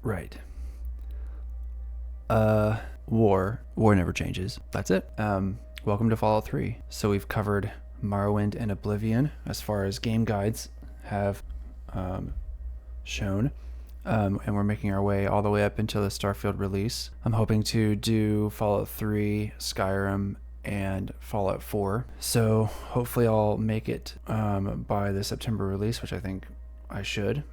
Right. War never changes. That's it. Welcome to Fallout 3. So we've covered Morrowind and Oblivion as far as game guides have shown. And we're making our way all the way up until the Starfield release. I'm hoping to do Fallout 3, Skyrim, and Fallout 4. So hopefully I'll make it by the September release, which I think I should.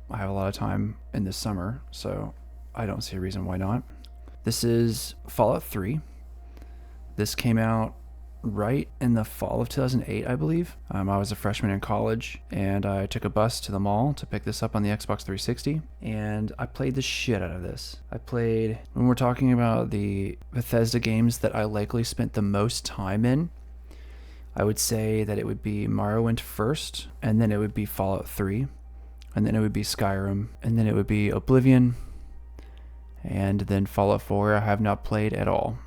I have a lot of time in this summer, so I don't see a reason why not. This is Fallout 3. This came out right in the fall of 2008, I believe. I was a freshman in college, and I took a bus to the mall to pick this up on the Xbox 360, and I played the shit out of this. When we're talking about the Bethesda games that I likely spent the most time in, I would say that it would be Morrowind first, and then it would be Fallout 3, and then it would be Skyrim, and then it would be Oblivion, and then Fallout 4 I have not played at all.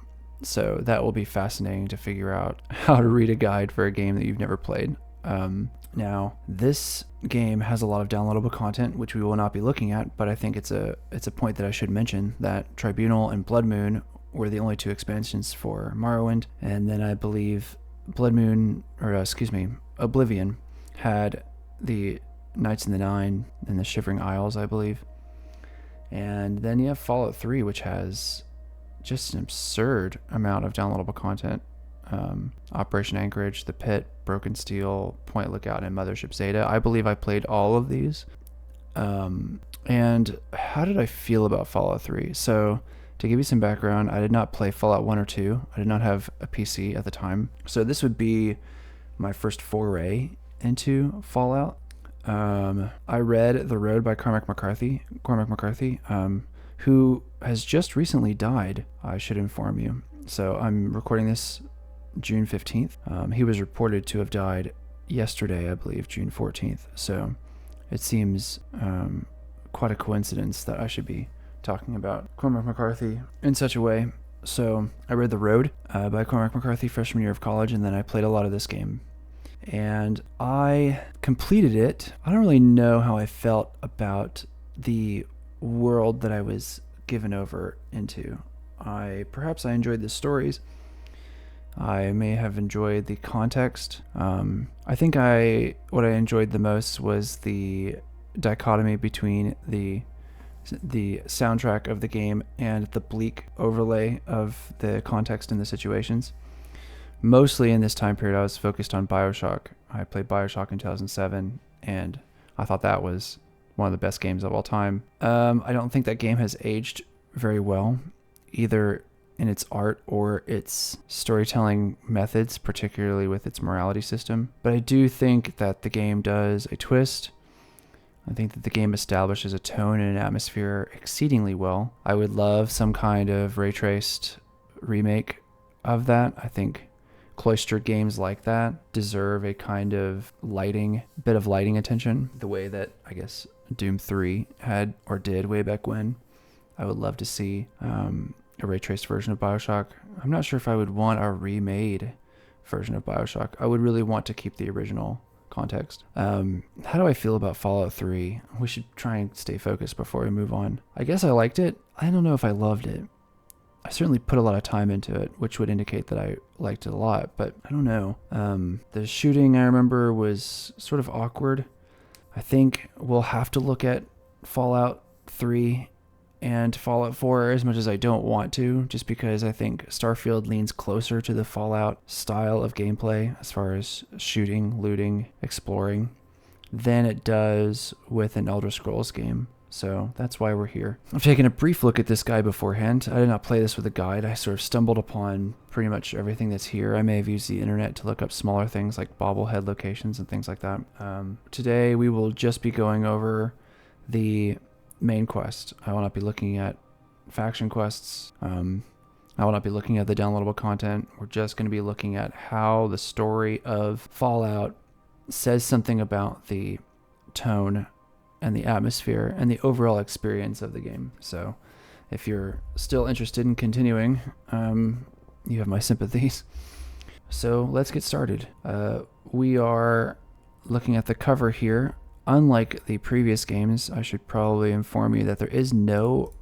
So that will be fascinating to figure out how to read a guide for a game that you've never played. Now, this game has a lot of downloadable content, which we will not be looking at, but I think it's a point that I should mention that Tribunal and Blood Moon were the only two expansions for Morrowind, and then I believe Oblivion had the Knights in the Nine and the Shivering Isles, I believe. And then you have Fallout 3, which has just an absurd amount of downloadable content. Operation Anchorage, The Pit, Broken Steel, Point Lookout, and Mothership Zeta. I believe I played all of these. And how did I feel about Fallout 3? So, to give you some background, I did not play Fallout 1 or 2. I did not have a PC at the time. So this would be my first foray into Fallout. I read The Road by Cormac McCarthy, who has just recently died, I should inform you. So I'm recording this June 15th. He was reported to have died yesterday, I believe, June 14th. So it seems quite a coincidence that I should be talking about Cormac McCarthy in such a way. So I read The Road by Cormac McCarthy freshman year of college, and then I played a lot of this game. And I completed it. I don't really know how I felt about the world that I was given over into. Perhaps I enjoyed the stories. I may have enjoyed the context. I think what I enjoyed the most was the dichotomy between the soundtrack of the game and the bleak overlay of the context and the situations. Mostly in this time period, I was focused on BioShock. I played BioShock in 2007, and I thought that was one of the best games of all time. I don't think that game has aged very well, either in its art or its storytelling methods, particularly with its morality system. But I do think that the game does a twist. I think that the game establishes a tone and an atmosphere exceedingly well. I would love some kind of ray-traced remake of that. I think cloistered games like that deserve a kind of bit of lighting attention, the way that I guess Doom 3 had or did way back when. I would love to see a ray-traced version of BioShock. I'm not sure if I would want a remade version of BioShock. I would really want to keep the original context. How do I feel about Fallout 3? We should try and stay focused before we move on. I guess I liked it. I don't know if I loved it. I certainly put a lot of time into it, which would indicate that I liked it a lot, but I don't know. The shooting, I remember, was sort of awkward. I think we'll have to look at Fallout 3 and Fallout 4 as much as I don't want to, just because I think Starfield leans closer to the Fallout style of gameplay as far as shooting, looting, exploring, than it does with an Elder Scrolls game. So that's why we're here. I've taken a brief look at this guide beforehand. I did not play this with a guide. I sort of stumbled upon pretty much everything that's here. I may have used the internet to look up smaller things like bobblehead locations and things like that. Today we will just be going over the main quest. I will not be looking at faction quests. I will not be looking at the downloadable content. We're just going to be looking at how the story of Fallout says something about the tone and the atmosphere and the overall experience of the game. So if you're still interested in continuing, you have my sympathies. So let's get started. We are looking at the cover here. unlike the previous games, I should probably inform you that there is no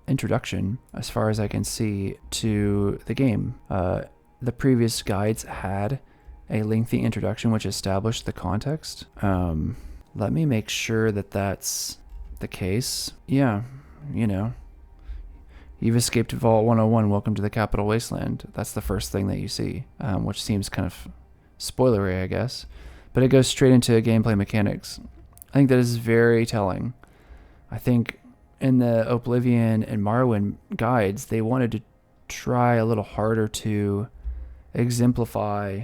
introduction, as far as I can see, to the game. The previous guides had a lengthy introduction which established the context. Let me make sure that that's the case. Yeah, you know. You've escaped Vault 101, welcome to the Capital Wasteland. That's the first thing that you see, which seems kind of spoilery, I guess. But it goes straight into gameplay mechanics. I think that is very telling. I think in the Oblivion and Morrowind guides, they wanted to try a little harder to exemplify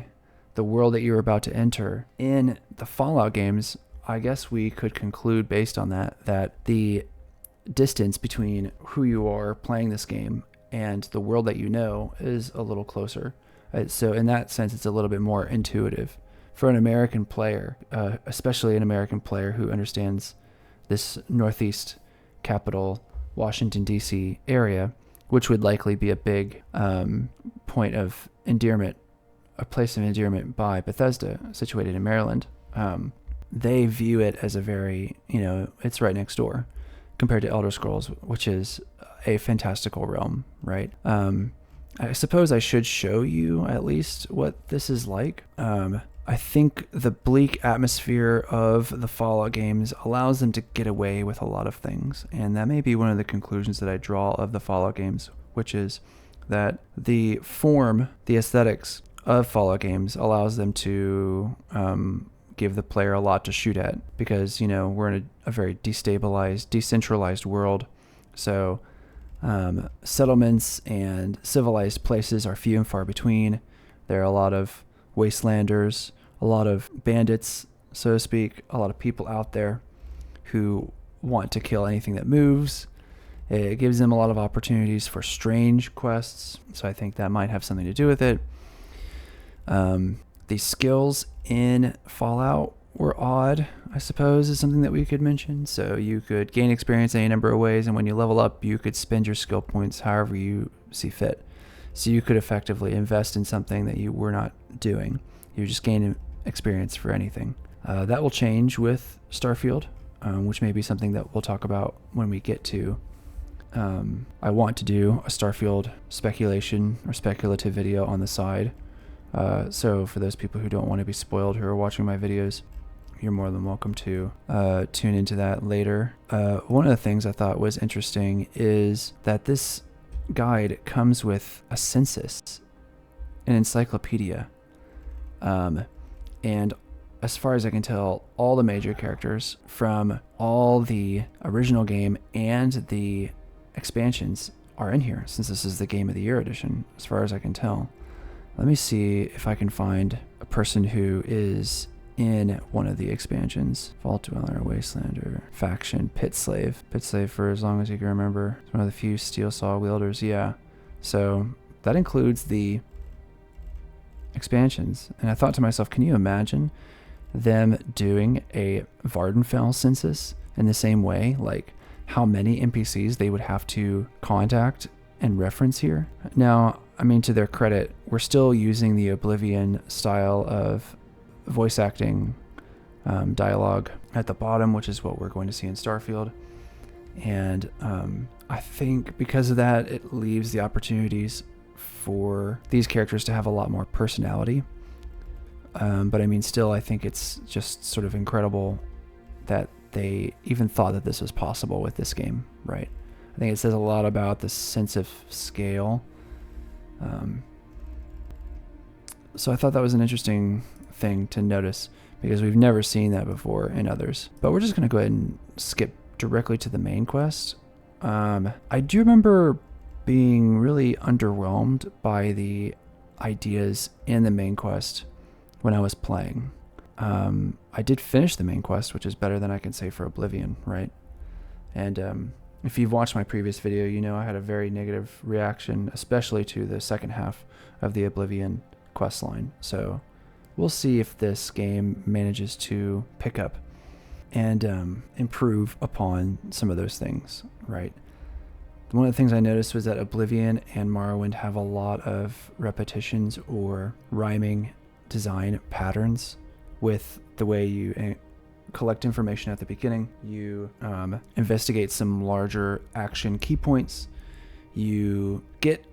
the world that you're about to enter. In the Fallout games, I guess we could conclude based on that the distance between who you are playing this game and the world that you know is a little closer. So in that sense, it's a little bit more intuitive for an American player, especially an American player who understands this Northeast capital, Washington, D.C. area, which would likely be a big point of endearment, a place of endearment by Bethesda, situated in Maryland. They view it as a very, it's right next door compared to Elder Scrolls, which is a fantastical realm, right? I suppose I should show you at least what this is like. I think the bleak atmosphere of the Fallout games allows them to get away with a lot of things, and that may be one of the conclusions that I draw of the Fallout games, which is that the form, the aesthetics of Fallout games allows them to give the player a lot to shoot at, because we're in a very destabilized, decentralized world. So settlements and civilized places are few and far between. There are a lot of wastelanders, a lot of bandits, so to speak, a lot of people out there who want to kill anything that moves. It gives them a lot of opportunities for strange quests, so I think that might have something to do with it. The skills in Fallout were odd, I suppose, is something that we could mention. So you could gain experience any number of ways, and when you level up, you could spend your skill points however you see fit. So you could effectively invest in something that you were not doing. You just gain experience for anything. That will change with Starfield, which may be something that we'll talk about when we get to. I want to do a Starfield speculation or speculative video on the side. So for those people who don't want to be spoiled who are watching my videos, you're more than welcome to tune into that later. One of the things I thought was interesting is that this guide comes with a census, an encyclopedia, and as far as I can tell, all the major characters from all the original game and the expansions are in here, since this is the Game of the Year edition, as far as I can tell. Let me see if I can find a person who is in one of the expansions. Vault Dweller, Wastelander, Faction, Pit Slave. Pit Slave for as long as you can remember. It's one of the few steel saw wielders, yeah. So that includes the expansions. And I thought to myself, can you imagine them doing a Vardenfell census in the same way? Like how many NPCs they would have to contact and reference here? Now, I mean, to their credit, we're still using the Oblivion style of voice acting, dialogue at the bottom, which is what we're going to see in Starfield. And I think because of that, it leaves the opportunities for these characters to have a lot more personality. But I mean, still, I think it's just sort of incredible that they even thought that this was possible with this game, right? I think it says a lot about the sense of scale. So I thought that was an interesting thing to notice, because we've never seen that before in others. But we're just going to go ahead and skip directly to the main quest. I do remember being really underwhelmed by the ideas in the main quest when I was playing. I did finish the main quest, which is better than I can say for Oblivion, right? And if you've watched my previous video, you know I had a very negative reaction, especially to the second half of the Oblivion quest line. So we'll see if this game manages to pick up and improve upon some of those things, right? One of the things I noticed was that Oblivion and Morrowind have a lot of repetitions or rhyming design patterns with the way you collect information at the beginning. You investigate some larger action key points. You get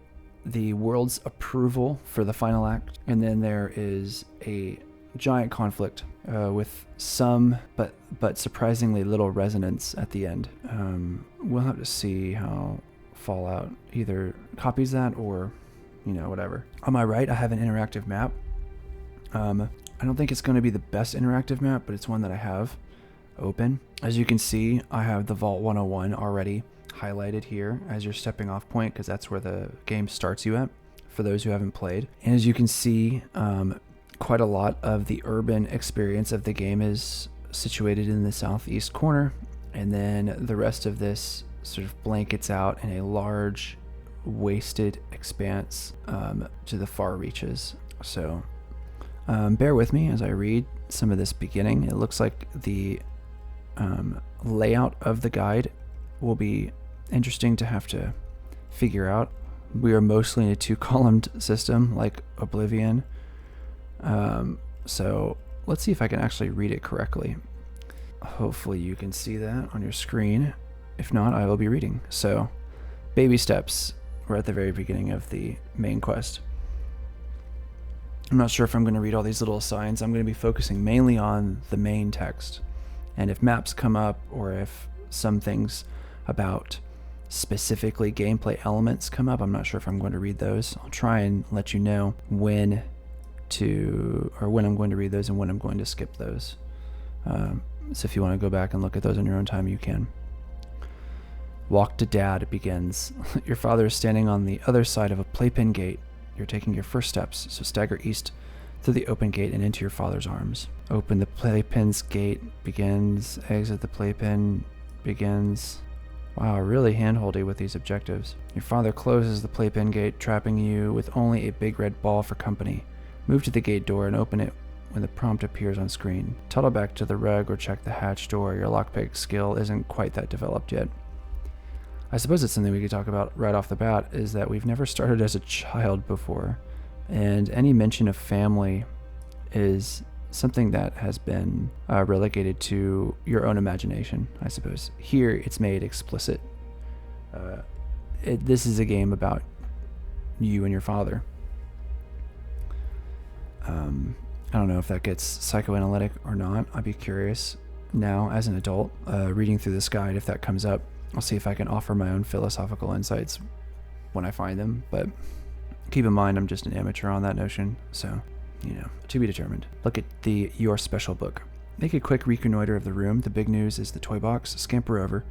the world's approval for the final act, and then there is a giant conflict with some but surprisingly little resonance at the end. We'll have to see how Fallout either copies that or, whatever. On my right, I have an interactive map. I don't think it's going to be the best interactive map, but it's one that I have open. As you can see, I have the Vault 101 already highlighted here as your stepping off point, because that's where the game starts you at, for those who haven't played. And as you can see, quite a lot of the urban experience of the game is situated in the southeast corner, and then the rest of this sort of blankets out in a large wasted expanse to the far reaches. So bear with me as I read some of this beginning. It looks like the layout of the guide will be interesting to have to figure out. We are mostly in a 2-columned system like Oblivion. So let's see if I can actually read it correctly. Hopefully you can see that on your screen. If not, I will be reading. So, baby steps. We're at the very beginning of the main quest. I'm not sure if I'm going to read all these little signs. I'm going to be focusing mainly on the main text. And if maps come up, or if some things about specifically gameplay elements come up, I'm not sure if I'm going to read those. I'll try and let you know when I'm going to read those and when I'm going to skip those. So if you want to go back and look at those on your own time, you can. Walk to Dad begins. Your father is standing on the other side of a playpen gate. You're taking your first steps, so stagger east through the open gate and into your father's arms. Open the playpen's gate, begins. Exit the playpen, begins. Wow, really handholdy with these objectives. Your father closes the playpen gate, trapping you with only a big red ball for company. Move to the gate door and open it when the prompt appears on screen. Toddle back to the rug or check the hatch door. Your lockpick skill isn't quite that developed yet. I suppose it's something we could talk about right off the bat, is that we've never started as a child before, and any mention of family is something that has been relegated to your own imagination, I suppose. Here, it's made explicit. This is a game about you and your father. I don't know if that gets psychoanalytic or not. I'd be curious now, as an adult, reading through this guide, if that comes up. I'll see if I can offer my own philosophical insights when I find them, but keep in mind I'm just an amateur on that notion, so, to be determined. Look at the Your Special book. Make a quick reconnoiter of the room. The big news is the toy box. Scamper over,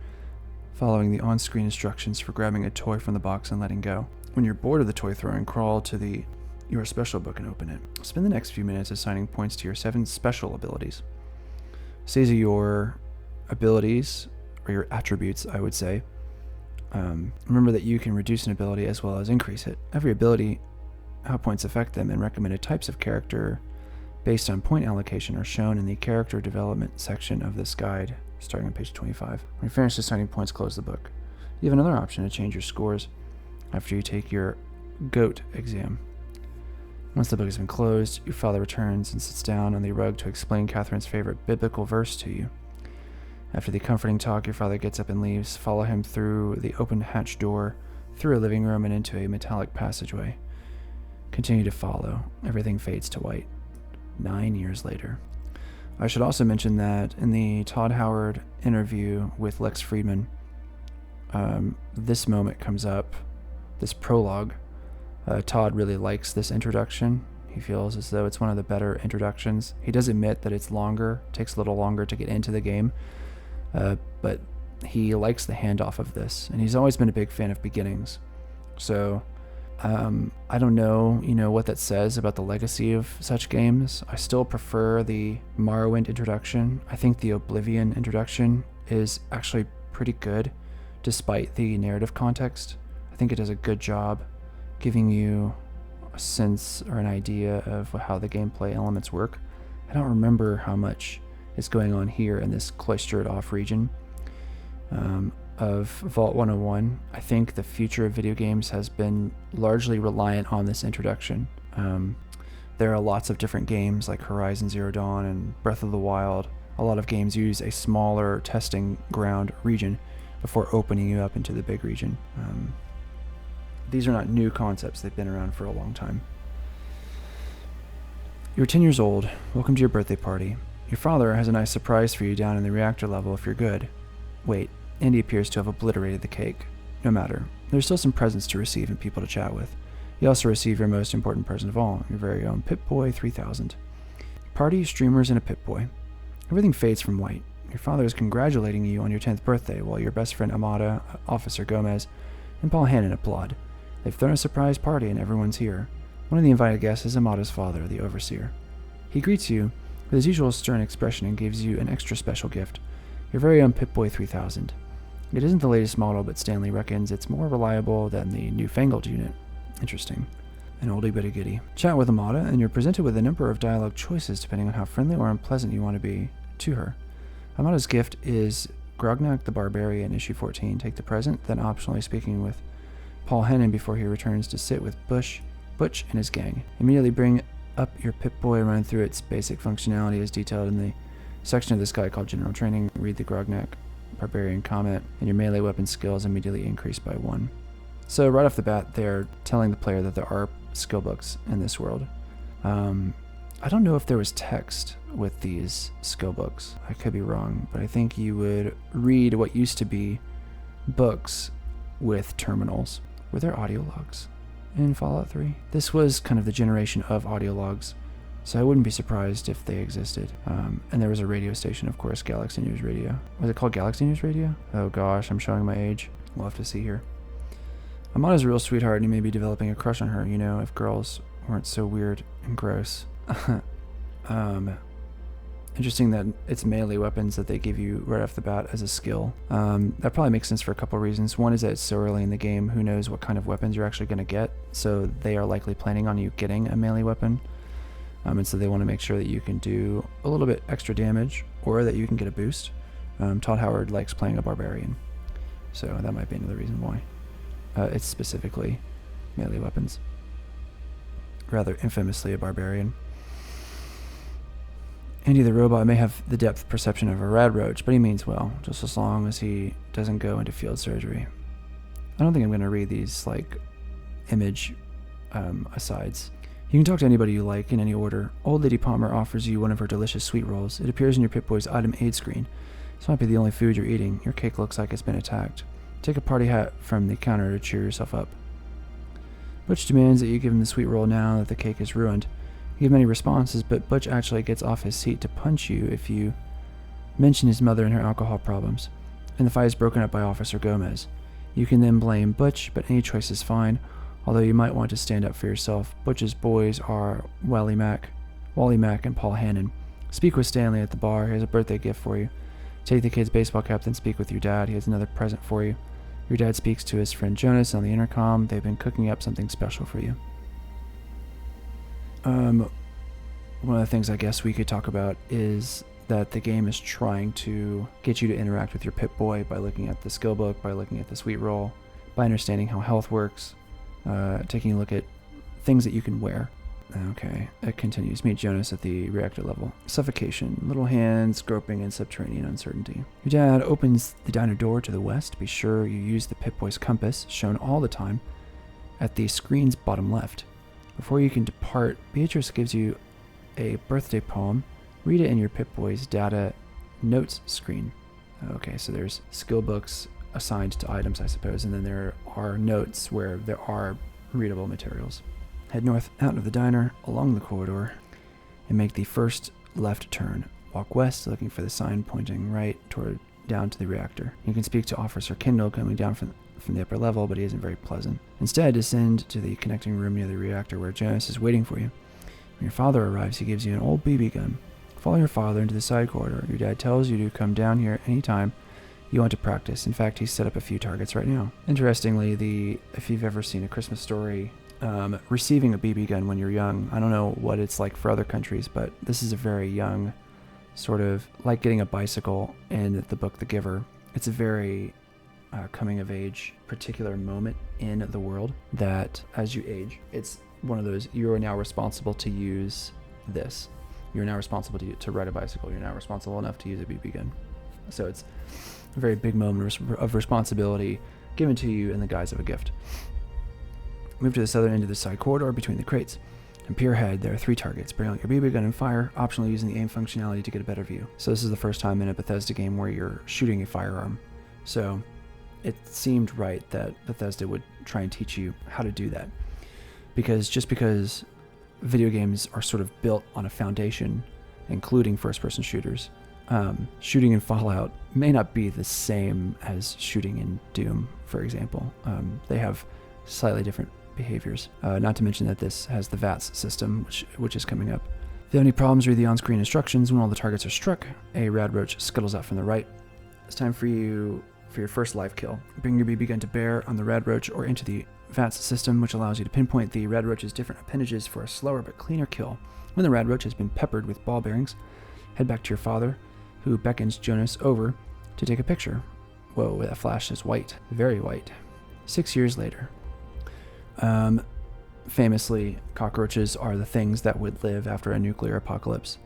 following the on-screen instructions for grabbing a toy from the box and letting go. When you're bored of the toy throwing, crawl to the Your Special book and open it. Spend the next few minutes assigning points to your 7 special abilities. These are your abilities, or your attributes, I would say. Remember that you can reduce an ability as well as increase it. Every ability, how points affect them, and recommended types of character based on point allocation are shown in the character development section of this guide, starting on page 25. When you finish assigning points, close the book. You have another option to change your scores after you take your GOAT exam. Once the book has been closed, your father returns and sits down on the rug to explain Catherine's favorite biblical verse to you. After the comforting talk, your father gets up and leaves. Follow him through the open hatch door, through a living room, and into a metallic passageway. Continue to follow. Everything fades to white. 9 years later. I should also mention that in the Todd Howard interview with Lex Friedman, this moment comes up, this prologue. Todd really likes this introduction. He feels as though it's one of the better introductions. He does admit that it's longer, takes a little longer to get into the game, but he likes the handoff of this, and he's always been a big fan of beginnings. So I don't know, what that says about the legacy of such games. I still prefer the Morrowind introduction. I think the Oblivion introduction is actually pretty good, despite the narrative context. I think it does a good job giving you a sense or an idea of how the gameplay elements work. I don't remember how much is going on here in this cloistered off region of Vault 101. I think the future of video games has been largely reliant on this introduction. There are lots of different games like Horizon Zero Dawn and Breath of the Wild A lot of games use a smaller testing ground region before opening you up into the big region. These are not new concepts. They've been around for a long time. You're 10 years old. Welcome to your birthday party. Your father has a nice surprise for you down in the reactor level if you're good. Wait, Andy appears to have obliterated the cake. No matter. There's still some presents to receive and people to chat with. You also receive your most important present of all, your very own Pip-Boy 3000. Party, streamers, and a Pip-Boy. Everything fades from white. Your father is congratulating you on your 10th birthday while your best friend Amada, Officer Gomez, and Paul Hannon applaud. They've thrown a surprise party and everyone's here. One of the invited guests is Amada's father, the overseer. He greets you with his usual stern expression and gives you an extra special gift, your very own Pip-Boy 3000. It isn't the latest model, but Stanley reckons it's more reliable than the newfangled unit. Interesting. An oldie but a goodie. Chat with Amada, and you're presented with a number of dialogue choices depending on how friendly or unpleasant you want to be to her. Amada's gift is Grognak the Barbarian, issue 14. Take the present, then optionally speaking with Paul Hannon before he returns to sit with Butch and his gang. Immediately bring up your Pip-Boy, run through its basic functionality as detailed in the section of this guide called General Training. Read the Grognak Barbarian comment, and your melee weapon skills immediately increase by 1. So right off the bat, they're telling the player that there are skill books in this world. I don't know if there was text with these skill books. I could be wrong, but I think you would read what used to be books with terminals. Were there audio logs in Fallout 3? This was kind of the generation of audio logs, so I wouldn't be surprised if they existed. And there was a radio station, of course, Galaxy News Radio. Was it called Galaxy News Radio? Oh gosh, I'm showing my age. We'll have to see here. Amada's a real sweetheart, and he may be developing a crush on her, you know, if girls weren't so weird and gross. Interesting that it's melee weapons that they give you right off the bat as a skill. That probably makes sense for a couple reasons. One is that it's so early in the game, who knows what kind of weapons you're actually going to get, so they are likely planning on you getting a melee weapon. And so they want to make sure that you can do a little bit extra damage, or that you can get a boost. Todd Howard likes playing a barbarian, so that might be another reason why. It's specifically melee weapons. Rather infamously a barbarian. Andy the robot may have the depth perception of a rad roach, but he means well, just as long as he doesn't go into field surgery. I don't think I'm going to read these, like, image asides. You can talk to anybody you like in any order. Old Lady Palmer offers you one of her delicious sweet rolls. It appears in your Pip-Boy's item aid screen. This might be the only food you're eating. Your cake looks like it's been attacked. Take a party hat from the counter to cheer yourself up. Butch demands that you give him the sweet roll now that the cake is ruined. You give many responses, but Butch actually gets off his seat to punch you if you mention his mother and her alcohol problems. And the fight is broken up by Officer Gomez. You can then blame Butch, but any choice is fine, although you might want to stand up for yourself. Butch's boys are Wally Mack, and Paul Hannon. Speak with Stanley at the bar. He has a birthday gift for you. Take the kid's baseball cap, then speak with your dad. He has another present for you. Your dad speaks to his friend Jonas on the intercom. They've been cooking up something special for you. One of the things I guess we could talk about is that the game is trying to get you to interact with your Pip-Boy by looking at the skill book, by looking at the sweet roll, by understanding how health works, taking a look at things that you can wear. Okay, it continues. Meet Jonas at the reactor level. Suffocation, little hands, groping, and subterranean uncertainty. Your dad opens the diner door to the west. Be sure you use the Pip-Boy's compass, shown all the time, at the screen's bottom left. Before you can depart, Beatrice gives you a birthday poem. Read it in your Pip-Boy's data notes screen. Okay, so there's skill books assigned to items, I suppose, and then there are notes where there are readable materials. Head north out of the diner, along the corridor, and make the first left turn. Walk west, looking for the sign pointing right toward down to the reactor. You can speak to Officer Kendall coming down from the upper level, but he isn't very pleasant. Instead, descend to the connecting room near the reactor where Jonas is waiting for you. When your father arrives, he gives you an old BB gun. Follow your father into the side corridor. Your dad tells you to come down here anytime you want to practice. In fact, he's set up a few targets right now. Interestingly, if you've ever seen A Christmas Story, receiving a BB gun when you're young, I don't know what it's like for other countries, but this is a very young, sort of like getting a bicycle in the book The Giver. It's a very coming of age particular moment in the world that as you age, it's one of those, you are now responsible to use this. You're now responsible to ride a bicycle. You're now responsible enough to use a BB gun. So it's a very big moment of responsibility given to you in the guise of a gift. Move to the southern end of the side corridor between the crates and peer ahead. There are 3 targets. Bring out your BB gun and fire, optionally using the aim functionality to get a better view. So this is the first time in a Bethesda game where you're shooting a firearm. So it seemed right that Bethesda would try and teach you how to do that. Because just because video games are sort of built on a foundation, including first-person shooters, shooting in Fallout may not be the same as shooting in Doom, for example. They have slightly different behaviors. Not to mention that this has the VATS system, which is coming up. If you have any problems, read the on-screen instructions. When all the targets are struck, a rad roach scuttles out from the right. It's time for your first live kill. Bring your BB gun to bear on the rad roach or into the VATS system, which allows you to pinpoint the rad roach's different appendages for a slower but cleaner kill. When the rad roach has been peppered with ball bearings, head back to your father, who beckons Jonas over to take a picture. Whoa, that flash is white. Very white. 6 years later. Famously, cockroaches are the things that would live after a nuclear apocalypse.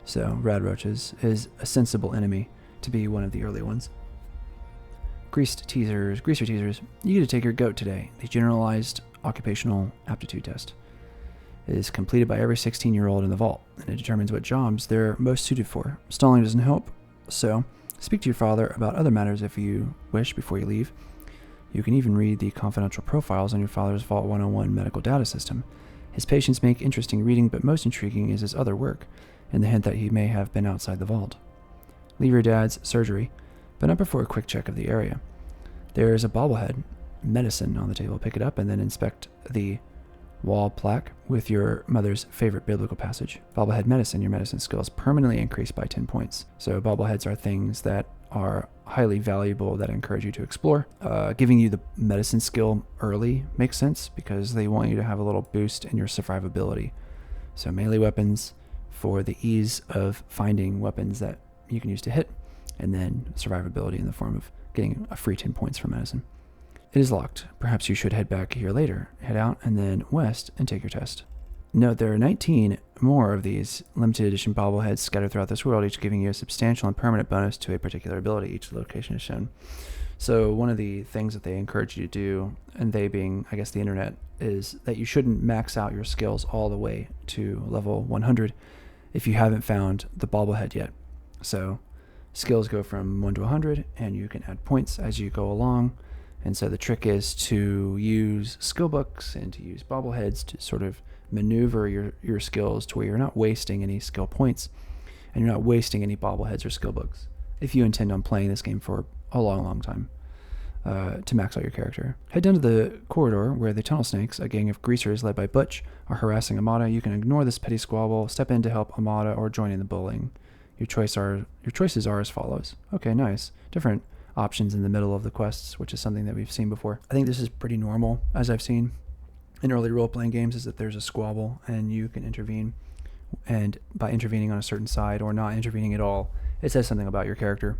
So, rad roaches is a sensible enemy to be one of the early ones. Greaser teasers. You get to take your goat today. The generalized occupational aptitude test is completed by every 16-year-old in the vault, and it determines what jobs they're most suited for. Stalling doesn't help, so speak to your father about other matters if you wish before you leave. You can even read the confidential profiles on your father's Vault 101 medical data system. His patients make interesting reading, but most intriguing is his other work, and the hint that he may have been outside the vault. Leave your dad's surgery, but not before a quick check of the area. There is a bobblehead medicine on the table. Pick it up and then inspect the wall plaque with your mother's favorite biblical passage. Bobblehead medicine. Your medicine skills permanently increased by 10 points. So bobbleheads are things that are highly valuable that encourage you to explore. Giving you the medicine skill early makes sense because they want you to have a little boost in your survivability. So melee weapons for the ease of finding weapons that you can use to hit, and then survivability in the form of getting a free 10 points for medicine. It is locked. Perhaps you should head back here later. Head out and then west and take your test. Note there are 19 more of these limited edition bobbleheads scattered throughout this world, each giving you a substantial and permanent bonus to a particular ability. Each location is shown. So one of the things that they encourage you to do, and they being, I guess, the internet, is that you shouldn't max out your skills all the way to level 100 if you haven't found the bobblehead yet. So skills go from 1 to 100, and you can add points as you go along. And so the trick is to use skill books and to use bobbleheads to sort of maneuver your skills to where you're not wasting any skill points and you're not wasting any bobbleheads or skill books if you intend on playing this game for a long time to max out your character. Head down to the corridor where the Tunnel Snakes, a gang of greasers led by Butch, are harassing Amada. You can ignore this petty squabble, step in to help Amada, or join in the bullying. Your choices are as follows. Okay, nice. Different options in the middle of the quests, which is something that we've seen before. I think this is pretty normal, as I've seen in early role-playing games, is that there's a squabble and you can intervene, and by intervening on a certain side or not intervening at all, it says something about your character.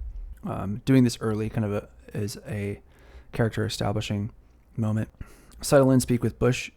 Doing this early kind of is a character establishing moment. Settle in, speak with Butch,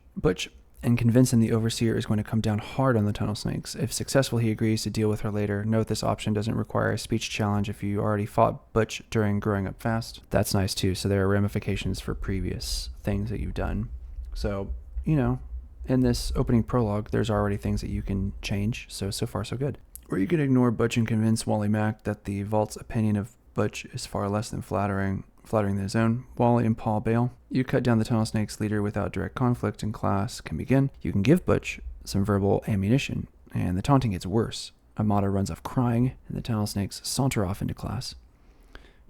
and convince him the Overseer is going to come down hard on the Tunnel Snakes. If successful, he agrees to deal with her later. Note this option doesn't require a speech challenge if you already fought Butch during Growing Up Fast. That's nice too, so there are ramifications for previous things that you've done. So, in this opening prologue, there's already things that you can change, so far so good. Or you can ignore Butch and convince Wally Mack that the Vault's opinion of Butch is far less than flattering than his own. Wally and Paul bail. You cut down the Tunnel Snake's leader without direct conflict, and class can begin. You can give Butch some verbal ammunition, and the taunting gets worse. Amada runs off crying, and the Tunnel Snakes saunter off into class.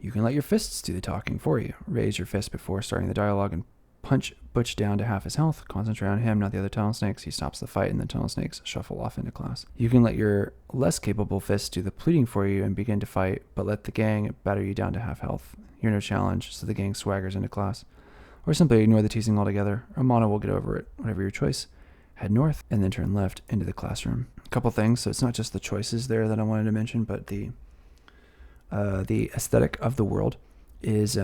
You can let your fists do the talking for you. Raise your fist before starting the dialogue and punch Butch down to half his health. Concentrate on him, not the other Tunnel Snakes. He stops the fight, and the Tunnel Snakes shuffle off into class. You can let your less capable fists do the pleading for you and begin to fight, but let the gang batter you down to half health. You're no challenge, so the gang swaggers into class. Or simply ignore the teasing altogether. Amana will get over it. Whatever your choice. Head north, and then turn left into the classroom. A couple things, so it's not just the choices there that I wanted to mention, but the aesthetic of the world is...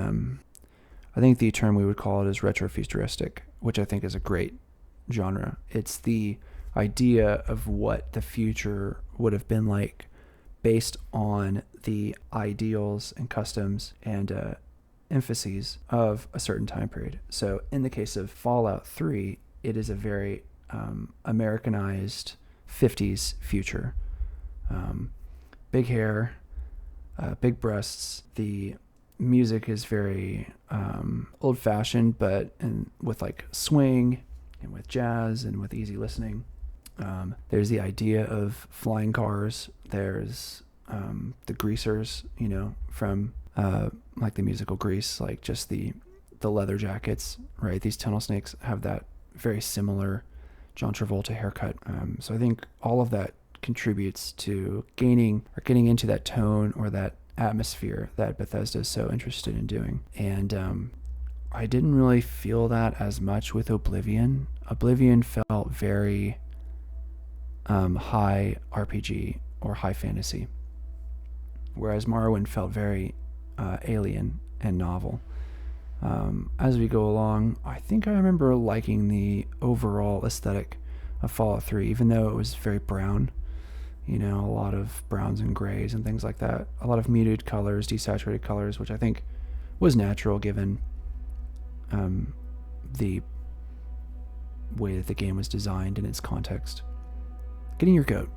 I think the term we would call it is retrofuturistic, which I think is a great genre. It's the idea of what the future would have been like based on the ideals and customs and emphases of a certain time period. So in the case of Fallout 3, it is a very Americanized 50s future. Big hair, big breasts. The music is very old-fashioned, but with like swing and with jazz and with easy listening. There's the idea of flying cars. There's the greasers, from like the musical Grease, like just the leather jackets, right? These tunnel snakes have that very similar John Travolta haircut. So I think all of that contributes to getting into that tone or that atmosphere that Bethesda is so interested in doing. And I didn't really feel that as much with Oblivion. Oblivion felt very high RPG or high fantasy, whereas Morrowind felt very alien and novel. As we go along, I think I remember liking the overall aesthetic of Fallout 3, even though it was very brown. A lot of browns and grays and things like that. A lot of muted colors, desaturated colors, which I think was natural given the way that the game was designed in its context. Getting your goat.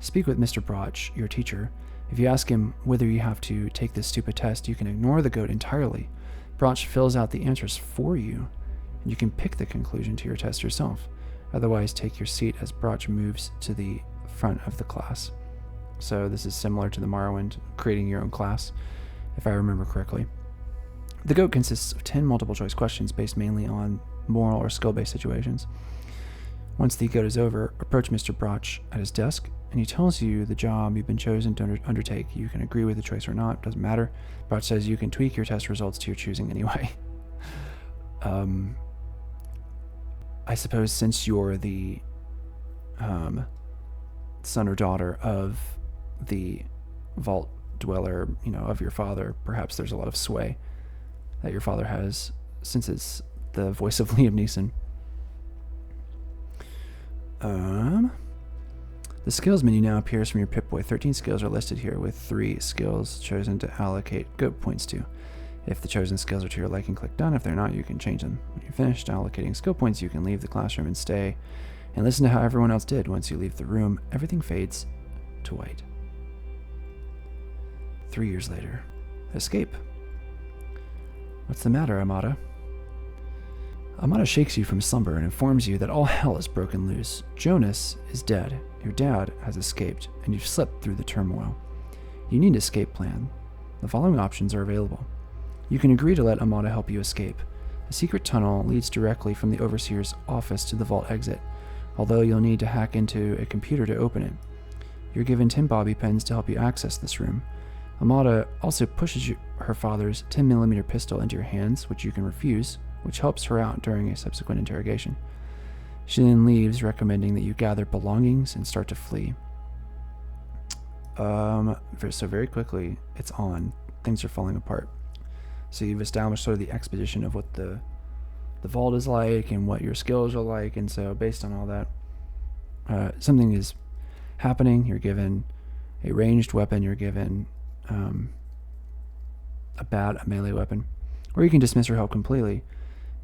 Speak with Mr. Broch, your teacher. If you ask him whether you have to take this stupid test, you can ignore the goat entirely. Broch fills out the answers for you, and you can pick the conclusion to your test yourself. Otherwise, take your seat as Broch moves to the front of the class. So this is similar to the Morrowind, creating your own class, if I remember correctly. The goat consists of 10 multiple-choice questions based mainly on moral or skill-based situations. Once the goat is over, approach Mr. Broch at his desk, and he tells you the job you've been chosen to undertake. You can agree with the choice or not, doesn't matter. Broch says you can tweak your test results to your choosing anyway. I suppose since you're the son or daughter of the vault dweller, of your father, perhaps there's a lot of sway that your father has, since it's the voice of Liam Neeson. The skills menu now appears from your Pip-Boy. 13 skills are listed here, with 3 skills chosen to allocate goat points to. If the chosen skills are to your liking, click done. If they're not, you can change them. When you're finished allocating skill points, you can leave the classroom and stay and listen to how everyone else did. Once you leave the room, everything fades to white. 3 years later. Escape. What's the matter, Amada? Amada shakes you from slumber and informs you that all hell has broken loose. Jonas is dead, your dad has escaped, and you've slipped through the turmoil. You need an escape plan. The following options are available. You can agree to let Amada help you escape. A secret tunnel leads directly from the Overseer's office to the vault exit, although you'll need to hack into a computer to open it. You're given 10 bobby pins to help you access this room. Amada also pushes her father's 10mm pistol into your hands, which you can refuse, which helps her out during a subsequent interrogation. She then leaves, recommending that you gather belongings and start to flee. So very quickly, it's on. Things are falling apart. So you've established sort of the exposition of what the vault is like and what your skills are like, and so based on all that, something is happening. You're given a ranged weapon. You're given a melee weapon, or you can dismiss her help completely.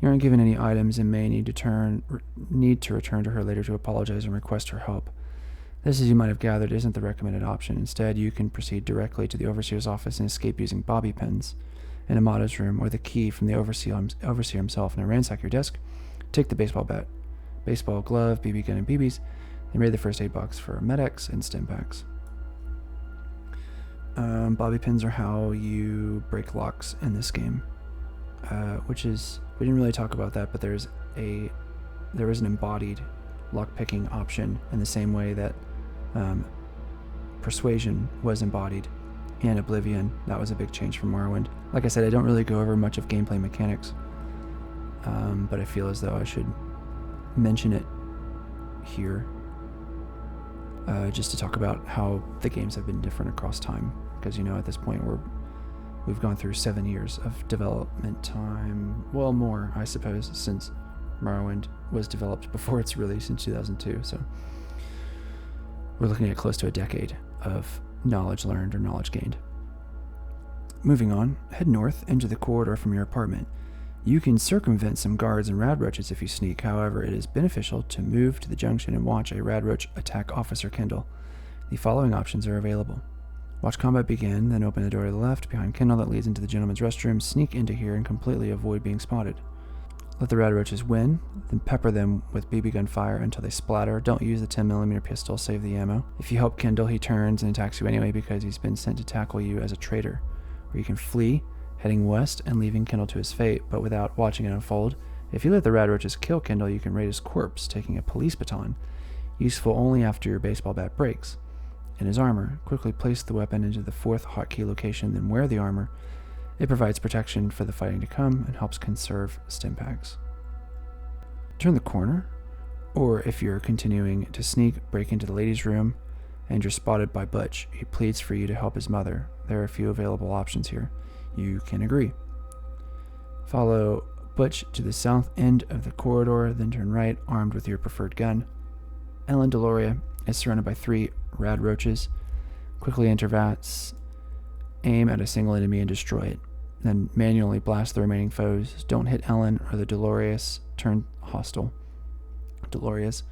You aren't given any items and may need to return to her later to apologize and request her help. This, as you might have gathered, isn't the recommended option. Instead, you can proceed directly to the Overseer's office and escape using bobby pins in Amada's room, or the key from the Overseer himself. Now ransack your desk, take the baseball bat, baseball glove, BB gun, and BBs, then raid the first aid box for medics and stim packs. Bobby pins are how you break locks in this game, which is, we didn't really talk about that, but there is an embodied lockpicking option in the same way that persuasion was embodied in Oblivion. That was a big change from Morrowind. Like I said, I don't really go over much of gameplay mechanics, but I feel as though I should mention it here, just to talk about how the games have been different across time, because at this point we've gone through 7 years of development time, well, more, I suppose, since Morrowind was developed before its release in 2002, so we're looking at close to a decade of knowledge learned or knowledge gained. Moving on, head north into the corridor from your apartment. You can circumvent some guards and radroaches if you sneak. However, it is beneficial to move to the junction and watch a radroach attack Officer Kendall. The following options are available. Watch combat begin, then open the door to the left behind Kendall that leads into the gentleman's restroom. Sneak into here and completely avoid being spotted. Let the radroaches win, then pepper them with BB gun fire until they splatter. Don't use the 10mm pistol, save the ammo. If you help Kendall, he turns and attacks you anyway because he's been sent to tackle you as a traitor. Or you can flee, heading west and leaving Kendall to his fate, but without watching it unfold. If you let the radroaches kill Kendall, you can raid his corpse, taking a police baton, useful only after your baseball bat breaks. In his armor, quickly place the weapon into the 4th hotkey location, then wear the armor. It provides protection for the fighting to come and helps conserve stim packs. Turn the corner, or if you're continuing to sneak, break into the ladies' room, and you're spotted by Butch. He pleads for you to help his mother. There are a few available options here. You can agree. Follow Butch to the south end of the corridor, then turn right, armed with your preferred gun. Ellen Deloria is surrounded by 3 radroaches. Quickly enter vats, aim at a single enemy and destroy it. Then manually blast the remaining foes. Don't hit Ellen or the Dolores turn hostile. Dolores.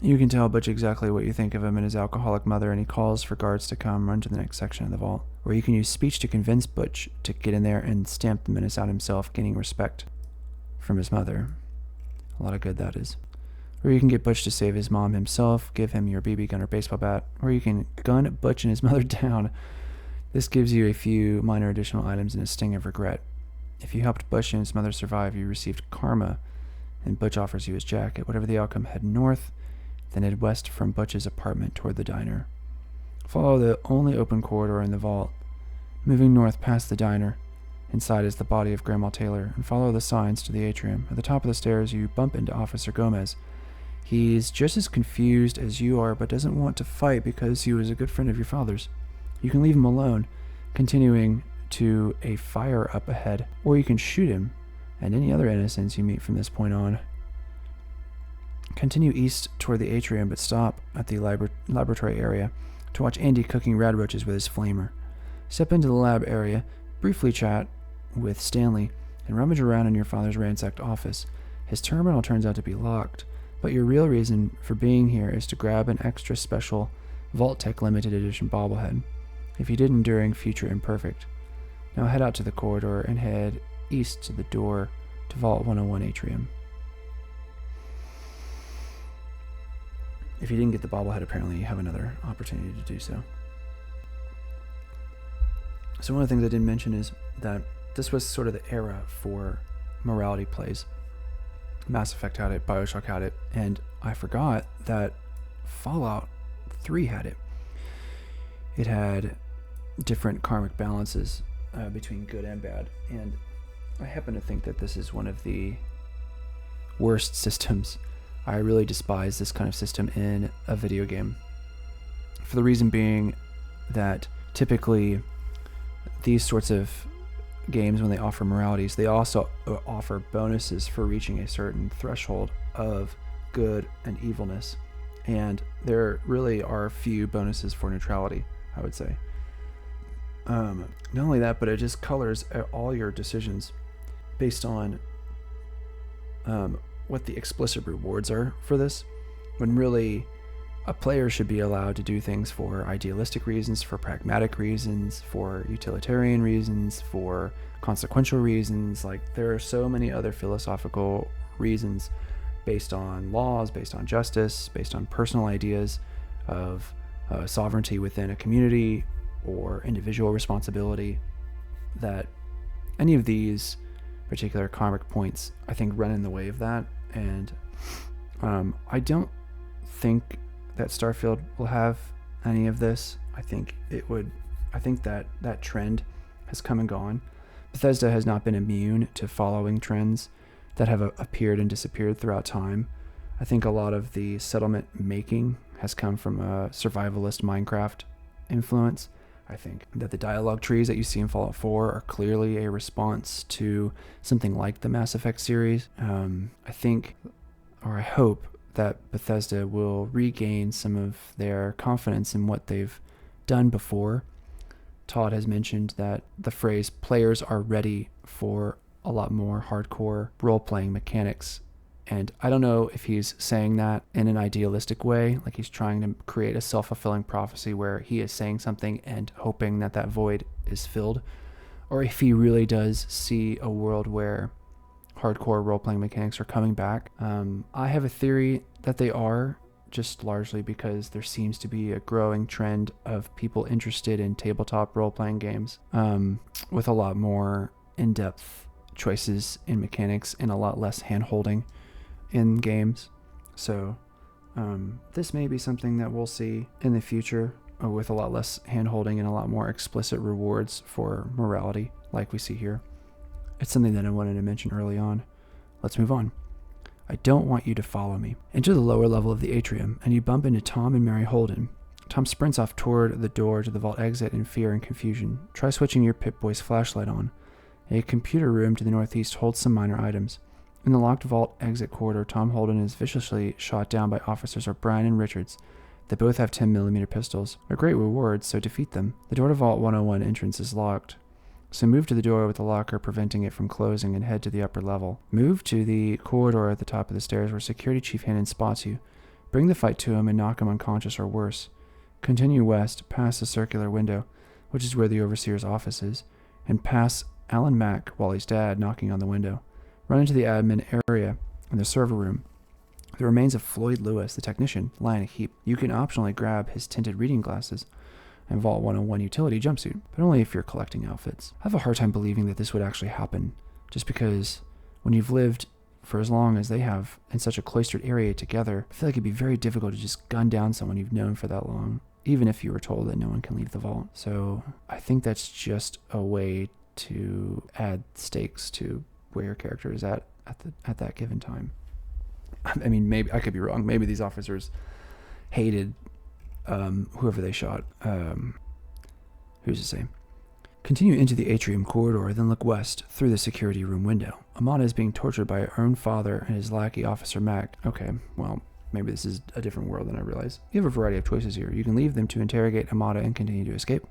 You can tell Butch exactly what you think of him and his alcoholic mother, and he calls for guards to come run to the next section of the vault, where you can use speech to convince Butch to get in there and stamp the menace out himself, gaining respect from his mother. A lot of good that is. Or you can get Butch to save his mom himself, give him your BB gun or baseball bat, or you can gun Butch and his mother down. This gives you a few minor additional items and a sting of regret. If you helped Butch and his mother survive, you received karma, and Butch offers you his jacket. Whatever the outcome, head north, then head west from Butch's apartment toward the diner. Follow the only open corridor in the vault, moving north past the diner. Inside is the body of Grandma Taylor, and follow the signs to the atrium. At the top of the stairs, you bump into Officer Gomez. He's just as confused as you are, but doesn't want to fight because he was a good friend of your father's. You can leave him alone, continuing to a fire up ahead, or you can shoot him and any other innocents you meet from this point on. Continue east toward the atrium, but stop at the laboratory area to watch Andy cooking radroaches with his flamer. Step into the lab area, briefly chat with Stanley, and rummage around in your father's ransacked office. His terminal turns out to be locked, but your real reason for being here is to grab an extra special Vault-Tec limited edition bobblehead. If you didn't during Future Imperfect. Now head out to the corridor and head east to the door to Vault 101 Atrium. If you didn't get the bobblehead, apparently you have another opportunity to do so. So one of the things I didn't mention is that this was sort of the era for morality plays. Mass Effect had it, BioShock had it, and I forgot that Fallout 3 had it. It had different karmic balances between good and bad, and I happen to think that this is one of the worst systems. I really despise this kind of system in a video game, for the reason being that typically these sorts of games, when they offer moralities, they also offer bonuses for reaching a certain threshold of good and evilness, and there really are few bonuses for neutrality, I would say. Not only that, but it just colors all your decisions based on what the explicit rewards are for this, when really a player should be allowed to do things for idealistic reasons, for pragmatic reasons, for utilitarian reasons, for consequential reasons. Like, there are so many other philosophical reasons based on laws, based on justice, based on personal ideas of sovereignty within a community or individual responsibility, that any of these particular karmic points, I think, run in the way of that. And I don't think that Starfield will have any of this. I think that trend has come and gone. Bethesda has not been immune to following trends that have appeared and disappeared throughout time. I think a lot of the settlement making has come from a survivalist Minecraft influence. I think that the dialogue trees that you see in Fallout 4 are clearly a response to something like the Mass Effect series. I think, or I hope, that Bethesda will regain some of their confidence in what they've done before. Todd has mentioned that the phrase players are ready for a lot more hardcore role-playing mechanics. And I don't know if he's saying that in an idealistic way, like he's trying to create a self-fulfilling prophecy where he is saying something and hoping that that void is filled, or if he really does see a world where hardcore role-playing mechanics are coming back. I have a theory that they are, just largely because there seems to be a growing trend of people interested in tabletop role-playing games with a lot more in-depth choices in mechanics and a lot less hand-holding in games. So this may be something that we'll see in the future with a lot less hand-holding and a lot more explicit rewards for morality like we see here. It's something that I wanted to mention early on. Let's move on. I don't want you to follow me. Enter the lower level of the atrium, and you bump into Tom and Mary Holden. Tom sprints off toward the door to the vault exit in fear and confusion. Try switching your Pip-Boy's flashlight on. A computer room to the northeast holds some minor items. In the locked vault exit corridor, Tom Holden is viciously shot down by officers O'Brien and Richards. They both have 10mm pistols. They're great rewards, so defeat them. The door to Vault 101 entrance is locked, so move to the door with the locker preventing it from closing and head to the upper level. Move to the corridor at the top of the stairs where Security Chief Hannon spots you. Bring the fight to him and knock him unconscious or worse. Continue west, past the circular window, which is where the Overseer's office is, and pass Alan Mack, Wally's dad, knocking on the window. Run into the admin area in the server room. The remains of Floyd Lewis, the technician, lie in a heap. You can optionally grab his tinted reading glasses and Vault 101 utility jumpsuit, but only if you're collecting outfits. I have a hard time believing that this would actually happen, just because when you've lived for as long as they have in such a cloistered area together, I feel like it'd be very difficult to just gun down someone you've known for that long, even if you were told that no one can leave the vault. So I think that's just a way to add stakes to where your character is at that given time. I mean, maybe I could be wrong. Maybe these officers hated whoever they shot. Who's to say? Continue into the atrium corridor, then look west through the security room window. Amada is being tortured by her own father and his lackey, Officer Mack. Okay, well, maybe this is a different world than I realized. You have a variety of choices here. You can leave them to interrogate Amada and continue to escape.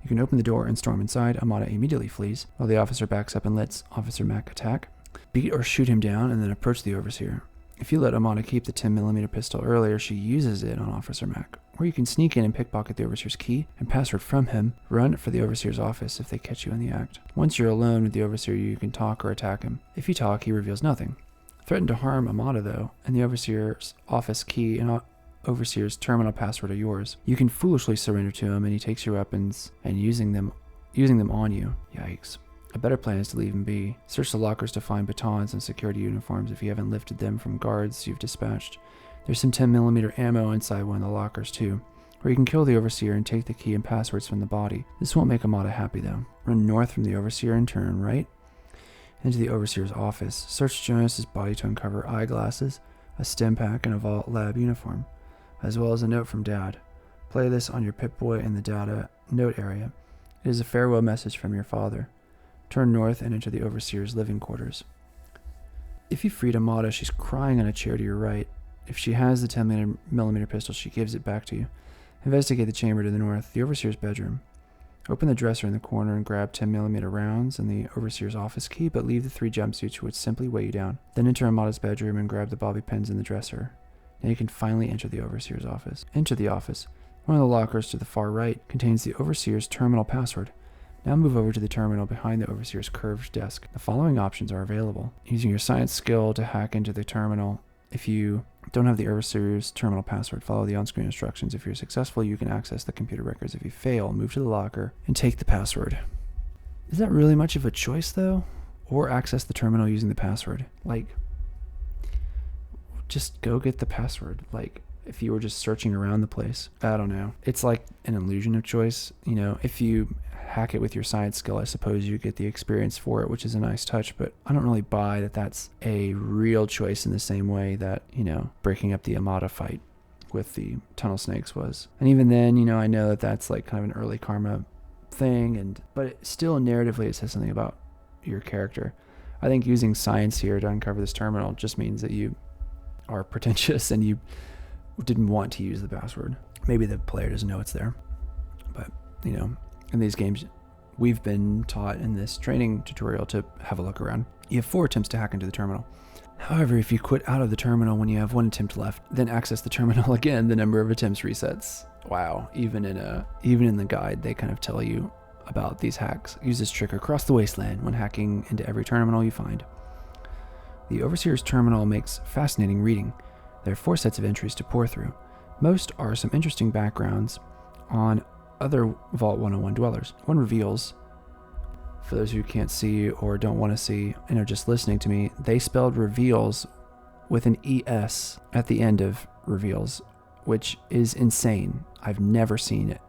You can open the door and storm inside. Amada immediately flees, while the officer backs up and lets Officer Mack attack. Beat or shoot him down and then approach the Overseer. If you let Amada keep the 10mm pistol earlier, she uses it on Officer Mack. Or you can sneak in and pickpocket the Overseer's key and password from him. Run for the Overseer's office if they catch you in the act. Once you're alone with the Overseer, you can talk or attack him. If you talk, he reveals nothing. Threaten to harm Amada, though, and the Overseer's office key and Overseer's terminal password are yours. You can foolishly surrender to him, and he takes your weapons and using them on you. Yikes. A better plan is to leave him be. Search the lockers to find batons and security uniforms if you haven't lifted them from guards you've dispatched. There's some 10mm ammo inside one of the lockers too. Or you can kill the Overseer and take the key and passwords from the body. This won't make Amada happy though. Run north from the Overseer and turn right into the Overseer's office. Search Jonas's body to uncover eyeglasses, a stim pack, and a Vault Lab uniform, as well as a note from Dad. Play this on your Pip-Boy in the data note area. It is a farewell message from your father. Turn north and enter the Overseer's living quarters. If you freed Amada, she's crying on a chair to your right. If she has the 10mm pistol, she gives it back to you. Investigate the chamber to the north, the Overseer's bedroom. Open the dresser in the corner and grab 10mm rounds and the Overseer's office key, but leave the 3 jumpsuits which simply weigh you down. Then enter Amada's bedroom and grab the bobby pins in the dresser. Now you can finally enter the Overseer's office. Enter the office. One of the lockers to the far right contains the Overseer's terminal password. Now move over to the terminal behind the Overseer's curved desk. The following options are available. Using your science skill to hack into the terminal. If you don't have the Overseer's terminal password, follow the on-screen instructions. If you're successful, you can access the computer records. If you fail, move to the locker and take the password. Is that really much of a choice, though? Or access the terminal using the password? Like, just go get the password. Like, if you were just searching around the place. I don't know. It's like an illusion of choice. You know, if you hack it with your science skill, I suppose you get the experience for it, which is a nice touch, but I don't really buy that that's a real choice in the same way that, you know, breaking up the Amada fight with the tunnel snakes was. And even then, you know, I know that that's like kind of an early karma thing, but still narratively it says something about your character. I think using science here to uncover this terminal just means that you are pretentious and you didn't want to use the password. Maybe the player doesn't know it's there, but in these games, we've been taught in this training tutorial to have a look around. You have 4 attempts to hack into the terminal. However, if you quit out of the terminal when you have 1 attempt left, then access the terminal again, the number of attempts resets. Wow, even in the guide, they kind of tell you about these hacks. Use this trick across the wasteland when hacking into every terminal you find. The Overseer's terminal makes fascinating reading. There are 4 sets of entries to pore through. Most are some interesting backgrounds on other Vault 101 dwellers. One reveals, for those who can't see or don't want to see and are just listening to me, they spelled reveals with an ES at the end of reveals, which is insane. I've never seen it.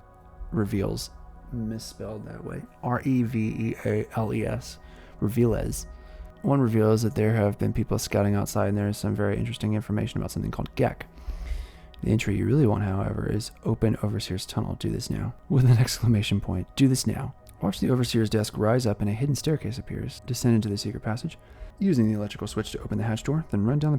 Reveals misspelled that way. Reveales. Reveales. One reveals that there have been people scouting outside and there is some very interesting information about something called Gek. The entry you really want, however, is open Overseer's tunnel. Do this now. With an exclamation point. Do this now. Watch the Overseer's desk rise up and a hidden staircase appears. Descend into the secret passage. Using the electrical switch to open the hatch door, then run down the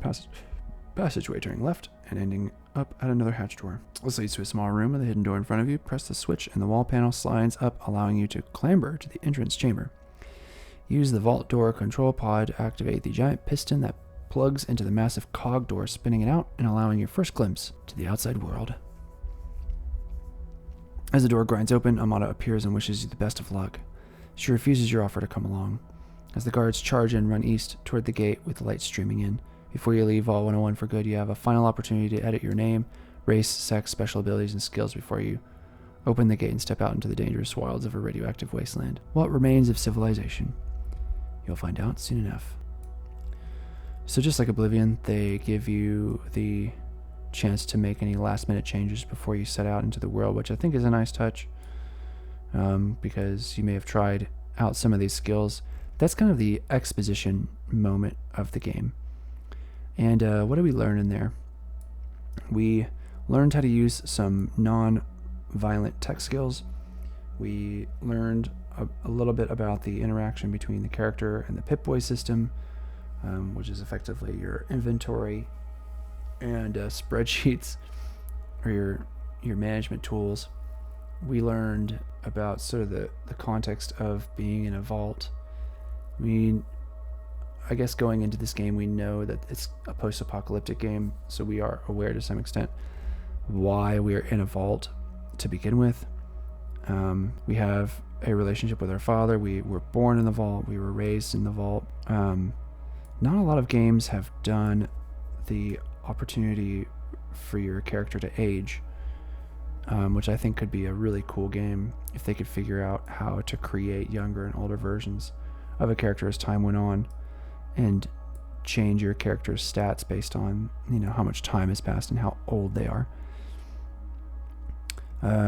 passageway, turning left and ending up at another hatch door. This leads to a small room with a hidden door in front of you. Press the switch and the wall panel slides up, allowing you to clamber to the entrance chamber. Use the vault door control pod to activate the giant piston that plugs into the massive cog door, spinning it out and allowing your first glimpse to the outside world. As the door grinds open, Amada appears and wishes you the best of luck. She refuses your offer to come along. As the guards charge and run east toward the gate with the light streaming in. Before you leave Vault 101 for good, you have a final opportunity to edit your name, race, sex, special abilities, and skills before you open the gate and step out into the dangerous wilds of a radioactive wasteland. What remains of civilization? You'll find out soon enough. So just like Oblivion, they give you the chance to make any last-minute changes before you set out into the world, which I think is a nice touch, because you may have tried out some of these skills. That's kind of the exposition moment of the game. And what did we learn in there? We learned how to use some non-violent tech skills. We learned a little bit about the interaction between the character and the Pip-Boy system, which is effectively your inventory and spreadsheets, or your management tools. We learned about sort of the context of being in a vault. I guess going into this game, we know that it's a post-apocalyptic game, so we are aware to some extent why we're in a vault to begin with. We have a relationship with our father. We were born in the vault. We were raised in the vault. Not a lot of games have done the opportunity for your character to age, which I think could be a really cool game if they could figure out how to create younger and older versions of a character as time went on, and change your character's stats based on how much time has passed and how old they are.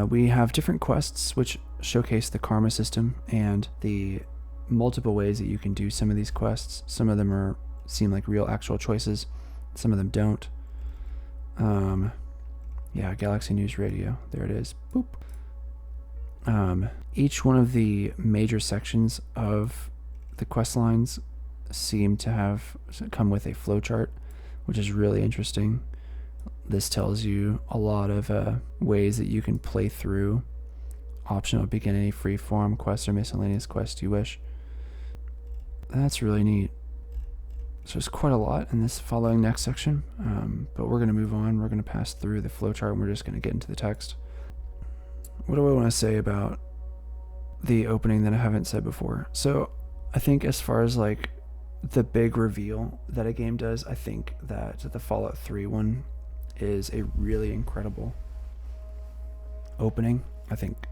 We have different quests which showcase the karma system and the multiple ways that you can do some of these quests. Some of them seem like real actual choices, some of them don't. Galaxy News Radio, there it is. Boop. Each one of the major sections of the quest lines seem to come with a flowchart, which is really interesting. This tells you a lot of ways that you can play through. Optional, begin any free-form quests or miscellaneous quests you wish. That's really neat. So there's quite a lot in this following next section, but we're going to move on. We're going to pass through the flowchart and we're just going to get into the text. What do I want to say about the opening that I haven't said before? So I think as far as like the big reveal that a game does, I think that the Fallout 3 one is a really incredible opening. I think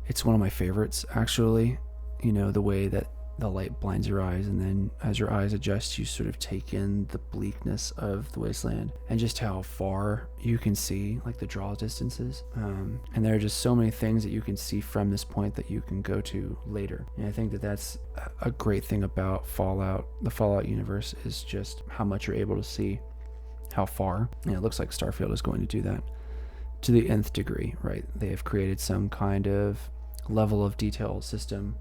it's one of my favorites, actually. The way that the light blinds your eyes, and then as your eyes adjust, you sort of take in the bleakness of the wasteland and just how far you can see, like the draw distances. And there are just so many things that you can see from this point that you can go to later. And I think that that's a great thing about Fallout. The Fallout universe is just how much you're able to see, how far. And it looks like Starfield is going to do that to the nth degree, right? They have created some kind of level of detail system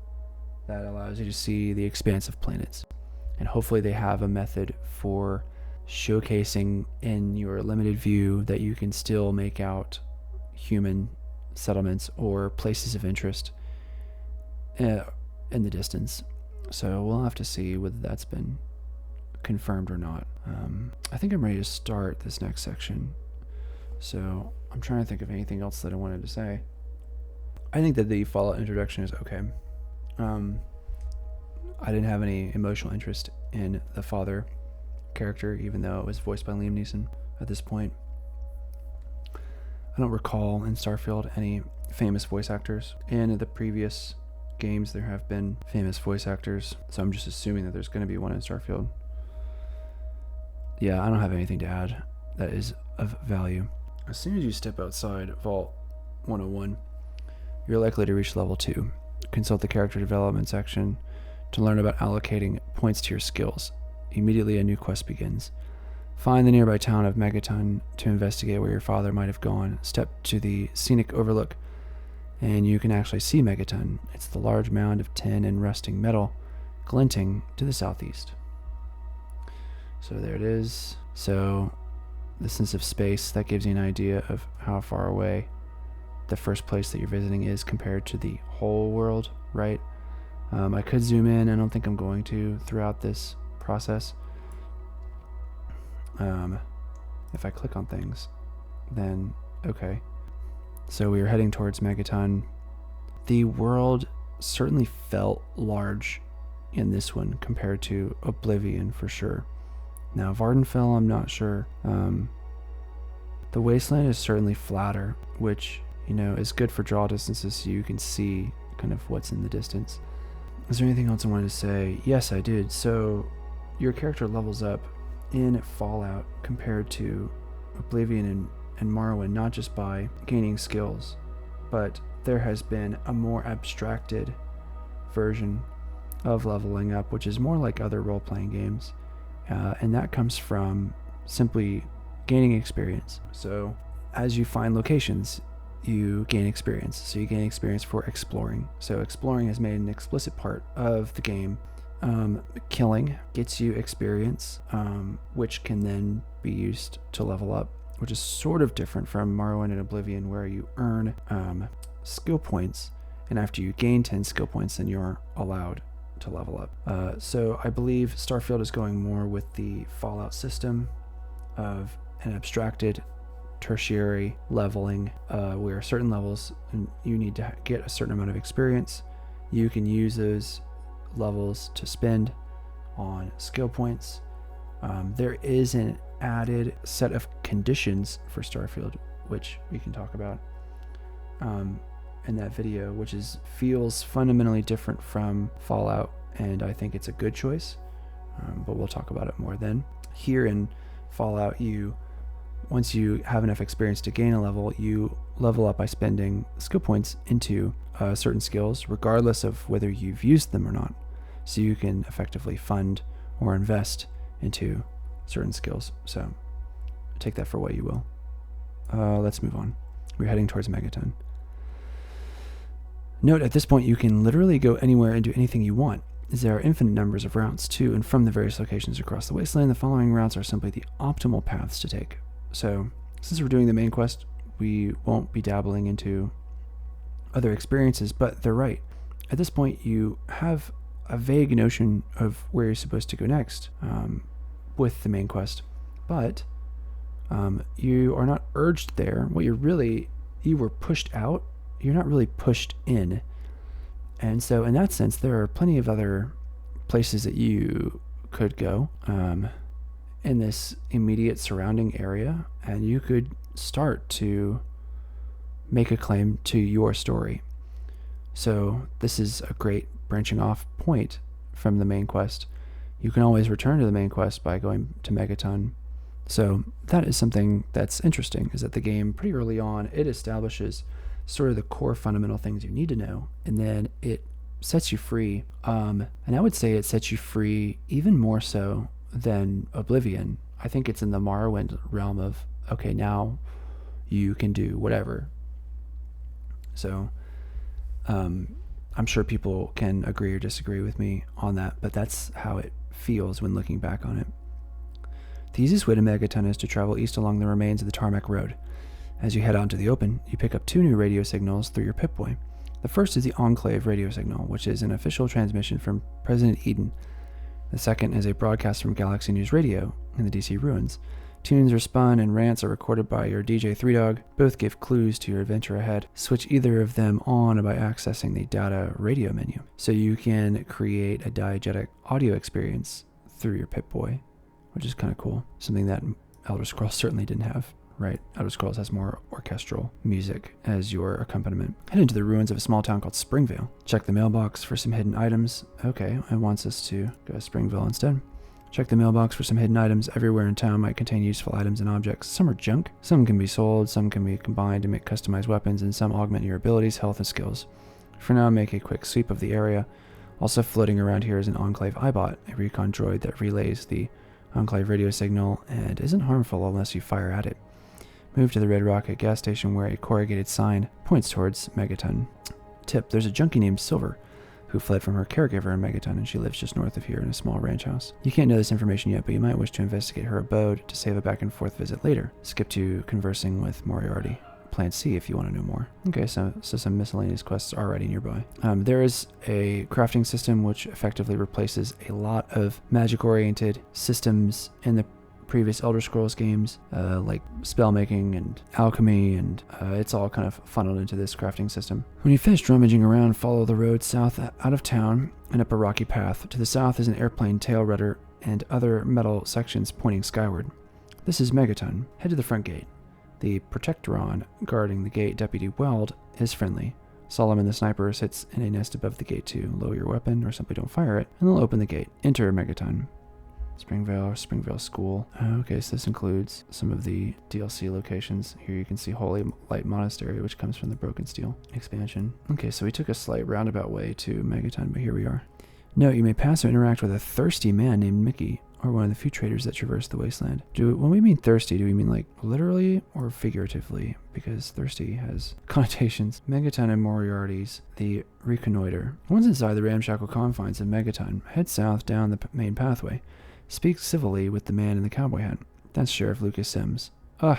that allows you to see the expanse of planets. And hopefully they have a method for showcasing in your limited view that you can still make out human settlements or places of interest in the distance. So we'll have to see whether that's been confirmed or not. I think I'm ready to start this next section. So I'm trying to think of anything else that I wanted to say. I think that the Fallout introduction is okay. I didn't have any emotional interest in the father character, even though it was voiced by Liam Neeson at this point. I don't recall in Starfield any famous voice actors. In the previous games, there have been famous voice actors, so I'm just assuming that there's going to be one in Starfield. Yeah, I don't have anything to add that is of value. As soon as you step outside Vault 101, you're likely to reach level 2. Consult the character development section to learn about allocating points to your skills. Immediately a new quest begins. Find the nearby town of Megaton to investigate where your father might have gone. Step to the scenic overlook and you can actually see Megaton. It's the large mound of tin and rusting metal glinting to the southeast. So there it is. So the sense of space, that gives you an idea of how far away the first place that you're visiting is compared to the whole world, right? I could zoom in. I don't think I'm going to throughout this process. If I click on things, then okay. So we are heading towards Megaton. The world certainly felt large in this one compared to Oblivion for sure. Now Vardenfell, I'm not sure. The wasteland is certainly flatter, which, you know, is good for draw distances so you can see kind of what's in the distance. Is there anything else I wanted to say? Yes, I did. So your character levels up in Fallout compared to Oblivion and Morrowind, not just by gaining skills, but there has been a more abstracted version of leveling up, which is more like other role-playing games. And that comes from simply gaining experience. So as you find locations, you gain experience. So you gain experience for exploring. So exploring is made an explicit part of the game. Killing gets you experience, which can then be used to level up, which is sort of different from Morrowind and Oblivion, where you earn skill points, and after you gain 10 skill points, then you're allowed to level up. So I believe Starfield is going more with the Fallout system of an abstracted tertiary leveling, where certain levels you need to get a certain amount of experience. You can use those levels to spend on skill points. There is an added set of conditions for Starfield, which we can talk about in that video, which feels fundamentally different from Fallout, and I think it's a good choice, but we'll talk about it more then. Here in Fallout, once you have enough experience to gain a level, you level up by spending skill points into certain skills, regardless of whether you've used them or not. So you can effectively fund or invest into certain skills. So take that for what you will. Let's move on. We're heading towards Megaton. Note, at this point, you can literally go anywhere and do anything you want, as there are infinite numbers of routes to and from the various locations across the wasteland. The following routes are simply the optimal paths to take. So since we're doing the main quest, we won't be dabbling into other experiences, but they're right. At this point, you have a vague notion of where you're supposed to go next with the main quest, but you are not urged there. You were pushed out. You're not really pushed in. And so in that sense, there are plenty of other places that you could go in this immediate surrounding area, and you could start to make a claim to your story. So this is a great branching off point from the main quest. You can always return to the main quest by going to Megaton. So that is something that's interesting, is that the game pretty early on, it establishes sort of the core fundamental things you need to know, and then it sets you free. And I would say it sets you free even more so than Oblivion. I think it's in the Morrowind realm of, okay, now you can do whatever. So I'm sure people can agree or disagree with me on that, but that's how it feels when looking back on it. The easiest way to Megaton is to travel east along the remains of the tarmac road. As you head out into the open, you pick up 2 new radio signals through your Pip-Boy. The first is the Enclave radio signal, which is an official transmission from President Eden. The second is a broadcast from Galaxy News Radio in the DC ruins. Tunes are spun and rants are recorded by your DJ 3Dog. Both give clues to your adventure ahead. Switch either of them on by accessing the data radio menu, so you can create a diegetic audio experience through your Pip-Boy, which is kind of cool. Something that Elder Scrolls certainly didn't have. Right, Elder Scrolls has more orchestral music as your accompaniment. Head into the ruins of a small town called Springvale. Check the mailbox for some hidden items. Okay, it wants us to go to Springvale instead. Check the mailbox for some hidden items. Everywhere in town might contain useful items and objects. Some are junk, some can be sold, some can be combined to make customized weapons, and some augment your abilities, health, and skills. For now, make a quick sweep of the area. Also floating around here is an Enclave iBot, a recon droid that relays the Enclave radio signal and isn't harmful unless you fire at it. Move to the Red Rocket gas station where a corrugated sign points towards Megaton. Tip, there's a junkie named Silver who fled from her caregiver in Megaton, and she lives just north of here in a small ranch house. You can't know this information yet, but you might wish to investigate her abode to save a back and forth visit later. Skip to conversing with Moriarty. Plan C if you want to know more. Okay, so some miscellaneous quests are already nearby. There is a crafting system which effectively replaces a lot of magic-oriented systems in the previous Elder Scrolls games, like spell making and alchemy, and it's all kind of funneled into this crafting system. When you finish rummaging around, follow the road south out of town and up a rocky path. To the south is an airplane tail rudder and other metal sections pointing skyward. This is Megaton. Head to the front gate. The Protectoron guarding the gate, Deputy Weld, is friendly. Solomon the sniper sits in a nest above the gate to lower your weapon or simply don't fire it, and they'll open the gate. Enter Megaton. Springvale School. Okay, so this includes some of the DLC locations. Here you can see Holy Light Monastery, which comes from the Broken Steel expansion. Okay, so we took a slight roundabout way to Megaton, but here we are. Note, you may pass or interact with a thirsty man named Mickey, or one of the few traders that traverse the wasteland. When we mean thirsty, do we mean like literally or figuratively? Because thirsty has connotations. Megaton and Moriarty's The Reconnoiter. Once inside the ramshackle confines of Megaton, head south down the main pathway. Speak civilly with the man in the cowboy hat. That's Sheriff Lucas Sims. I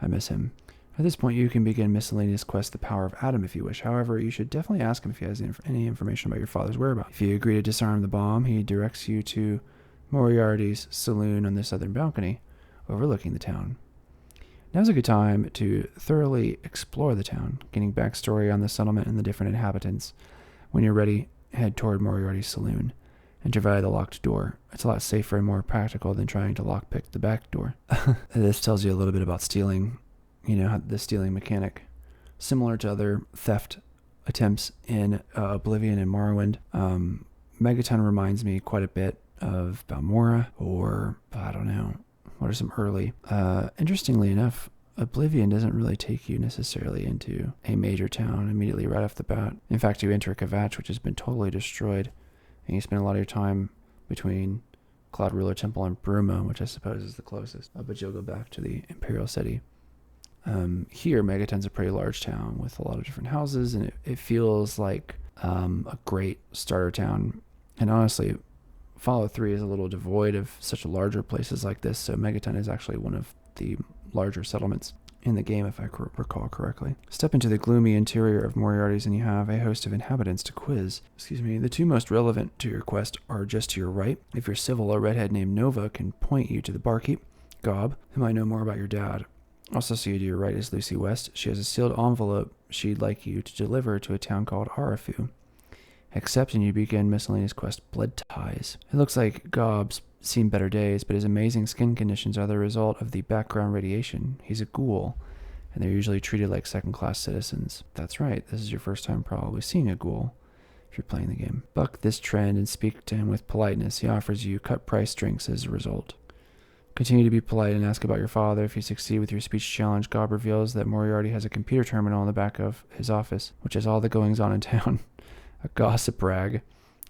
miss him. At this point, you can begin miscellaneous quest The Power of Adam if you wish. However, you should definitely ask him if he has any information about your father's whereabouts. If you agree to disarm the bomb, he directs you to Moriarty's saloon on the southern balcony, overlooking the town. Now's a good time to thoroughly explore the town, getting backstory on the settlement and the different inhabitants. When you're ready, head toward Moriarty's saloon. Enter via the locked door. It's a lot safer and more practical than trying to lockpick the back door. This tells you a little bit about stealing, the stealing mechanic. Similar to other theft attempts in Oblivion and Morrowind, Megaton reminds me quite a bit of Balmora, or, I don't know, what are some early. Interestingly enough, Oblivion doesn't really take you necessarily into a major town immediately right off the bat. In fact, you enter Kvatch, which has been totally destroyed, and you spend a lot of your time between Cloud Ruler Temple and Bruma, which I suppose is the closest. But you'll go back to the Imperial City. Here, Megaton's a pretty large town with a lot of different houses, and it feels like a great starter town. And honestly, Fallout 3 is a little devoid of such larger places like this, so Megaton is actually one of the larger settlements in the game, if I recall correctly. Step into the gloomy interior of Moriarty's and you have a host of inhabitants to quiz. The two most relevant to your quest are just to your right. If you're civil, a redhead named Nova can point you to the barkeep, Gob, who might know more about your dad. Also see you to your right is Lucy West. She has a sealed envelope she'd like you to deliver to a town called Arafu. Accept and you begin miscellaneous quest Blood Ties. It looks like Gob's seen better days, but his amazing skin conditions are the result of the background radiation. He's a ghoul, and they're usually treated like second-class citizens. That's right, this is your first time probably seeing a ghoul if you're playing the game. Buck this trend and speak to him with politeness. He offers you cut-price drinks as a result. Continue to be polite and ask about your father. If you succeed with your speech challenge, Gob reveals that Moriarty has a computer terminal in the back of his office, which has all the goings-on in town. A gossip rag.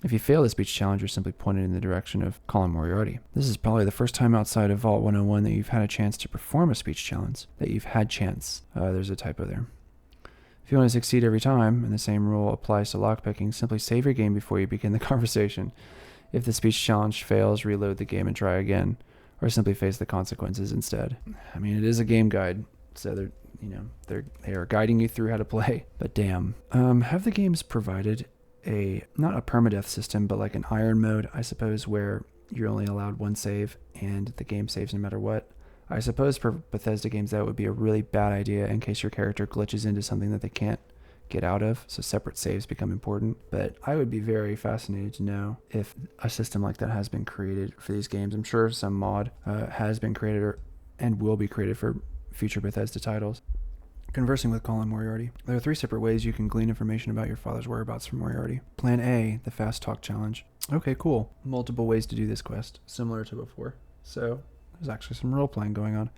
If you fail the speech challenge, you're simply pointed in the direction of Colin Moriarty. This is probably the first time outside of Vault 101 that you've had a chance to perform a speech challenge. There's a typo there. If you want to succeed every time, and the same rule applies to lockpicking, simply save your game before you begin the conversation. If the speech challenge fails, reload the game and try again, or simply face the consequences instead. I mean, it is a game guide, so they are guiding you through how to play. But damn, have the games provided not a permadeath system, but like an iron mode, I suppose, where you're only allowed one save and the game saves no matter what? I suppose for Bethesda games that would be a really bad idea in case your character glitches into something that they can't get out of, so separate saves become important. But I would be very fascinated to know if a system like that has been created for these games. I'm sure some mod has been created and will be created for future Bethesda titles. Conversing with Colin Moriarty. There are 3 separate ways you can glean information about your father's whereabouts from Moriarty. Plan A, the Fast Talk Challenge. Okay, cool. Multiple ways to do this quest, similar to before. So there's actually some role-playing going on.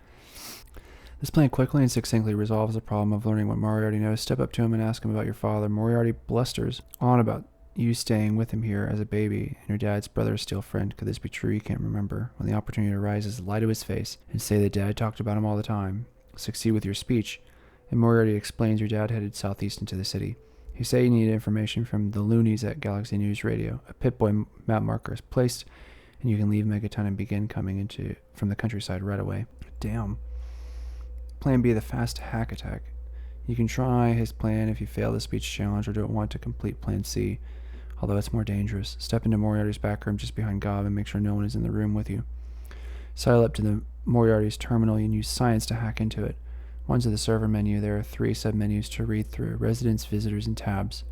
This plan quickly and succinctly resolves the problem of learning what Moriarty knows. Step up to him and ask him about your father. Moriarty blusters on about you staying with him here as a baby and your dad's brother's still friend. Could this be true? You can't remember. When the opportunity arises, lie to his face and say that dad talked about him all the time. Succeed with your speech. And Moriarty explains your dad headed southeast into the city. You say you need information from the loonies at Galaxy News Radio. A Pip-Boy map marker is placed, and you can leave Megaton and begin coming from the countryside right away. Damn. Plan B, the fast hack attack. You can try his plan if you fail the speech challenge or don't want to complete Plan C, although it's more dangerous. Step into Moriarty's back room just behind Gob and make sure no one is in the room with you. Sidle up to the Moriarty's terminal and use science to hack into it. Once at the server menu, there are 3 submenus to read through: residents, visitors, and tabs.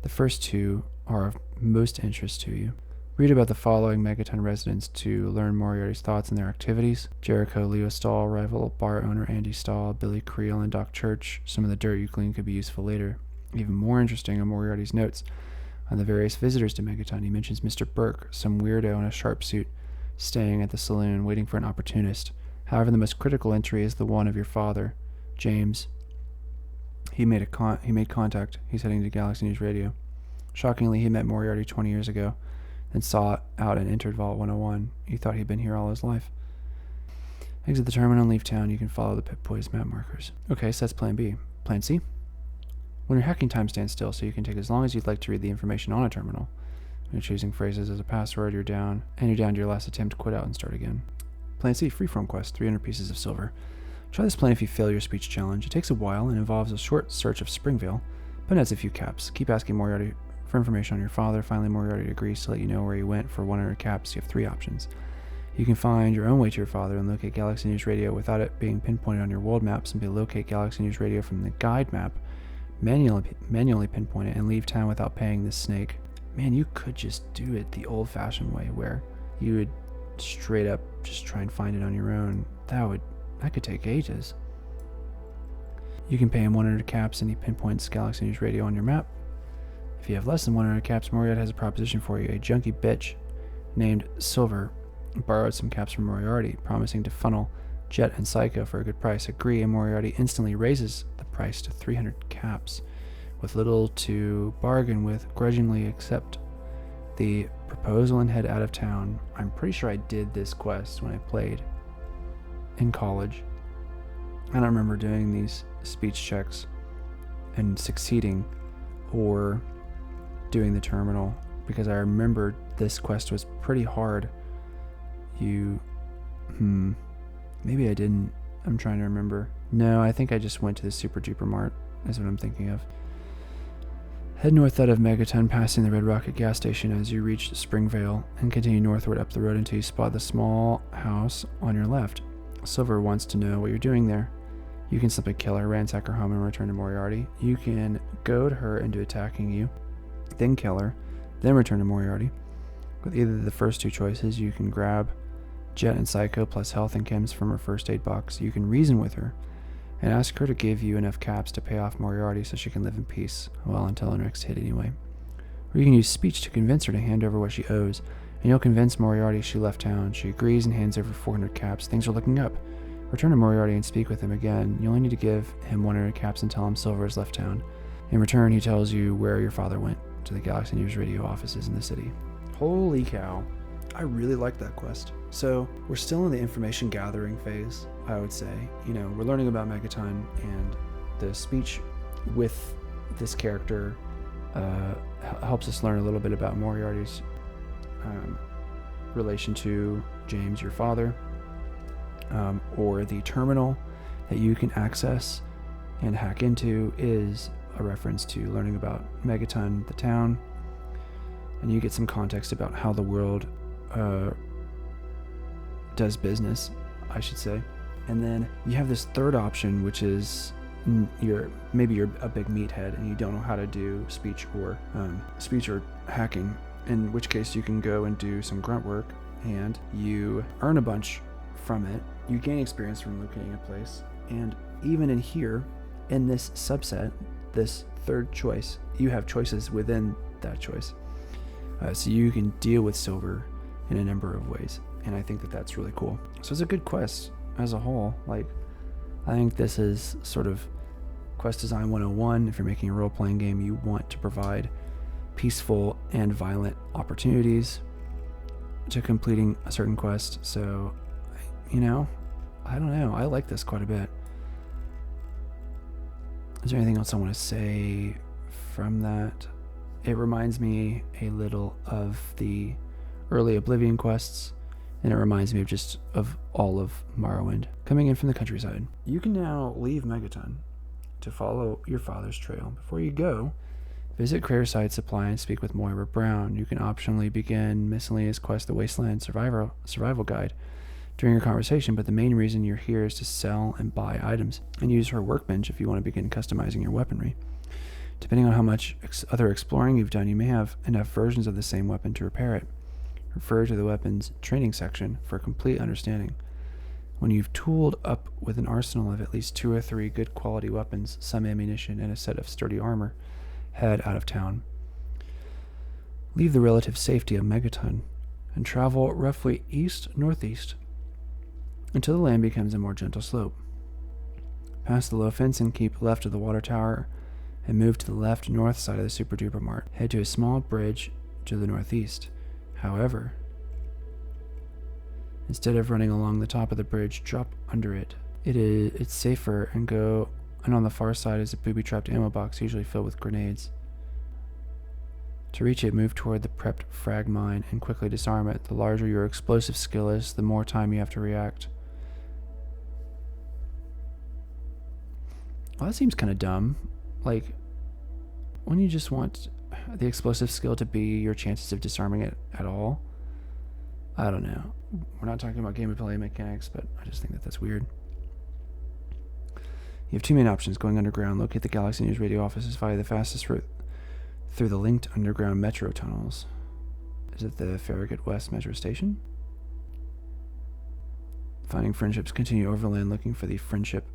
The first 2 are of most interest to you. Read about the following Megaton residents to learn Moriarty's thoughts and their activities: Jericho, Leo Stahl, rival bar owner Andy Stahl, Billy Creel, and Doc Church. Some of the dirt you glean could be useful later. Even more interesting are Moriarty's notes on the various visitors to Megaton. He mentions Mr. Burke, some weirdo in a sharp suit, staying at the saloon, waiting for an opportunist. However, the most critical entry is the one of your father, James. He made contact. He's heading to Galaxy News Radio. Shockingly, he met Moriarty 20 years ago, then saw out and entered Vault 101. He thought he'd been here all his life. Exit the terminal and leave town. You can follow the Pip-Boy's map markers. Okay, so that's Plan B. Plan C? When your hacking time stands still, so you can take as long as you'd like to read the information on a terminal. When you're choosing phrases as a password, you're down to your last attempt. Quit out and start again. Plan C, freeform quest, 300 pieces of silver. Try this plan if you fail your speech challenge. It takes a while and involves a short search of Springvale, but adds a few caps. Keep asking Moriarty for information on your father. Finally, Moriarty agrees to let you know where he went for 100 caps. You have 3 options. You can find your own way to your father and locate Galaxy News Radio without it being pinpointed on your world map. Simply locate Galaxy News Radio from the guide map, manually pinpoint it, and leave town without paying this snake. Man, you could just do it the old-fashioned way, where you would straight up just try and find it on your own. That could take ages. You can pay him 100 caps and he pinpoints Galaxy News Radio on your map. If you have less than 100 caps, Moriarty has a proposition for you. A junkie bitch named Silver borrowed some caps from Moriarty, promising to funnel Jet and Psycho for a good price. Agree, and Moriarty instantly raises the price to 300 caps. With little to bargain with, grudgingly accept the proposal and head out of town. I'm pretty sure I did this quest when I played in college. I don't remember doing these speech checks and succeeding or doing the terminal, because I remember this quest was pretty hard. Maybe I didn't. I'm trying to remember. No, I think I just went to the Super Duper Mart, is what I'm thinking of. Head north out of Megaton, passing the Red Rocket gas station as you reach Springvale, and continue northward up the road until you spot the small house on your left. Silver wants to know what you're doing there. You can simply kill her, ransack her home, and return to Moriarty. You can goad her into attacking you, then kill her, then return to Moriarty. With either of the first 2 choices, you can grab Jet and Psycho plus health and chems from her first aid box. You can reason with her and ask her to give you enough caps to pay off Moriarty so she can live in peace, well, until her next hit anyway. Or you can use speech to convince her to hand over what she owes, and you'll convince Moriarty she left town. She agrees and hands over 400 caps. Things are looking up. Return to Moriarty and speak with him again. You only need to give him 100 caps and tell him Silver has left town. In return, he tells you where your father went, to the Galaxy News Radio offices in the city. Holy cow. I really like that quest. So, we're still in the information gathering phase, I would say. We're learning about Megaton and the speech with this character helps us learn a little bit about Moriarty's relation to James, your father, or the terminal that you can access and hack into is a reference to learning about Megaton, the town, and you get some context about how the world does business, I should say. And then you have this third option, which is you're a big meathead and you don't know how to do speech or hacking, in which case you can go and do some grunt work and you earn a bunch from it. You gain experience from locating a place, and even in here, in this subset, this third choice, you have choices within that choice. So you can deal with silver in a number of ways, and I think that that's really cool. So it's a good quest as a whole. Like, I think this is sort of quest design 101. If you're making a role-playing game, you want to provide peaceful and violent opportunities to completing a certain quest. So, I don't know. I like this quite a bit. Is there anything else I want to say from that? It reminds me a little of the early Oblivion quests, and it reminds me of all of Morrowind. Coming in from the countryside, you can now leave Megaton to follow your father's trail. Before you go, visit Craterside Supply and speak with Moira Brown. You can optionally begin miscellaneous quest The Wasteland Survival Guide during your conversation, but the main reason you're here is to sell and buy items and use her workbench if you want to begin customizing your weaponry. Depending on how much other exploring you've done, you may have enough versions of the same weapon to repair it. Refer to the weapons training section for a complete understanding. When you've tooled up with an arsenal of at least 2 or 3 good quality weapons, some ammunition, and a set of sturdy armor, head out of town. Leave the relative safety of Megaton and travel roughly east-northeast until the land becomes a more gentle slope. Pass the low fence and keep left of the water tower and move to the left-north side of the Super Duper Mart. Head to a small bridge to the northeast. However, instead of running along the top of the bridge, drop under it. It's safer, and on the far side is a booby-trapped ammo box, usually filled with grenades. To reach it, move toward the prepped frag mine and quickly disarm it. The larger your explosive skill is, the more time you have to react. Well, that seems kind of dumb. Like, when you just want the explosive skill to be your chances of disarming it at all? I don't know. We're not talking about gameplay mechanics, but I just think that that's weird. You have 2 main options: going underground. Locate the Galaxy News radio offices via the fastest route through the linked underground metro tunnels. Is it the Farragut West metro station? Finding friendships, continue overland looking for the Friendship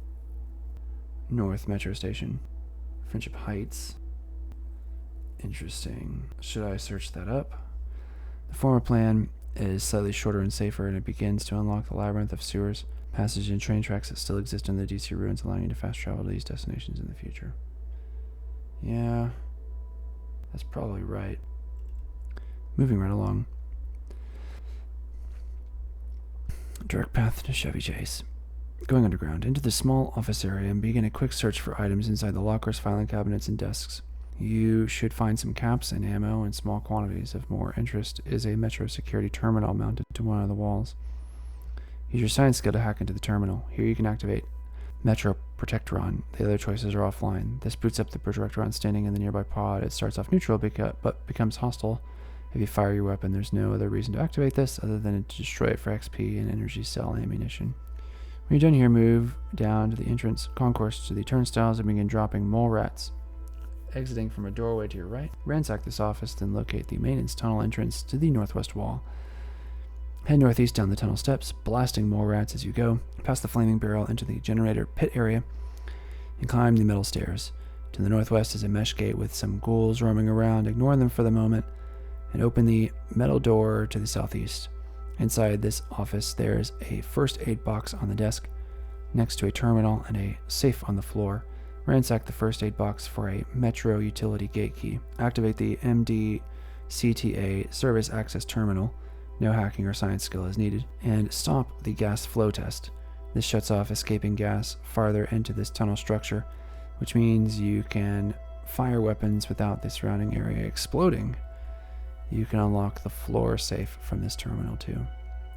North metro station. Friendship Heights. Interesting. Should I search that up? The former plan is slightly shorter and safer, and it begins to unlock the labyrinth of sewers, passage, and train tracks that still exist in the DC ruins, allowing you to fast travel to these destinations in the future. Yeah, that's probably right. Moving right along. Direct path to Chevy Chase. Going underground into the small office area and begin a quick search for items inside the lockers, filing cabinets, and desks. You should find some caps and ammo in small quantities. Of more interest is a Metro security terminal mounted to one of the walls. Use your science skill to hack into the terminal. Here you can activate Metro Protectron. The other choices are offline. This boots up the Protectron standing in the nearby pod. It starts off neutral but becomes hostile if you fire your weapon. There's no other reason to activate this other than to destroy it for XP and energy cell ammunition. When you're done here, move down to the entrance concourse to the turnstiles and begin dropping mole rats. Exiting from a doorway to your right, ransack this office, then locate the maintenance tunnel entrance to the northwest wall. Head northeast down the tunnel steps, blasting mole rats as you go, past the flaming barrel into the generator pit area, and climb the metal stairs. To the northwest is a mesh gate with some ghouls roaming around. Ignore them for the moment, and open the metal door to the southeast. Inside this office, there's a first aid box on the desk, next to a terminal and a safe on the floor. Ransack the first aid box for a Metro utility gate key. Activate the MDCTA service access terminal. No hacking or science skill is needed. And stop the gas flow test. This shuts off escaping gas farther into this tunnel structure, which means you can fire weapons without the surrounding area exploding. You can unlock the floor safe from this terminal too.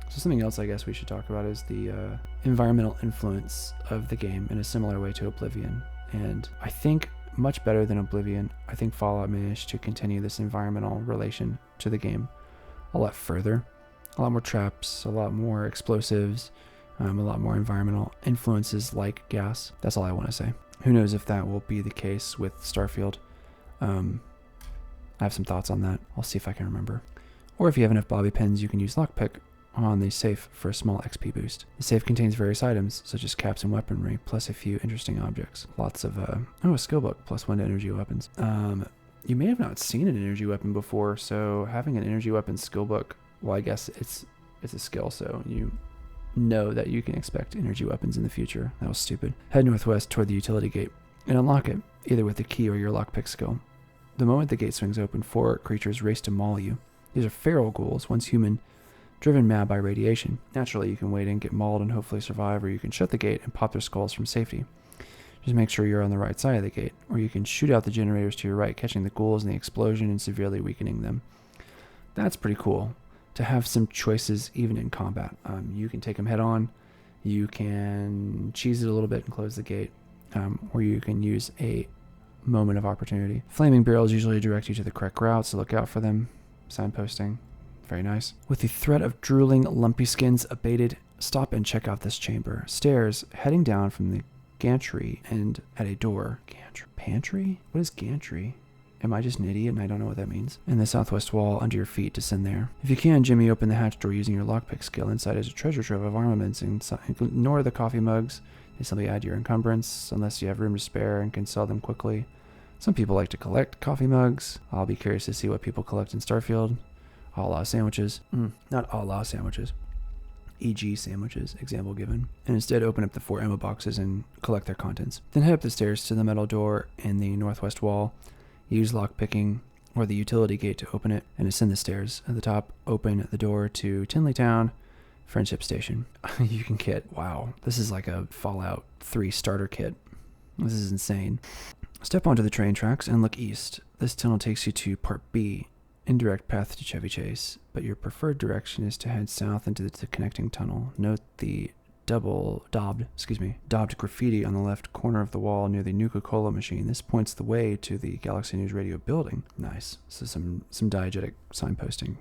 So something else I guess we should talk about is the environmental influence of the game in a similar way to Oblivion. And I think much better than Oblivion, I think Fallout managed to continue this environmental relation to the game a lot further. A lot more traps, a lot more explosives, a lot more environmental influences like gas. That's all I want to say. Who knows if that will be the case with Starfield. I have some thoughts on that. I'll see if I can remember. Or if you have enough bobby pins, you can use lockpick on the safe for a small XP boost. The safe contains various items, such as caps and weaponry, plus a few interesting objects. Lots of, a skill book, +1 to energy weapons. You may have not seen an energy weapon before, so having an energy weapon skill book, well, I guess it's a skill, so you know that you can expect energy weapons in the future. That was stupid. Head northwest toward the utility gate and unlock it, either with the key or your lockpick skill. The moment the gate swings open, 4 creatures race to maul you. These are feral ghouls, once human, driven mad by radiation. Naturally, you can wait and get mauled and hopefully survive, or you can shut the gate and pop their skulls from safety. Just make sure you're on the right side of the gate, or you can shoot out the generators to your right, catching the ghouls in the explosion and severely weakening them. That's pretty cool, to have some choices even in combat. You can take them head on, you can cheese it a little bit and close the gate, or you can use a moment of opportunity. Flaming barrels usually direct you to the correct route, so look out for them. Signposting. Very nice. With the threat of drooling lumpy skins abated, stop and check out this chamber. Stairs heading down from the gantry and at a door. Pantry? What is gantry? Am I just an idiot and I don't know what that means? In the southwest wall under your feet, descend there. If you can, Jimmy, open the hatch door using your lockpick skill. Inside is a treasure trove of armaments. Ignore the coffee mugs. They simply add to your encumbrance unless you have room to spare and can sell them quickly. Some people like to collect coffee mugs. I'll be curious to see what people collect in Starfield. A la sandwiches. Not a la sandwiches. E.g. sandwiches, example given. And instead open up the 4 ammo boxes and collect their contents. Then head up the stairs to the metal door in the northwest wall. Use lockpicking or the utility gate to open it and ascend the stairs. At the top, open the door to Tinley Town, Friendship Station. You can get, wow, this is like a Fallout 3 starter kit. This is insane. Step onto the train tracks and look east. This tunnel takes you to Part B, indirect path to Chevy Chase, but your preferred direction is to head south into the connecting tunnel. Note the daubed graffiti on the left corner of the wall near the Nuka-Cola machine. This points the way to the Galaxy News Radio building. Nice. So some diegetic signposting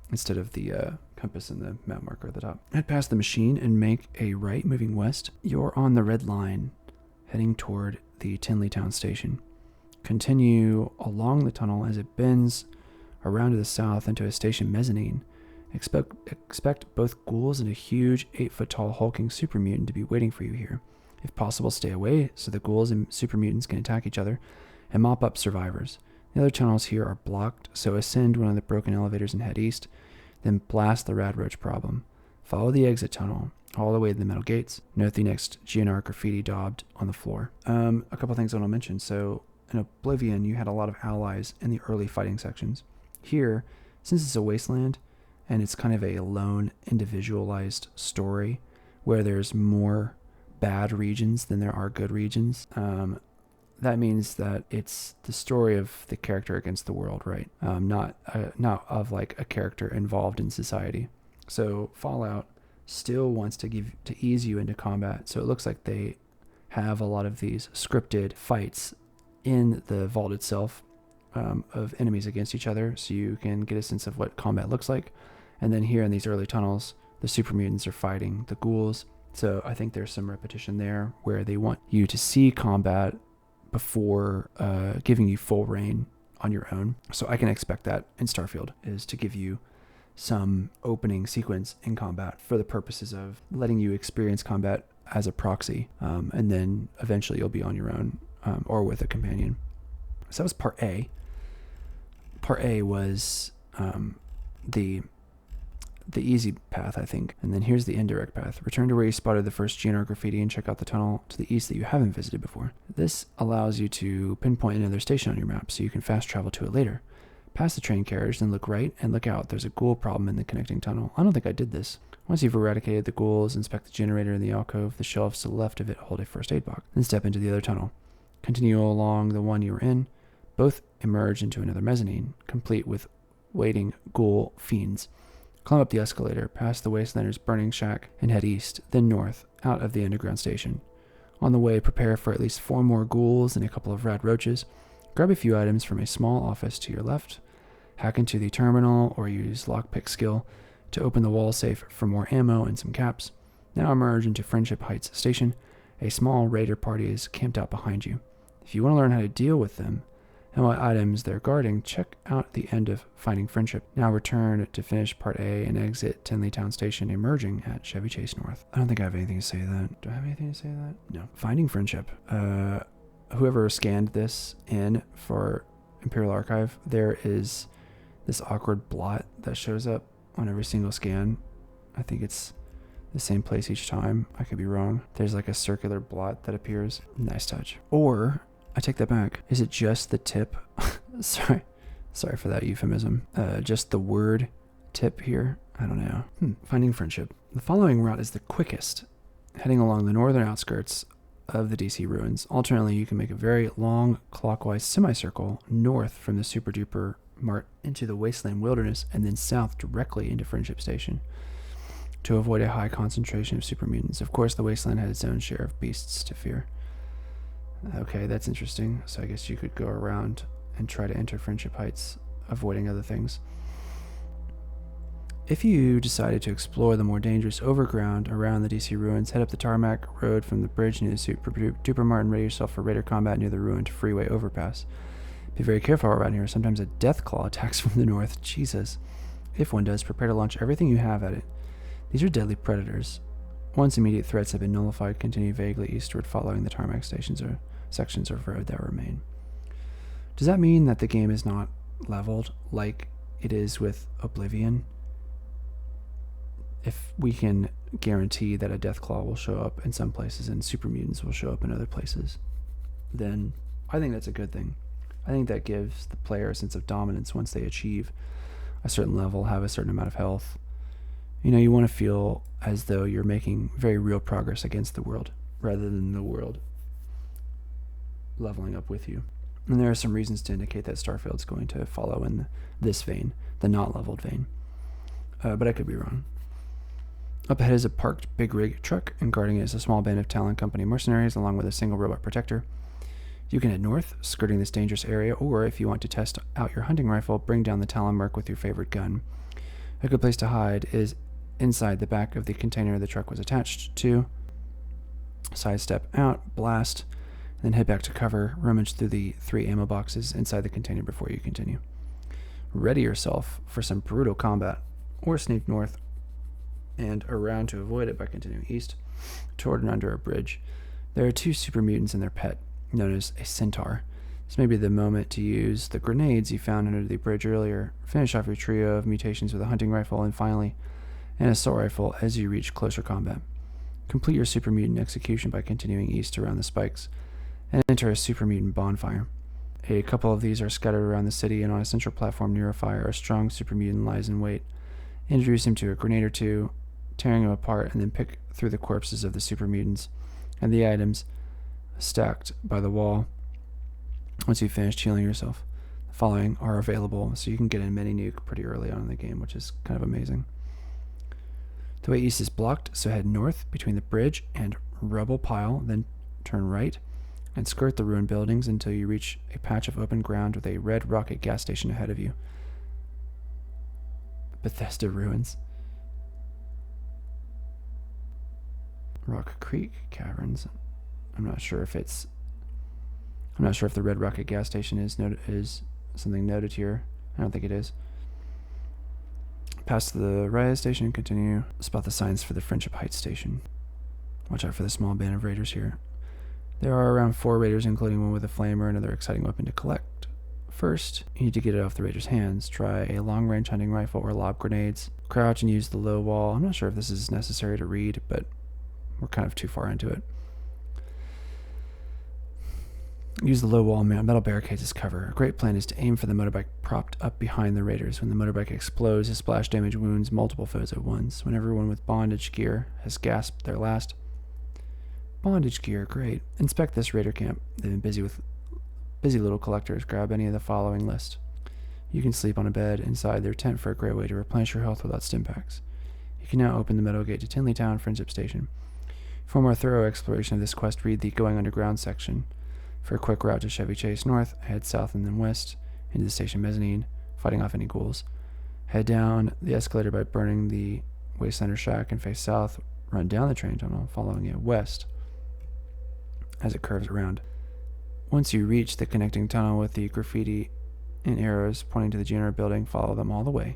instead of the compass and the map marker at the top. Head past the machine and make a right moving west. You're on the red line heading toward the Tinley Town station. Continue along the tunnel as it bends around to the south into a station mezzanine. Expect both ghouls and a huge 8-foot-tall hulking super mutant to be waiting for you here. If possible, stay away so the ghouls and super mutants can attack each other and mop up survivors. The other tunnels here are blocked, so ascend one of the broken elevators and head east, then blast the Rad Roach problem. Follow the exit tunnel all the way to the metal gates. Note the next GNR graffiti daubed on the floor. A couple things I want to mention. So in Oblivion, you had a lot of allies in the early fighting sections. Here, since it's a wasteland, and it's kind of a lone, individualized story where there's more bad regions than there are good regions. That means that it's the story of the character against the world, right? Not of like a character involved in society. So Fallout still wants to ease you into combat. So it looks like they have a lot of these scripted fights in the vault itself of enemies against each other, so you can get a sense of what combat looks like. And then here in these early tunnels, the super mutants are fighting the ghouls. So I think there's some repetition there where they want you to see combat before giving you full reign on your own. So I can expect that in Starfield, is to give you some opening sequence in combat for the purposes of letting you experience combat as a proxy. And then eventually you'll be on your own or with a companion. So that was Part A. Part A was the easy path, I think. And then here's the indirect path. Return to where you spotted the first GNR graffiti and check out the tunnel to the east that you haven't visited before. This allows you to pinpoint another station on your map so you can fast travel to it later. Pass the train carriage, then look right and look out. There's a ghoul problem in the connecting tunnel. I don't think I did this. Once you've eradicated the ghouls, inspect the generator in the alcove. The shelves to the left of it hold a first aid box. Then step into the other tunnel. Continue along the one you were in. Both emerge into another mezzanine, complete with waiting ghoul fiends. Climb up the escalator, past the Wastelander's burning shack, and head east, then north, out of the underground station. On the way, prepare for at least 4 more ghouls and a couple of rad roaches. Grab a few items from a small office to your left. Hack into the terminal or use lockpick skill to open the wall safe for more ammo and some caps. Now emerge into Friendship Heights Station. A small raider party is camped out behind you. If you want to learn how to deal with them and what items they're guarding, check out the end of Finding Friendship. Now return to finish Part A and exit Tinley Town Station, emerging at Chevy Chase North. I don't think I have anything to say to that. Do I have anything to say to that? No. Finding Friendship. Whoever scanned this in for Imperial Archive, there is this awkward blot that shows up on every single scan. I think it's the same place each time. I could be wrong. There's like a circular blot that appears. Nice touch. Or, I take that back. Is it just the tip? Sorry for that euphemism. Just the word tip here? I don't know. Finding Friendship. The following route is the quickest, heading along the northern outskirts of the DC ruins. Alternately, you can make a very long clockwise semicircle north from the Super Duper Mart into the Wasteland Wilderness and then south directly into Friendship Station to avoid a high concentration of super mutants. Of course, the Wasteland had its own share of beasts to fear. Okay, that's interesting. So I guess you could go around and try to enter Friendship Heights, avoiding other things. If you decided to explore the more dangerous overground around the DC ruins, head up the tarmac road from the bridge near the Super Duper Mart and ready yourself for raider combat near the ruined freeway overpass. Be very careful around here. Sometimes a Deathclaw attacks from the north. Jesus. If one does, prepare to launch everything you have at it. These are deadly predators. Once immediate threats have been nullified, continue vaguely eastward following the tarmac stations or sections of road that remain. Does that mean that the game is not leveled like it is with Oblivion? If we can guarantee that a Deathclaw will show up in some places and super mutants will show up in other places, then I think that's a good thing. I think that gives the player a sense of dominance once they achieve a certain level, have a certain amount of health. You know, you want to feel as though you're making very real progress against the world, rather than the world leveling up with you. And there are some reasons to indicate that Starfield's going to follow in this vein, the not leveled vein. But I could be wrong. Up ahead is a parked big rig truck, and guarding it is a small band of Talon Company mercenaries along with a single robot protector. You can head north, skirting this dangerous area, or if you want to test out your hunting rifle, bring down the Talon Merc with your favorite gun. A good place to hide is inside the back of the container the truck was attached to. Sidestep out, blast, then head back to cover, rummage through the 3 ammo boxes inside the container before you continue. Ready yourself for some brutal combat, or sneak north and around to avoid it by continuing east toward and under a bridge. There are 2 super mutants and their pet, known as a centaur. This may be the moment to use the grenades you found under the bridge earlier. Finish off your trio of mutations with a hunting rifle and finally an assault rifle as you reach closer combat. Complete your super mutant execution by continuing east around the spikes and enter a super mutant bonfire. A couple of these are scattered around the city, and on a central platform near a fire, a strong super mutant lies in wait. Introduce him to a grenade or 2, tearing him apart, and then pick through the corpses of the super mutants and the items stacked by the wall. Once you've finished healing yourself, the following are available, so you can get a mini nuke pretty early on in the game, which is kind of amazing. The way east is blocked, so head north between the bridge and rubble pile, then turn right and skirt the ruined buildings until you reach a patch of open ground with a red rocket gas station ahead of you. Bethesda ruins. Rock Creek Caverns. I'm not sure if the Red Rocket gas station is something noted here. I don't think it is. Pass the riot station and continue. Spot the signs for the Friendship Heights station. Watch out for the small band of raiders here. There are around 4 raiders, including one with a flame or another exciting weapon to collect. First, you need to get it off the raiders' hands. Try a long-range hunting rifle or lob grenades. Crouch and use the low wall. I'm not sure if this is necessary to read, but we're kind of too far into it. Use the low wall metal barricades as cover. A great plan is to aim for the motorbike propped up behind the raiders. When the motorbike explodes, the splash damage wounds multiple foes at once. When everyone with bondage gear has gasped their last, Bondage gear, great. Inspect this raider camp. They've been busy little collectors. Grab any of the following list. You can sleep on a bed inside their tent for a great way to replenish your health without stim packs. You can now open the metal gate to Tinley Town Friendship Station. For a more thorough exploration of this quest, read the Going Underground section. For a quick route to Chevy Chase North, head south and then west into the station mezzanine, fighting off any ghouls. Head down the escalator by burning the Wastelander shack and face south. Run down the train tunnel, following it west as it curves around. Once you reach the connecting tunnel with the graffiti and arrows pointing to the janitor building, follow them all the way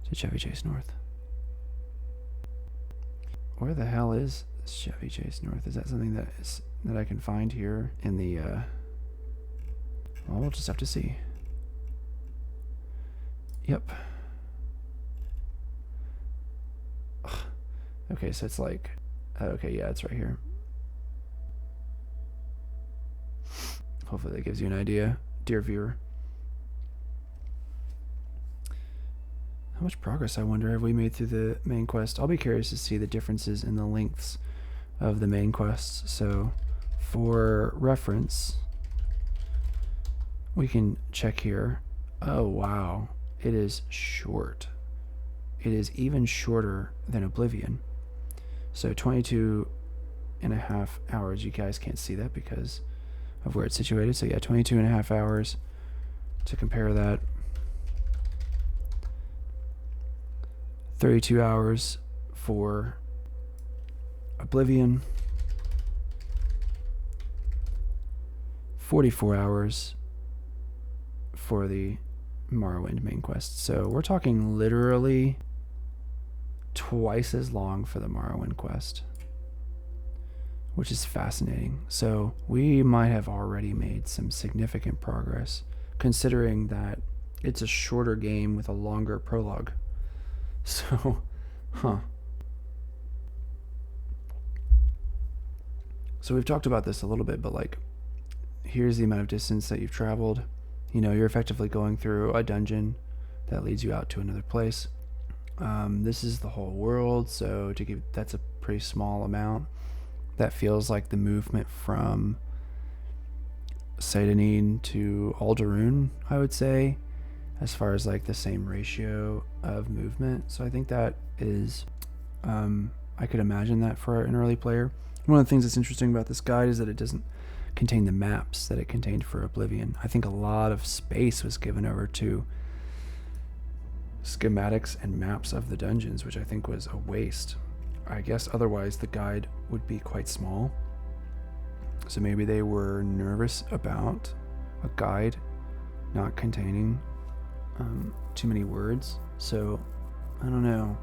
to Chevy Chase North. Where the hell is Chevy Chase North? Is that something that I can find here in the well, we'll just have to see. Yep. Ugh. Okay, so it's like okay, yeah, it's right here. Hopefully that gives you an idea, dear viewer. How much progress, I wonder, have we made through the main quest? I'll be curious to see the differences in the lengths of the main quests. So for reference, we can check here. Oh, wow. It is short. It is even shorter than Oblivion. So 22 and a half hours. You guys can't see that because of where it's situated. So yeah, 22 and a half hours. To compare that, 32 hours for Oblivion, 44 hours for the Morrowind main quest. So we're talking literally twice as long for the Morrowind quest, which is fascinating. So we might have already made some significant progress, considering that it's a shorter game with a longer prologue. So, So we've talked about this a little bit, but like, here's the amount of distance that you've traveled. You know, you're effectively going through a dungeon that leads you out to another place. This is the whole world, so that's a pretty small amount. That feels like the movement from Seydanine to Alderaan, I would say, as far as like the same ratio of movement. So I think that is, I could imagine that for an early player. One of the things that's interesting about this guide is that it doesn't contain the maps that it contained for Oblivion. I think a lot of space was given over to schematics and maps of the dungeons, which I think was a waste. I guess otherwise the guide would be quite small. So maybe they were nervous about a guide not containing too many words. So I don't know.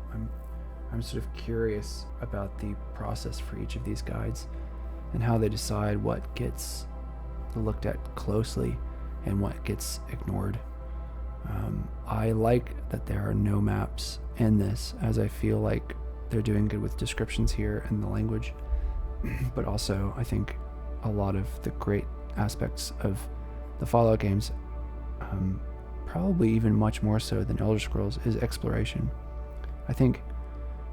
I'm sort of curious about the process for each of these guides and how they decide what gets looked at closely and what gets ignored. I like that there are no maps in this, as I feel like they're doing good with descriptions here and the language. But also, I think a lot of the great aspects of the Fallout games, probably even much more so than Elder Scrolls, is exploration. I think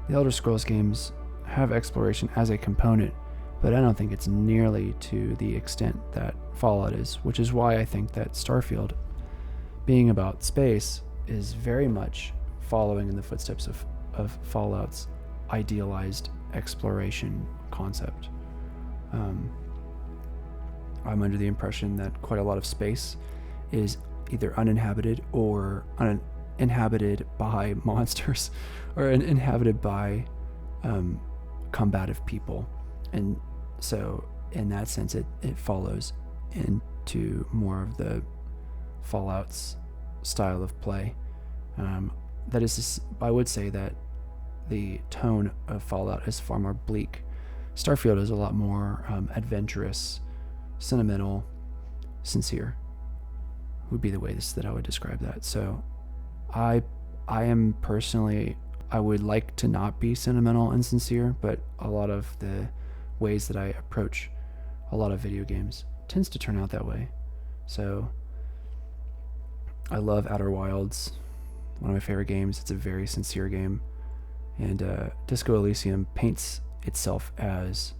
the Elder Scrolls games have exploration as a component, but I don't think it's nearly to the extent that Fallout is, which is why I think that Starfield, being about space, is very much following in the footsteps of Fallout's idealized exploration concept. I'm under the impression that quite a lot of space is either uninhabited or inhabited by monsters or inhabited by combative people. And so in that sense, it follows into more of the Fallout's style of play. That is, I would say that the tone of Fallout is far more bleak. Starfield is a lot more adventurous, sentimental, sincere, would be the way that I would describe that. So I am personally, I would like to not be sentimental and sincere, but a lot of the ways that I approach a lot of video games tends to turn out that way. So I love Outer Wilds, one of my favorite games. It's a very sincere game. And Disco Elysium paints itself as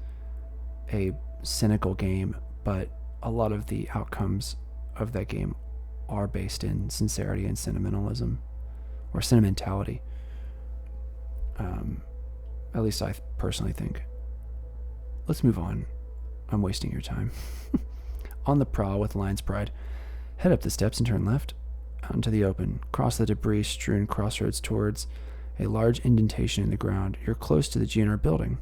a cynical game, but a lot of the outcomes of that game are based in sincerity and sentimentalism, or sentimentality. At least I personally think. Let's move on. I'm wasting your time. On the prowl with Lion's Pride, head up the steps and turn left out into the open. Cross the debris-strewn crossroads towards a large indentation in the ground. You're close to the GNR building.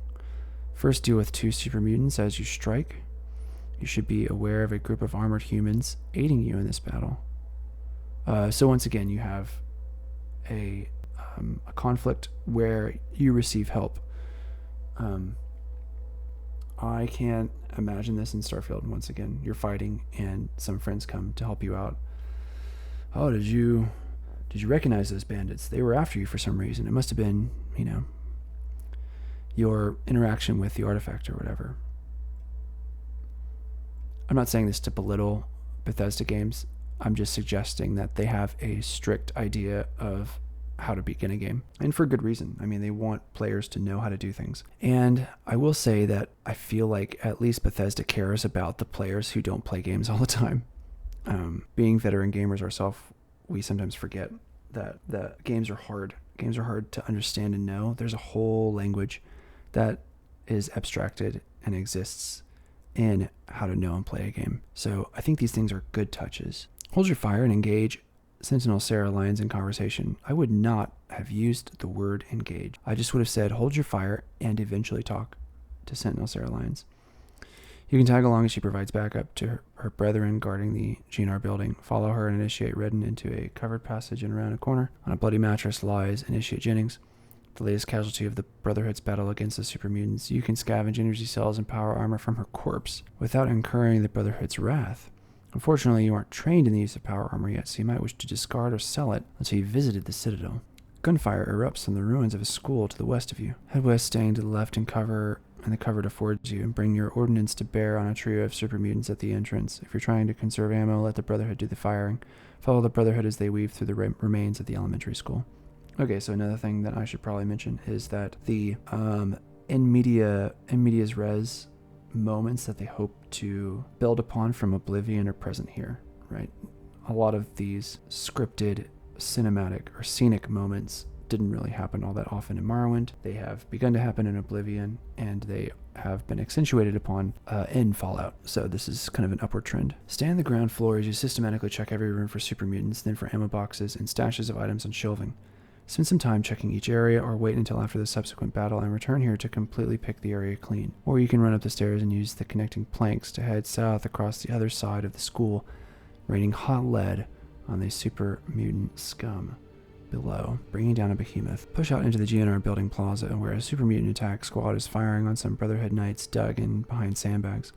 First, deal with 2 super mutants as you strike. You should be aware of a group of armored humans aiding you in this battle. So once again, you have a conflict where you receive help. I can't imagine this in Starfield. Once again, you're fighting and some friends come to help you out. Oh, did you recognize those bandits? They were after you for some reason. It must have been, your interaction with the artifact or whatever. I'm not saying this to belittle Bethesda games. I'm just suggesting that they have a strict idea of how to begin a game, and for good reason. I mean, they want players to know how to do things. And I will say that I feel like at least Bethesda cares about the players who don't play games all the time. Being veteran gamers ourselves, we sometimes forget that games are hard. Games are hard to understand and know. There's a whole language that is abstracted and exists in how to know and play a game. So I think these things are good touches. Hold your fire and engage Sentinel Sarah Lions in conversation. I would not have used the word engage. I just would have said hold your fire and eventually talk to Sentinel Sarah Lions. You can tag along as she provides backup to her brethren guarding the GNR building. Follow her and initiate Redden into a covered passage and around a corner. On a bloody mattress lies Initiate Jennings, the latest casualty of the Brotherhood's battle against the super mutants. You can scavenge energy cells and power armor from her corpse without incurring the Brotherhood's wrath. Unfortunately, you aren't trained in the use of power armor yet, so you might wish to discard or sell it until you've visited the Citadel. Gunfire erupts from the ruins of a school to the west of you. Head west, staying to the left and the cover affords you, and bring your ordnance to bear on a trio of super mutants at the entrance. If you're trying to conserve ammo, let the Brotherhood do the firing. Follow the Brotherhood as they weave through the remains of the elementary school. Okay, so another thing that I should probably mention is that the in medias res moments that they hope to build upon from Oblivion are present here, right? A lot of these scripted cinematic or scenic moments didn't really happen all that often in Morrowind. They have begun to happen in Oblivion, and they have been accentuated upon in Fallout. So this is kind of an upward trend. Stay on the ground floor as you systematically check every room for super mutants, then for ammo boxes and stashes of items on shelving. Spend some time checking each area, or wait until after the subsequent battle and return here to completely pick the area clean. Or you can run up the stairs and use the connecting planks to head south across the other side of the school, raining hot lead on the super mutant scum below, bringing down a behemoth. Push out into the GNR building plaza, where a super mutant attack squad is firing on some Brotherhood knights dug in behind sandbags,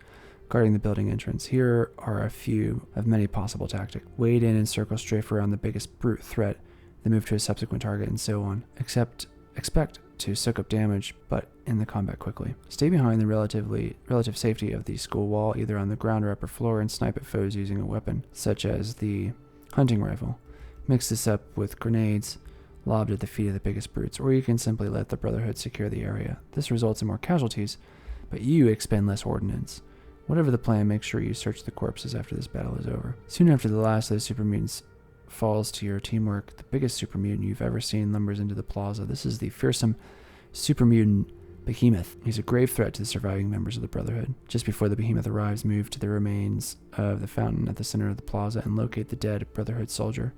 guarding the building entrance. Here are a few of many possible tactics. Wade in and circle strafe around the biggest brute threat, then move to a subsequent target, and so on. Expect to soak up damage, but end the combat quickly. Stay behind the relative safety of the school wall, either on the ground or upper floor, and snipe at foes using a weapon, such as the hunting rifle. Mix this up with grenades lobbed at the feet of the biggest brutes, or you can simply let the Brotherhood secure the area. This results in more casualties, but you expend less ordnance. Whatever the plan, make sure you search the corpses after this battle is over. Soon after the last of the super mutants falls to your teamwork, the biggest super mutant you've ever seen lumbers into the plaza. This is the fearsome super mutant Behemoth. He's a grave threat to the surviving members of the Brotherhood. Just before the Behemoth arrives, move to the remains of the fountain at the center of the plaza and locate the dead Brotherhood soldier.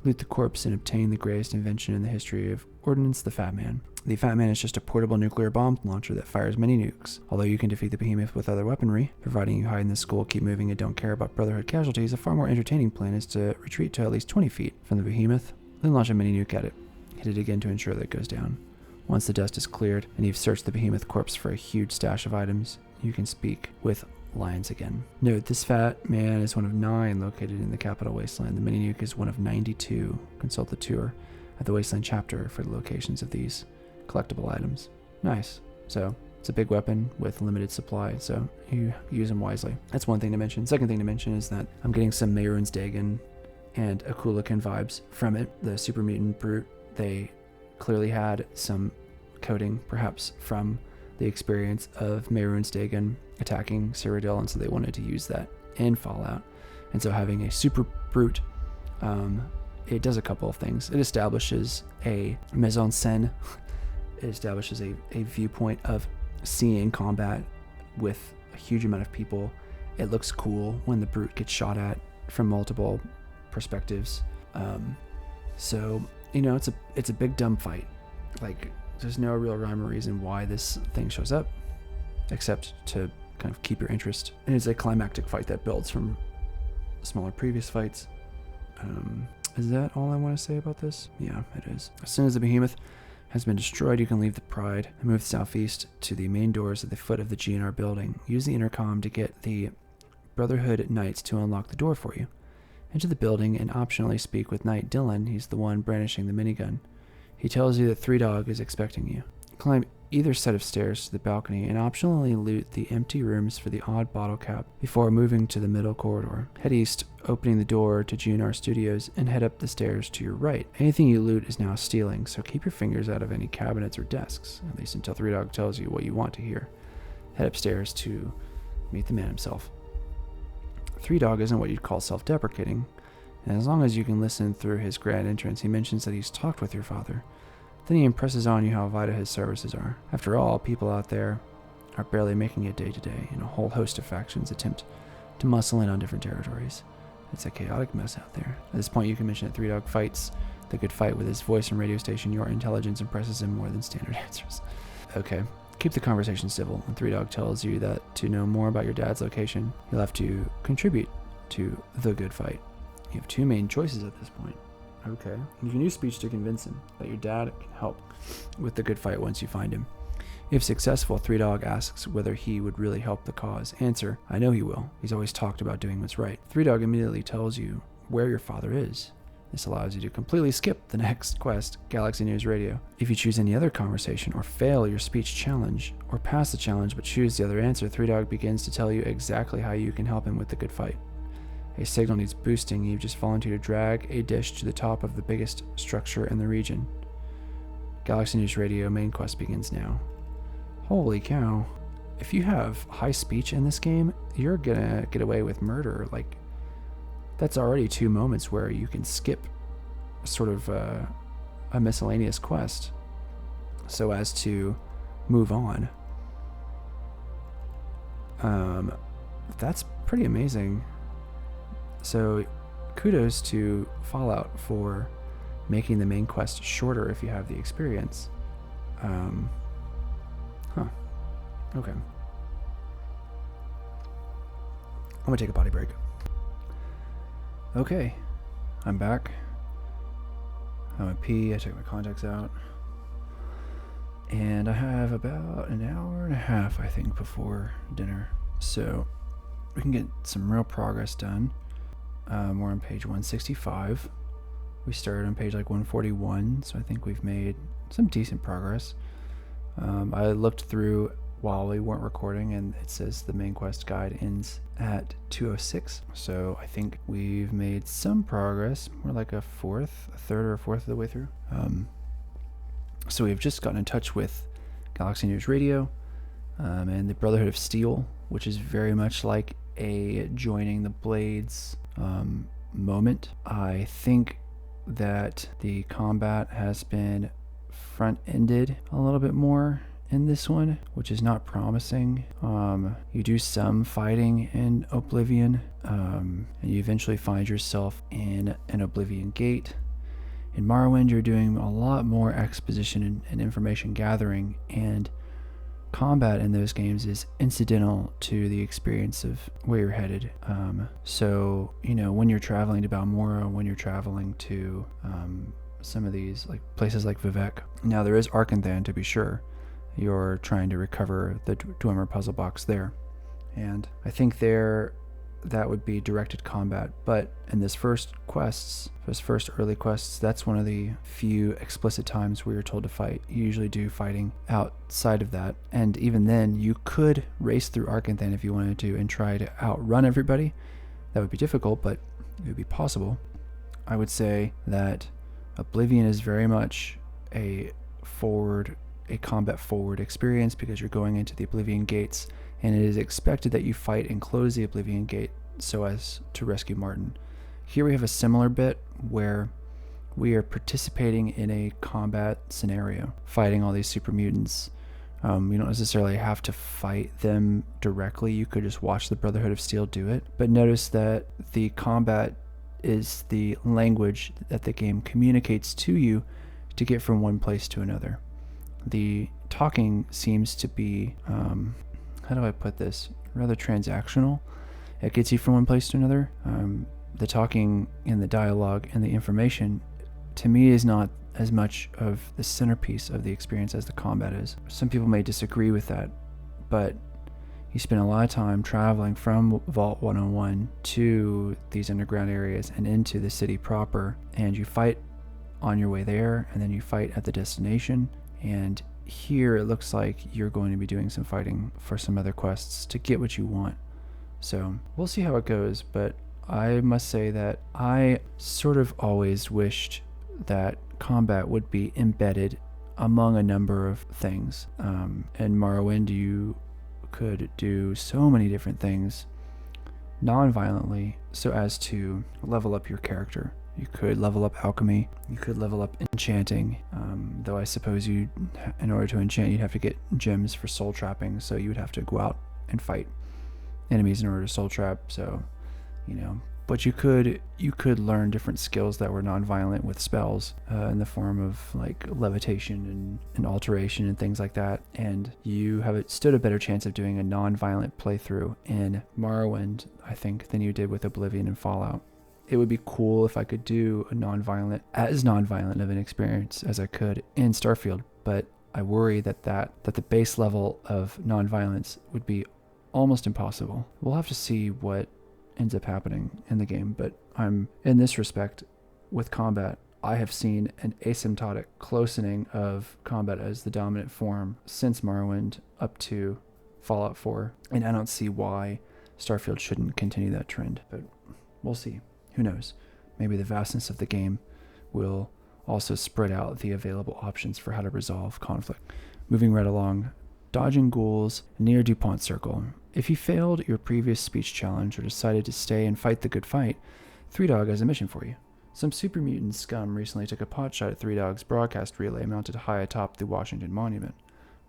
Loot the corpse and obtain the greatest invention in the history of ordnance, the Fat Man. The Fat Man is just a portable nuclear bomb launcher that fires many nukes. Although you can defeat the Behemoth with other weaponry, providing you hide in the school, keep moving, and don't care about Brotherhood casualties, a far more entertaining plan is to retreat to at least 20 feet from the Behemoth, then launch a mini nuke at it. Hit it again to ensure that it goes down. Once the dust is cleared and you've searched the Behemoth corpse for a huge stash of items, you can speak with Lions again. Note, this Fat Man is one of 9 located in the Capital Wasteland. The mini nuke is one of 92. Consult the tour at the Wasteland chapter for the locations of these collectible items. Nice. So it's a big weapon with limited supply, so you use them wisely. That's one thing to mention. Second thing to mention is that I'm getting some Mehrunes Dagon and Akulakan vibes from it. The super mutant brute, they clearly had some coding perhaps from the experience of Mehrunes Dagon attacking Cyrodiil, and so they wanted to use that in Fallout. And so having a super brute, it does a couple of things. It establishes a mise-en-scène. It establishes a viewpoint of seeing combat with a huge amount of people. It looks cool when the brute gets shot at from multiple perspectives. So, it's a big dumb fight. Like, there's no real rhyme or reason why this thing shows up, except to kind of keep your interest. And it's a climactic fight that builds from smaller previous fights. Is that all I want to say about this? Yeah, it is. As soon as the behemoth has been destroyed, you can leave the Pride and move southeast to the main doors at the foot of the GNR building. Use the intercom to get the Brotherhood Knights to unlock the door for you. Enter the building and optionally speak with Knight Dylan. He's the one brandishing the minigun. He tells you that Three Dog is expecting you. Climb either set of stairs to the balcony and optionally loot the empty rooms for the odd bottle cap before moving to the middle corridor. Head east, opening the door to GNR Studios, and head up the stairs to your right. Anything you loot is now stealing, so keep your fingers out of any cabinets or desks, at least until Three Dog tells you what you want to hear. Head upstairs to meet the man himself. Three Dog isn't what you'd call self-deprecating, and as long as you can listen through his grand entrance, he mentions that he's talked with your father. Then he impresses on you how vital his services are. After all, people out there are barely making it day to day, and a whole host of factions attempt to muscle in on different territories. It's a chaotic mess out there. At this point, you can mention that Three Dog fights the good fight with his voice and radio station. Your intelligence impresses him more than standard answers. Okay. Keep the conversation civil, and Three Dog tells you that to know more about your dad's location, you'll have to contribute to the good fight. You have two main choices at this point. Okay. You can use speech to convince him that your dad can help with the good fight once you find him. If successful, Three Dog asks whether he would really help the cause. Answer, I know he will. He's always talked about doing what's right. Three Dog immediately tells you where your father is. This allows you to completely skip the next quest, Galaxy News Radio. If you choose any other conversation or fail your speech challenge, or pass the challenge but choose the other answer, Three Dog begins to tell you exactly how you can help him with the good fight. A signal needs boosting. You've just volunteered to drag a dish to the top of the biggest structure in the region. Galaxy News Radio main quest begins now. Holy cow. If you have high speech in this game, you're gonna get away with murder. Like, that's already 2 moments where you can skip sort of a miscellaneous quest so as to move on. That's pretty amazing. So kudos to Fallout for making the main quest shorter if you have the experience. Okay. I'm gonna take a potty break. Okay, I'm back. I went pee, I took my contacts out. And I have about an hour and a half, I think, before dinner. So we can get some real progress done. We're on page 165. We started on page 141, so I think we've made some decent progress. I looked through while we weren't recording, and it says the main quest guide ends at 206. So I think we've made some progress. We're like a third or a fourth of the way through. So we've just gotten in touch with Galaxy News Radio and the Brotherhood of Steel, which is very much like a joining the Blades moment. I think that the combat has been front-ended a little bit more in this one, which is not promising. You do some fighting in Oblivion, and you eventually find yourself in an Oblivion gate. In Morrowind, you're doing a lot more exposition and information gathering, and combat in those games is incidental to the experience of where you're headed. So, when you're traveling to Balmora, when you're traveling to some of these places like Vivec. Now, there is Arkanthan, to be sure. You're trying to recover the Dwemer puzzle box there. And I think that would be directed combat. But in this first early quests, that's one of the few explicit times where you're told to fight. You usually do fighting outside of that. And even then, you could race through Arkanthan if you wanted to and try to outrun everybody. That would be difficult, but it would be possible. I would say that Oblivion is very much a forward a combat forward experience because you're going into the Oblivion Gates, and it is expected that you fight and close the Oblivion Gate so as to rescue Martin. Here we have a similar bit where we are participating in a combat scenario, fighting all these super mutants. You don't necessarily have to fight them directly. You could just watch the Brotherhood of Steel do it. But notice that the combat is the language that the game communicates to you to get from one place to another. The talking seems to be, how do I put this? Rather transactional. It gets you from one place to another. The talking and the dialogue and the information, to me, is not as much of the centerpiece of the experience as the combat is. Some people may disagree with that, but you spend a lot of time traveling from Vault 101 to these underground areas and into the city proper, and you fight on your way there, and then you fight at the destination. And here it looks like you're going to be doing some fighting for some other quests to get what you want. So we'll see how it goes, but I must say that I sort of always wished that combat would be embedded among a number of things. In Morrowind, you could do so many different things non-violently so as to level up your character. You could level up alchemy, you could level up enchanting, though I suppose in order to enchant, you'd have to get gems for soul trapping, so you would have to go out and fight enemies in order to soul trap. So, but you could learn different skills that were non-violent with spells in the form of like levitation and alteration and things like that, and you stood a better chance of doing a non-violent playthrough in Morrowind, I think, than you did with Oblivion and Fallout. It would be cool if I could do as non-violent of an experience as I could in Starfield, but I worry that the base level of non-violence would be almost impossible. We'll have to see what ends up happening in the game, but in this respect, with combat, I have seen an asymptotic closening of combat as the dominant form since Morrowind up to Fallout 4, and I don't see why Starfield shouldn't continue that trend, but we'll see. Who knows? Maybe the vastness of the game will also spread out the available options for how to resolve conflict. Moving right along, dodging ghouls near DuPont Circle. If you failed your previous speech challenge or decided to stay and fight the good fight, Three Dog has a mission for you. Some super mutant scum recently took a potshot at Three Dog's broadcast relay mounted high atop the Washington Monument.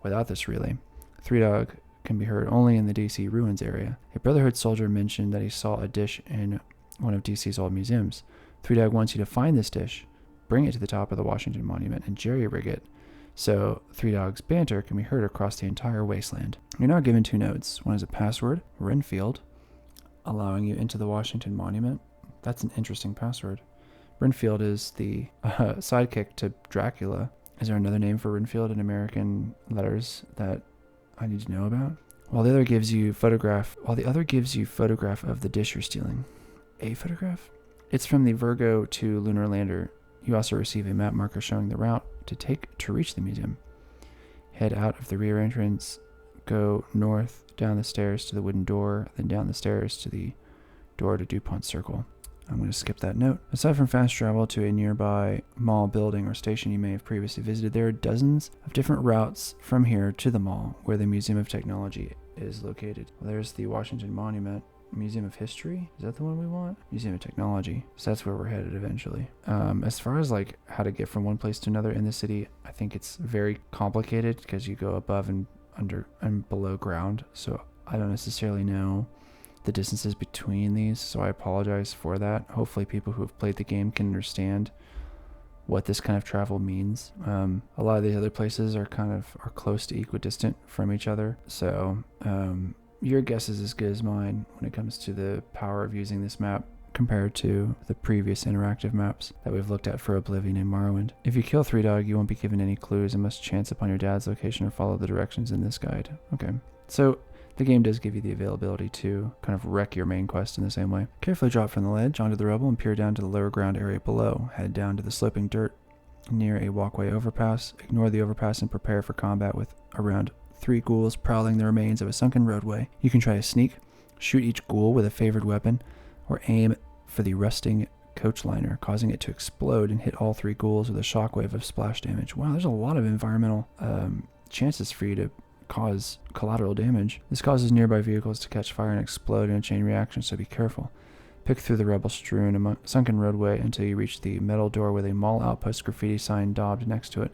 Without this relay, Three Dog can be heard only in the DC ruins area. A Brotherhood soldier mentioned that he saw a dish in one of DC's old museums. Three Dog wants you to find this dish, bring it to the top of the Washington Monument, and jerry-rig it so Three Dog's banter can be heard across the entire wasteland. You're now given two nodes. One is a password, Renfield, allowing you into the Washington Monument. That's an interesting password. Renfield is the sidekick to Dracula. Is there another name for Renfield in American letters that I need to know about? While the other gives you photograph of the dish you're stealing. A photograph? It's from the Virgo to Lunar Lander. You also receive a map marker showing the route to take to reach the museum. Head out of the rear entrance, go north down the stairs to the wooden door, then down the stairs to the door to DuPont Circle. I'm going to skip that note. Aside from fast travel to a nearby mall building or station you may have previously visited, there are dozens of different routes from here to the mall where the Museum of Technology is located. Well, there's the Washington Monument. Museum of History? Is that the one we want? Museum of Technology. So that's where we're headed eventually. As far as like how to get from one place to another in the city, I think it's very complicated because you go above and under and below ground. So I don't necessarily know the distances between these, so I apologize for that. Hopefully people who have played the game can understand what this kind of travel means. A lot of these other places are close to equidistant from each other. So your guess is as good as mine when it comes to the power of using this map compared to the previous interactive maps that we've looked at for Oblivion and Morrowind. If you kill Three Dog, you won't be given any clues and must chance upon your dad's location or follow the directions in this guide. Okay, so the game does give you the availability to kind of wreck your main quest in the same way. Carefully drop from the ledge onto the rubble and peer down to the lower ground area below. Head down to the sloping dirt near a walkway overpass. Ignore the overpass and prepare for combat with around 3 ghouls prowling the remains of a sunken roadway. You can try a sneak, shoot each ghoul with a favored weapon, or aim for the rusting coach liner, causing it to explode and hit all 3 ghouls with a shockwave of splash damage. Wow, there's a lot of environmental chances for you to cause collateral damage. This causes nearby vehicles to catch fire and explode in a chain reaction, so be careful. Pick through the rubble-strewn sunken roadway until you reach the metal door with a mall outpost graffiti sign daubed next to it.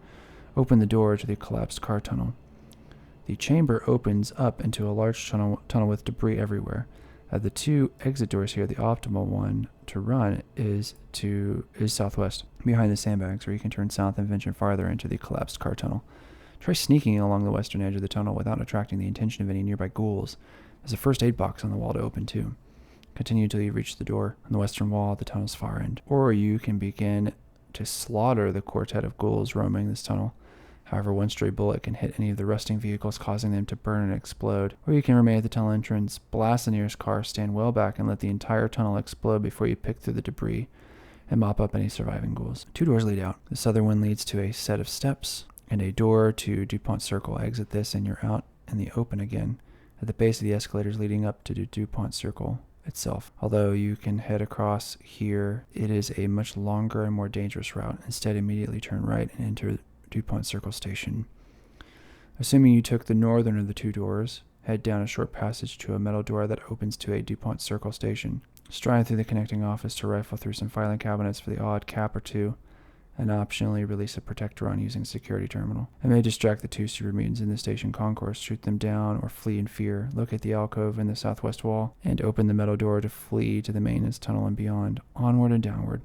Open the door to the collapsed car tunnel. The chamber opens up into a large tunnel with debris everywhere. Of the 2 exit doors here, the optimal one to run is southwest, behind the sandbags, where you can turn south and venture farther into the collapsed car tunnel. Try sneaking along the western edge of the tunnel without attracting the attention of any nearby ghouls. There's a first aid box on the wall to open too. Continue until you reach the door on the western wall at the tunnel's far end. Or you can begin to slaughter the quartet of ghouls roaming this tunnel. However, one stray bullet can hit any of the rusting vehicles, causing them to burn and explode. Or you can remain at the tunnel entrance, blast the nearest car, stand well back, and let the entire tunnel explode before you pick through the debris and mop up any surviving ghouls. 2 doors lead out. The southern one leads to a set of steps and a door to DuPont Circle. Exit this and you're out in the open again at the base of the escalators leading up to DuPont Circle itself. Although you can head across here, it is a much longer and more dangerous route. Instead, immediately turn right and enter DuPont Circle Station. Assuming you took the northern of the 2 doors, head down a short passage to a metal door that opens to a DuPont Circle Station. Stride through the connecting office to rifle through some filing cabinets for the odd cap or 2, and optionally release a Protectron using security terminal. It may distract the 2 super mutants in the station concourse, shoot them down, or flee in fear. Locate the alcove in the southwest wall, and open the metal door to flee to the maintenance tunnel and beyond, onward and downward.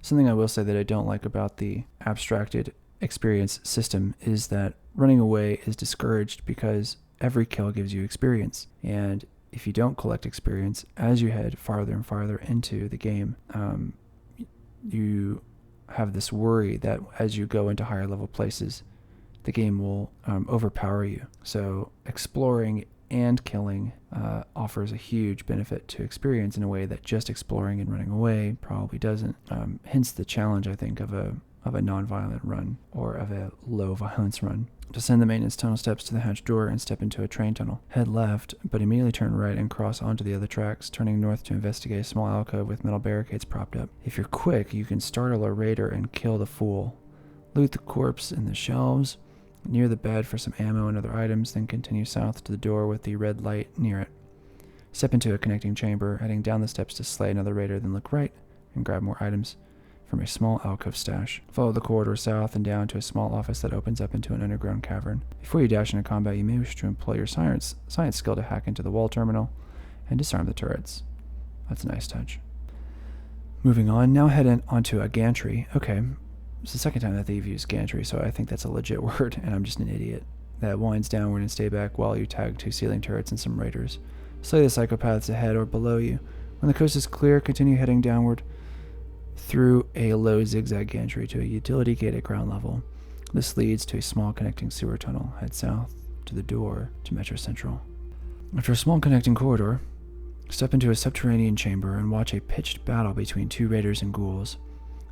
Something I will say that I don't like about the abstracted experience system is that running away is discouraged because every kill gives you experience. And if you don't collect experience as you head farther and farther into the game, you have this worry that as you go into higher level places, the game will overpower you. So exploring and killing offers a huge benefit to experience in a way that just exploring and running away probably doesn't. Hence the challenge, I think, of a non-violent run or of a low violence run. Descend the maintenance tunnel steps to the hatch door and step into a train tunnel. Head left, but immediately turn right and cross onto the other tracks, turning north to investigate a small alcove with metal barricades propped up. If you're quick, you can startle a raider and kill the fool. Loot the corpse in the shelves near the bed for some ammo and other items, then continue south to the door with the red light near it. Step into a connecting chamber, heading down the steps to slay another raider, then look right and grab more items from a small alcove stash. Follow the corridor south and down to a small office that opens up into an underground cavern. Before you dash into combat, you may wish to employ your science skill to hack into the wall terminal and disarm the turrets. That's a nice touch. Moving on, now head onto a gantry. Okay, it's the second time that they've used gantry, so I think that's a legit word, and I'm just an idiot. That winds downward and stay back while you tag 2 ceiling turrets and some raiders. Slay the psychopaths ahead or below you. When the coast is clear, continue heading downward through a low zigzag gantry to a utility gate at ground level. This leads to a small connecting sewer tunnel. Head south to the door to Metro Central. After a small connecting corridor, step into a subterranean chamber and watch a pitched battle between 2 raiders and ghouls.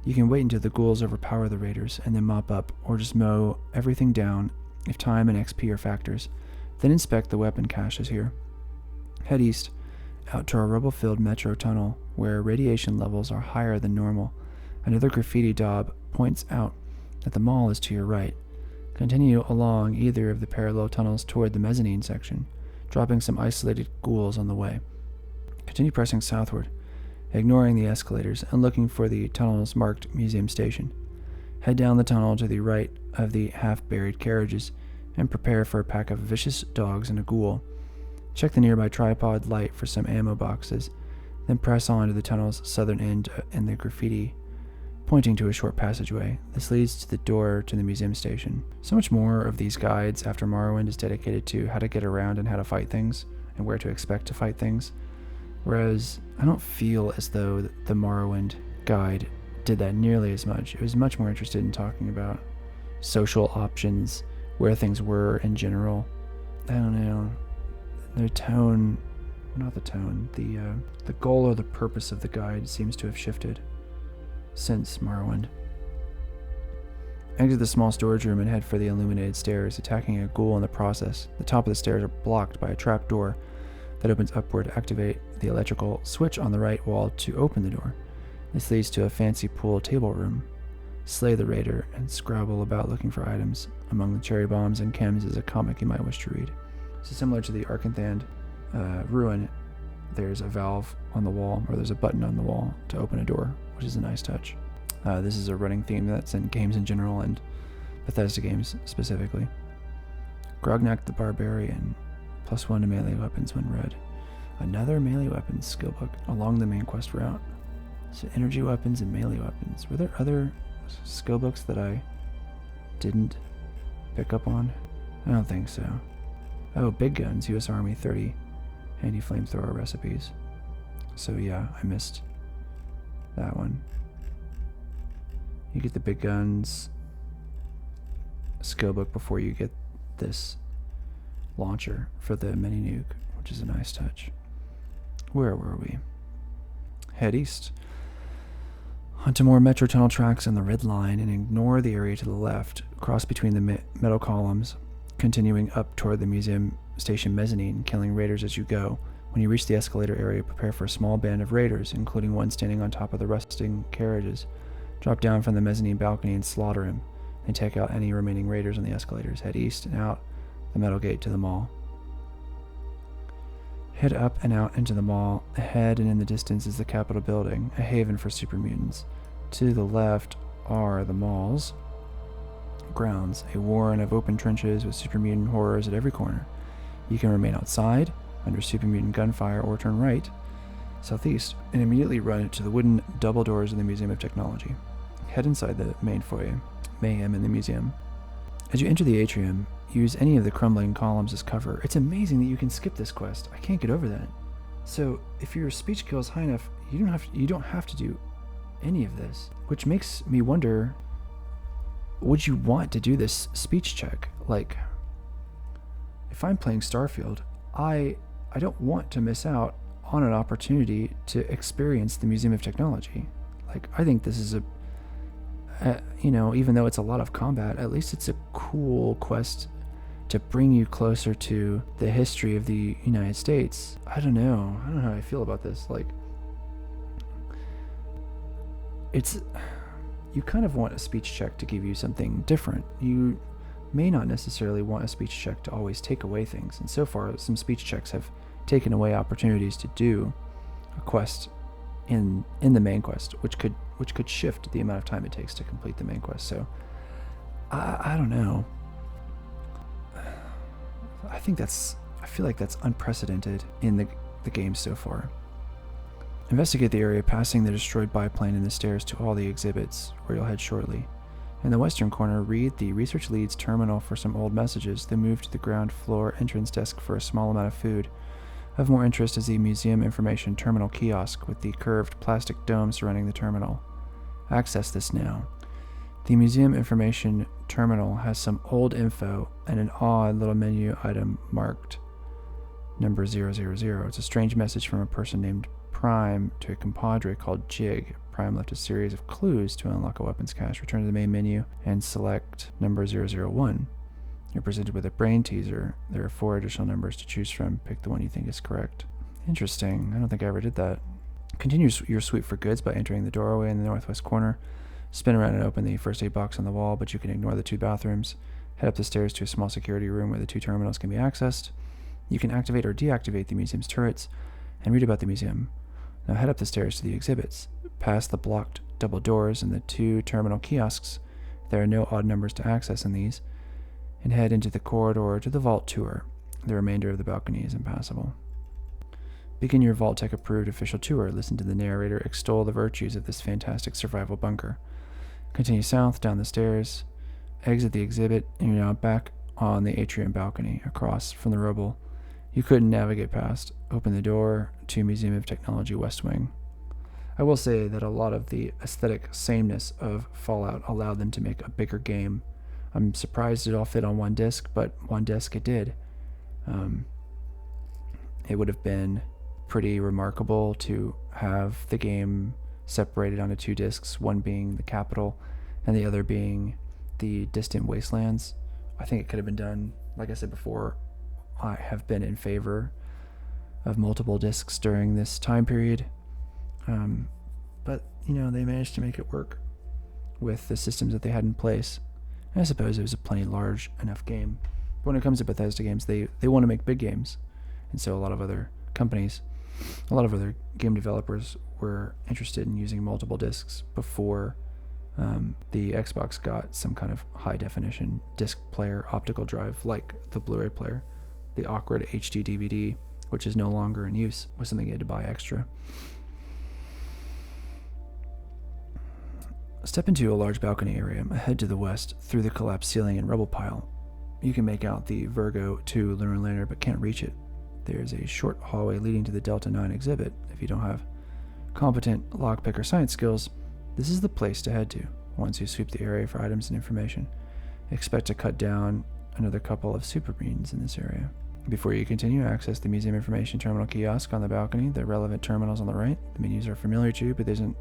You can wait until the ghouls overpower the raiders and then mop up or just mow everything down if time and XP are factors. Then inspect the weapon caches here. Head east out to a rubble-filled metro tunnel where radiation levels are higher than normal. Another graffiti daub points out that the mall is to your right. Continue along either of the parallel tunnels toward the mezzanine section, dropping some isolated ghouls on the way. Continue pressing southward, ignoring the escalators and looking for the tunnel's marked museum station. Head down the tunnel to the right of the half-buried carriages and prepare for a pack of vicious dogs and a ghoul. Check the nearby tripod light for some ammo boxes, then press on to the tunnel's southern end and the graffiti pointing to a short passageway. This leads to the door to the museum station. So much more of these guides after Morrowind is dedicated to how to get around and how to fight things, and where to expect to fight things. Whereas I don't feel as though the Morrowind guide did that nearly as much. It was much more interested in talking about social options, where things were in general. I don't know. The tone, not the tone, the goal or the purpose of the guide seems to have shifted since Morrowind. Exit the small storage room and head for the illuminated stairs, attacking a ghoul in the process. The top of the stairs are blocked by a trap door that opens upward. Activate the electrical switch on the right wall to open the door. This leads to a fancy pool table room. Slay the raider and scrabble about looking for items. Among the cherry bombs and chems is a comic you might wish to read. So similar to the Arkanthand ruin, there's a valve on the wall, or there's a button on the wall to open a door, which is a nice touch. This is a running theme that's in games in general and Bethesda games specifically. Grognak the Barbarian, +1 to melee weapons when read. Another melee weapons skill book along the main quest route. So energy weapons and melee weapons. Were there other skill books that I didn't pick up on? I don't think so. Oh, big guns, U.S. Army 30 handy flamethrower recipes. So yeah, I missed that one. You get the big guns skill book before you get this launcher for the mini nuke, which is a nice touch. Where were we? Head east onto more metro tunnel tracks and the red line, and ignore the area to the left. Cross between the metal columns, continuing up toward the museum station mezzanine, killing raiders as you go. When you reach the escalator area, prepare for a small band of raiders, including one standing on top of the rusting carriages. Drop down from the mezzanine balcony and slaughter him, and take out any remaining raiders on the escalators. Head east and out the metal gate to the mall. Head up and out into the mall. Ahead and in the distance is the Capitol building, a haven for super mutants. To the left are the mall's grounds, a warren of open trenches with super mutant horrors at every corner. You can remain outside under super mutant gunfire or turn right, southeast, and immediately run to the wooden double doors of the Museum of Technology. Head inside the main foyer, mayhem in the museum. As you enter the atrium, use any of the crumbling columns as cover. It's amazing that you can skip this quest. I can't get over that. So if your speech skill is high enough, you don't have to do any of this, which makes me wonder, would you want to do this speech check? Like, if I'm playing Starfield, I don't want to miss out on an opportunity to experience the Museum of Technology. Like, I think this is even though it's a lot of combat, at least it's a cool quest to bring you closer to the history of the United States. I don't know how I feel about this. Like, you kind of want a speech check to give you something different. You may not necessarily want a speech check to always take away things, and so far some speech checks have taken away opportunities to do a quest in the main quest, which could shift the amount of time it takes to complete the main quest. So I don't know. I feel like that's unprecedented in the game so far. Investigate the area, passing the destroyed biplane and the stairs to all the exhibits, where you'll head shortly. In the western corner, read the Research Lead's terminal for some old messages, then move to the ground floor entrance desk for a small amount of food. Of more interest is the Museum Information Terminal kiosk with the curved plastic dome surrounding the terminal. Access this now. The Museum Information Terminal has some old info and an odd little menu item marked number 000. It's a strange message from a person named Prime to a compadre called Jig. Prime left a series of clues to unlock a weapons cache. Return to the main menu and select number 001. You're presented with a brain teaser. There are 4 additional numbers to choose from. Pick the one you think is correct. Interesting. I don't think I ever did that. Continue your sweep for goods by entering the doorway in the northwest corner. Spin around and open the first aid box on the wall, but you can ignore the 2 bathrooms. Head up the stairs to a small security room where the 2 terminals can be accessed. You can activate or deactivate the museum's turrets and read about the museum. Now head up the stairs to the exhibits. Past the blocked double doors and the 2 terminal kiosks. There are no odd numbers to access in these. And head into the corridor to the vault tour. The remainder of the balcony is impassable. Begin your Vault-Tec approved official tour. Listen to the narrator extol the virtues of this fantastic survival bunker. Continue south down the stairs, exit the exhibit, and you're now back on the atrium balcony across from the rubble you couldn't navigate past. Open the door to Museum of Technology West Wing. I will say that a lot of the aesthetic sameness of Fallout allowed them to make a bigger game. I'm surprised it all fit on one disc, but one disc it did. It would have been pretty remarkable to have the game separated onto 2 discs, one being the capital and the other being the distant wastelands. I think it could have been done. Like I said before, I have been in favor of multiple discs during this time period. But, they managed to make it work with the systems that they had in place. And I suppose it was a plenty large enough game. But when it comes to Bethesda games, they want to make big games. And so a lot of other companies, a lot of other game developers were interested in using multiple discs before the Xbox got some kind of high definition disc player optical drive like the Blu-ray player. The awkward HD DVD, which is no longer in use, was something you had to buy extra. Step into a large balcony area ahead to the west through the collapsed ceiling and rubble pile. You can make out the Virgo 2 lunar lander but can't reach it. There's a short hallway leading to the Delta 9 exhibit. If you don't have competent lockpick or science skills, this is the place to head to once you sweep the area for items and information. Expect to cut down another couple of super mutants in this area. Before you continue, access the museum information terminal kiosk on the balcony. The relevant terminals on the right. The menus are familiar to you, but there's a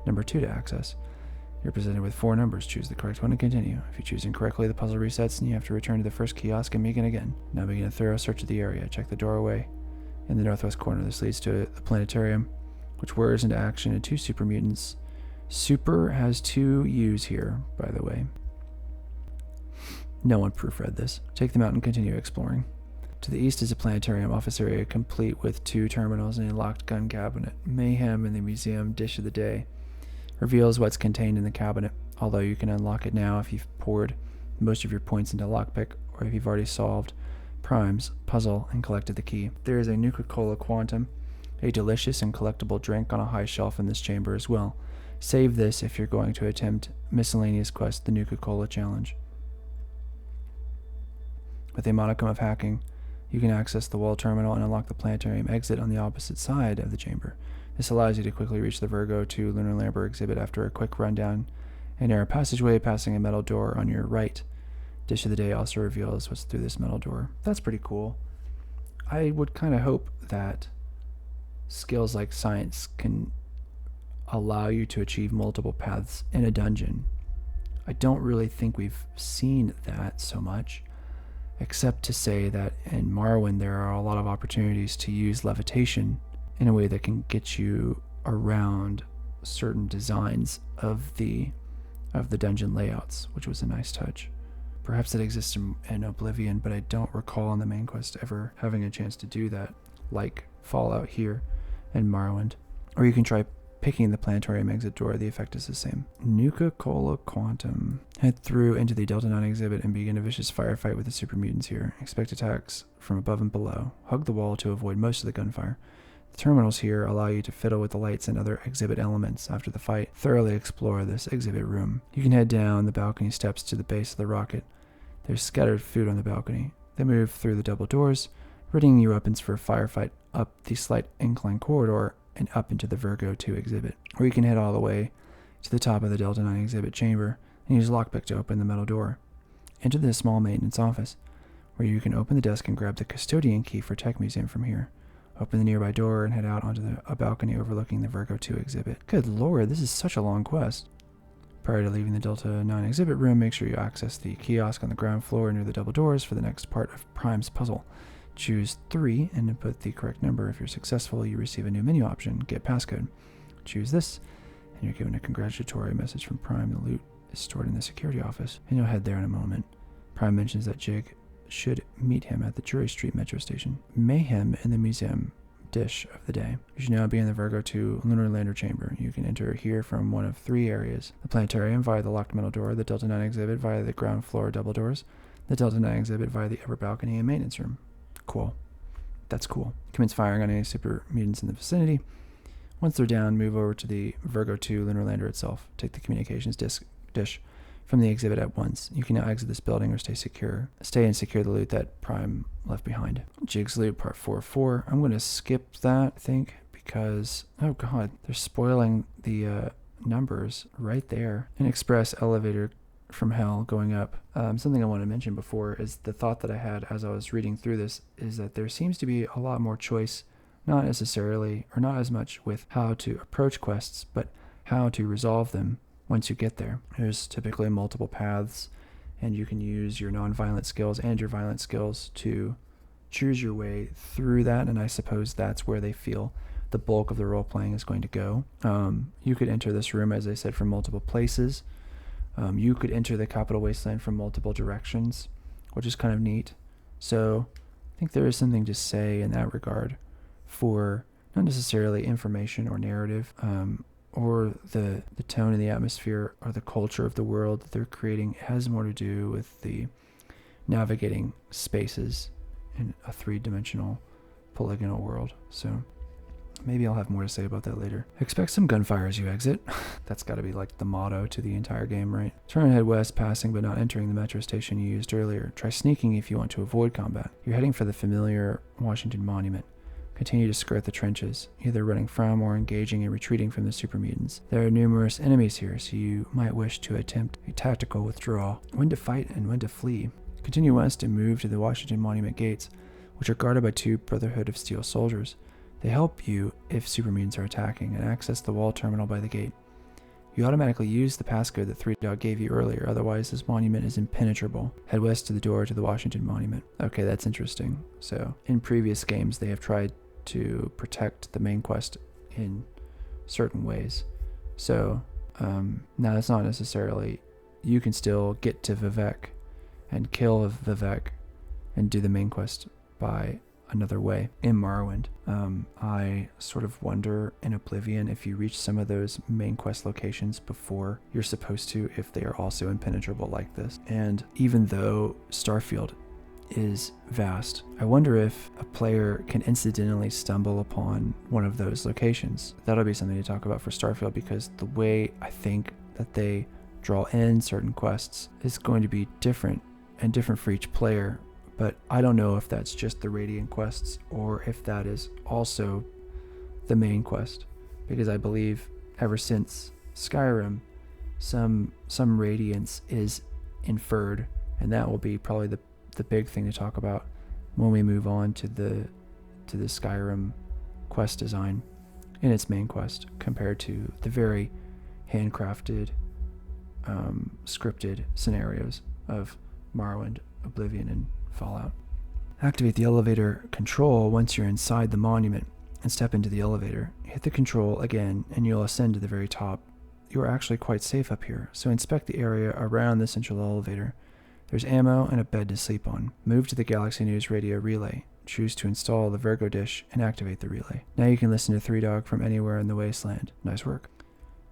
number 2 to access. You're presented with 4 numbers. Choose the correct one to continue. If you choose incorrectly, the puzzle resets and you have to return to the first kiosk and begin again. Now begin a thorough search of the area. Check the doorway in the northwest corner. This leads to the planetarium, which whirs into action and 2 super mutants. Super has 2 U's here, by the way. No one proofread this. Take them out and continue exploring. To the east is a planetarium office area complete with 2 terminals and a locked gun cabinet. Mayhem in the museum dish of the day reveals what's contained in the cabinet, although you can unlock it now if you've poured most of your points into lockpick or if you've already solved Prime's puzzle and collected the key. There is a Nuka-Cola Quantum, a delicious and collectible drink on a high shelf in this chamber as well. Save this if you're going to attempt miscellaneous quest, the Nuka-Cola Challenge. With a modicum of hacking, you can access the wall terminal and unlock the planetarium exit on the opposite side of the chamber. This allows you to quickly reach the Virgo 2 lunar lander exhibit after a quick run down a narrow passageway passing a metal door on your right. Dish of the day also reveals what's through this metal door. That's pretty cool. I would kind of hope that skills like science can allow you to achieve multiple paths in a dungeon. I don't really think we've seen that so much, except to say that in Morrowind there are a lot of opportunities to use levitation in a way that can get you around certain designs of the dungeon layouts, which was a nice touch. Perhaps that exists in Oblivion, but I don't recall in the main quest ever having a chance to do that, like Fallout here and Morrowind. Or you can try picking the planetarium exit door. The effect is the same. Nuka-Cola Quantum. Head through into the Delta 9 exhibit and begin a vicious firefight with the super mutants here. Expect attacks from above and below. Hug the wall to avoid most of the gunfire. The terminals here allow you to fiddle with the lights and other exhibit elements. After the fight, thoroughly explore this exhibit room. You can head down the balcony steps to the base of the rocket. There's scattered food on the balcony. They move through the double doors, readying your weapons for a firefight up the slight incline corridor and up into the Virgo 2 exhibit. Or you can head all the way to the top of the Delta 9 exhibit chamber and use lockpick to open the metal door. Enter the small maintenance office, where you can open the desk and grab the custodian key for Tech Museum from here. Open the nearby door and head out onto a balcony overlooking the Virgo 2 exhibit. Good lord, this is such a long quest. Prior to leaving the Delta 9 exhibit room, make sure you access the kiosk on the ground floor near the double doors for the next part of Prime's puzzle. Choose 3 and input the correct number. If you're successful, you receive a new menu option, Get Passcode. Choose this, and you're given a congratulatory message from Prime. The loot is stored in the security office, and you'll head there in a moment. Prime mentions that Jig should meet him at the Drury Street metro station. Mayhem in the museum dish of the day. You should now be in the Virgo 2 lunar lander chamber. You can enter here from one of 3 areas. The planetarium via the locked metal door, the Delta 9 exhibit via the ground floor double doors, the Delta 9 exhibit via the upper balcony and maintenance room. Cool. That's cool. Commence firing on any super mutants in the vicinity. Once they're down, move over to the Virgo 2 lunar lander itself. Take the communications dish from the exhibit at once. You can now exit this building or stay and secure the loot that Prime left behind. Jig's loot part 4-4. I'm going to skip that, I think, because, oh god, they're spoiling the numbers right there. An express elevator from hell going up. Something I want to mention before is the thought that I had as I was reading through this is that there seems to be a lot more choice, not necessarily, or not as much with how to approach quests, but how to resolve them once you get there. There's typically multiple paths, and you can use your non-violent skills and your violent skills to choose your way through that, and I suppose that's where they feel the bulk of the role playing is going to go. You could enter this room, as I said, from multiple places. You could enter the Capital Wasteland from multiple directions, which is kind of neat. So I think there is something to say in that regard for not necessarily information or narrative, or the tone and the atmosphere or the culture of the world that they're creating. It has more to do with the navigating spaces in a three-dimensional polygonal world. So maybe I'll have more to say about that later. Expect some gunfire as you exit. That's got to be like the motto to the entire game, right? Turn and head west, passing but not entering the metro station you used earlier. Try sneaking if you want to avoid combat. You're heading for the familiar Washington Monument. Continue to skirt the trenches, either running from or engaging and retreating from the super mutants. There are numerous enemies here, so you might wish to attempt a tactical withdrawal. When to fight and when to flee. Continue west and move to the Washington Monument gates, which are guarded by 2 Brotherhood of Steel soldiers. They help you if super mutants are attacking, and access the wall terminal by the gate. You automatically use the passcode that 3Dog gave you earlier, otherwise this monument is impenetrable. Head west to the door to the Washington Monument. Okay, that's interesting. So, in previous games they have tried to protect the main quest in certain ways. So, now it's not necessarily, you can still get to Vivek and kill Vivek and do the main quest by another way in Morrowind. I sort of wonder in Oblivion if you reach some of those main quest locations before you're supposed to, if they are also impenetrable like this. And even though Starfield is vast, I wonder if a player can incidentally stumble upon one of those locations. That'll be something to talk about for Starfield, because the way I think that they draw in certain quests is going to be different and different for each player. But I don't know if that's just the Radiant quests or if that is also the main quest, because I believe ever since Skyrim, some Radiance is inferred, and that will be probably the big thing to talk about when we move on to the Skyrim quest design in its main quest, compared to the very handcrafted, scripted scenarios of Morrowind, Oblivion, and Fallout. Activate the elevator control once you're inside the monument and step into the elevator. Hit the control again and you'll ascend to the very top. You are actually quite safe up here, so inspect the area around the central elevator. There's ammo and a bed to sleep on. Move to the Galaxy News radio relay. Choose to install the Virgo dish and activate the relay. Now you can listen to 3Dog from anywhere in the wasteland. Nice work.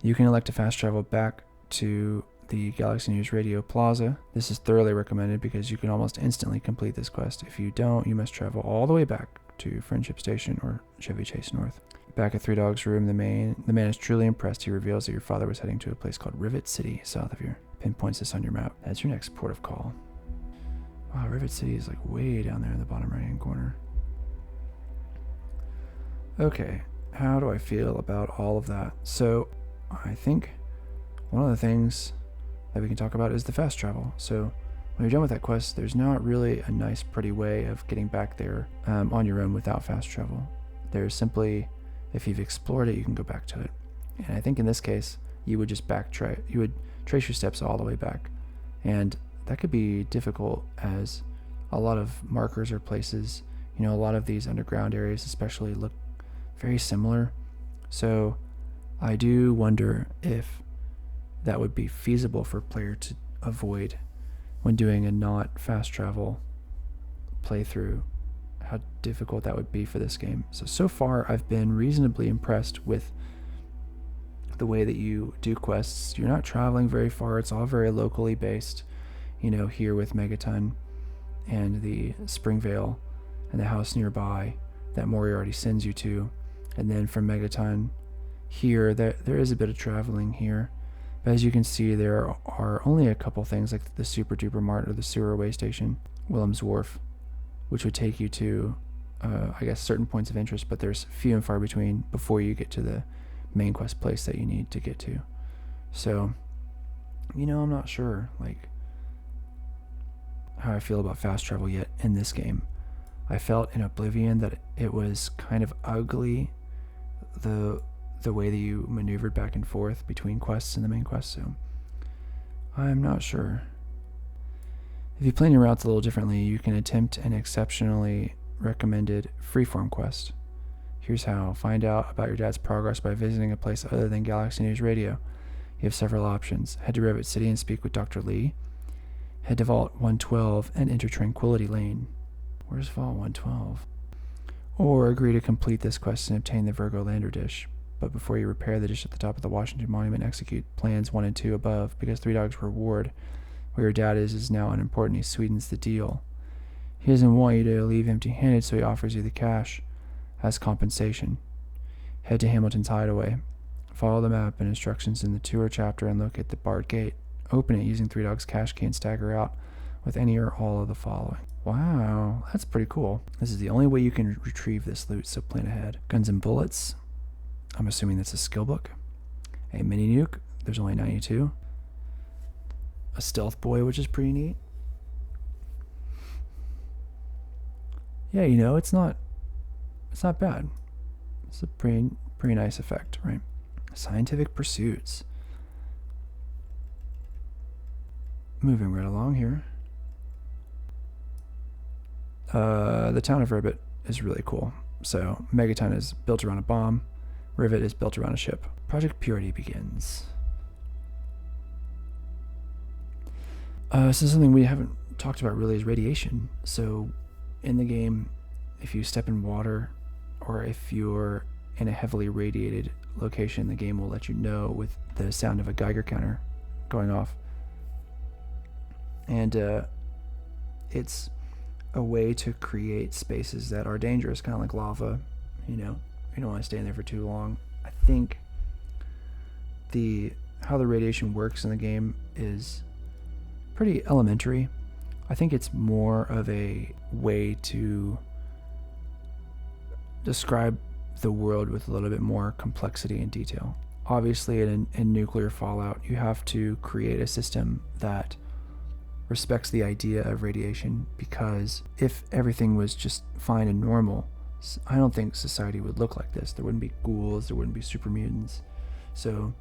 You can elect to fast travel back to the Galaxy News Radio Plaza. This is thoroughly recommended because you can almost instantly complete this quest. If you don't, you must travel all the way back to Friendship Station or Chevy Chase North. Back at 3Dog's room, the man is truly impressed. He reveals that your father was heading to a place called Rivet City, south of here. Pinpoints this on your map. That's your next port of call. Wow, Rivet City is like way down there in the bottom right hand corner. Okay, how do I feel about all of that? So I think one of the things that we can talk about is the fast travel. So when you're done with that quest, there's not really a nice, pretty way of getting back there on your own without fast travel. There's simply, if you've explored it, you can go back to it. And I think in this case, you would just you would trace your steps all the way back. And that could be difficult, as a lot of markers or places, a lot of these underground areas especially look very similar. So I do wonder if that would be feasible for a player to avoid when doing a not fast travel playthrough, how difficult that would be for this game. So far I've been reasonably impressed with the way that you do quests. You're not traveling very far. It's all very locally based, here with Megaton and the Springvale and the house nearby that Moriarty sends you to. And then from Megaton here, there is a bit of traveling here. But as you can see, there are only a couple things like the Super Duper Mart or the Sewerway Station, Willem's Wharf, which would take you to, I guess, certain points of interest, but there's few and far between before you get to the main quest place that you need to get to. So, I'm not sure, how I feel about fast travel yet in this game. I felt in Oblivion that it was kind of ugly, the way that you maneuvered back and forth between quests and the main quest, so I'm not sure. If you plan your routes a little differently, you can attempt an exceptionally recommended freeform quest. Here's how. Find out about your dad's progress by visiting a place other than Galaxy News Radio. You have several options. Head to Rivet City and speak with Dr. Lee. Head to Vault 112 and enter Tranquility Lane. Where's Vault 112? Or agree to complete this quest and obtain the Virgo Lander dish. But before you repair the dish at the top of the Washington Monument, execute plans 1 and 2 above, because Three Dogs reward where your dad is now unimportant. He sweetens the deal. He doesn't want you to leave empty-handed, so he offers you the cash as compensation. Head to Hamilton's Hideaway. Follow the map and instructions in the tour chapter and locate the barred gate. Open it using Three Dogs' cash key and stagger out with any or all of the following. Wow, that's pretty cool. This is the only way you can retrieve this loot, so plan ahead. Guns and bullets. I'm assuming that's a skill book. A mini nuke. There's only 92. A stealth boy, which is pretty neat. Yeah, it's not bad. It's a pretty nice effect, right? Scientific pursuits. Moving right along here. The town of Rivet is really cool. So Megaton is built around a bomb. Rivet is built around a ship. Project Purity begins. So something we haven't talked about really is radiation. So in the game, if you step in water or if you're in a heavily radiated location, the game will let you know with the sound of a Geiger counter going off. And it's a way to create spaces that are dangerous, kind of like lava. You don't want to stay in there for too long. I think how the radiation works in the game is pretty elementary. I think it's more of a way to describe the world with a little bit more complexity and detail. Obviously, in nuclear fallout, you have to create a system that respects the idea of radiation, because if everything was just fine and normal, I don't think society would look like this. There wouldn't be ghouls, there wouldn't be super mutants. So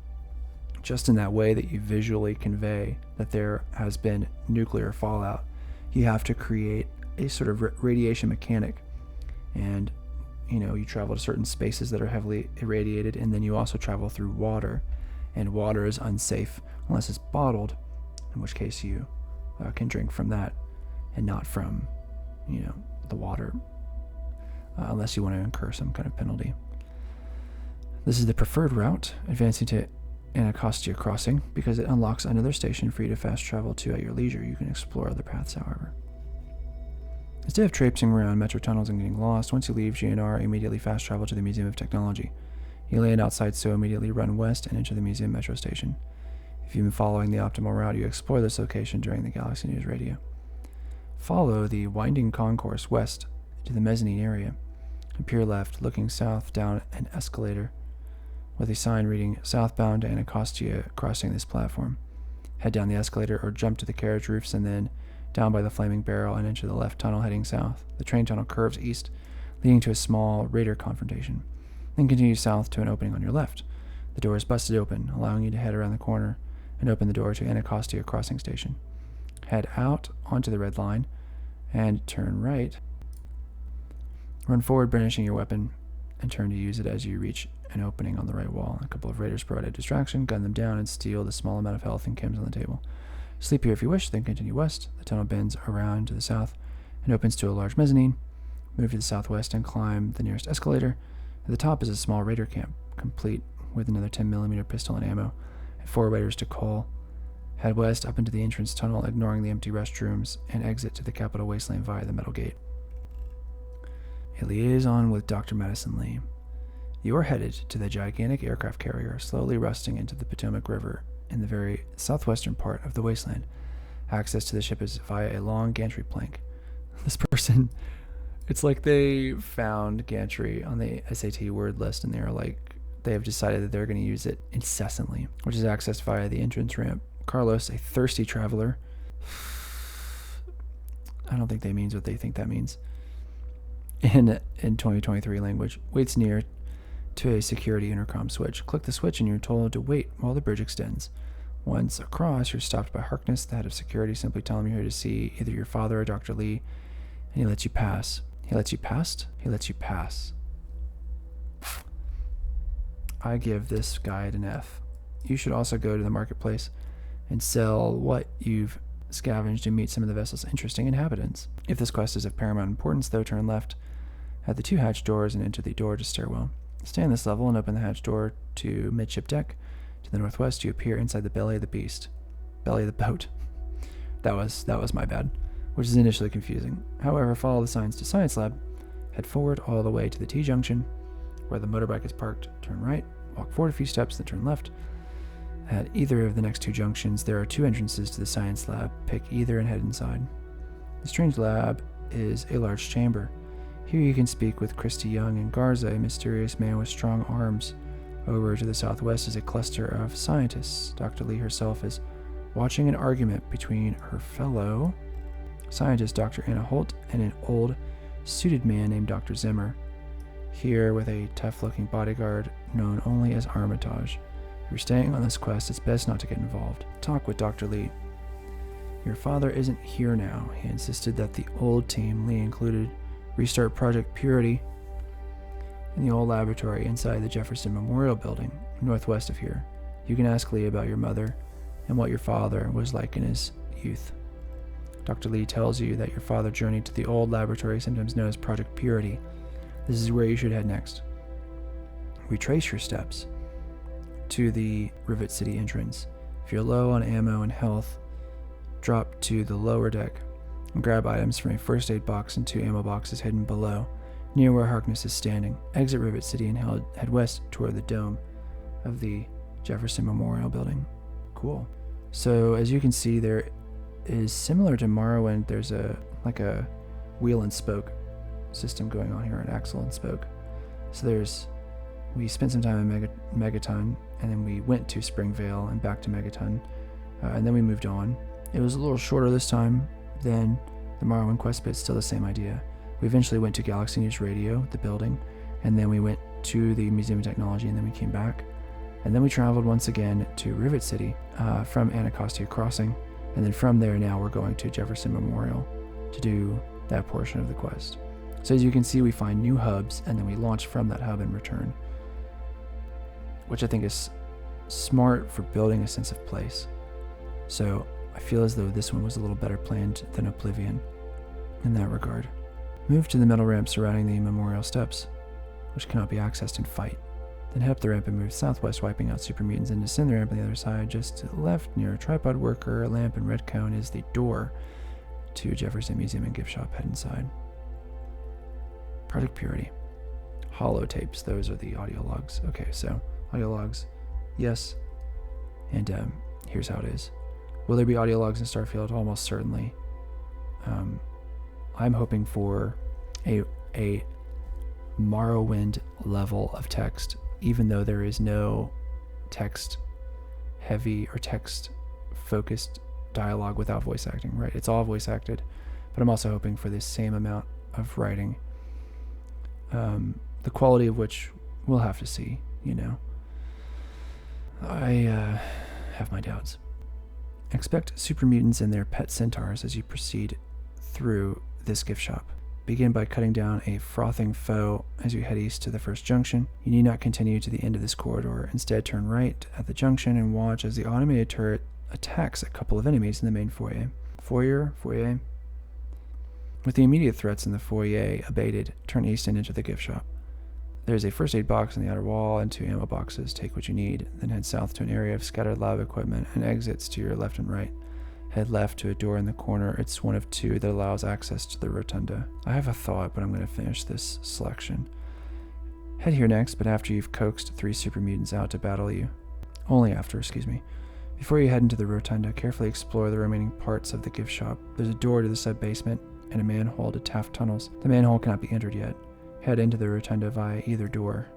just in that way that you visually convey that there has been nuclear fallout, you have to create a sort of radiation mechanic. And you travel to certain spaces that are heavily irradiated, and then you also travel through water, and water is unsafe unless it's bottled, in which case you can drink from that and not from the water, unless you want to incur some kind of penalty. This is the preferred route, advancing to Anacostia Crossing, because it unlocks another station for you to fast travel to at your leisure. You can explore other paths, however. Instead of traipsing around metro tunnels and getting lost, once you leave GNR, immediately fast travel to the Museum of Technology. You land outside, so immediately run west and enter the museum metro station. If you've been following the optimal route, you explore this location during the Galaxy News Radio. Follow the winding concourse west to the mezzanine area. Appear left, looking south down an escalator with a sign reading southbound to Anacostia crossing this platform. Head down the escalator or jump to the carriage roofs and then down by the flaming barrel and enter the left tunnel heading south. The train tunnel curves east, leading to a small raider confrontation. Then continue south to an opening on your left. The door is busted open, allowing you to head around the corner and open the door to Anacostia Crossing Station. Head out onto the red line and turn right. Run forward, brandishing your weapon, and turn to use it as you reach an opening on the right wall. A couple of raiders provide a distraction, gun them down, and steal the small amount of health and chems on the table. Sleep here if you wish, then continue west. The tunnel bends around to the south and opens to a large mezzanine. Move to the southwest and climb the nearest escalator. At the top is a small raider camp, complete with another 10mm pistol and ammo, and 4 raiders to call. Head west up into the entrance tunnel, ignoring the empty restrooms, and exit to the Capitol Wasteland via the metal gate. A liaison with Dr. Madison Lee. You are headed to the gigantic aircraft carrier, slowly rusting into the Potomac River in the very southwestern part of the wasteland. Access to the ship is via a long gantry plank. This person, it's like they found gantry on the SAT word list, and they have decided that they're going to use it incessantly, which is accessed via the entrance ramp. Carlos, a thirsty traveler. I don't think that means what they think that means. In 2023 language, waits near to a security intercom switch. Click the switch and you're told to wait while the bridge extends. Once across, you're stopped by Harkness, the head of security, simply telling you here to see either your father or Dr. Lee, and he lets you pass. He lets you pass? He lets you pass. I give this guide an F. You should also go to the marketplace and sell what you've scavenged and meet some of the vessel's interesting inhabitants. If this quest is of paramount importance, though, turn left at the 2 hatch doors and enter the door to stairwell. Stay on this level and open the hatch door to midship deck. To the northwest, you appear inside the belly of the beast. Belly of the boat. That was my bad, which is initially confusing. However, follow the signs to Science Lab. Head forward all the way to the T-junction, where the motorbike is parked. Turn right, walk forward a few steps, then turn left. At either of the next 2 junctions, there are 2 entrances to the Science Lab. Pick either and head inside. The Strange Lab is a large chamber. Here you can speak with Christy Young and Garza, a mysterious man with strong arms. Over to the southwest is a cluster of scientists. Dr. Lee herself is watching an argument between her fellow scientist, Dr. Anna Holt, and an old, suited man named Dr. Zimmer. Here, with a tough-looking bodyguard known only as Armitage. If you're staying on this quest, it's best not to get involved. Talk with Dr. Lee. Your father isn't here now. He insisted that the old team, Lee included, restart Project Purity in the old laboratory inside the Jefferson Memorial Building, northwest of here. You can ask Lee about your mother and what your father was like in his youth. Dr. Lee tells you that your father journeyed to the old laboratory, sometimes known as Project Purity. This is where you should head next. Retrace your steps to the Rivet City entrance. If you're low on ammo and health, drop to the lower deck and grab items from a first aid box and 2 ammo boxes hidden below, near where Harkness is standing. Exit Rivet City and head west toward the dome of the Jefferson Memorial Building. Cool. So as you can see, there is, similar to Morrowind, there's a wheel and spoke system going on here, an axle and spoke. So we spent some time in Megaton, and then we went to Springvale and back to Megaton, and then we moved on. It was a little shorter this time than the Morrowind quest, but it's still the same idea. We eventually went to Galaxy News Radio, the building, and then we went to the Museum of Technology, and then we came back. And then we traveled once again to Rivet City from Anacostia Crossing, and then from there now we're going to Jefferson Memorial to do that portion of the quest. So as you can see, we find new hubs, and then we launch from that hub and return, which I think is smart for building a sense of place. So I feel as though this one was a little better planned than Oblivion in that regard. Move to the metal ramp surrounding the memorial steps, which cannot be accessed in fight. Then head up the ramp and move southwest, wiping out super mutants, and descend the ramp on the other side. Just to the left, near a tripod worker, a lamp, and red cone, is the door to Jefferson Museum and Gift Shop. Head inside. Project Purity. Holotapes, those are the audio logs. Okay, so audio logs, yes. And here's how it is. Will there be audio logs in Starfield? Almost certainly. I'm hoping for a Morrowind level of text, even though there is no text heavy or text focused dialogue without voice acting, right? It's all voice acted, but I'm also hoping for the same amount of writing, the quality of which we'll have to see, you know. I have my doubts. Expect super mutants and their pet centaurs as you proceed through this gift shop. Begin by cutting down a frothing foe as you head east to the first junction. You need not continue to the end of this corridor. Instead, turn right at the junction and watch as the automated turret attacks a couple of enemies in the main foyer. Foyer? With the immediate threats in the foyer abated, turn east and enter the gift shop. There's a first aid box on the outer wall and 2 ammo boxes. Take what you need, then head south to an area of scattered lab equipment and exits to your left and right. Head left to a door in the corner. It's one of 2 that allows access to the rotunda. I have a thought, but I'm going to finish this selection. Head here next, but after you've coaxed 3 super mutants out to battle you. Only after, excuse me. Before you head into the rotunda, carefully explore the remaining parts of the gift shop. There's a door to the sub-basement and a manhole to Taft Tunnels. The manhole cannot be entered yet. Head into the rotunda via either door.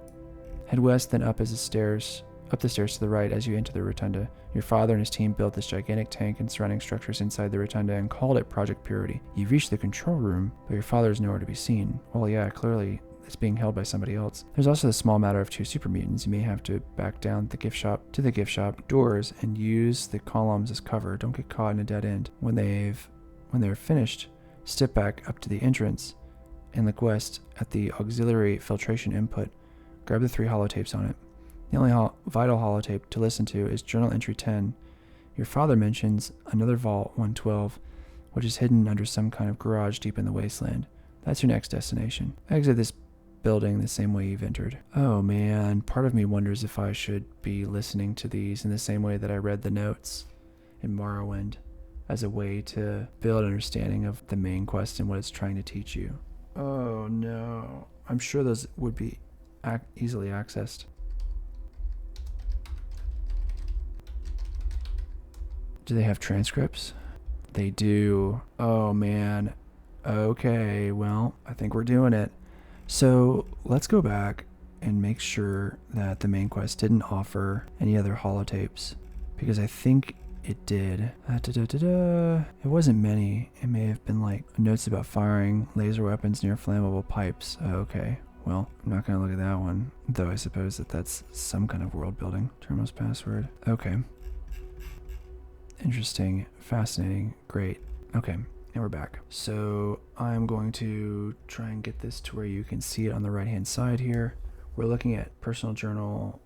Head west, then up the stairs to the right as you enter the rotunda. Your father and his team built this gigantic tank and surrounding structures inside the rotunda and called it Project Purity. You've reached the control room, but your father is nowhere to be seen. Well, yeah, clearly it's being held by somebody else. There's also the small matter of 2 super mutants. You may have to back down the gift shop to the gift shop doors and use the columns as cover. Don't get caught in a dead end. When they're finished, step back up to the entrance and look west at the auxiliary filtration input. Grab the 3 holotapes on it. The only vital holotape to listen to is Journal Entry 10. Your father mentions another Vault 112, which is hidden under some kind of garage deep in the wasteland. That's your next destination. Exit this building the same way you've entered. Oh man, part of me wonders if I should be listening to these in the same way that I read the notes in Morrowind, as a way to build understanding of the main quest and what it's trying to teach you. Oh no. I'm sure those would be easily accessed. Do they have transcripts? They do. Oh man. Okay, well, I think we're doing it. So let's go back and make sure that the main quest didn't offer any other holotapes, because I think it did. It wasn't many. It may have been like notes about firing laser weapons near flammable pipes. Okay, well, I'm not going to look at that one, though I suppose that that's some kind of world building. Terminal's password. Okay. Interesting, fascinating, great. Okay. And we're back. So I'm going to try and get this to where you can see it on the right hand side here. We're looking at Personal Journal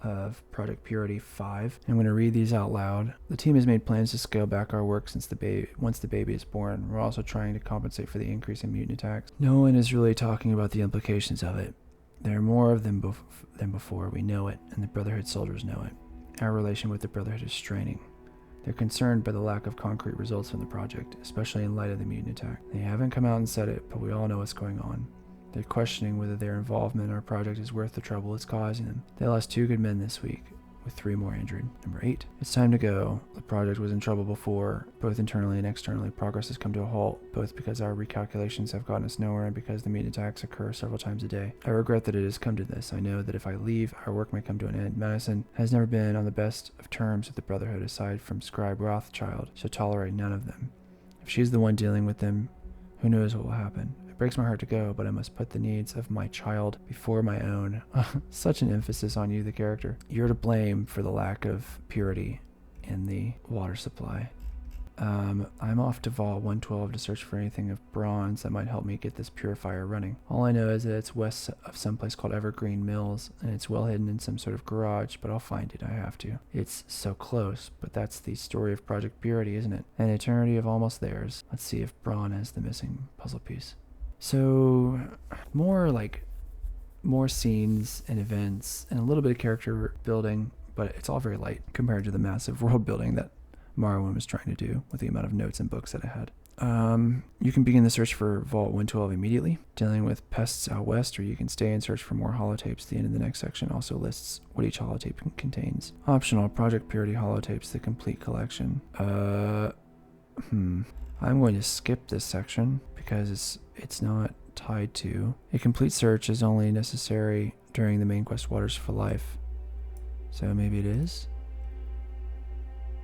of Project Purity 5. I'm going to read these out loud. The team has made plans to scale back our work once the baby is born. We're also trying to compensate for the increase in mutant attacks. No one is really talking about the implications of it. There are more of them than before. We know it, and the Brotherhood soldiers know it. Our relation with the Brotherhood is straining. They're concerned by the lack of concrete results from the project, especially in light of the mutant attack. They haven't come out and said it, but we all know what's going on. They're questioning whether their involvement in our project is worth the trouble it's causing them. They lost 2 good men this week, with 3 more injured. Number 8. It's time to go. The project was in trouble before, both internally and externally. Progress has come to a halt, both because our recalculations have gotten us nowhere and because the mutant attacks occur several times a day. I regret that it has come to this. I know that if I leave, our work may come to an end. Madison has never been on the best of terms with the Brotherhood, aside from Scribe Rothschild. She'll tolerate none of them. If she's the one dealing with them, who knows what will happen. It breaks my heart to go, but I must put the needs of my child before my own. Such an emphasis on you, the character. You're to blame for the lack of purity in the water supply. I'm off to Vault 112 to search for anything of bronze that might help me get this purifier running. All I know is that it's west of some place called Evergreen Mills, and it's well hidden in some sort of garage, but I'll find it. I have to. It's so close, but that's the story of Project Purity, isn't it? An eternity of almost theirs. Let's see if Braun has the missing puzzle piece. So, more scenes and events and a little bit of character building, but it's all very light compared to the massive world building that Morrowind was trying to do with the amount of notes and books that it had. You can begin the search for Vault 112 immediately, dealing with pests out west, or you can stay and search for more holotapes. The end of the next section also lists what each holotape contains. Optional, Project Purity holotapes, the complete collection. I'm going to skip this section because it's not tied to. A complete search is only necessary during the main quest Waters for Life. So maybe it is?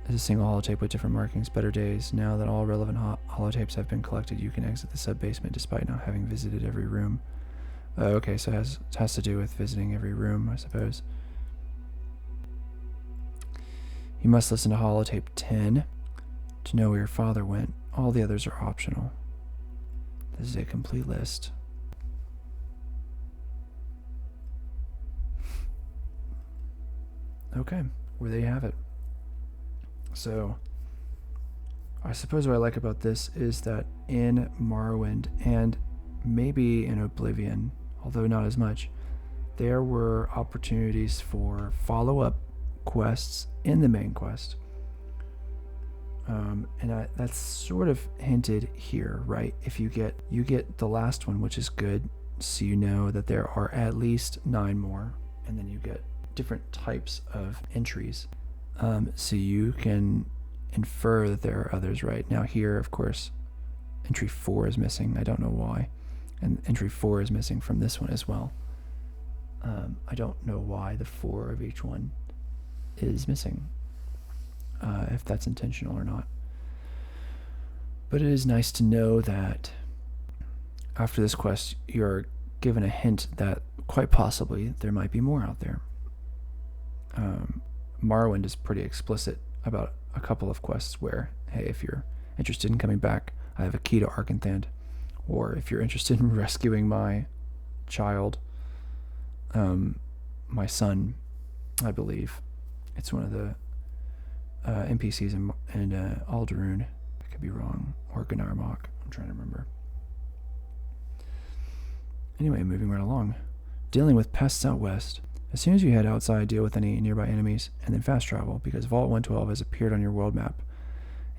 It's a single holotape with different markings. Better days. Now that all relevant holotapes have been collected, you can exit the sub-basement despite not having visited every room. Okay, so it has to do with visiting every room, I suppose. You must listen to holotape 10 to know where your father went. All the others are optional. This is a complete list. Okay, well, there you have it. So, I suppose what I like about this is that in Morrowind, and maybe in Oblivion, although not as much, there were opportunities for follow-up quests in the main quest. And that's sort of hinted here, right? If you get the last one, which is good, so you know that there are at least 9 more, and then you get different types of entries. So you can infer that there are others, right? Now here, of course, entry 4 is missing. I don't know why. And entry 4 is missing from this one as well. I don't know why the 4 of each one is missing, if that's intentional or not. But it is nice to know that after this quest, you're given a hint that quite possibly there might be more out there. Morrowind is pretty explicit about a couple of quests where, hey, if you're interested in coming back, I have a key to Arkanthand. Or if you're interested in rescuing my child, my son, I believe. It's one of the NPCs in Alderun. I could be wrong. Or Gnarmok. I'm trying to remember. Anyway, moving right along. Dealing with pests out west. As soon as you head outside, deal with any nearby enemies, and then fast travel, because Vault 112 has appeared on your world map.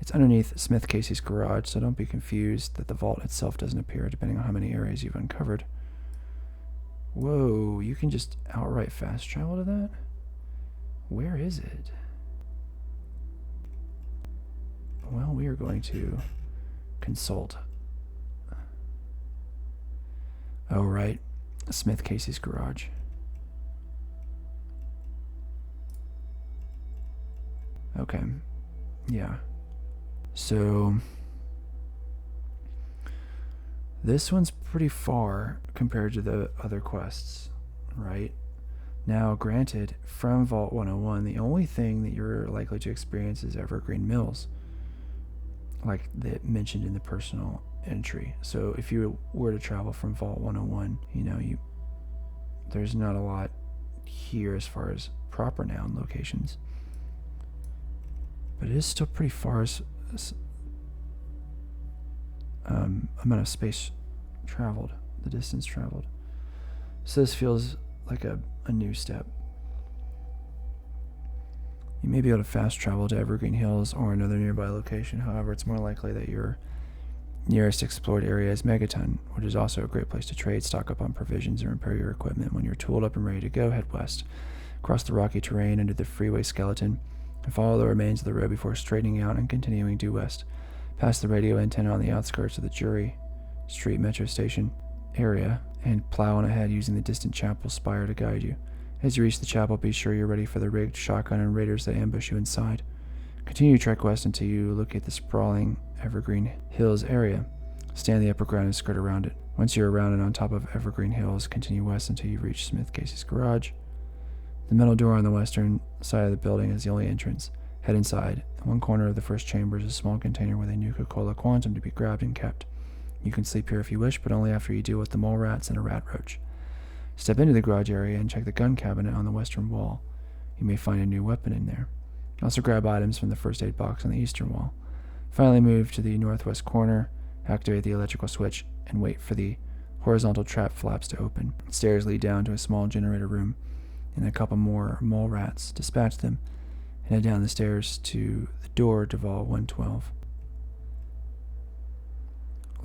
It's underneath Smith Casey's garage, so don't be confused that the vault itself doesn't appear, depending on how many areas you've uncovered. Whoa, you can just outright fast travel to that? Where is it? Well, we are going to consult. Oh, right. Smith Casey's garage. Okay. Yeah. So this one's pretty far compared to the other quests, right? Now, granted, from Vault 101, the only thing that you're likely to experience is Evergreen Mills, like they mentioned in the personal entry. So if you were to travel from Vault 101, there's not a lot here as far as proper noun locations. But it is still pretty far as amount of space traveled, the distance traveled. So this feels like a new step. You may be able to fast travel to Evergreen Hills or another nearby location. However, it's more likely that your nearest explored area is Megaton, which is also a great place to trade, stock up on provisions, and repair your equipment. When you're tooled up and ready to go, head west, across the rocky terrain under the freeway skeleton, and follow the remains of the road before straightening out and continuing due west, past the radio antenna on the outskirts of the Jury Street metro station area, and plow on ahead using the distant chapel spire to guide you. As you reach the chapel, be sure you're ready for the rigged shotgun and raiders that ambush you inside. Continue to trek west until you locate the sprawling Evergreen Hills area. Stay on the upper ground and skirt around it. Once you're around and on top of Evergreen Hills, continue west until you reach Smith Casey's garage. The metal door on the western side of the building is the only entrance. Head inside. In one corner of the first chamber is a small container with a Nuka-Cola Quantum to be grabbed and kept. You can sleep here if you wish, but only after you deal with the mole rats and a rat roach. Step into the garage area and check the gun cabinet on the western wall. You may find a new weapon in there. Also grab items from the first aid box on the eastern wall. Finally move to the northwest corner, activate the electrical switch, and wait for the horizontal trap flaps to open. Stairs lead down to a small generator room and a couple more mole rats. Dispatch them and head down the stairs to the door to Vault 112.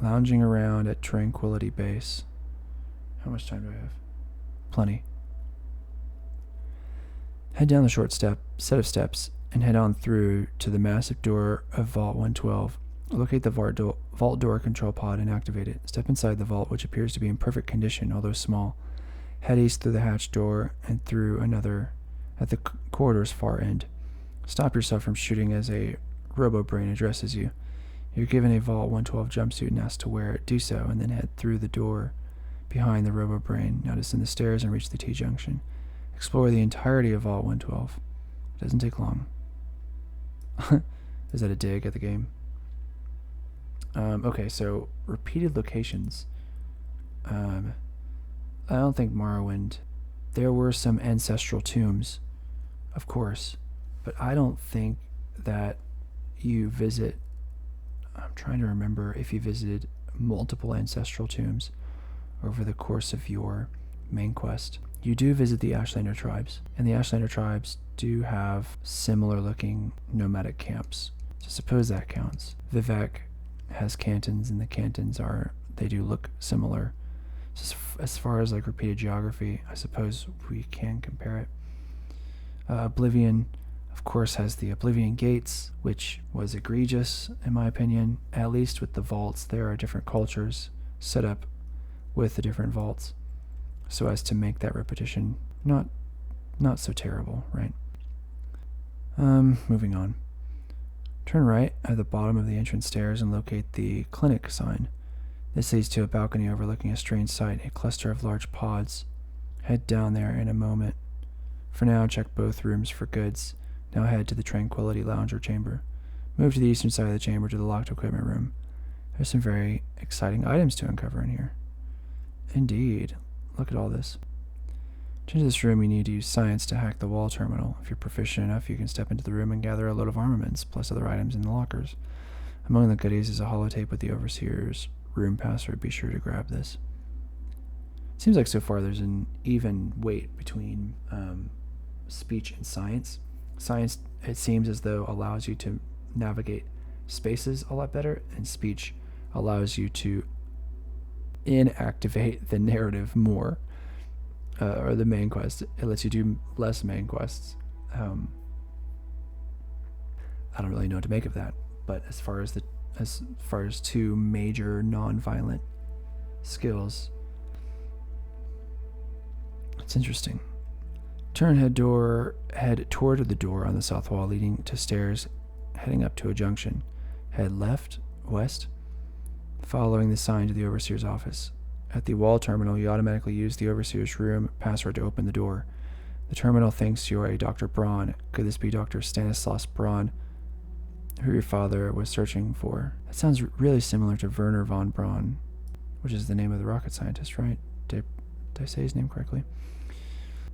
Lounging around at Tranquility Base. How much time do I have? Plenty. Head down the short set of steps and head on through to the massive door of Vault 112. Locate the vault door control pod and activate it. Step inside the vault, which appears to be in perfect condition, although small. Head east through the hatch door and through another at the corridor's far end. Stop yourself from shooting as a robo-brain addresses you. You're given a Vault 112 jumpsuit and asked to wear it. Do so, and then head through the door behind the robo-brain. Now descend the stairs and reach the T-junction. Explore the entirety of Vault 112. It doesn't take long. Is that a dig at the game? Okay, so repeated locations. I don't think Morrowind. There were some ancestral tombs, of course, but I don't think that you visit. I'm trying to remember if you visited multiple ancestral tombs over the course of your main quest. You do visit the Ashlander tribes, and the Ashlander tribes do have similar looking nomadic camps. So suppose that counts. Vivek has cantons, and the cantons they do look similar. So as far as like repeated geography, I suppose we can compare it. Oblivion, of course, has the Oblivion Gates, which was egregious in my opinion. At least with the vaults, there are different cultures set up with the different vaults, so as to make that repetition not so terrible, right? Moving on. Turn right at the bottom of the entrance stairs and locate the clinic sign. This leads to a balcony overlooking a strange sight, a cluster of large pods. Head down there in a moment. For now, check both rooms for goods. Now head to the Tranquility Lounge or chamber. Move to the eastern side of the chamber to the locked equipment room. There's some very exciting items to uncover in here. Indeed. Look at all this. To enter this room, you need to use science to hack the wall terminal. If you're proficient enough, you can step into the room and gather a load of armaments, plus other items in the lockers. Among the goodies is a holotape with the Overseer's room password. Be sure to grab this. Seems like so far there's an even weight between speech and science. Science, it seems as though, allows you to navigate spaces a lot better, and speech allows you to inactivate the narrative more, or the main quest. It lets you do less main quests. I don't really know what to make of that, but as far as two major non-violent skills, it's interesting. Head toward the door on the south wall leading to stairs heading up to a junction. Head left, west, following the sign to the Overseer's office. At the wall terminal, you automatically use the Overseer's room password to open the door. The terminal thinks you're a Dr. Braun. Could this be Dr. Stanislaus Braun, who your father was searching for? That sounds really similar to Werner von Braun, which is the name of the rocket scientist, right? Did I say his name correctly?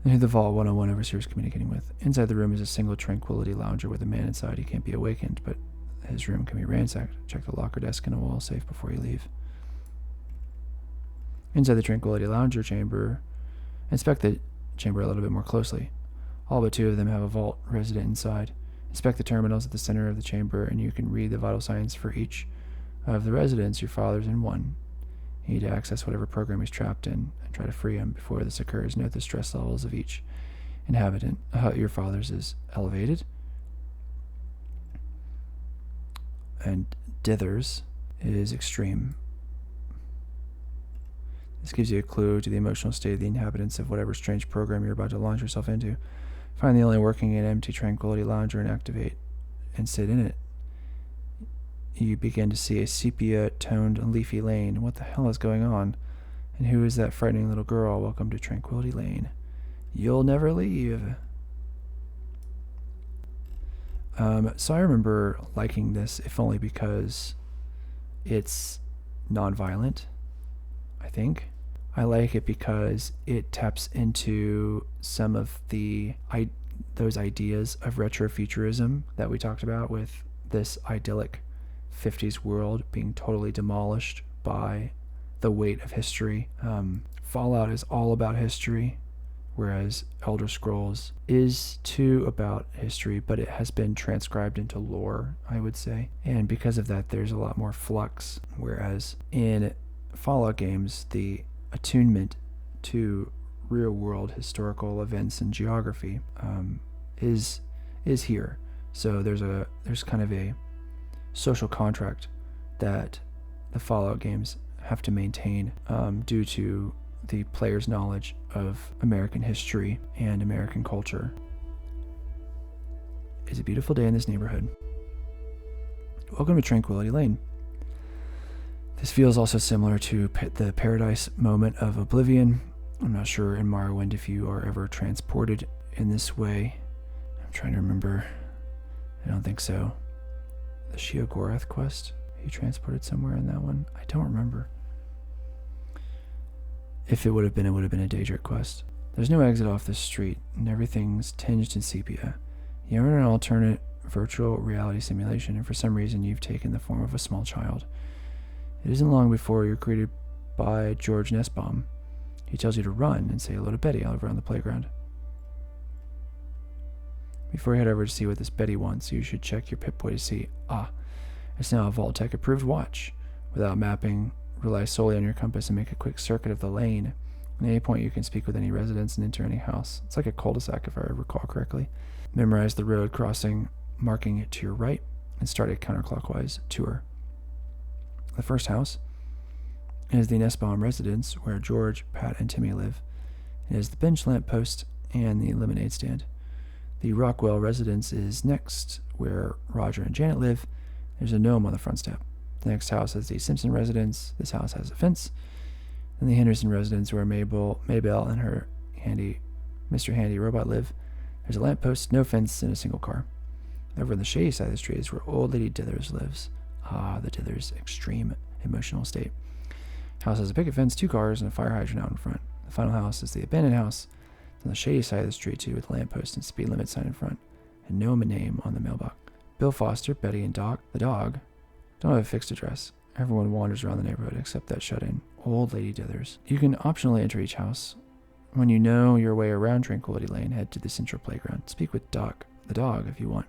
And who the Vault 101 Overseer is communicating with. Inside the room is a single tranquility lounger with a man inside. He can't be awakened, but his room can be ransacked. Check the locker desk and a wall safe before you leave. Inside the tranquility lounger chamber, inspect the chamber a little bit more closely. All but two of them have a vault resident inside. Inspect the terminals at the center of the chamber, and you can read the vital signs for each of the residents. Your father's in one. You need to access whatever program he's trapped in and try to free him before this occurs. Note the stress levels of each inhabitant. Your father's is elevated, and Dither's is extreme. This gives you a clue to the emotional state of the inhabitants of whatever strange program you're about to launch yourself into. Find the only working and empty tranquility lounger and activate and sit in it. You begin to see a sepia-toned leafy lane. What the hell is going on? And who is that frightening little girl? Welcome to Tranquility Lane. You'll never leave. So I remember liking this, if only because it's non-violent, I think. I like it because it taps into some of those ideas of retrofuturism that we talked about, with this idyllic 50s world being totally demolished by the weight of history. Fallout is all about history, whereas Elder Scrolls is too about history, but it has been transcribed into lore, I would say. And because of that, there's a lot more flux, whereas in Fallout games, the attunement to real-world historical events and geography is here. So there's kind of a social contract that the Fallout games have to maintain due to the player's knowledge of American history and American culture. It's a beautiful day in this neighborhood. Welcome to Tranquility Lane. This feels also similar to the Paradise moment of Oblivion. I'm not sure in Morrowind if you are ever transported in this way. I'm trying to remember. I don't think so. The Sheogorath quest? Are you transported somewhere in that one? I don't remember. If it would have been a Daedric quest. There's no exit off this street, and everything's tinged in sepia. You're in an alternate virtual reality simulation, and for some reason you've taken the form of a small child. It isn't long before you're greeted by George Nussbaum. He tells you to run and say hello to Betty over on the playground. Before you head over to see what this Betty wants, you should check your Pip-Boy to see, it's now a Vault-Tec approved watch. Without mapping, rely solely on your compass and make a quick circuit of the lane. At any point you can speak with any residents and enter any house. It's like a cul-de-sac if I recall correctly. Memorize the road crossing, marking it to your right, and start a counterclockwise tour. The first house is the Nussbaum residence, where George, Pat, and Timmy live. It is the bench lamp post and the lemonade stand. The Rockwell residence is next, where Roger and Janet live. There's a gnome on the front step. The next house is the Simpson residence. This house has a fence. Then the Henderson residence, where Maybell and her Mr. Handy robot live. There's a lamppost, no fence, and a single car. Over on the shady side of the street is where old lady Dithers lives. The Dithers' extreme emotional state. House has a picket fence, 2 cars, and a fire hydrant out in front. The final house is the abandoned house. On the shady side of the street, too, with a lamppost and speed limit sign in front, and no name on the mailbox. Bill Foster, Betty, and Doc, the dog, don't have a fixed address. Everyone wanders around the neighborhood except that shut-in old lady Dithers. You can optionally enter each house. When you know your way around Tranquility Lane, head to the central playground. Speak with Doc, the dog, if you want.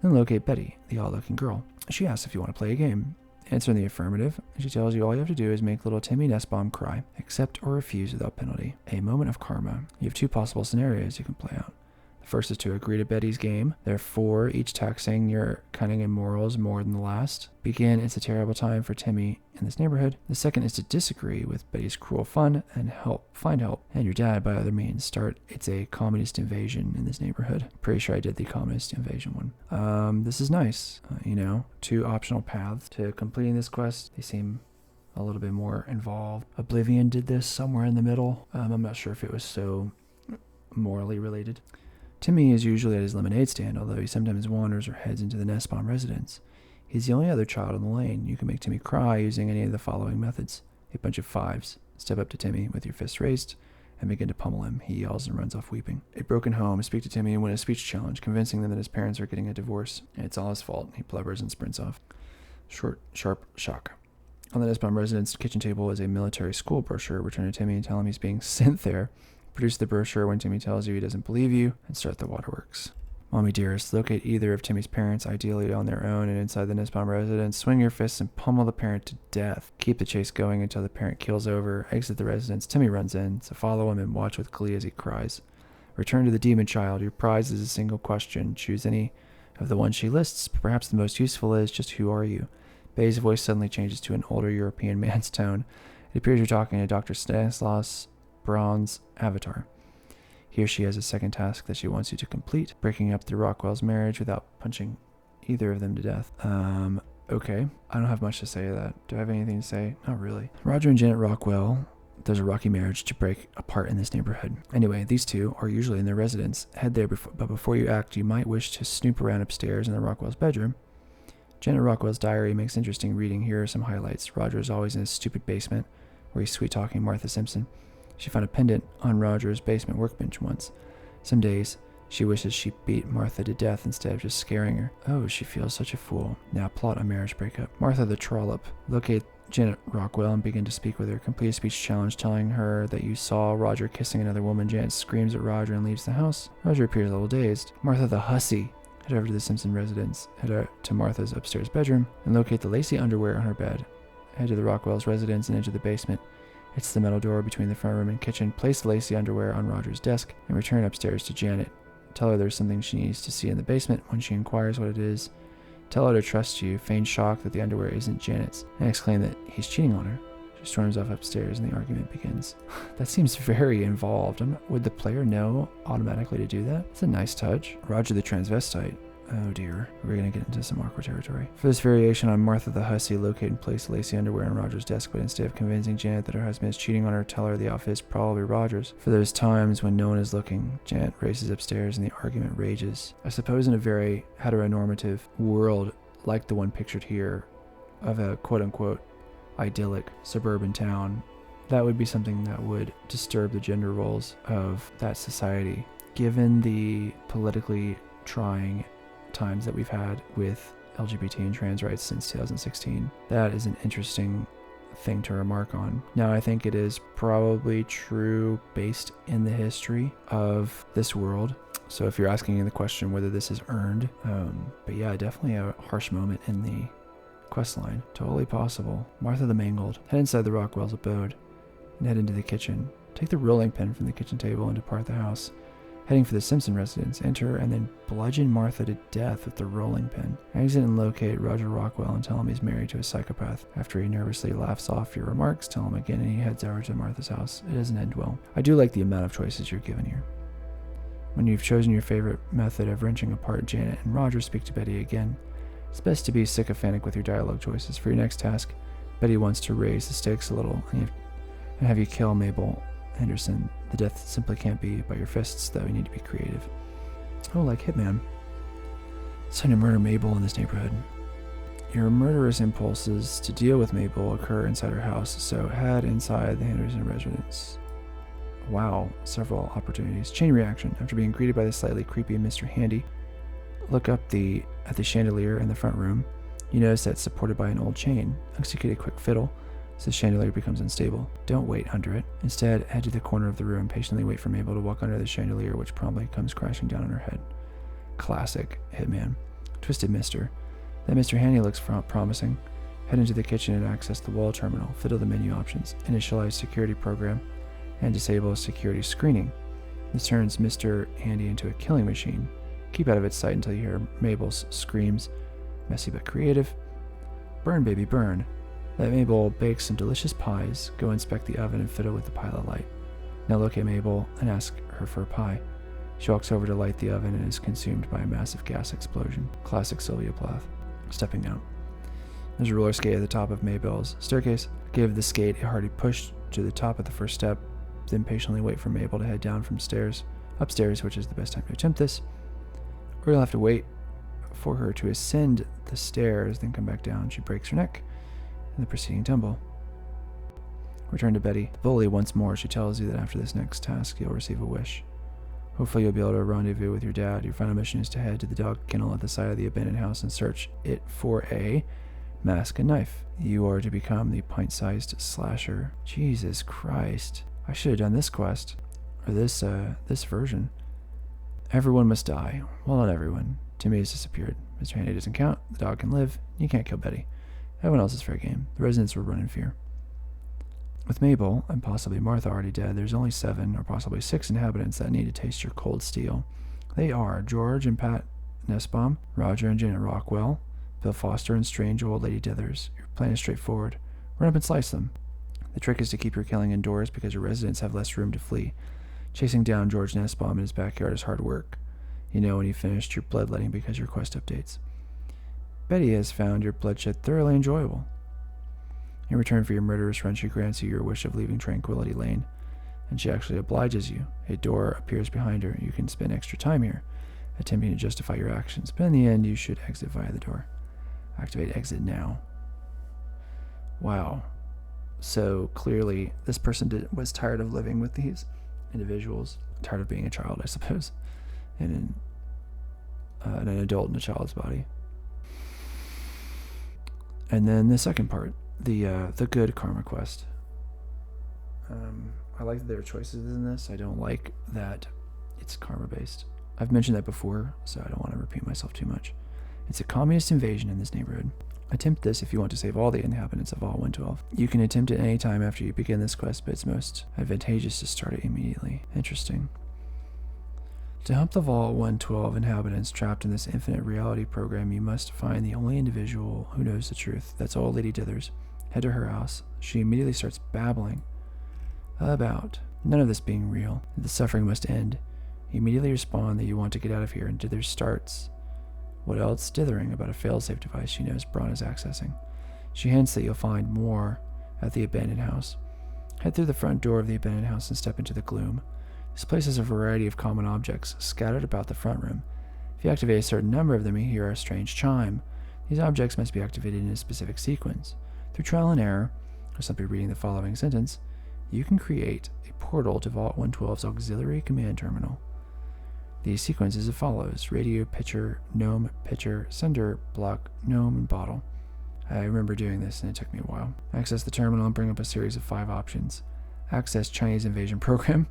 Then locate Betty, the odd-looking girl. She asks if you want to play a game. Answer in the affirmative, and she tells you all you have to do is make little Timmy Nussbaum cry. Accept or refuse without penalty. A moment of karma. You have 2 possible scenarios you can play out. The first is to agree to Betty's game, therefore each taxing your cunning and morals more than the last. Begin, it's a terrible time for Timmy in this neighborhood. The second is to disagree with Betty's cruel fun and find help, and your dad by other means. Start, it's a communist invasion in this neighborhood. Pretty sure I did the communist invasion one. This is nice, 2 optional paths to completing this quest. They seem a little bit more involved. Oblivion did this somewhere in the middle. I'm not sure if it was so morally related. Timmy is usually at his lemonade stand, although he sometimes wanders or heads into the Nussbaum residence. He's the only other child in the lane. You can make Timmy cry using any of the following methods. A bunch of 5s. Step up to Timmy with your fists raised and begin to pummel him. He yells and runs off weeping. A broken home. Speak to Timmy and win a speech challenge, convincing them that his parents are getting a divorce. And it's all his fault. He blubbers and sprints off. Short, sharp shock. On the Nussbaum residence kitchen table is a military school brochure. Return to Timmy and tell him he's being sent there. Produce the brochure when Timmy tells you he doesn't believe you, and start the waterworks. Mommy dearest, locate either of Timmy's parents, ideally on their own and inside the Nussbaum residence. Swing your fists and pummel the parent to death. Keep the chase going until the parent keels over. Exit the residence. Timmy runs in, so follow him and watch with glee as he cries. Return to the demon child. Your prize is a single question. Choose any of the ones she lists. Perhaps the most useful is, just who are you? Betty's voice suddenly changes to an older European man's tone. It appears you're talking to Dr. Stanislaus Braun's avatar. He or she has a second task that she wants you to complete, breaking up the Rockwell's marriage without punching either of them to death. Okay. I don't have much to say to that. Do I have anything to say? Not really. Roger and Janet Rockwell, there's a rocky marriage to break apart in this neighborhood. Anyway, these two are usually in their residence. Head there, but before you act, you might wish to snoop around upstairs in the Rockwell's bedroom. Janet Rockwell's diary makes interesting reading. Here are some highlights. Roger is always in his stupid basement, where he's sweet-talking Martha Simpson. She found a pendant on Roger's basement workbench once. Some days, she wishes she beat Martha to death instead of just scaring her. Oh, she feels such a fool. Now plot a marriage breakup. Martha the Trollop. Locate Janet Rockwell and begin to speak with her. Complete a speech challenge telling her that you saw Roger kissing another woman. Janet screams at Roger and leaves the house. Roger appears a little dazed. Martha the Hussy. Head over to the Simpson residence. Head out to Martha's upstairs bedroom and locate the lacy underwear on her bed. Head to the Rockwell's residence and enter the basement. It's the metal door between the front room and kitchen. Place the lacy underwear on Roger's desk and return upstairs to Janet. Tell her there's something she needs to see in the basement. When she inquires what it is, tell her to trust you. Feign shock that the underwear isn't Janet's and exclaim that he's cheating on her. She storms off upstairs and the argument begins. That seems very involved. Would the player know automatically to do that? It's a nice touch. Roger the transvestite. Oh dear, we're going to get into some awkward territory. For this variation on Martha the Hussy, locate and place lacy underwear on Roger's desk, but instead of convincing Janet that her husband is cheating on her, tell her the outfit is probably Roger's. For those times when no one is looking, Janet races upstairs and the argument rages. I suppose in a very heteronormative world like the one pictured here, of a quote-unquote idyllic suburban town, that would be something that would disturb the gender roles of that society. Given the politically trying times that we've had with LGBT and trans rights since 2016, that is an interesting thing to remark on. Now, I think it is probably true based in the history of this world. So if you're asking the question whether this is earned, but yeah, definitely a harsh moment in the quest line. Totally possible. Martha the Mangled. Head inside the Rockwell's abode and head into the kitchen. Take the rolling pin from the kitchen table and depart the house. Heading for the Simpson residence, enter and then bludgeon Martha to death with the rolling pin. Exit and locate Roger Rockwell and tell him he's married to a psychopath. After he nervously laughs off your remarks, tell him again and he heads over to Martha's house. It doesn't end well. I do like the amount of choices you're given here. When you've chosen your favorite method of wrenching apart Janet and Roger, speak to Betty again. It's best to be sycophantic with your dialogue choices. For your next task, Betty wants to raise the stakes a little and have you kill Mabel Henderson. The death simply can't be by your fists, though. You need to be creative. Oh, like Hitman. It's time to murder Mabel in this neighborhood. Your murderous impulses to deal with Mabel occur inside her house, so head inside the Henderson residence. Wow, several opportunities. Chain reaction. After being greeted by the slightly creepy Mr. Handy, look up at the chandelier in the front room. You notice that it's supported by an old chain. Execute a quick fiddle as the chandelier becomes unstable. Don't wait under it. Instead, head to the corner of the room, patiently wait for Mabel to walk under the chandelier, which promptly comes crashing down on her head. Classic Hitman. Twisted Mister. That Mr. Handy looks promising. Head into the kitchen and access the wall terminal. Fiddle the menu options. Initialize security program and disable security screening. This turns Mr. Handy into a killing machine. Keep out of its sight until you hear Mabel's screams. Messy but creative. Burn, baby, burn. Let Mabel bake some delicious pies. Go inspect the oven and fiddle with the pilot light. Now look at Mabel and ask her for a pie. She walks over to light the oven and is consumed by a massive gas explosion. Classic Sylvia Plath. Stepping out. There's a roller skate at the top of Mabel's staircase. Give the skate a hearty push to the top of the first step, then patiently wait for Mabel to head down from upstairs, which is the best time to attempt this. Or you'll have to wait for her to ascend the stairs, then come back down. She breaks her neck in the preceding tumble. Return to Betty. Fully once more, she tells you that after this next task, you'll receive a wish. Hopefully you'll be able to rendezvous with your dad. Your final mission is to head to the dog kennel at the side of the abandoned house and search it for a mask and knife. You are to become the pint-sized slasher. Jesus Christ. I should have done this quest. Or this version. Everyone must die. Well, not everyone. Timmy has disappeared. Mr. Handy doesn't count. The dog can live. You can't kill Betty. Everyone else is fair game. The residents will run in fear. With Mabel, and possibly Martha already dead, there's only 7 or possibly 6 inhabitants that need to taste your cold steel. They are George and Pat Nussbaum, Roger and Janet Rockwell, Bill Foster and strange old Lady Dithers. Your plan is straightforward. Run up and slice them. The trick is to keep your killing indoors because your residents have less room to flee. Chasing down George Nussbaum in his backyard is hard work. You know when you finished your bloodletting because your quest updates. Betty has found your bloodshed thoroughly enjoyable. In return for your murderous run, she grants you your wish of leaving Tranquility Lane, and she actually obliges you. A door appears behind her. You can spend extra time here, attempting to justify your actions, but in the end, you should exit via the door. Activate exit now. Wow. So clearly, this person was tired of living with these individuals, tired of being a child, I suppose, and an adult in a child's body. And then the second part, the good karma quest. I like that there are choices in this. I don't like that it's karma based. I've mentioned that before, so I don't want to repeat myself too much. It's a communist invasion in this neighborhood. Attempt this if you want to save all the inhabitants of all 112. You can attempt it any time after you begin this quest, but it's most advantageous to start it immediately. Interesting. To help the Vault 112 inhabitants trapped in this infinite reality program, you must find the only individual who knows the truth. That's old Lady Dithers. Head to her house. She immediately starts babbling about none of this being real. The suffering must end. You immediately respond that you want to get out of here, and Dithers starts what else dithering about a failsafe device she knows Braun is accessing. She hints that you'll find more at the abandoned house. Head through the front door of the abandoned house and step into the gloom. This place has a variety of common objects scattered about the front room. If you activate a certain number of them, you hear a strange chime. These objects must be activated in a specific sequence. Through trial and error, or simply reading the following sentence, you can create a portal to Vault 112's auxiliary command terminal. The sequence is as follows: radio, pitcher, gnome, pitcher, sender, block, gnome, and bottle. I remember doing this and it took me a while. Access the terminal and bring up a series of 5 options. Access Chinese invasion program.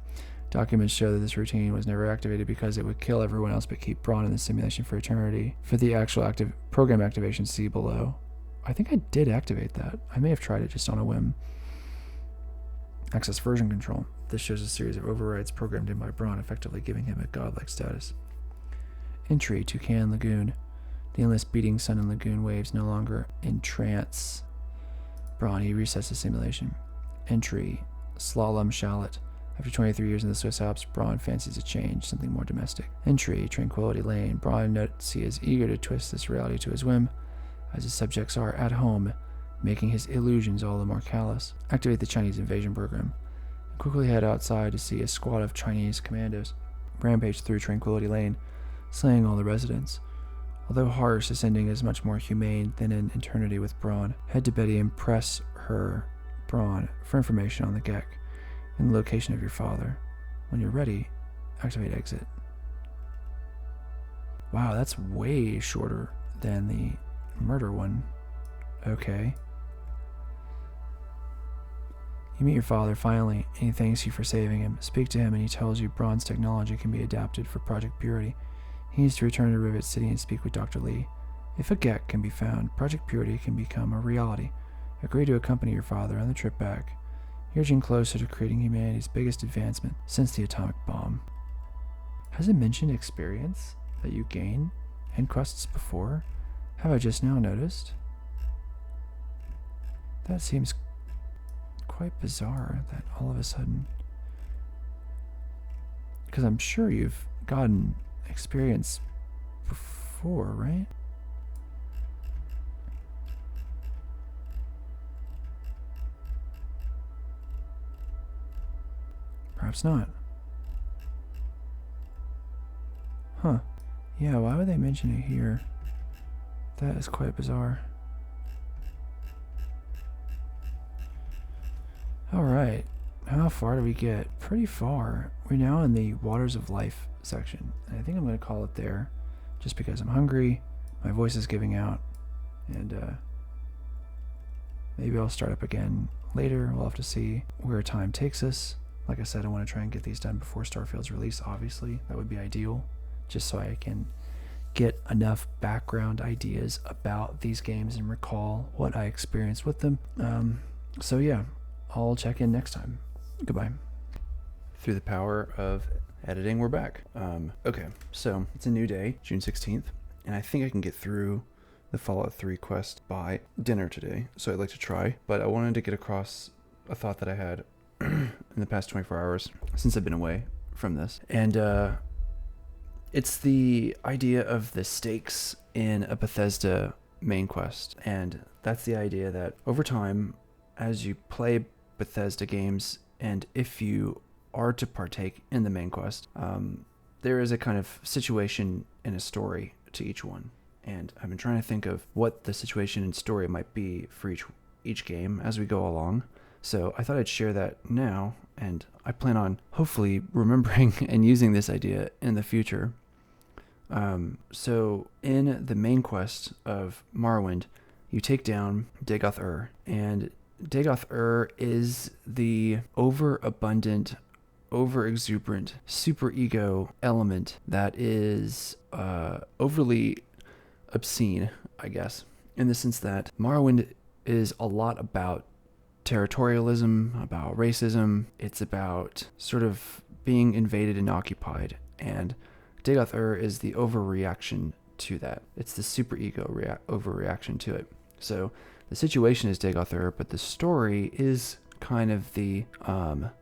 Documents show that this routine was never activated because it would kill everyone else but keep Braun in the simulation for eternity. For the actual program activation, see below. I think I did activate that. I may have tried it just on a whim. Access version control. This shows a series of overrides programmed in by Braun, effectively giving him a godlike status. Entry, Toucan Lagoon. The endless beating sun and lagoon waves no longer entrance Braun. He resets the simulation. Entry, Slalom Shallot. After 23 years in the Swiss Alps, Braun fancies a change, something more domestic. Entry, Tranquility Lane. Braun notes he is eager to twist this reality to his whim, as his subjects are at home, making his illusions all the more callous. Activate the Chinese invasion program. Quickly head outside to see a squad of Chinese commandos rampage through Tranquility Lane, slaying all the residents. Although harsh, this ending is much more humane than an eternity with Braun. Head to Betty and press her, Braun, for information on the Gek and the location of your father. When you're ready, activate exit. Wow, that's way shorter than the murder one. Okay. You meet your father finally, and he thanks you for saving him. Speak to him, and he tells you bronze technology can be adapted for Project Purity. He needs to return to Rivet City and speak with Dr. Lee. If a Gek can be found, Project Purity can become a reality. Agree to accompany your father on the trip back. You're edging closer to creating humanity's biggest advancement since the atomic bomb. Has it mentioned experience that you gain in quests before? Have I just now noticed? That seems quite bizarre that all of a sudden, because I'm sure you've gotten experience before, right? Perhaps not. Huh. Yeah, why would they mention it here? That is quite bizarre. Alright, how far do we get? Pretty far. We're now in the Waters of Life section. And I think I'm going to call it there, just because I'm hungry, my voice is giving out, and maybe I'll start up again later. We'll have to see where time takes us. Like I said, I want to try and get these done before Starfield's release, obviously. That would be ideal, just so I can get enough background ideas about these games and recall what I experienced with them. So yeah, I'll check in next time. Goodbye. Through the power of editing, we're back. Okay, so it's a new day, June 16th, and I think I can get through the Fallout 3 quest by dinner today, so I'd like to try. But I wanted to get across a thought that I had in the past 24 hours since I've been away from this. And it's the idea of the stakes in a Bethesda main quest. And that's the idea that over time, as you play Bethesda games, and if you are to partake in the main quest, there is a kind of situation and a story to each one. And I've been trying to think of what the situation and story might be for each game as we go along. So I thought I'd share that now, and I plan on hopefully remembering and using this idea in the future. So in the main quest of Morrowind, you take down Dagoth-Ur, and Dagoth-Ur is the overabundant, overexuberant superego element that is overly obscene, I guess, in the sense that Morrowind is a lot about territorialism, about racism. It's about sort of being invaded and occupied, and Dagoth-Ur is the overreaction to that. It's the superego overreaction to it. So the situation is Dagoth-Ur, but the story is kind of the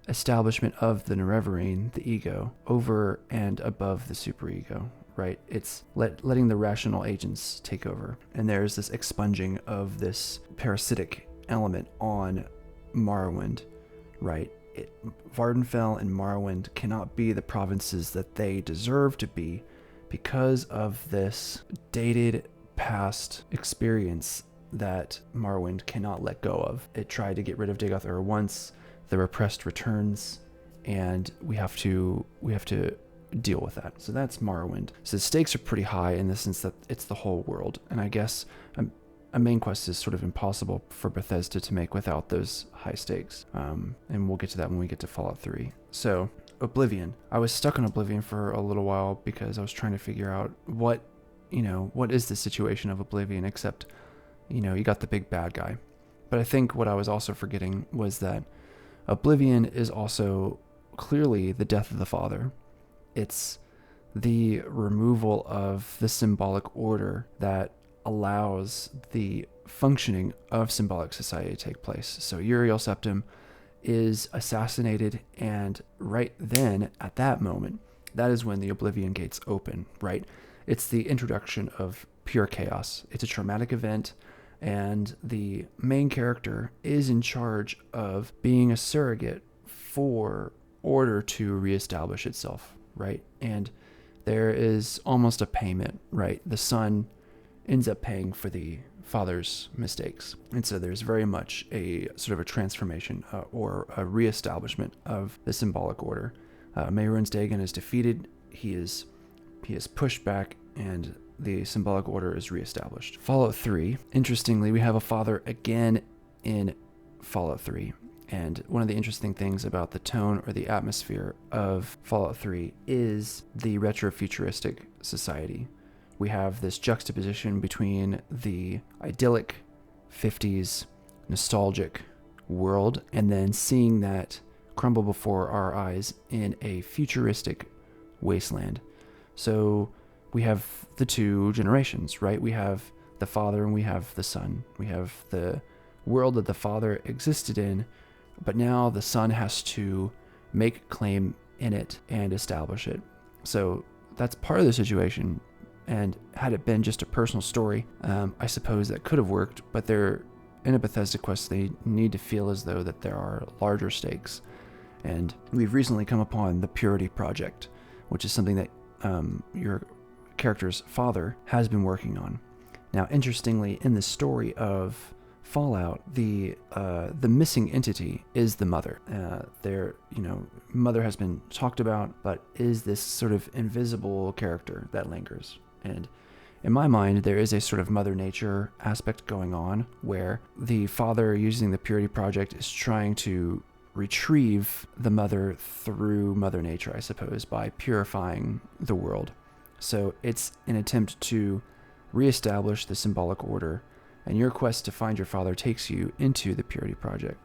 establishment of the Nerevarine, the ego, over and above the superego, right? It's letting the rational agents take over. And there's this expunging of this parasitic element on Morrowind, right? Vardenfell and Morrowind cannot be the provinces that they deserve to be because of this dated past experience that Morrowind cannot let go of. It tried to get rid of Dagoth-Ur once, the repressed returns, and we have to deal with that. So that's Morrowind. So the stakes are pretty high in the sense that it's the whole world, and I guess a main quest is sort of impossible for Bethesda to make without those high stakes. And we'll get to that when we get to Fallout 3. So Oblivion. I was stuck on Oblivion for a little while because I was trying to figure out what is the situation of Oblivion, except, you got the big bad guy. But I think what I was also forgetting was that Oblivion is also clearly the death of the father. It's the removal of the symbolic order that allows the functioning of symbolic society to take place. So Uriel Septim is assassinated, and right then, at that moment, that is when the Oblivion gates open, right? It's the introduction of pure chaos. It's a traumatic event, and the main character is in charge of being a surrogate for order to reestablish itself, right? And there is almost a payment, right? The son ends up paying for the father's mistakes. And so there's very much a sort of a transformation or a reestablishment of the symbolic order. Mehrunes Dagon is defeated. He is pushed back, and the symbolic order is reestablished. Fallout 3, interestingly, we have a father again in Fallout 3. And one of the interesting things about the tone or the atmosphere of Fallout 3 is the retrofuturistic society. We have this juxtaposition between the idyllic 50s nostalgic world and then seeing that crumble before our eyes in a futuristic wasteland. So we have the two generations, right? We have the father and we have the son. We have the world that the father existed in, but now the son has to make claim in it and establish it. So that's part of the situation. And had it been just a personal story, I suppose that could have worked, but they're in a Bethesda quest, they need to feel as though that there are larger stakes. And we've recently come upon the Purity Project, which is something that your character's father has been working on. Now, interestingly, in the story of Fallout, the missing entity is the mother. Mother has been talked about, but is this sort of invisible character that lingers. And in my mind, there is a sort of Mother Nature aspect going on where the father, using the Purity Project, is trying to retrieve the mother through Mother Nature, I suppose, by purifying the world. So it's an attempt to reestablish the symbolic order, and your quest to find your father takes you into the Purity Project.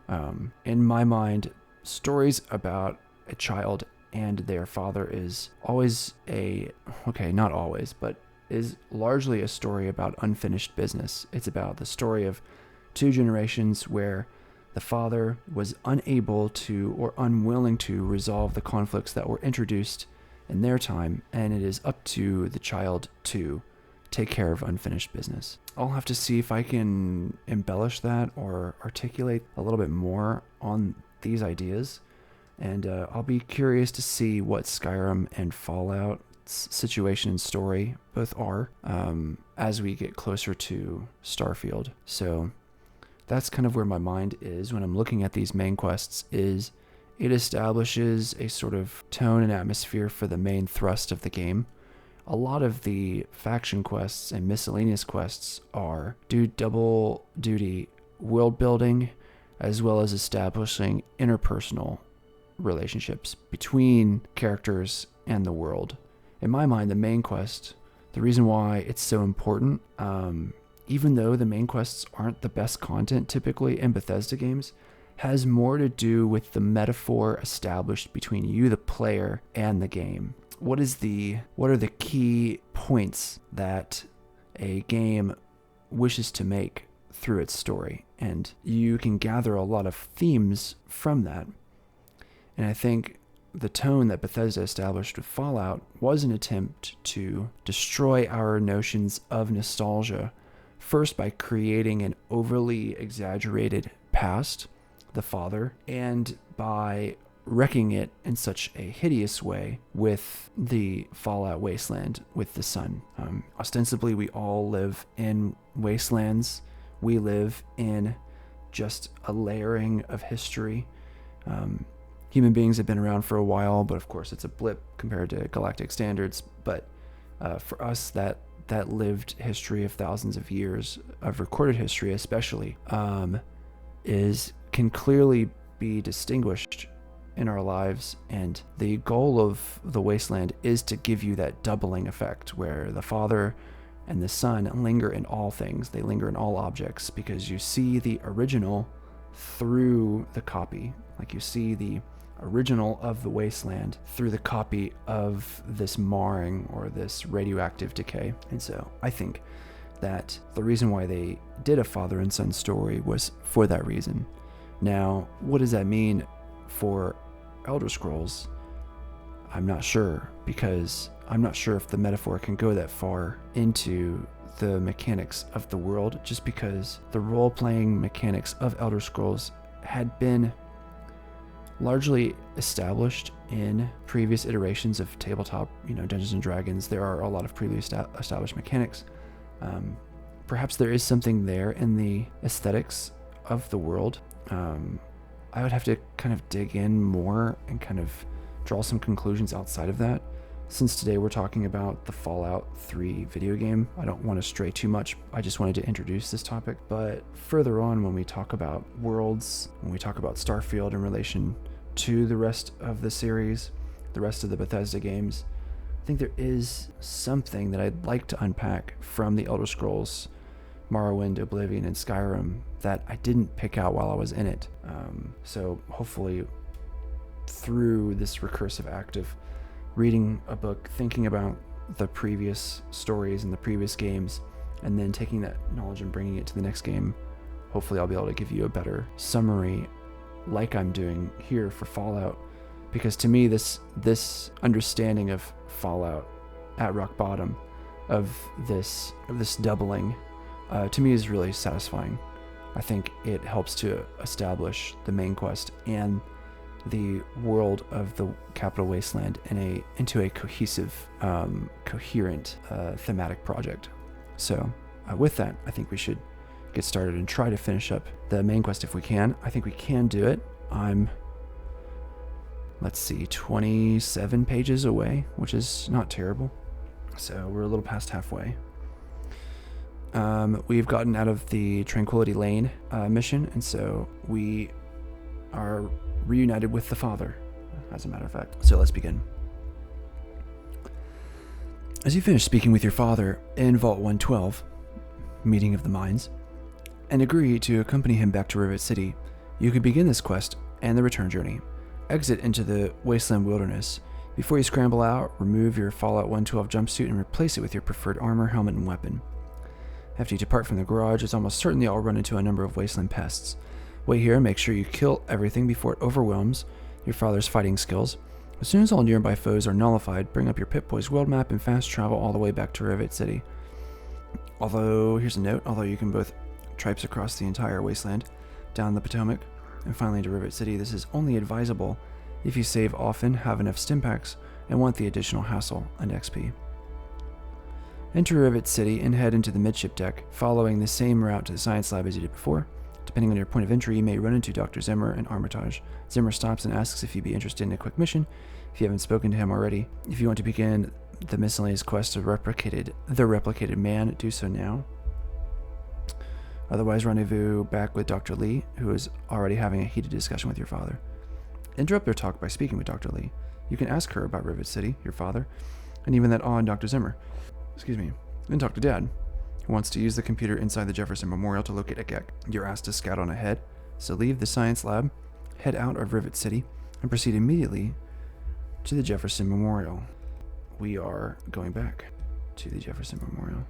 In my mind, stories about a child and their father is always not always, but is largely a story about unfinished business. It's about the story of two generations where the father was unable to or unwilling to resolve the conflicts that were introduced in their time, and it is up to the child to take care of unfinished business. I'll have to see if I can embellish that or articulate a little bit more on these ideas, and I'll be curious to see what Skyrim and Fallout's situation and story both are as we get closer to Starfield. So that's kind of where my mind is when I'm looking at these main quests. Is it establishes a sort of tone and atmosphere for the main thrust of the game. A lot of the faction quests and miscellaneous quests do double duty world building as well as establishing interpersonal relationships between characters and the world. In my mind, the main quest, the reason why it's so important, even though the main quests aren't the best content typically in Bethesda games, has more to do with the metaphor established between you, the player, and the game. What are the key points that a game wishes to make through its story? And you can gather a lot of themes from that. And I think the tone that Bethesda established with Fallout was an attempt to destroy our notions of nostalgia, first by creating an overly exaggerated past, the father, and by wrecking it in such a hideous way with the Fallout wasteland with the sun. Ostensibly, we all live in wastelands. We live in just a layering of history. Human beings have been around for a while, but of course it's a blip compared to galactic standards. But for us, that lived history of thousands of years of recorded history especially can clearly be distinguished in our lives. And the goal of the wasteland is to give you that doubling effect where the father and the son linger in all things. They linger in all objects because you see the original through the copy. Like you see the original of the wasteland through the copy of this marring or this radioactive decay. And so I think that the reason why they did a father and son story was for that reason. Now, what does that mean for Elder Scrolls? I'm not sure, because I'm not sure if the metaphor can go that far into the mechanics of the world, just because the role-playing mechanics of Elder Scrolls had been largely established in previous iterations of tabletop, Dungeons and Dragons. There are a lot of previously established mechanics. Perhaps there is something there in the aesthetics of the world. I would have to kind of dig in more and kind of draw some conclusions outside of that. Since today we're talking about the Fallout 3 video game, I don't want to stray too much. I just wanted to introduce this topic. But further on, when we talk about worlds, when we talk about Starfield in relation to the rest of the series, the rest of the Bethesda games, I think there is something that I'd like to unpack from the Elder Scrolls, Morrowind, Oblivion, and Skyrim that I didn't pick out while I was in it. So hopefully through this recursive act of reading a book, thinking about the previous stories and the previous games, and then taking that knowledge and bringing it to the next game, hopefully I'll be able to give you a better summary like I'm doing here for Fallout. Because to me, this understanding of Fallout at rock bottom, of this doubling, to me is really satisfying. I think it helps to establish the main quest and the world of the Capital Wasteland into a cohesive, coherent, thematic project. So with that, I think we should get started and try to finish up the main quest if we can. I think we can do it. I'm, let's see, 27 pages away, which is not terrible. So we're a little past halfway. We've gotten out of the Tranquility Lane mission, and so we are reunited with the Father, as a matter of fact. So let's begin. As you finish speaking with your father in Vault 112, Meeting of the Minds, and agree to accompany him back to Rivet City, you can begin this quest and the return journey. Exit into the Wasteland Wilderness. Before you scramble out, remove your Fallout 112 jumpsuit and replace it with your preferred armor, helmet, and weapon. After you depart from the garage, it's almost certain you'll run into a number of Wasteland pests. Wait here and make sure you kill everything before it overwhelms your father's fighting skills. As soon as all nearby foes are nullified, bring up your Pip-Boy's world map and fast travel all the way back to Rivet City. Here's a note, although you can both traipse across the entire wasteland, down the Potomac, and finally into Rivet City, this is only advisable if you save often, have enough stim packs, and want the additional hassle and XP. Enter Rivet City and head into the midship deck, following the same route to the science lab as you did before. Depending on your point of entry, you may run into Dr. Zimmer and Armitage. Zimmer stops and asks if you'd be interested in a quick mission, if you haven't spoken to him already. If you want to begin the miscellaneous quest of the replicated man, do so now. Otherwise, rendezvous back with Dr. Lee, who is already having a heated discussion with your father. Interrupt their talk by speaking with Dr. Lee. You can ask her about Rivet City, your father, and even that odd Dr. Zimmer. Then talk to Dad, who wants to use the computer inside the Jefferson Memorial to locate a Gek. You're asked to scout on ahead, so leave the science lab, head out of Rivet City, and proceed immediately to the Jefferson Memorial. We are going back to the Jefferson Memorial.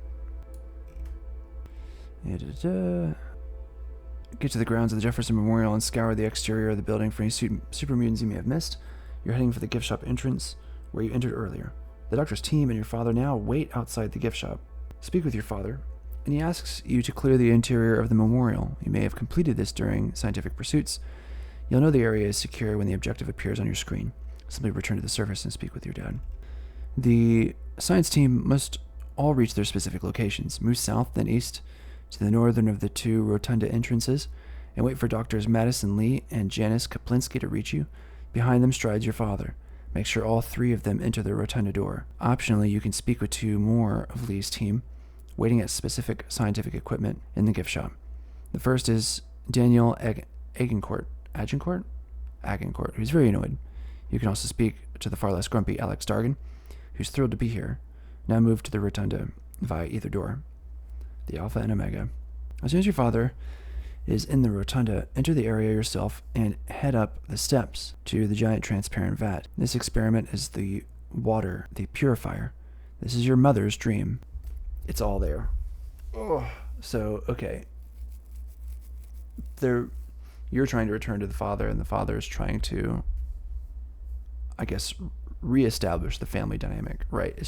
Get to the grounds of the Jefferson Memorial and scour the exterior of the building for any super mutants you may have missed. You're heading for the gift shop entrance, where you entered earlier. The doctor's team and your father now wait outside the gift shop. Speak with your father, and he asks you to clear the interior of the memorial. You may have completed this during scientific pursuits. You'll know the area is secure when the objective appears on your screen. Simply return to the surface and speak with your dad. The science team must all reach their specific locations. Move south, then east to the northern of the two rotunda entrances, and wait for Doctors Madison Lee and Janice Kaplinski to reach you. Behind them strides your father. Make sure all three of them enter the rotunda door. Optionally, you can speak with two more of Lee's team, waiting at specific scientific equipment in the gift shop. The first is Daniel Agincourt, who's very annoyed. You can also speak to the far less grumpy Alex Dargan, who's thrilled to be here. Now move to the rotunda via either door. The Alpha and Omega. As soon as your father is in the rotunda, enter the area yourself and head up the steps to the giant transparent vat. This experiment is the water, the purifier. This is your mother's dream. It's all there. Oh, so, okay. You're trying to return to the father, and the father is trying to, I guess, reestablish the family dynamic, right?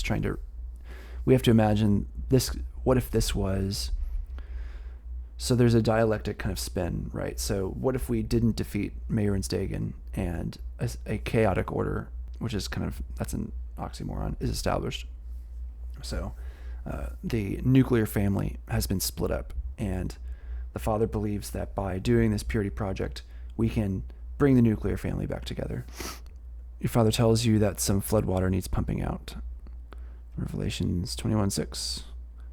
We have to imagine this, what if this was, so there's a dialectic kind of spin, right? So what if we didn't defeat Mayor and Stagen and a chaotic order, which is that's an oxymoron, is established. So the nuclear family has been split up, and the father believes that by doing this purity project, we can bring the nuclear family back together. Your father tells you that some floodwater needs pumping out. Revelations 21:6.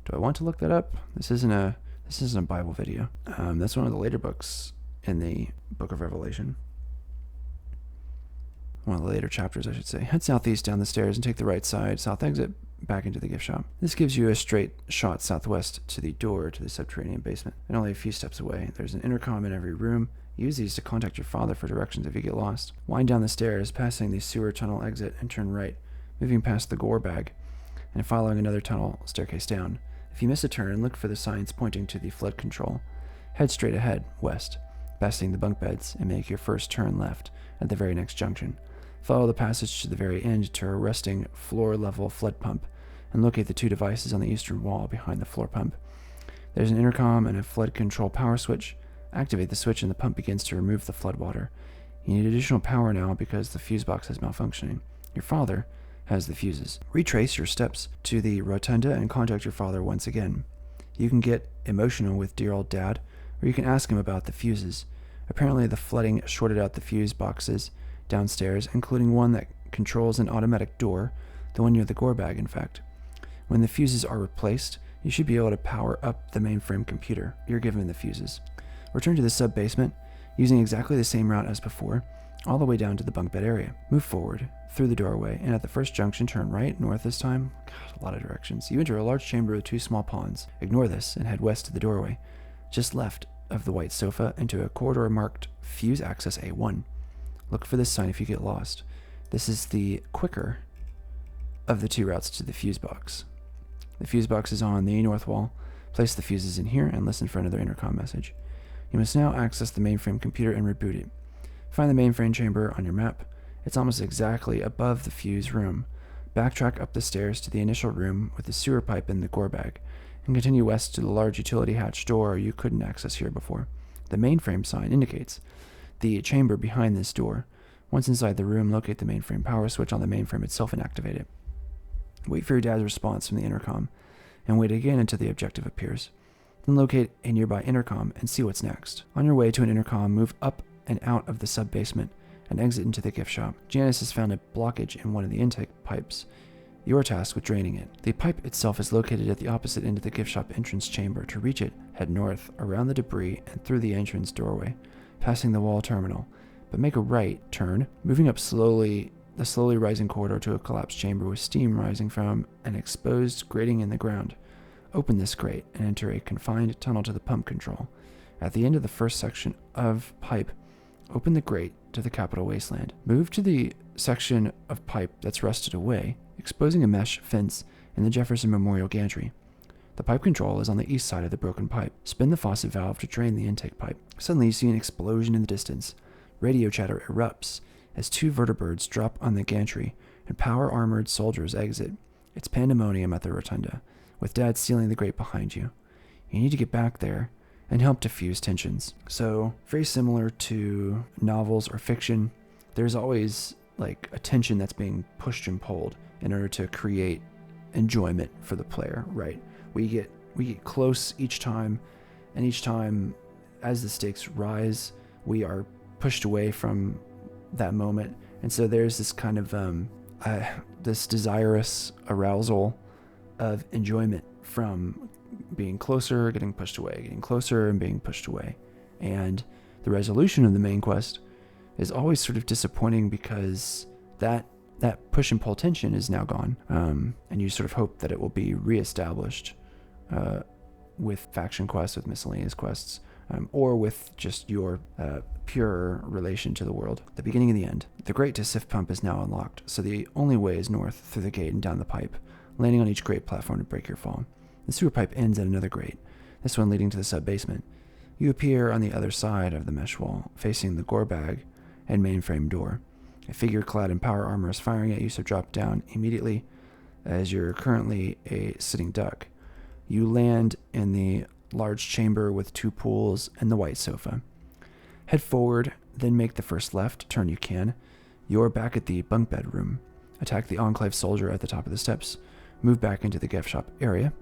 Do I want to look that up? This isn't a Bible video. That's one of the later books in the book of Revelation. One of the later chapters, I should say. Head southeast down the stairs and take the right side, south exit, back into the gift shop. This gives you a straight shot southwest to the door to the subterranean basement, and only a few steps away. There's an intercom in every room. Use these to contact your father for directions if you get lost. Wind down the stairs, passing the sewer tunnel exit, and turn right, moving past the gore bag, and following another tunnel staircase down. If you miss a turn, look for the signs pointing to the flood control. Head straight ahead, west, passing the bunk beds, and make your first turn left at the very next junction. Follow the passage to the very end to a resting floor-level flood pump, and locate the two devices on the eastern wall behind the floor pump. There's an intercom and a flood control power switch. Activate the switch and the pump begins to remove the flood water. You need additional power now because the fuse box is malfunctioning. Your father has the fuses. Retrace your steps to the rotunda and contact your father once again. You can get emotional with dear old dad, or you can ask him about the fuses. Apparently the flooding shorted out the fuse boxes downstairs, including one that controls an automatic door, the one near the gore bag, in fact. When the fuses are replaced, you should be able to power up the mainframe computer. You're given the fuses. Return to the sub-basement, using exactly the same route as before, all the way down to the bunk bed area. Move forward, through the doorway, and at the first junction, turn right, north this time. God, a lot of directions. You enter a large chamber with two small ponds. Ignore this and head west to the doorway, just left of the white sofa, into a corridor marked Fuse Access A1. Look for this sign if you get lost. This is the quicker of the two routes to the fuse box. The fuse box is on the north wall. Place the fuses in here and listen for another intercom message. You must now access the mainframe computer and reboot it. Find the mainframe chamber on your map. It's almost exactly above the fuse room. Backtrack up the stairs to the initial room with the sewer pipe in the gore bag, and continue west to the large utility hatch door you couldn't access here before. The mainframe sign indicates the chamber behind this door. Once inside the room, locate the mainframe power switch on the mainframe itself and activate it. Wait for your dad's response from the intercom, and wait again until the objective appears. Then locate a nearby intercom and see what's next. On your way to an intercom, move up and out of the sub-basement and exit into the gift shop. Janice has found a blockage in one of the intake pipes. You are tasked with draining it. The pipe itself is located at the opposite end of the gift shop entrance chamber. To reach it, head north, around the debris, and through the entrance doorway, passing the wall terminal. But make a right turn, moving up the slowly rising corridor to a collapsed chamber with steam rising from an exposed grating in the ground. Open this grate and enter a confined tunnel to the pump control. At the end of the first section of pipe, open the grate to the Capitol Wasteland. Move to the section of pipe that's rusted away, exposing a mesh fence in the Jefferson Memorial Gantry. The pipe control is on the east side of the broken pipe. Spin the faucet valve to drain the intake pipe. Suddenly you see an explosion in the distance. Radio chatter erupts as two vertibirds drop on the gantry and power-armored soldiers exit. It's pandemonium at the rotunda, with Dad sealing the grate behind you. You need to get back there and help diffuse tensions. So, very similar to novels or fiction, there's always like a tension that's being pushed and pulled in order to create enjoyment for the player, right? We get close each time, and each time as the stakes rise, we are pushed away from that moment. And so there's this kind of this desirous arousal of enjoyment from being closer, getting pushed away, getting closer and being pushed away. And the resolution of the main quest is always sort of disappointing because that push and pull tension is now gone. And you sort of hope that it will be reestablished with faction quests, with miscellaneous quests, or with just your pure relation to the world. The beginning and the end. The grate to sift pump is now unlocked, so the only way is north through the gate and down the pipe, landing on each grate platform to break your fall. The sewer pipe ends at another grate, this one leading to the sub-basement. You appear on the other side of the mesh wall, facing the gore bag and mainframe door. A figure clad in power armor is firing at you, so drop down immediately as you're currently a sitting duck. You land in the large chamber with two pools and the white sofa. Head forward, then make the first left turn you can. You're back at the bunk bed room. Attack the Enclave soldier at the top of the steps. Move back into the gift shop area,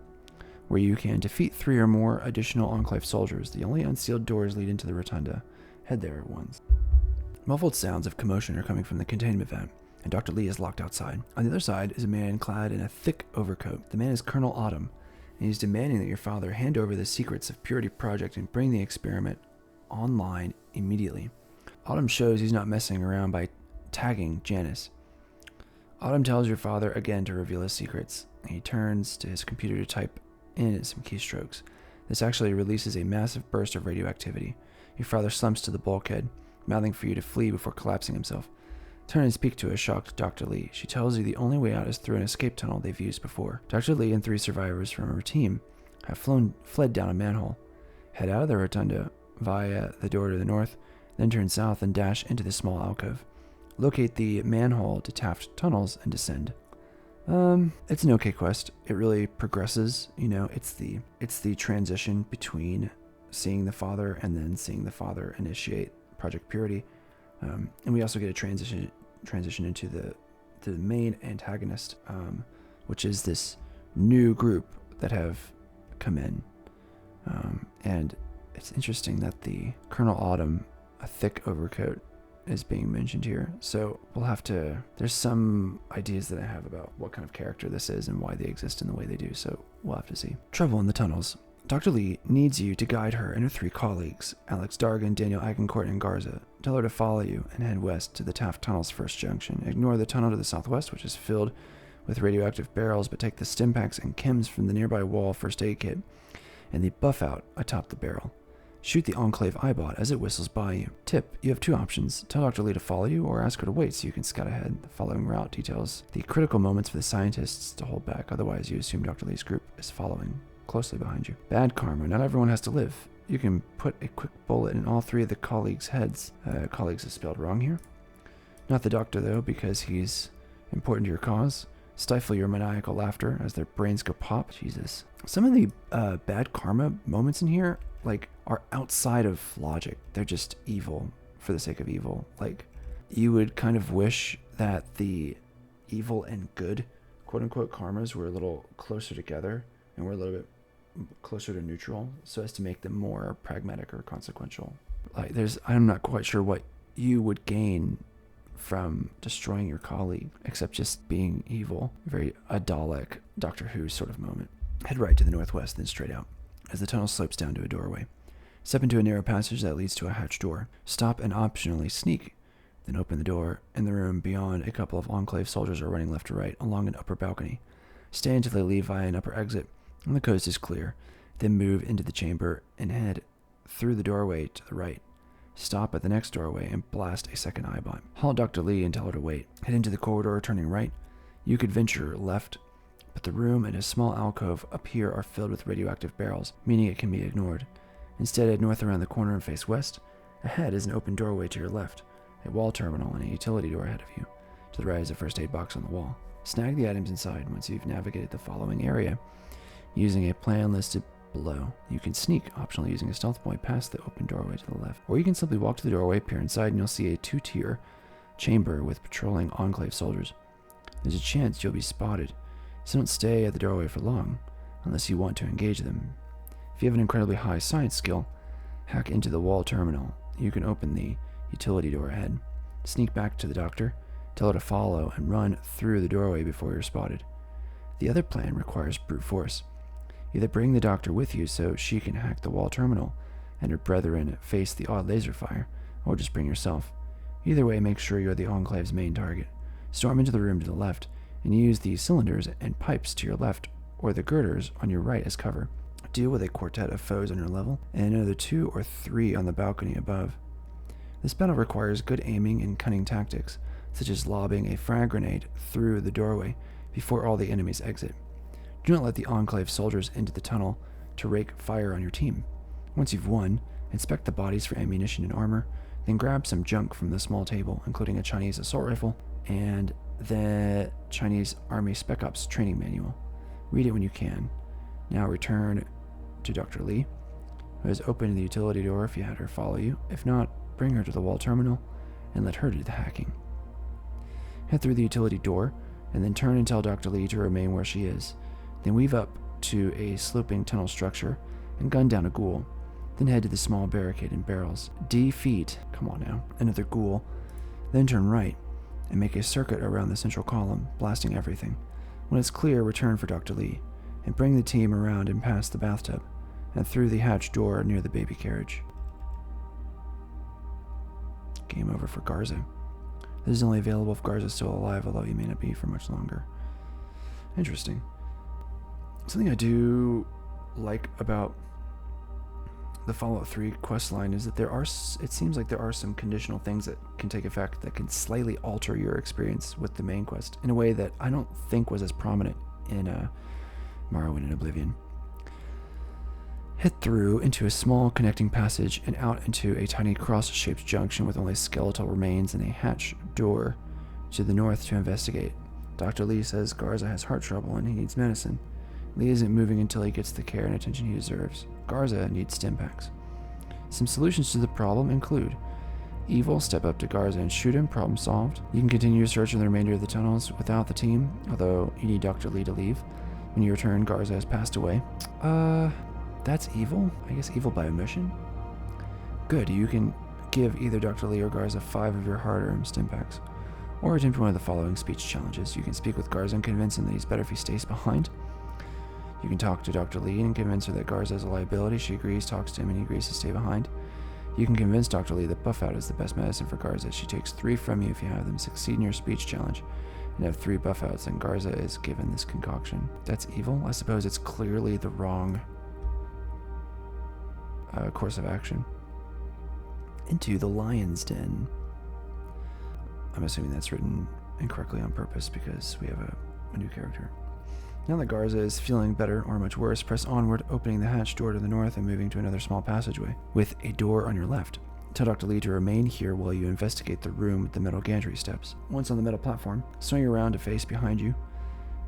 where you can defeat 3 or more additional Enclave soldiers. The only unsealed doors lead into the rotunda. Head there at once. Muffled sounds of commotion are coming from the containment vent. and Dr. Lee is locked outside. On the other side is a man clad in a thick overcoat. The man is Colonel Autumn, and he's demanding that your father hand over the secrets of Purity Project and bring the experiment online immediately. Autumn shows he's not messing around by tagging Janice. Autumn tells your father again to reveal his secrets, and he turns to his computer to type in some keystrokes. This actually releases a massive burst of radioactivity. Your father slumps to the bulkhead, mouthing for you to flee before collapsing himself. Turn and speak to a shocked Dr. Lee. She tells you the only way out is through an escape tunnel they've used before. Dr. Lee and 3 survivors from her team have fled down a manhole. Head out of the rotunda via the door to the north, then turn south and dash into the small alcove. Locate the manhole to Taft tunnels and descend. It's an okay quest. It really progresses. It's the transition between seeing the father and then seeing the father initiate Project Purity. And we also get a transition into the main antagonist, which is this new group that have come in. And it's interesting that the Colonel Autumn, a thick overcoat, is being mentioned here. So there's some ideas that I have about what kind of character this is and why they exist in the way they do. So we'll have to see. Trouble in the tunnels. Dr. Lee needs you to guide her and her 3 colleagues, Alex Dargan, Daniel Agincourt, and Garza. Tell her to follow you and head west to the Taft Tunnel's first junction. Ignore the tunnel to the southwest, which is filled with radioactive barrels, but take the stim packs and chems from the nearby wall first aid kit and the buff out atop the barrel. Shoot the Enclave iBot as it whistles by you. Tip, you have 2 options. Tell Dr. Lee to follow you or ask her to wait so you can scout ahead. The following route details the critical moments for the scientists to hold back, otherwise you assume Dr. Lee's group is following closely behind you. Bad karma. Not everyone has to live. You can put a quick bullet in all 3 of the colleagues' heads. Colleagues is spelled wrong here. Not the doctor, though, because he's important to your cause. Stifle your maniacal laughter as their brains go pop. Jesus. Some of the bad karma moments in here, are outside of logic. They're just evil for the sake of evil. You would kind of wish that the evil and good, quote-unquote, karmas were a little closer together and were a little bit closer to neutral so as to make them more pragmatic or consequential. I'm not quite sure what you would gain from destroying your colleague except just being evil. Very Adalic Doctor Who sort of moment. Head right to the northwest, then straight out as the tunnel slopes down to a doorway. Step into a narrow passage that leads to a hatch door. Stop and optionally sneak, then open the door. In the room beyond, a couple of Enclave soldiers are running left to right along an upper balcony. Stay until they leave via an upper exit, and the coast is clear. Then move into the chamber and head through the doorway to the right. Stop at the next doorway and blast a second iBot. Halt Dr. Lee and tell her to wait. Head into the corridor, turning right. You could venture left, but the room and a small alcove up here are filled with radioactive barrels, meaning it can be ignored. Instead, head north around the corner and face west. Ahead is an open doorway to your left, a wall terminal and a utility door ahead of you. To the right is a first aid box on the wall. Snag the items inside once you've navigated the following area. Using a plan listed below, you can sneak, optionally using a stealth point, past the open doorway to the left. Or you can simply walk to the doorway, peer inside, and you'll see a 2-tier chamber with patrolling Enclave soldiers. There's a chance you'll be spotted, so don't stay at the doorway for long, unless you want to engage them. If you have an incredibly high science skill, hack into the wall terminal. You can open the utility door ahead. Sneak back to the doctor, tell her to follow, and run through the doorway before you're spotted. The other plan requires brute force. Either bring the doctor with you so she can hack the wall terminal and her brethren face the odd laser fire, or just bring yourself. Either way, make sure you're the Enclave's main target. Storm into the room to the left, and use the cylinders and pipes to your left or the girders on your right as cover. Deal with a quartet of foes on your level, and another 2 or 3 on the balcony above. This battle requires good aiming and cunning tactics, such as lobbing a frag grenade through the doorway before all the enemies exit. Do not let the Enclave soldiers into the tunnel to rake fire on your team. Once you've won, inspect the bodies for ammunition and armor, then grab some junk from the small table, including a Chinese assault rifle and the Chinese Army Spec Ops training manual. Read it when you can. Now return to Dr. Lee, who has opened the utility door if you had her follow you. If not, bring her to the wall terminal and let her do the hacking. Head through the utility door, and then turn and tell Dr. Lee to remain where she is. Then weave up to a sloping tunnel structure and gun down a ghoul. Then head to the small barricade and barrels. Defeat, come on now, another ghoul. Then turn right and make a circuit around the central column, blasting everything. When it's clear, return for Dr. Lee, and bring the team around and past the bathtub, and through the hatch door near the baby carriage. Game over for Garza. This is only available if Garza's still alive, although he may not be for much longer. Interesting. Something I do like about the Fallout 3 quest line is that it seems like there are some conditional things that can take effect that can slightly alter your experience with the main quest in a way that I don't think was as prominent in Morrowind and Oblivion. Head through into a small connecting passage and out into a tiny cross-shaped junction with only skeletal remains and a hatch door to the north to investigate. Dr. Lee says Garza has heart trouble and he needs medicine. Lee isn't moving until he gets the care and attention he deserves. Garza needs stim packs. Some solutions to the problem include: Evil, step up to Garza and shoot him, problem solved. You can continue your search in the remainder of the tunnels without the team, although you need Dr. Lee to leave. When you return, Garza has passed away. That's evil? I guess evil by omission? Good, you can give either Dr. Lee or Garza 5 of your hard-earned stim packs. Or attempt one of the following speech challenges. You can speak with Garza and convince him that he's better if he stays behind. You can talk to Dr. Lee and convince her that Garza is a liability. She agrees, talks to him, and he agrees to stay behind. You can convince Dr. Lee that buff out is the best medicine for Garza. She takes 3 from you if you have them succeed in your speech challenge and have 3 buff outs, and Garza is given this concoction. That's evil? I suppose it's clearly the wrong course of action. Into the Lion's Den. I'm assuming that's written incorrectly on purpose because we have a new character. Now that Garza is feeling better or much worse, press onward, opening the hatch door to the north and moving to another small passageway with a door on your left. Tell Dr. Lee to remain here while you investigate the room with the metal gantry steps. Once on the metal platform, swing around to face behind you.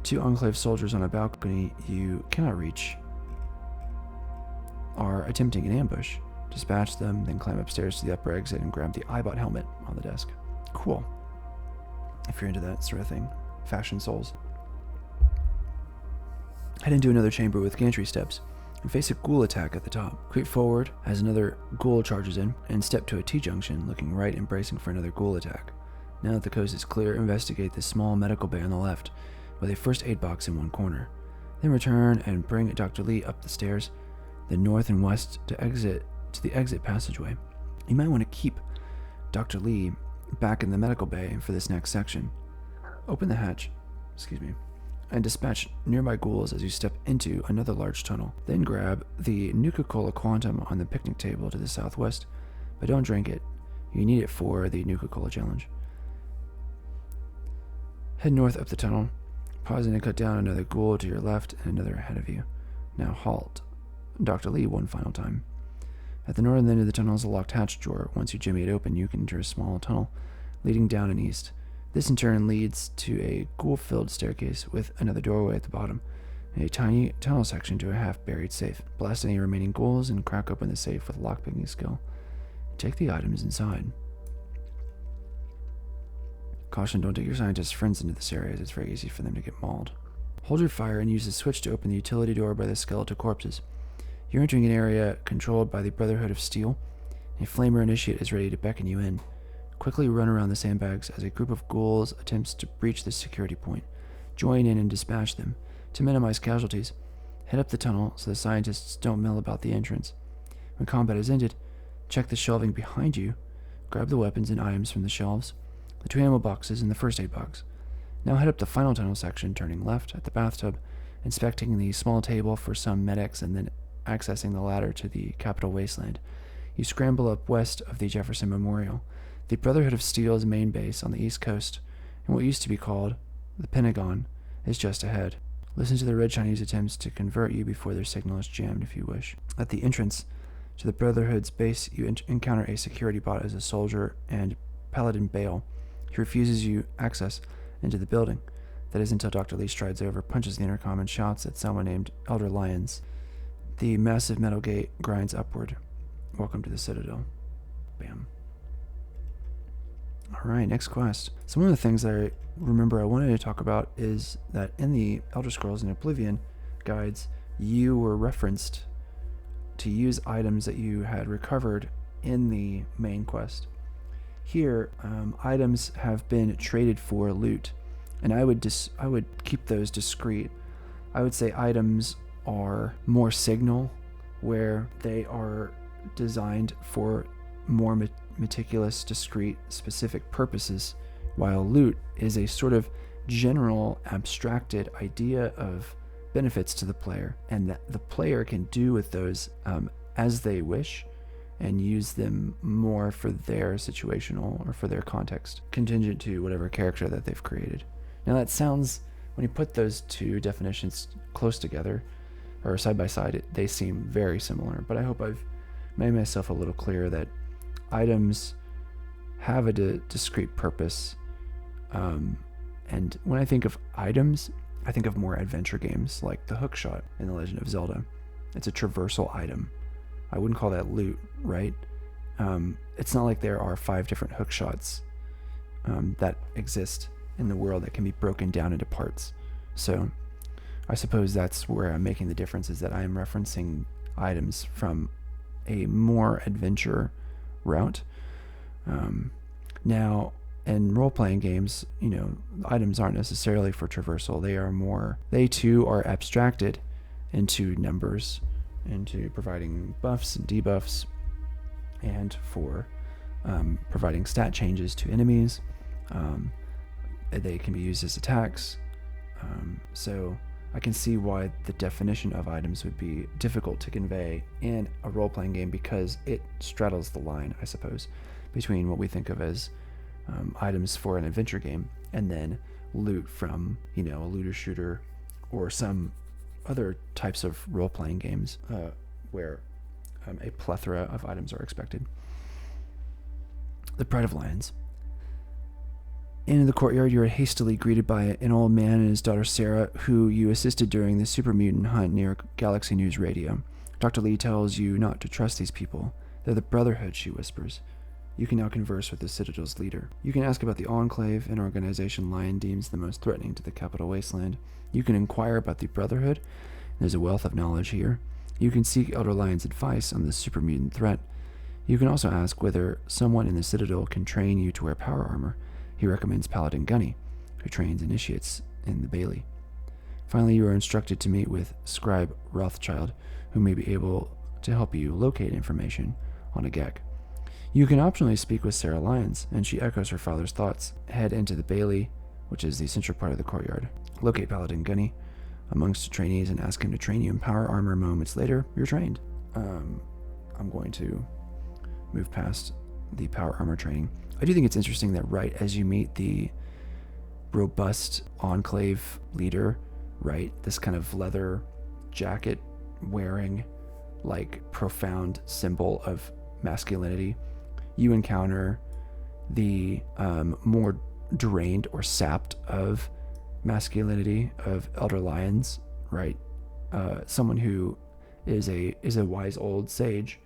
2 Enclave soldiers on a balcony you cannot reach are attempting an ambush. Dispatch them, then climb upstairs to the upper exit and grab the iBot helmet on the desk. Cool. If you're into that sort of thing. Fashion souls. Head into another chamber with gantry steps and face a ghoul attack at the top. Creep forward as another ghoul charges in, and step to a T-junction, looking right and bracing for another ghoul attack. Now that the coast is clear, investigate the small medical bay on the left, with a first aid box in one corner. Then return and bring Dr. Lee up the stairs, then north and west to the exit passageway. You might want to keep Dr. Lee back in the medical bay for this next section. Open the hatch, and dispatch nearby ghouls as you step into another large tunnel. Then grab the Nuka-Cola Quantum on the picnic table to the southwest, but don't drink it. You need it for the Nuka-Cola challenge. Head north up the tunnel, pausing to cut down another ghoul to your left and another ahead of you. Now halt Dr. Lee one final time. At the northern end of the tunnel is a locked hatch drawer. Once you jimmy it open, you can enter a small tunnel leading down and east. This in turn leads to a ghoul-filled staircase with another doorway at the bottom, and a tiny tunnel section to a half-buried safe. Blast any remaining ghouls and crack open the safe with lockpicking skill. Take the items inside. Caution, don't take your scientist friends into this area, as it's very easy for them to get mauled. Hold your fire and use the switch to open the utility door by the skeletal corpses. You're entering an area controlled by the Brotherhood of Steel. A flamer initiate is ready to beckon you in. Quickly run around the sandbags as a group of ghouls attempts to breach the security point. Join in and dispatch them. To minimize casualties, head up the tunnel so the scientists don't mill about the entrance. When combat is ended, check the shelving behind you, grab the weapons and items from the shelves, the 2 ammo boxes and the first aid box. Now head up the final tunnel section, turning left at the bathtub, inspecting the small table for some medics, and then accessing the ladder to the Capitol Wasteland. You scramble up west of the Jefferson Memorial. The Brotherhood of Steel's main base on the East Coast, and what used to be called the Pentagon, is just ahead. Listen to the Red Chinese attempts to convert you before their signal is jammed if you wish. At the entrance to the Brotherhood's base, you encounter a security bot as a soldier and Paladin Bale. He refuses you access into the building. That is until Dr. Lee strides over, punches the intercom, and shouts at someone named Elder Lyons. The massive metal gate grinds upward. Welcome to the Citadel. Bam. Alright, next quest. So one of the things that I remember I wanted to talk about is that in the Elder Scrolls and Oblivion guides, you were referenced to use items that you had recovered in the main quest. Here, items have been traded for loot, and I would keep those discrete. I would say items are more signal, where they are designed for more meticulous, discrete, specific purposes, while loot is a sort of general, abstracted idea of benefits to the player, and that the player can do with those as they wish, and use them more for their situational or for their context, contingent to whatever character that they've created. Now that sounds, when you put those two definitions close together, or side by side, they seem very similar, but I hope I've made myself a little clearer that items have a discrete purpose. And when I think of items, I think of more adventure games like the hookshot in The Legend of Zelda. It's a traversal item. I wouldn't call that loot, right? It's not like there are 5 different hookshots that exist in the world that can be broken down into parts. So I suppose that's where I'm making the difference, is that I am referencing items from a more adventure route. Now, in role-playing games, items aren't necessarily for traversal. They too are abstracted into numbers, into providing buffs and debuffs, and for providing stat changes to enemies. They can be used as attacks. So I can see why the definition of items would be difficult to convey in a role-playing game, because it straddles the line, I suppose, between what we think of as items for an adventure game and then loot from, a looter shooter or some other types of role-playing games where a plethora of items are expected. The Pride of Lions. In the courtyard, you are hastily greeted by an old man and his daughter Sarah, who you assisted during the super mutant hunt near Galaxy News Radio. Dr. Lee tells you not to trust these people. They're the Brotherhood, she whispers. You can now converse with the Citadel's leader. You can ask about the Enclave, an organization Lion deems the most threatening to the Capital Wasteland. You can inquire about the Brotherhood. There's a wealth of knowledge here. You can seek Elder Lion's advice on the super mutant threat. You can also ask whether someone in the Citadel can train you to wear power armor. He recommends Paladin Gunny, who trains initiates in the Bailey. Finally, you are instructed to meet with Scribe Rothschild, who may be able to help you locate information on a Gek. You can optionally speak with Sarah Lyons, and she echoes her father's thoughts. Head into the Bailey, which is the central part of the courtyard. Locate Paladin Gunny amongst trainees and ask him to train you in power armor. Moments later, you're trained. I'm going to move past the power armor training. I do think it's interesting that right as you meet the robust Enclave leader, right, this kind of leather jacket wearing, like, profound symbol of masculinity, you encounter the more drained or sapped of masculinity of Elder Lyons, right? Someone who is a wise old sage,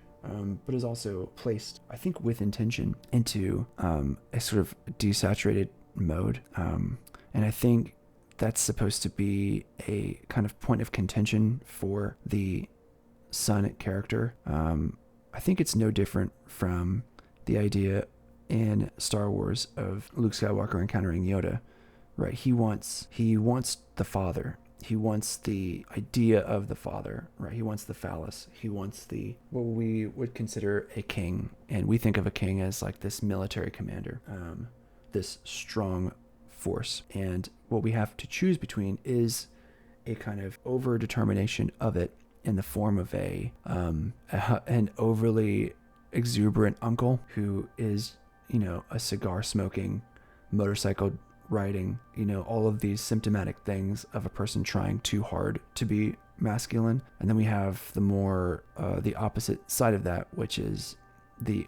but is also placed, I think, with intention into a sort of desaturated mode. And I think that's supposed to be a kind of point of contention for the son character. I think it's no different from the idea in Star Wars of Luke Skywalker encountering Yoda, right? He wants the father. He wants the idea of the father, right? He wants the phallus. He wants what we would consider a king. And we think of a king as like this military commander, this strong force. And what we have to choose between is a kind of over-determination of it in the form of an overly exuberant uncle who is, a cigar smoking, motorcycle riding, all of these symptomatic things of a person trying too hard to be masculine. And then we have the more the opposite side of that, which is the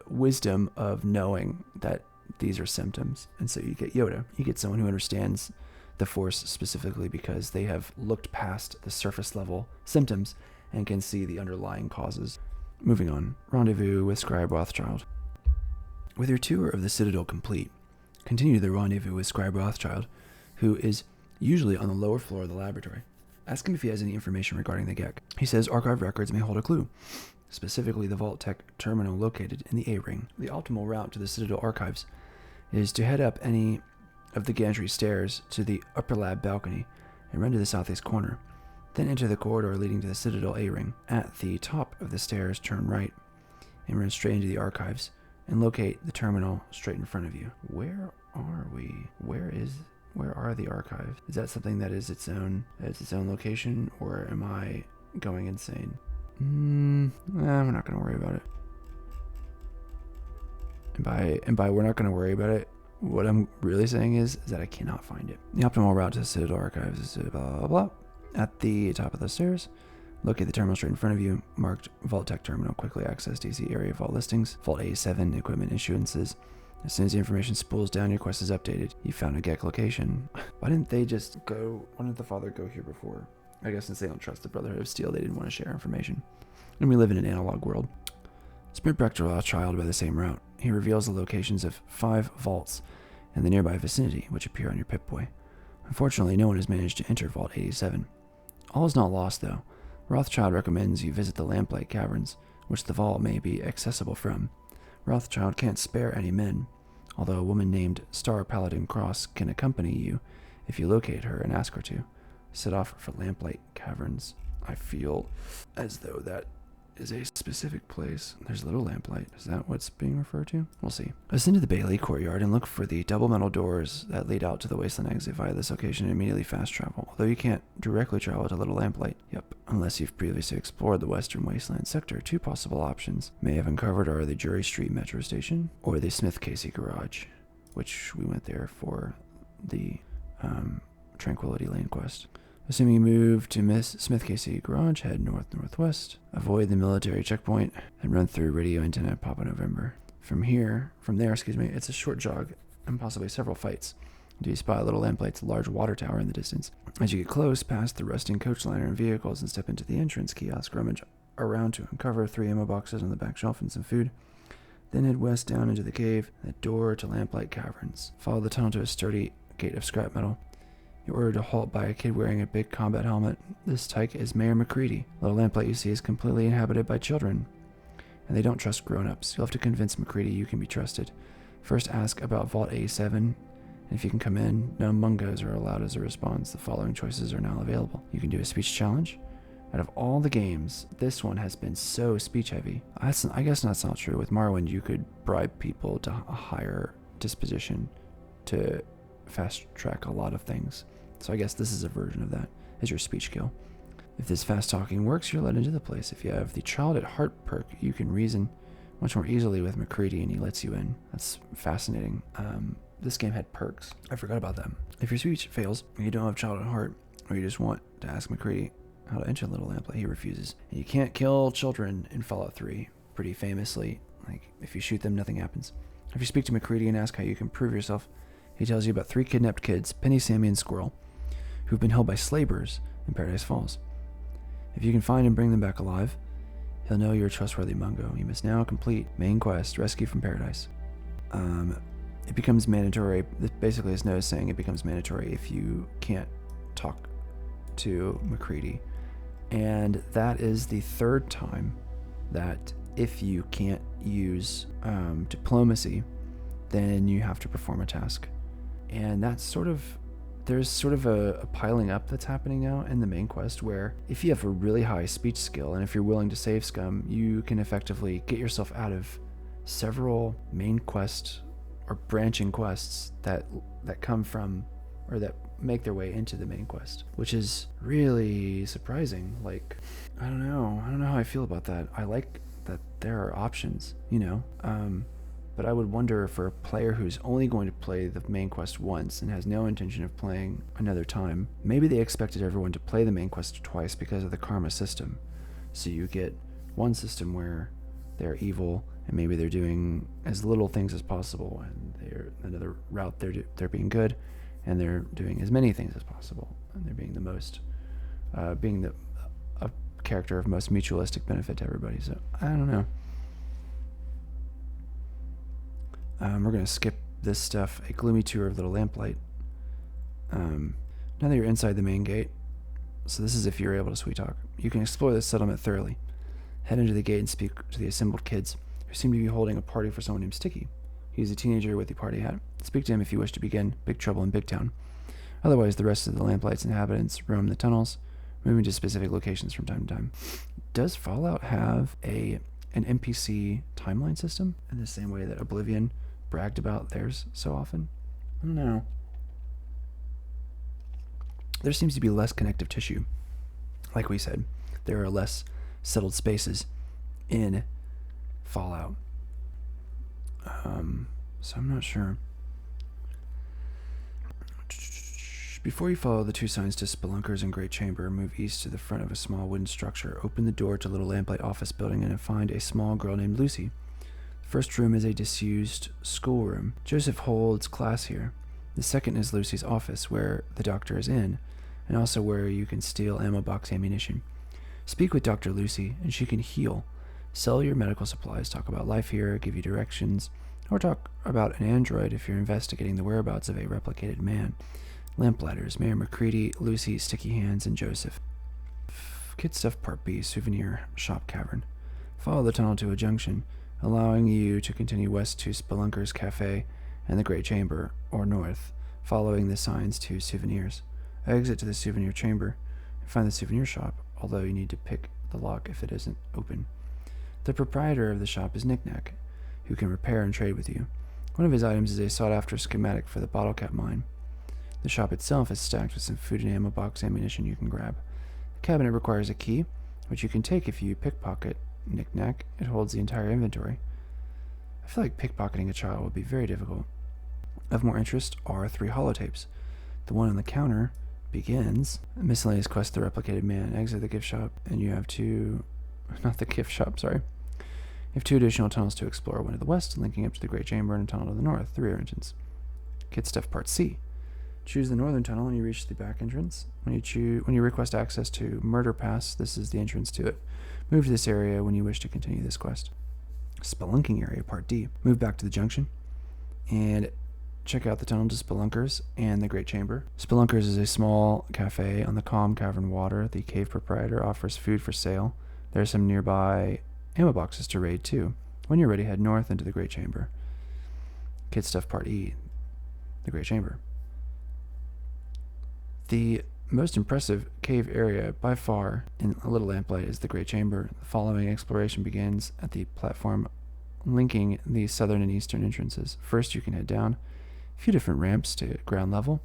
wisdom of knowing that these are symptoms. And so you get Yoda. You get someone who understands the Force specifically because they have looked past the surface level symptoms and can see the underlying causes. Moving on. Rendezvous with Scribe Rothschild. With your tour of the Citadel complete, continue the rendezvous with Scribe Rothschild, who is usually on the lower floor of the laboratory. Ask him if he has any information regarding the Gek. He says archive records may hold a clue. specifically the Vault Tech terminal located in the A-Ring. The optimal route to the Citadel archives is to head up any of the gantry stairs to the upper lab balcony and run to the southeast corner. Then enter the corridor leading to the Citadel A-Ring. At the top of the stairs, turn right and run straight into the archives and locate the terminal straight in front of you. Where are we? Where are the archives? Is that something that is its own location, or am I going insane? We're not going to worry about it. And by we're not going to worry about it, what I'm really saying is that I cannot find it. The optimal route to the Citadel archives is blah, blah, blah. At the top of the stairs, locate the terminal straight in front of you, marked Vault Tech Terminal. Quickly access DC area vault listings, Vault A7 equipment issuances. As soon as the information spools down, your quest is updated. You found a GEC location. Why didn't the father go here before? I guess since they don't trust the Brotherhood of Steel, they didn't want to share information. And we live in an analog world. Sprint back to Rothschild by the same route. He reveals the locations of 5 vaults in the nearby vicinity, which appear on your Pip-Boy. Unfortunately, no one has managed to enter Vault 87. All is not lost, though. Rothschild recommends you visit the Lamplight Caverns, which the vault may be accessible from. Rothschild can't spare any men, although a woman named Star Paladin Cross can accompany you if you locate her and ask her to. Set off for Lamplight Caverns. I feel as though that is a specific place. There's a little lamplight. Is that what's being referred to? We'll see. Ascend to the Bailey courtyard and look for the double metal doors that lead out to the Wasteland exit via this location and immediately fast travel. Although you can't directly travel to Little Lamplight. Yep. Unless you've previously explored the Western Wasteland sector, 2 possible options may have uncovered are the Jury Street Metro Station or the Smith Casey Garage, which we went there for the Tranquility Lane quest. Assuming you move to Smith Casey Garage, head north-northwest, avoid the military checkpoint, and run through radio antenna Papa November. From there, it's a short jog and possibly several fights until you spot Little Lamplight's large water tower in the distance. As you get close, past the rusting coach liner and vehicles and step into the entrance kiosk, rummage around to uncover 3 ammo boxes on the back shelf and some food. Then head west down into the cave, the door to Lamplight Caverns. Follow the tunnel to a sturdy gate of scrap metal. You're ordered to halt by a kid wearing a big combat helmet. This tyke is Mayor McCready. Little Lamplight you see is completely inhabited by children, and they don't trust grown-ups. You'll have to convince McCready you can be trusted. First ask about Vault A7, and if you can come in, no mungos are allowed as a response. The following choices are now available. You can do a speech challenge. Out of all the games, this one has been so speech-heavy. I guess that's not true. With Morrowind, you could bribe people to a higher disposition to fast-track a lot of things. So I guess this is a version of that, is your speech skill. If this fast talking works, you're let into the place. If you have the Child at Heart perk, you can reason much more easily with McCready and he lets you in. That's fascinating. This game had perks. I forgot about them. If your speech fails, and you don't have Child at Heart, or you just want to ask McCready how to enter Little Lamplight, he refuses. And you can't kill children in Fallout 3, pretty famously. Like, if you shoot them, nothing happens. If you speak to McCready and ask how you can prove yourself, he tells you about 3 kidnapped kids, Penny, Sammy, and Squirrel, who've been held by slavers in Paradise Falls. If you can find and bring them back alive, he'll know you're a trustworthy Mungo. You must now complete main quest, Rescue from Paradise. It becomes mandatory. Basically, his note is saying it becomes mandatory if you can't talk to McCready. And that is the 3rd time that if you can't use diplomacy, then you have to perform a task. And that's there's sort of a piling up that's happening now in the main quest, where if you have a really high speech skill and if you're willing to save scum, you can effectively get yourself out of several main quests or branching quests that come from or that make their way into the main quest, which is really surprising. Like, I don't know how I feel about that. I like that there are options, but I would wonder for a player who's only going to play the main quest once and has no intention of playing another time, maybe they expected everyone to play the main quest twice because of the karma system. So you get one system where they're evil and maybe they're doing as little things as possible, and another route they're being good and they're doing as many things as possible, and they're being the most being a character of most mutualistic benefit to everybody. So I don't know. We're going to skip this stuff. A gloomy tour of Little Lamplight. Now that you're inside the main gate, so this is if you're able to sweet talk, you can explore this settlement thoroughly. Head into the gate and speak to the assembled kids, who seem to be holding a party for someone named Sticky. He is a teenager with the party hat. Speak to him if you wish to begin Big Trouble in Big Town. Otherwise, the rest of the Lamplights inhabitants roam the tunnels, moving to specific locations from time to time. Does Fallout have an NPC timeline system in the same way that Oblivion bragged about theirs so often? I don't know. There seems to be less connective tissue. Like we said, there are less settled spaces in Fallout. So I'm not sure. Before you follow the two signs to Spelunkers and Great Chamber, move east to the front of a small wooden structure. Open the door to a little lamplight office building and find a small girl named Lucy. The first room is a disused schoolroom. Joseph holds class here. The second is Lucy's office, where the doctor is in, and also where you can steal ammo box ammunition. Speak with Dr. Lucy, and she can heal. Sell your medical supplies, talk about life here, give you directions, or talk about an android if you're investigating the whereabouts of a replicated man. Lamplighters, Mayor McCready, Lucy, Sticky Hands, and Joseph. Kid Stuff Part B, Souvenir Shop Cavern. Follow the tunnel to a junction, allowing you to continue west to Spelunkers Cafe and the Great Chamber, or north, following the signs to Souvenirs. Exit to the Souvenir Chamber and find the souvenir shop, although you need to pick the lock if it isn't open. The proprietor of the shop is Knick-Knack, who can repair and trade with you. One of his items is a sought-after schematic for the bottle cap mine. The shop itself is stacked with some food and ammo box ammunition you can grab. The cabinet requires a key, which you can take if you pickpocket Knick-Knack. It holds the entire inventory. I feel like pickpocketing a child would be very difficult. Of more interest are 3 holotapes. The one on the counter begins miscellaneous quest: the replicated man. Exit the gift shop, and you have two additional tunnels to explore, one to the west, linking up to the Great Chamber, and a tunnel to the north, the rear entrance. Kid Stuff Part C. Choose the northern tunnel and you reach the back entrance. When you request access to Murder Pass, this is the entrance to it. Move to this area when you wish to continue this quest. Spelunking Area Part D. Move back to the junction and check out the tunnel to Spelunkers and the Great Chamber. Spelunkers is a small cafe on the calm cavern water. The cave proprietor offers food for sale. There are some nearby ammo boxes to raid too. When you're ready, head north into the Great Chamber. Kid Stuff Part E. The Great Chamber. The most impressive cave area by far in A Little Lamplight is the Great Chamber. The following exploration begins at the platform linking the southern and eastern entrances. First, you can head down a few different ramps to ground level.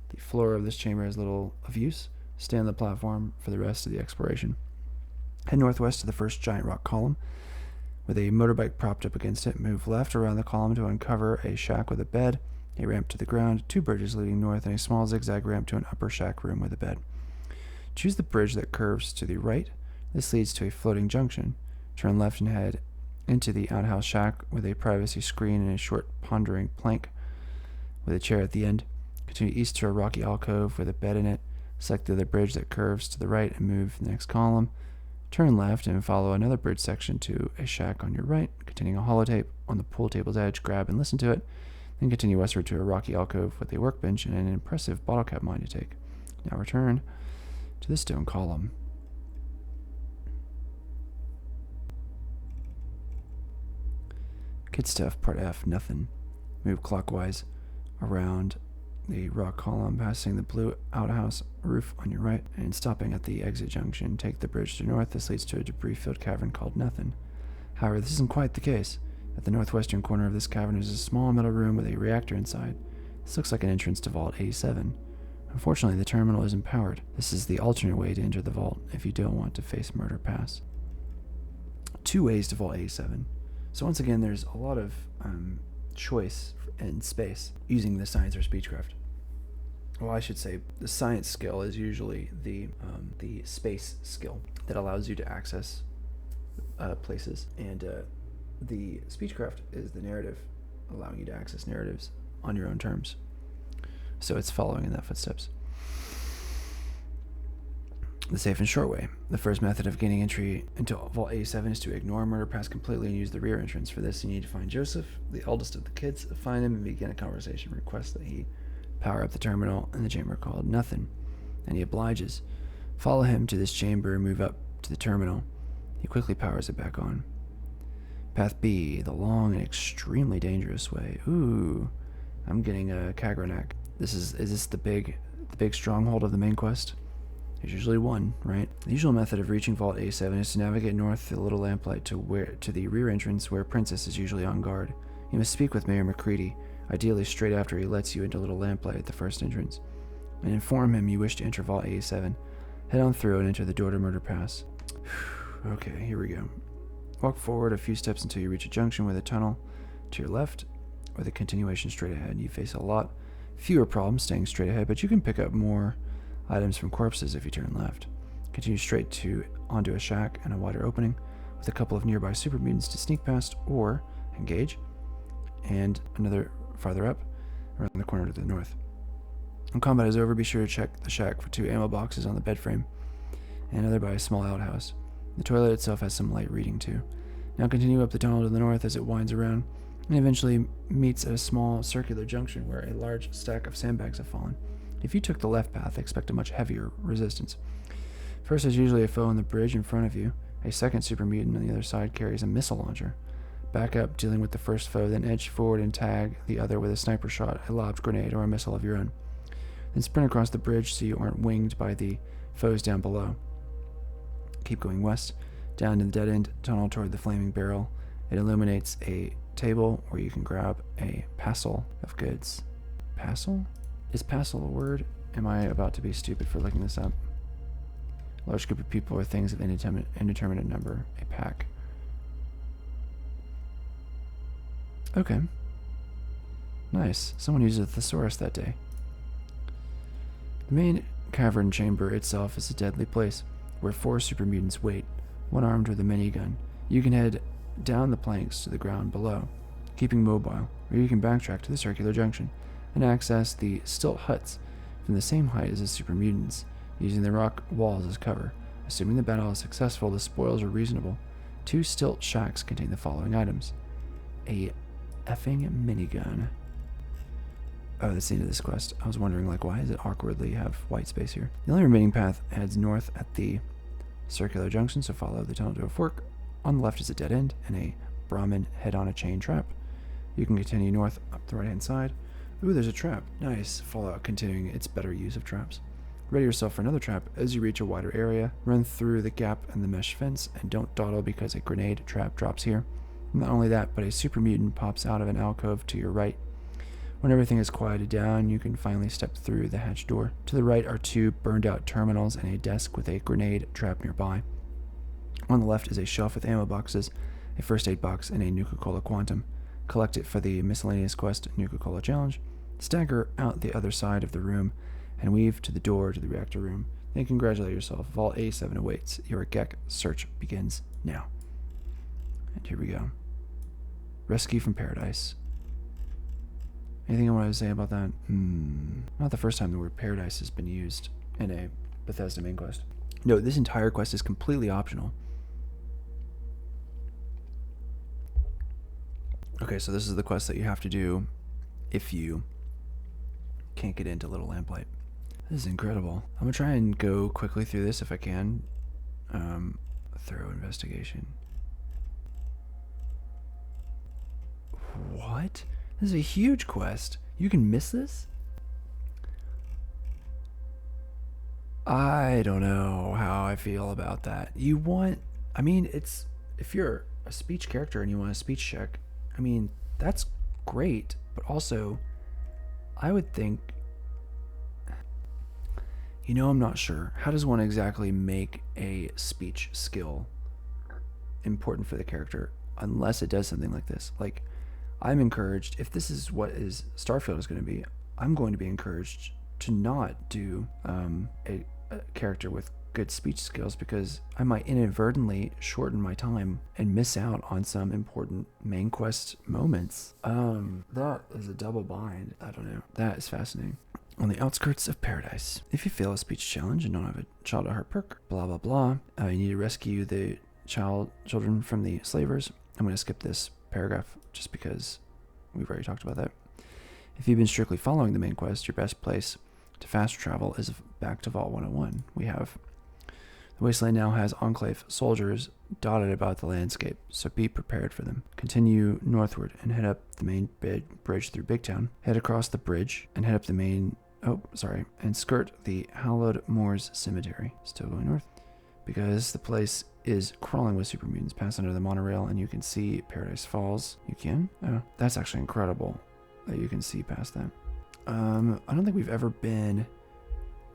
The floor of this chamber has little of use. Stay on the platform for the rest of the exploration. Head northwest to the first giant rock column with a motorbike propped up against it. Move left around the column to uncover a shack with a bed, a ramp to the ground, 2 bridges leading north, and a small zigzag ramp to an upper shack room with a bed. Choose the bridge that curves to the right. This leads to a floating junction. Turn left and head into the outhouse shack with a privacy screen and a short pondering plank with a chair at the end. Continue east to a rocky alcove with a bed in it. Select the other bridge that curves to the right and move to the next column. Turn left and follow another bridge section to a shack on your right, containing a holotape. On the pool table's edge, grab and listen to it. Then continue westward to a rocky alcove with a workbench and an impressive bottle cap mine to take. Now return to the stone column. Kid Stuff Part F. Nothing. Move clockwise around the rock column, passing the blue outhouse roof on your right, and stopping at the exit junction. Take the bridge to north. This leads to a debris-filled cavern called Nothing. However, this isn't quite the case. At the northwestern corner of this cavern is a small metal room with a reactor inside. This looks like an entrance to Vault 87. Unfortunately, the terminal isn't powered. This is the alternate way to enter the vault if you don't want to face Murder Pass. 2 ways to Vault 87. So once again, there's a lot of choice in space using the science or speechcraft. Well, I should say the science skill is usually the space skill that allows you to access places, and the speechcraft is the narrative, allowing you to access narratives on your own terms. So it's following in that footsteps. The safe and short way. The first method of gaining entry into Vault 87 is to ignore Murder Pass completely and use the rear entrance. For this, you need to find Joseph, the eldest of the kids. Find him and begin a conversation. Request that he power up the terminal in the chamber called Nothing, and he obliges. Follow him to this chamber and move up to the terminal. He quickly powers it back on. Path B, the long and extremely dangerous way. Ooh, I'm getting a Kagranak. Is this the big stronghold of the main quest? There's usually one, right? The usual method of reaching Vault A7 is to navigate north through the little lamplight to the rear entrance where Princess is usually on guard. You must speak with Mayor McCready, ideally straight after he lets you into Little Lamplight at the first entrance, and inform him you wish to enter Vault A7. Head on through and enter the door to Murder Pass. Okay, here we go. Walk forward a few steps until you reach a junction with a tunnel to your left, with a continuation straight ahead. You face a lot fewer problems staying straight ahead, but you can pick up more items from corpses if you turn left. Continue straight onto a shack and a wider opening, with a couple of nearby super mutants to sneak past or engage, and another farther up, around the corner to the north. When combat is over, be sure to check the shack for 2 ammo boxes on the bed frame, and another by a small outhouse. The toilet itself has some light reading too. Now continue up the tunnel to the north as it winds around, and eventually meets at a small circular junction where a large stack of sandbags have fallen. If you took the left path, expect a much heavier resistance. First, there's usually a foe on the bridge in front of you. A second super mutant on the other side carries a missile launcher. Back up, dealing with the first foe, then edge forward and tag the other with a sniper shot, a lobbed grenade, or a missile of your own. Then sprint across the bridge so you aren't winged by the foes down below. Keep going west, down to the dead-end tunnel toward the flaming barrel. It illuminates a table where you can grab a passel of goods. Passel? Is passel a word? Am I about to be stupid for looking this up? A large group of people or things of indeterminate number. A pack. Okay. Nice. Someone used a thesaurus that day. The main cavern chamber itself is a deadly place, where 4 super mutants wait, one armed with a minigun. You can head down the planks to the ground below, keeping mobile, or you can backtrack to the circular junction and access the stilt huts from the same height as the super mutants, using the rock walls as cover. Assuming the battle is successful, the spoils are reasonable. 2 stilt shacks contain the following items. A effing minigun. Oh, that's the end of this quest. I was wondering, like, why does it awkwardly have white space here? The only remaining path heads north at the circular junction, so follow the tunnel to a fork. On the left is a dead end and a Brahmin head-on-a-chain trap. You can continue north up the right-hand side. Ooh, there's a trap. Nice. Fallout continuing its better use of traps. Ready yourself for another trap. As you reach a wider area, run through the gap in the mesh fence, and don't dawdle because a grenade trap drops here. Not only that, but a super mutant pops out of an alcove to your right. When everything is quieted down, you can finally step through the hatch door. To the right are 2 burned-out terminals and a desk with a grenade trap nearby. On the left is a shelf with ammo boxes, a first aid box, and a Nuka-Cola Quantum. Collect it for the miscellaneous quest Nuka-Cola Challenge. Stagger out the other side of the room and weave to the door to the reactor room. Then congratulate yourself. Vault A7 awaits. Your Gek search begins now. And here we go. Rescue from Paradise. Anything I want to say about that? Not the first time the word paradise has been used in a Bethesda main quest. No, this entire quest is completely optional. Okay, so this is the quest that you have to do if you can't get into Little Lamplight. This is incredible. I'm going to try and go quickly through this if I can. Thorough investigation. What? This is a huge quest. You can miss this? I don't know how I feel about that. It's, if you're a speech character and you want a speech check, that's great, but also, I would think, I'm not sure. How does one exactly make a speech skill important for the character unless it does something like this? Like, I'm encouraged, if this is what Starfield is going to be, I'm going to be encouraged to not do a character with good speech skills, because I might inadvertently shorten my time and miss out on some important main quest moments. That is a double bind. I don't know. That is fascinating. On the outskirts of paradise. If you fail a speech challenge and don't have a child at heart perk, blah blah blah, you need to rescue the children from the slavers. I'm going to skip this paragraph just because we've already talked about that. If you've been strictly following the main quest, your best place to fast travel is back to Vault 101. We have The wasteland now has Enclave soldiers dotted about the landscape, so be prepared for them. Continue northward and head up the main bridge through Big Town. Head across the bridge and head up the main... and skirt the Hallowed Moors Cemetery. Still going north. Because the place is crawling with super mutants. Pass under the monorail and you can see Paradise Falls. You can? Oh, that's actually incredible that you can see past that. I don't think we've ever been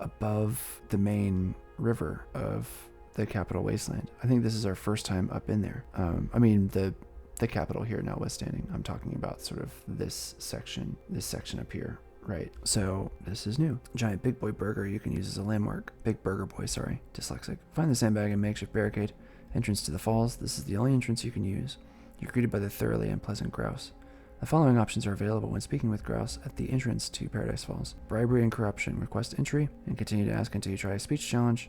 above the main river of the Capital Wasteland. I think this is our first time up in there. I mean, the capital here notwithstanding. I'm talking about sort of this section up here. Right, so this is new. Giant Big Boy Burger you can use as a landmark. Big Burger Boy, sorry. Dyslexic. Find the sandbag and makeshift barricade. Entrance to the falls. This is the only entrance you can use. You're greeted by the thoroughly unpleasant Grouse. The following options are available when speaking with Grouse at the entrance to Paradise Falls. Bribery and corruption. Request entry and continue to ask until you try a speech challenge.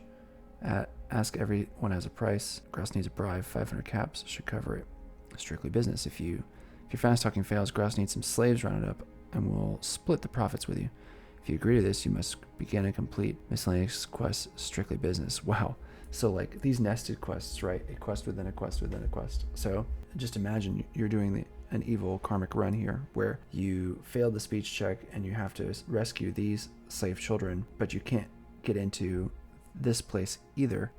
Ask everyone has a price. Grouse needs a bribe. 500 caps should cover it. Strictly business. If your fast talking fails, Grouse needs some slaves rounded up and will split the profits with you. If you agree to this, you must begin and complete miscellaneous quests. Strictly business. Wow. So like these nested quests, right? A quest within a quest within a quest. So just imagine you're doing an evil karmic run here where you failed the speech check and you have to rescue these slave children, but you can't get into this place either.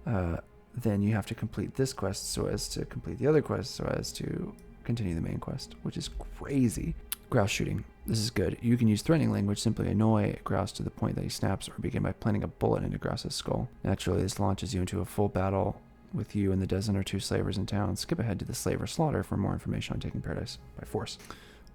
Then you have to complete this quest so as to complete the other quest so as to continue the main quest, which is crazy. Grouse shooting. This is good. You can use threatening language, simply annoy Grouse to the point that he snaps, or begin by planting a bullet into Grouse's skull. Naturally, this launches you into a full battle with you and the dozen or two slavers in town. Skip ahead to the slaver slaughter for more information on taking Paradise by force.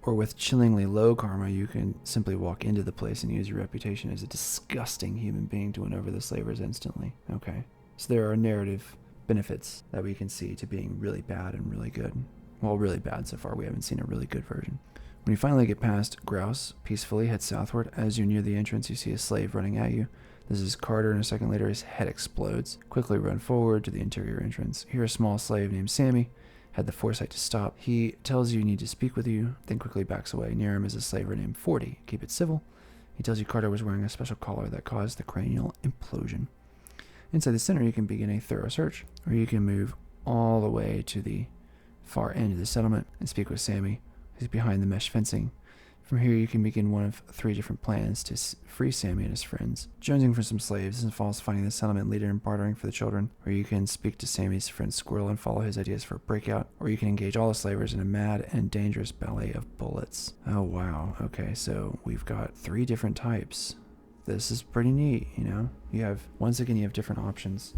Or with chillingly low karma, you can simply walk into the place and use your reputation as a disgusting human being to win over the slavers instantly. Okay. So there are narrative benefits that we can see to being really bad and really good. Well, really bad so far. We haven't seen a really good version. When you finally get past Grouse, peacefully head southward. As you near the entrance, you see a slave running at you. This is Carter, and a second later his head explodes. Quickly run forward to the interior entrance. Here a small slave named Sammy had the foresight to stop. He tells you need to speak with you, then quickly backs away. Near him is a slaver named 40. Keep it civil. He tells you Carter was wearing a special collar that caused the cranial implosion. Inside the center, you can begin a thorough search, or you can move all the way to the far end of the settlement and speak with Sammy, who's behind the mesh fencing. From here, you can begin one of 3 different plans to free Sammy and his friends. Jonesing for some slaves involves finding the settlement leader and bartering for the children, or you can speak to Sammy's friend Squirrel and follow his ideas for a breakout, or you can engage all the slavers in a mad and dangerous ballet of bullets. Oh wow, okay, so we've got 3 different types. This is pretty neat, you know? Once again, you have different options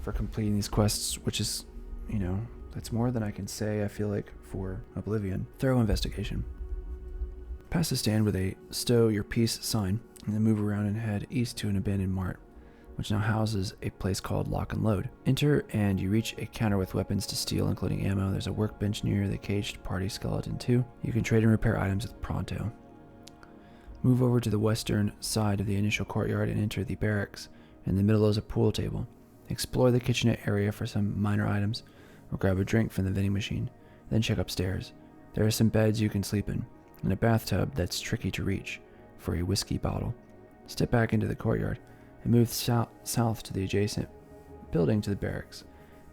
for completing these quests, which is, you know, that's more than I can say, I feel like, for Oblivion. Thorough investigation. Pass a stand with a stow your peace sign, and then move around and head east to an abandoned mart, which now houses a place called Lock and Load. Enter and you reach a counter with weapons to steal, including ammo. There's a workbench near the caged party skeleton too. You can trade and repair items with Pronto. Move over to the western side of the initial courtyard and enter the barracks. In the middle is a pool table. Explore the kitchenette area for some minor items, or grab a drink from the vending machine. Then check upstairs. There are some beds you can sleep in, and a bathtub that's tricky to reach for a whiskey bottle. Step back into the courtyard and move south to the adjacent building to the barracks.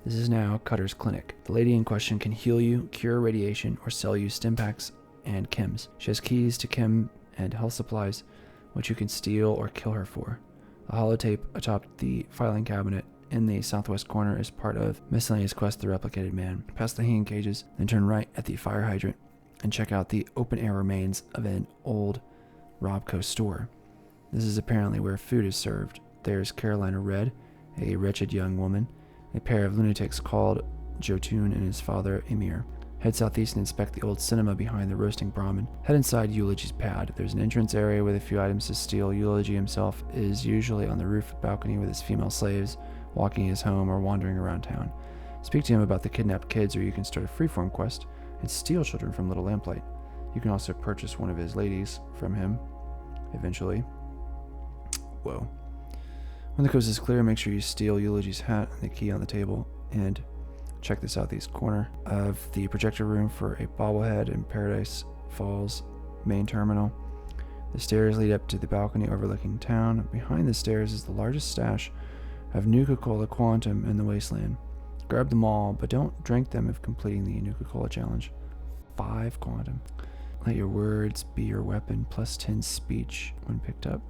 This is now Cutter's Clinic. The lady in question can heal you, cure radiation, or sell you stim packs and chems. She has keys to chem and health supplies, which you can steal or kill her for. A holotape atop the filing cabinet in the southwest corner is part of Miscellaneous Quest: The Replicated Man. Past the hanging cages, then turn right at the fire hydrant and check out the open-air remains of an old Robco store. This is apparently where food is served. There's Carolina Red, a wretched young woman, a pair of lunatics called Jotun and his father Emir. Head southeast and inspect the old cinema behind the roasting Brahmin. Head inside Eulogy's pad. There's an entrance area with a few items to steal. Eulogy himself is usually on the roof balcony with his female slaves, walking his home or wandering around town. Speak to him about the kidnapped kids, or you can start a freeform quest and steal children from Little Lamplight. You can also purchase one of his ladies from him, eventually. Whoa. When the coast is clear, make sure you steal Eulogy's hat and the key on the table, and check the southeast corner of the projector room for a bobblehead in Paradise Falls main terminal. The stairs lead up to the balcony overlooking town. Behind the stairs is the largest stash have Nuka-Cola Quantum in the wasteland. Grab them all, but don't drink them if completing the Nuka-Cola challenge. 5 Quantum. Let your words be your weapon, plus 10 speech when picked up.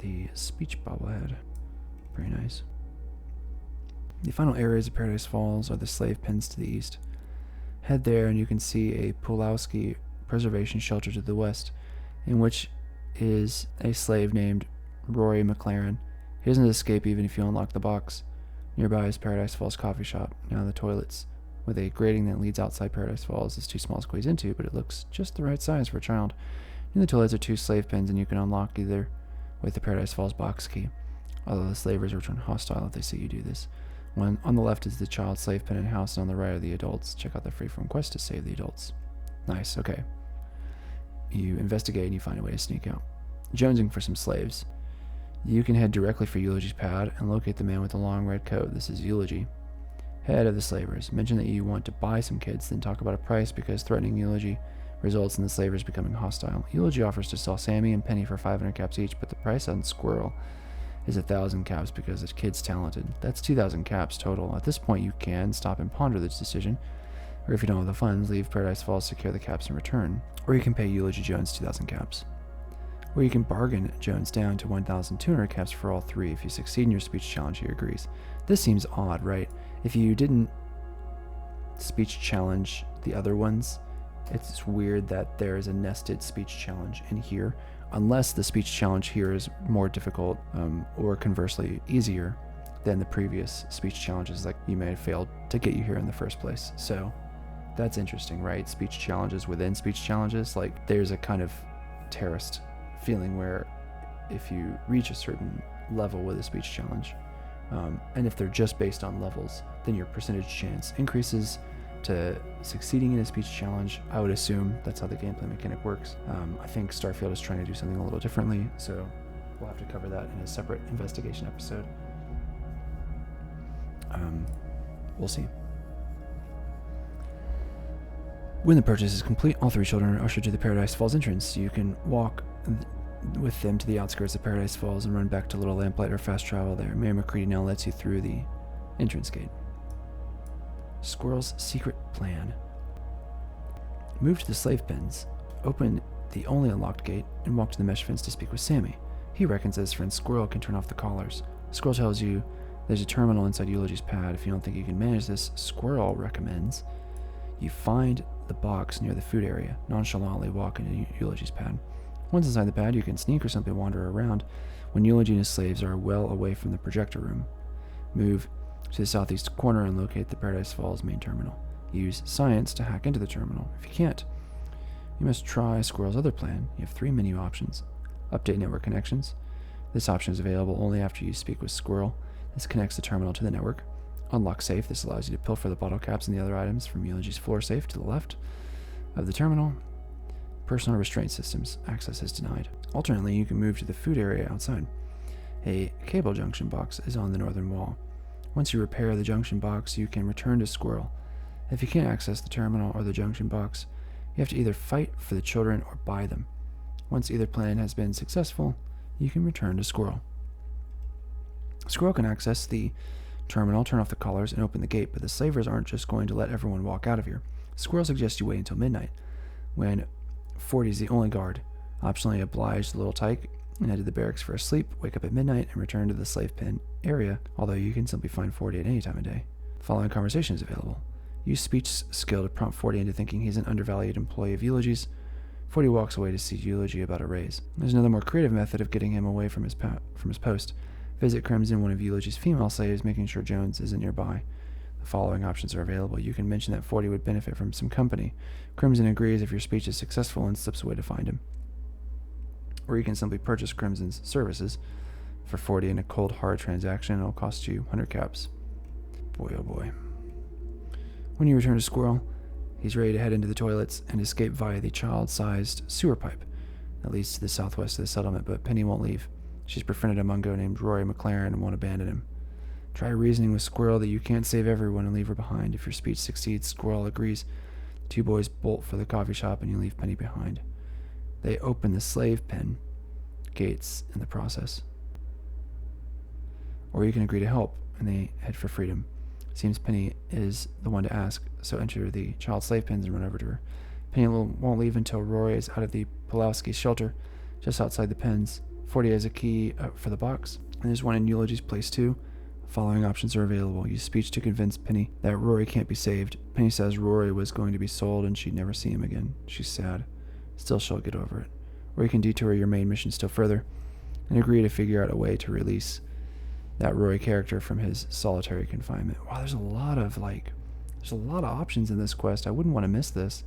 The speech bobblehead. Very nice. The final areas of Paradise Falls are the slave pens to the east. Head there and you can see a Pulowski preservation shelter to the west, in which is a slave named Rory McLaren. He doesn't escape even if you unlock the box. Nearby is Paradise Falls Coffee Shop, now the toilets, with a grating that leads outside Paradise Falls is too small to squeeze into, but it looks just the right size for a child. In the toilets are 2 slave pens, and you can unlock either with the Paradise Falls box key, although the slavers return hostile if they see you do this. One on the left is the child slave pen and house, and on the right are the adults. Check out the freeform quest to save the adults. Nice, okay. You investigate and you find a way to sneak out. Jonesing for some slaves. You can head directly for Eulogy's pad and locate the man with the long red coat. This is Eulogy, head of the slavers. Mention that you want to buy some kids, then talk about a price because threatening Eulogy results in the slavers becoming hostile. Eulogy offers to sell Sammy and Penny for 500 caps each, but the price on Squirrel is 1,000 caps because the kid's talented. That's 2,000 caps total. At this point, you can stop and ponder this decision, or if you don't have the funds, leave Paradise Falls, secure the caps in return, or you can pay Eulogy Jones 2,000 caps. Or you can bargain Jones down to 1,200 caps for all 3. If you succeed in your speech challenge, he agrees. This seems odd, right? If you didn't speech challenge the other ones, it's weird that there is a nested speech challenge in here, unless the speech challenge here is more difficult, or conversely easier than the previous speech challenges, like you may have failed to get you here in the first place. So that's interesting, right? Speech challenges within speech challenges, like there's a kind of terrorist feeling where if you reach a certain level with a speech challenge, and if they're just based on levels, then your percentage chance increases to succeeding in a speech challenge. I would assume that's how the gameplay mechanic works. I think Starfield is trying to do something a little differently, so we'll have to cover that in a separate investigation episode. We'll see. When the purchase is complete, all 3 children are ushered to the Paradise Falls entrance. You can walk with them to the outskirts of Paradise Falls and run back to Little Lamplight or fast travel there. Mayor McCready now lets you through the entrance gate. Squirrel's secret plan. Move to the slave pens, open the only unlocked gate, and walk to the mesh fence to speak with Sammy. He reckons that his friend Squirrel can turn off the collars. Squirrel tells you there's a terminal inside Eulogy's pad. If you don't think you can manage this, Squirrel recommends you find the box near the food area. Nonchalantly walk into Eulogy's pad. Once inside the pad, you can sneak or simply wander around when Eulogy and his slaves are well away from the projector room. Move to the southeast corner and locate the Paradise Falls main terminal. Use science to hack into the terminal. If you can't, you must try Squirrel's other plan. You have 3 menu options. Update network connections. This option is available only after you speak with Squirrel. This connects the terminal to the network. Unlock safe. This allows you to pilfer the bottle caps and the other items from Eulogy's floor safe to the left of the terminal. Personal restraint systems. Access is denied. Alternately, you can move to the food area outside. A cable junction box is on the northern wall. Once you repair the junction box, you can return to Squirrel. If you can't access the terminal or the junction box, you have to either fight for the children or buy them. Once either plan has been successful, you can return to Squirrel. Squirrel can access the terminal, turn off the collars, and open the gate, but the slavers aren't just going to let everyone walk out of here. Squirrel suggests you wait until midnight, when 40 is the only guard. Optionally oblige the little tyke and head to the barracks for a sleep, wake up at midnight, and return to the slave pen area, although you can simply find 40 at any time of day. Following conversation is available. Use speech skill to prompt 40 into thinking he's an undervalued employee of Eulogy's. 40 walks away to see Eulogy about a raise. There's another more creative method of getting him away from his post. Visit Crimson, one of Eulogy's female slaves, making sure Jones isn't nearby. The following options are available. You can mention that 40 would benefit from some company. Crimson agrees if your speech is successful and slips away to find him. Or you can simply purchase Crimson's services for 40 in a cold hard transaction. It'll cost you 100 caps. Boy, oh boy. When you return to Squirrel, he's ready to head into the toilets and escape via the child-sized sewer pipe that leads to the southwest of the settlement, but Penny won't leave. She's befriended a Mungo named Rory McLaren and won't abandon him. Try reasoning with Squirrel that you can't save everyone and leave her behind. If your speech succeeds, Squirrel agrees. The 2 boys bolt for the coffee shop and you leave Penny behind. They open the slave pen gates in the process. or you can agree to help, and they head for freedom. Seems Penny is the one to ask, so enter the child slave pens and run over to her. Penny won't leave until Rory is out of the Pulowski shelter, just outside the pens. 40 has a key for the box, and there's one in Eulogy's place too. Following options are available. Use speech to convince Penny that Rory can't be saved. Penny says Rory was going to be sold and she'd never see him again. She's sad. Still, she'll get over it. Or you can detour your main mission still further and agree to figure out a way to release that Rory character from his solitary confinement. Wow, there's a lot of options in this quest. I wouldn't want to miss this.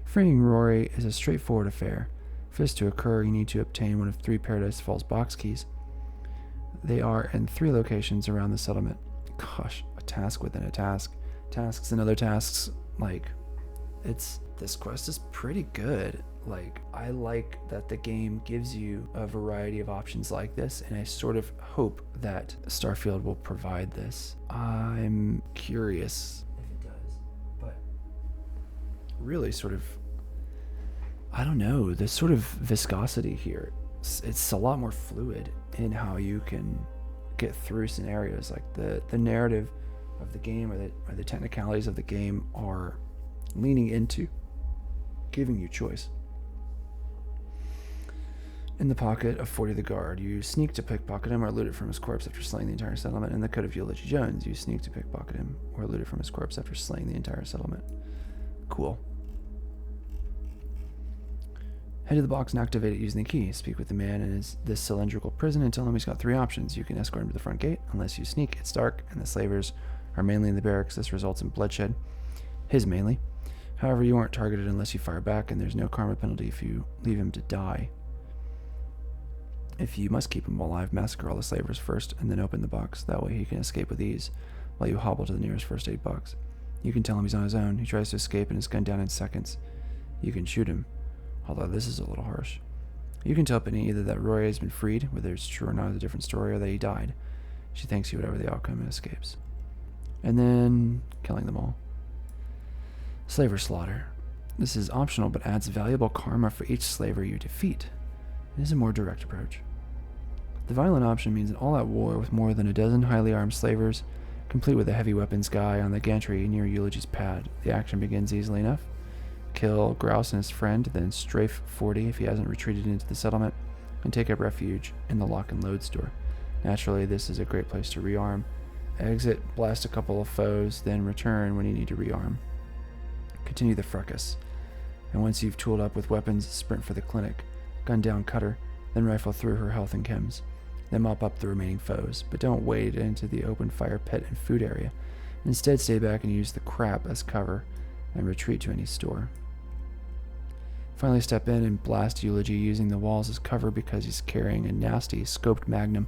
Freeing Rory is a straightforward affair. For this to occur, you need to obtain one of 3 Paradise Falls box keys. They are in 3 locations around the settlement. Gosh, a task within a task. Tasks and other tasks. This quest is pretty good. I like that the game gives you a variety of options like this, and I sort of hope that Starfield will provide this. I'm curious if it does, but really I don't know, the sort of viscosity here, it's a lot more fluid in how you can get through scenarios. The narrative of the game or the technicalities of the game are leaning into giving you choice. In the pocket of 40 the guard, you sneak to pickpocket him or loot it from his corpse after slaying the entire settlement. In the Code of Eulogy Jones, you sneak to pickpocket him or loot it from his corpse after slaying the entire settlement. Cool. Head to the box and activate it using the key. Speak with the man in this cylindrical prison and tell him he's got 3 options. You can escort him to the front gate. Unless you sneak, it's dark, and the slavers are mainly in the barracks. This results in bloodshed. His mainly. However, you aren't targeted unless you fire back, and there's no karma penalty if you leave him to die. If you must keep him alive, massacre all the slavers first, and then open the box. That way he can escape with ease, while you hobble to the nearest first aid box. You can tell him he's on his own. He tries to escape and is gunned down in seconds. You can shoot him, although this is a little harsh. You can tell Penny either that Rory has been freed, whether it's true or not is a different story, or that he died. She thanks you whatever the outcome and escapes. And then, killing them all. Slaver slaughter. This is optional, but adds valuable karma for each slaver you defeat. It is a more direct approach. The violent option means an all-out war with more than a dozen highly armed slavers, complete with a heavy weapons guy on the gantry near Eulogy's pad. The action begins easily enough. Kill Grouse and his friend, then strafe 40 if he hasn't retreated into the settlement, and take up refuge in the lock and load store. Naturally, this is a great place to rearm. Exit, blast a couple of foes, then return when you need to rearm. Continue the fracas, and once you've tooled up with weapons, sprint for the clinic. Gun down Cutter, then rifle through her health and chems. Then mop up the remaining foes, but don't wade into the open fire pit and food area. Instead, stay back and use the crap as cover, and retreat to any store. Finally, step in and blast Eulogy using the walls as cover because he's carrying a nasty scoped magnum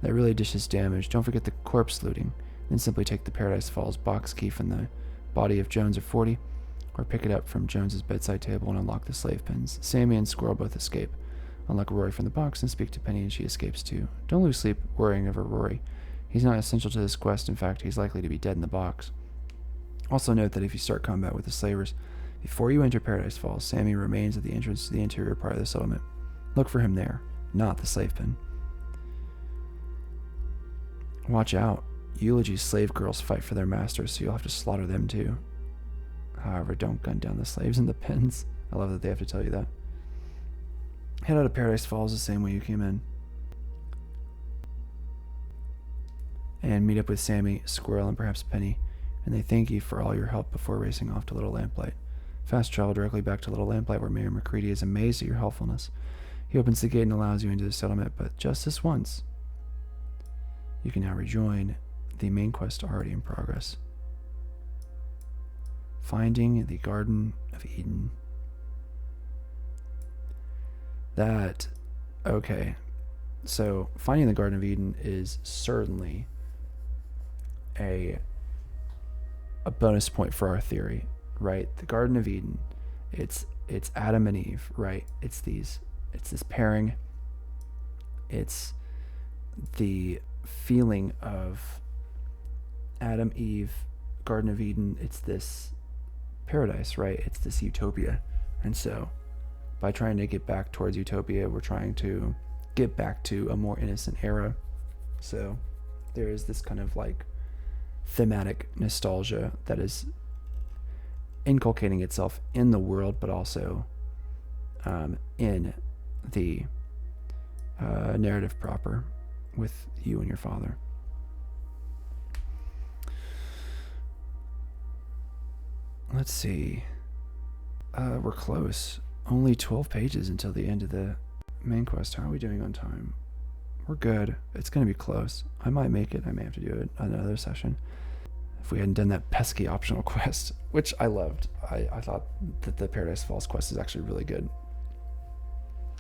that really dishes damage. Don't forget the corpse looting. Then simply take the Paradise Falls box key from the body of Jones or 40, or pick it up from Jones's bedside table and unlock the slave pens. Sammy and Squirrel both escape. Unlock Rory from the box and speak to Penny and she escapes too. Don't lose sleep worrying over Rory. He's not essential to this quest. In fact, he's likely to be dead in the box. Also note that if you start combat with the slavers before you enter Paradise Falls, Sammy remains at the entrance to the interior part of the settlement. Look for him there, not the slave pen. Watch out. Eulogy's slave girls fight for their masters, so you'll have to slaughter them too. However, don't gun down the slaves in the pens. I love that they have to tell you that. Head out of Paradise Falls the same way you came in. And meet up with Sammy, Squirrel, and perhaps Penny, and they thank you for all your help before racing off to Little Lamplight. Fast travel directly back to Little Lamplight, where Mayor McCready is amazed at your helpfulness. He opens the gate and allows you into the settlement, but just this once. You can now rejoin the main quest already in progress. Finding the Garden of Eden. Okay. So, finding the Garden of Eden is certainly a bonus point for our theory, right? The Garden of Eden, it's Adam and Eve, right? It's this pairing. It's the feeling of Adam, Eve, Garden of Eden. It's this paradise, right? It's this utopia. And so by trying to get back towards utopia, we're trying to get back to a more innocent era. So there is this kind of like thematic nostalgia that is inculcating itself in the world, but also in the narrative proper with you and your father. Let's see. We're close. Only 12 pages until the end of the main quest. How are we doing on time? We're good. It's going to be close. I might make it. I may have to do it another session. If we hadn't done that pesky optional quest, which I loved. I thought that the Paradise Falls quest is actually really good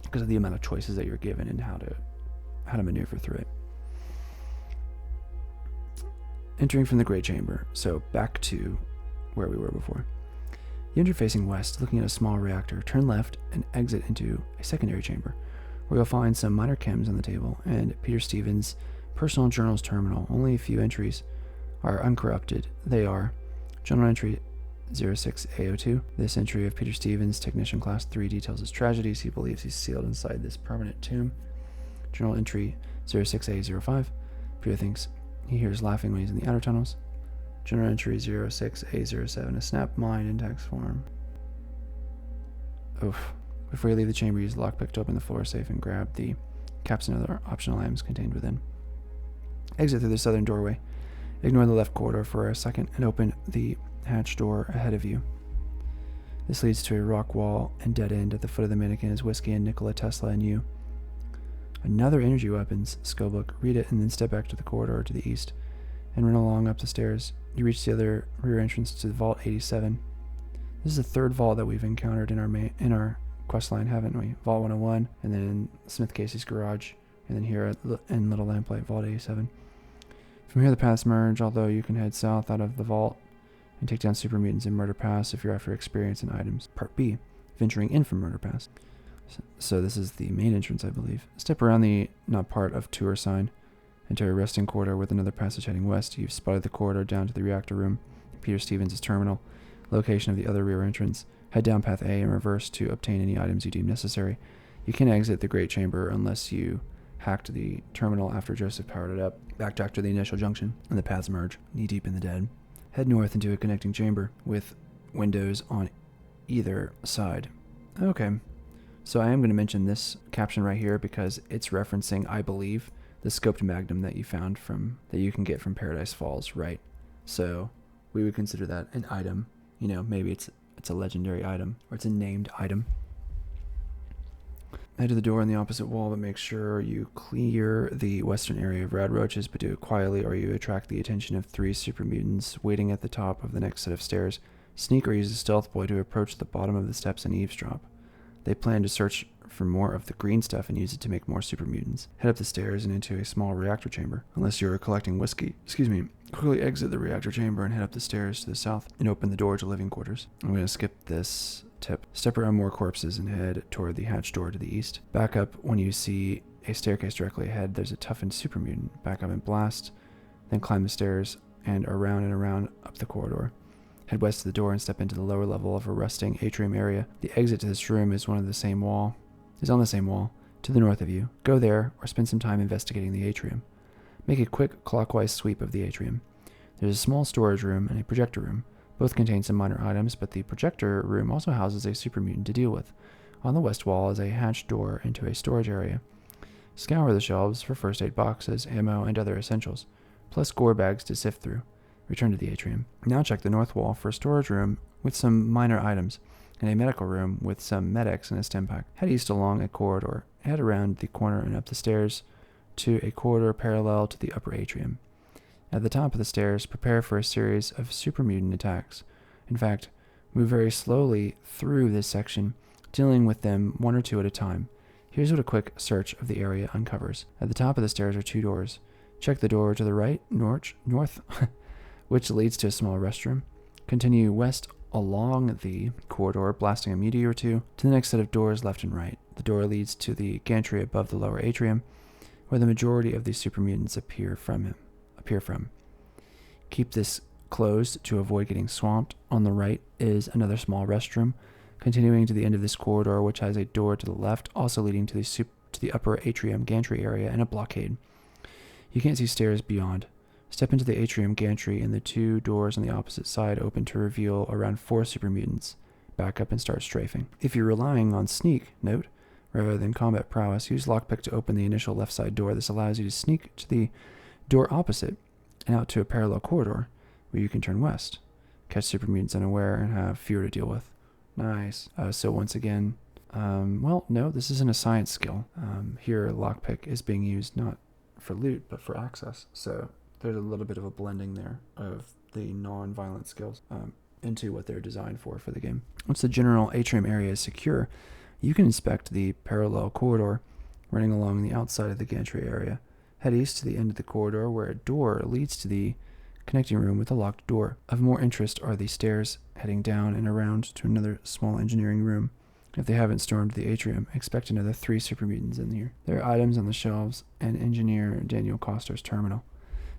because of the amount of choices that you're given and how to maneuver through it. Entering from the Great Chamber. So back to where we were before. You enter facing west, looking at a small reactor. Turn left and exit into a secondary chamber, where you'll find some minor chems on the table and Peter Stevens' personal journals terminal. Only a few entries are uncorrupted. They are Journal Entry 06A02. This entry of Peter Stevens, Technician Class 3, details his tragedies. He believes he's sealed inside this permanent tomb. Journal Entry 06A05. Peter thinks he hears laughing when he's in the outer tunnels. Journal Entry 06A07. A snap mine in text form. Oof. Before you leave the chamber, use the lockpick to open the floor safe and grab the caps and other optional items contained within. Exit through the southern doorway. Ignore the left corridor for a second and open the hatch door ahead of you. This leads to a rock wall and dead end. At the foot of the mannequin is Whiskey and Nikola Tesla and you. Another energy weapons skill book. Read it and then step back to the corridor to the east and run along up the stairs. You reach the other rear entrance to Vault 87. This is the third vault that we've encountered in our quest line, haven't we? Vault 101, and then Smith Casey's garage, and then here in Little Lamplight, Vault 87. From here the paths merge, although you can head south out of the vault and take down super mutants in Murder Pass if you're after experience and items. Part B, venturing in from Murder Pass. So this is the main entrance, I believe. Step around the not part of tour sign into a resting corridor with another passage heading west. You've spotted the corridor down to the reactor room, Peter Stevens' terminal, location of the other rear entrance. Head down path A and reverse to obtain any items you deem necessary. You can exit the Great Chamber unless you hacked the terminal after Joseph powered it up. Backtrack to the initial junction, and the paths merge, knee-deep in the dead. Head north into a connecting chamber with windows on either side. Okay, so I am going to mention this caption right here because it's referencing, I believe, the scoped magnum that you found that you can get from Paradise Falls, right? So we would consider that an item. You know, maybe it's a legendary item, or it's a named item. Head to the door on the opposite wall, but make sure you clear the western area of rad roaches, but do it quietly or you attract the attention of 3 super mutants waiting at the top of the next set of stairs. Sneak or use a stealth boy to approach the bottom of the steps and eavesdrop. They plan to search for more of the green stuff and use it to make more super mutants. Head up the stairs and into a small reactor chamber. Unless you're collecting whiskey. Quickly exit the reactor chamber and head up the stairs to the south and open the door to living quarters. I'm going to skip this tip. Step around more corpses and head toward the hatch door to the east. Back up when you see a staircase directly ahead. There's a toughened super mutant. Back up and blast. Then climb the stairs and around up the corridor. Head west to the door and step into the lower level of a rusting atrium area. The exit to this room is on the same wall to the north of you. Go there or spend some time investigating the atrium. Make a quick clockwise sweep of the atrium. There's a small storage room and a projector room. Both contain some minor items, but the projector room also houses a super mutant to deal with. On the west wall is a hatch door into a storage area. Scour the shelves for first aid boxes, ammo, and other essentials, plus gore bags to sift through. Return to the atrium. Now check the north wall for a storage room with some minor items, and a medical room with some medics and a stim pack. Head east along a corridor. Head around the corner and up the stairs to a corridor parallel to the upper atrium. At the top of the stairs, prepare for a series of super mutant attacks. In fact, move very slowly through this section, dealing with them one or two at a time. Here's what a quick search of the area uncovers. At the top of the stairs are 2 doors. Check the door to the right, north, which leads to a small restroom. Continue west along the corridor, blasting a meteor or two, to the next set of doors left and right. The door leads to the gantry above the lower atrium, where the majority of these super mutants appear from. Keep this closed to avoid getting swamped. On the right is another small restroom, continuing to the end of this corridor, which has a door to the left, also leading to the upper atrium gantry area and a blockade. You can't see stairs beyond. Step into the atrium gantry, and the 2 doors on the opposite side open to reveal around 4 super mutants. Back up and start strafing. If you're relying on sneak, note, rather than combat prowess, use lockpick to open the initial left side door. This allows you to sneak to the door opposite and out to a parallel corridor where you can turn west, catch super mutants unaware, and have fewer to deal with. Nice. So once again, well, no, this isn't a science skill. Here, lockpick is being used not for loot, but for access. So there's a little bit of a blending there of the non-violent skills into what they're designed for the game. Once the general atrium area is secure, you can inspect the parallel corridor running along the outside of the gantry area. Head east to the end of the corridor where a door leads to the connecting room with a locked door. Of more interest are the stairs heading down and around to another small engineering room. If they haven't stormed the atrium, expect another 3 super mutants in here. There are items on the shelves and engineer Daniel Coster's terminal.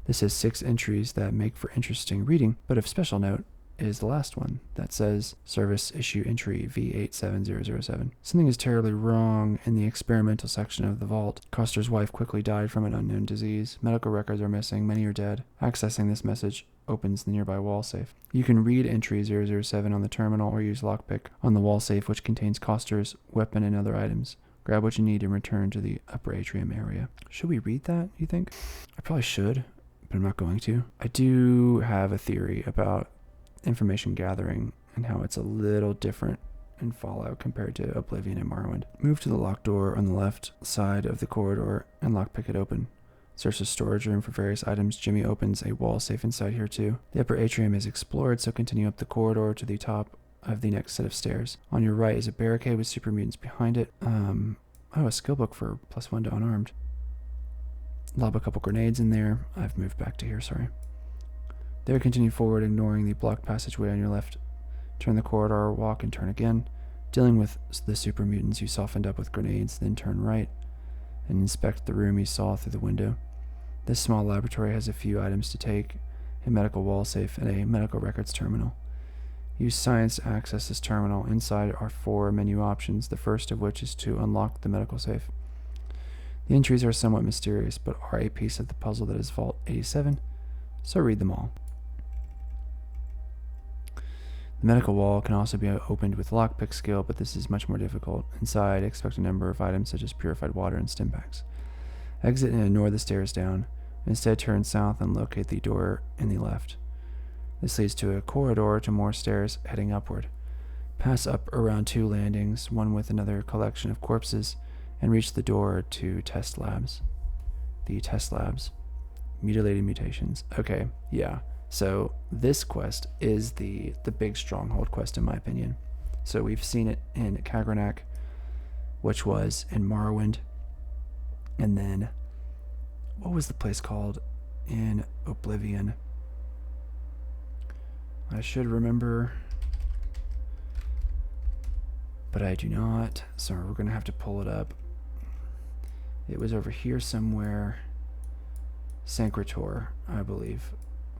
This has 6 entries that make for interesting reading, but of special note is the last one that says Service Issue Entry V87007. Something is terribly wrong in the experimental section of the vault. Coster's wife quickly died from an unknown disease. Medical records are missing. Many are dead. Accessing this message opens the nearby wall safe. You can read entry 007 on the terminal or use lockpick on the wall safe, which contains Coster's weapon and other items. Grab what you need and return to the upper atrium area. Should we read that, you think? I probably should, but I'm not going to. I do have a theory about information gathering and how it's a little different in Fallout compared to Oblivion and Morrowind. Move to the locked door on the left side of the corridor and lockpick it open. Search the storage room for various items. Jimmy opens a wall safe inside here too. The upper atrium is explored, so continue up the corridor to the top of the next set of stairs. On your right is a barricade with super mutants behind it. A skill book for +1 to unarmed. Lob a couple grenades in there. I've moved back to here, sorry. There, continue forward, ignoring the blocked passageway on your left. Turn the corridor, walk, and turn again. Dealing with the super mutants you softened up with grenades, then turn right and inspect the room you saw through the window. This small laboratory has a few items to take, a medical wall safe, and a medical records terminal. Use science to access this terminal. Inside are 4 menu options, the first of which is to unlock the medical safe. The entries are somewhat mysterious, but are a piece of the puzzle that is Vault 87, so read them all. The medical wall can also be opened with lockpick skill, but this is much more difficult. Inside, expect a number of items such as purified water and stim packs. Exit and ignore the stairs down. Instead, turn south and locate the door in the left. This leads to a corridor to more stairs heading upward. Pass up around 2 landings, one with another collection of corpses, and reach the door to test labs. The test labs. Mutilated mutations. Okay, yeah. So this quest is the big stronghold quest in my opinion. So we've seen it in Kagranak, which was in Morrowind. And then, what was the place called in Oblivion? I should remember, but I do not. So we're going to have to pull it up. It was over here somewhere. Sancretor, I believe,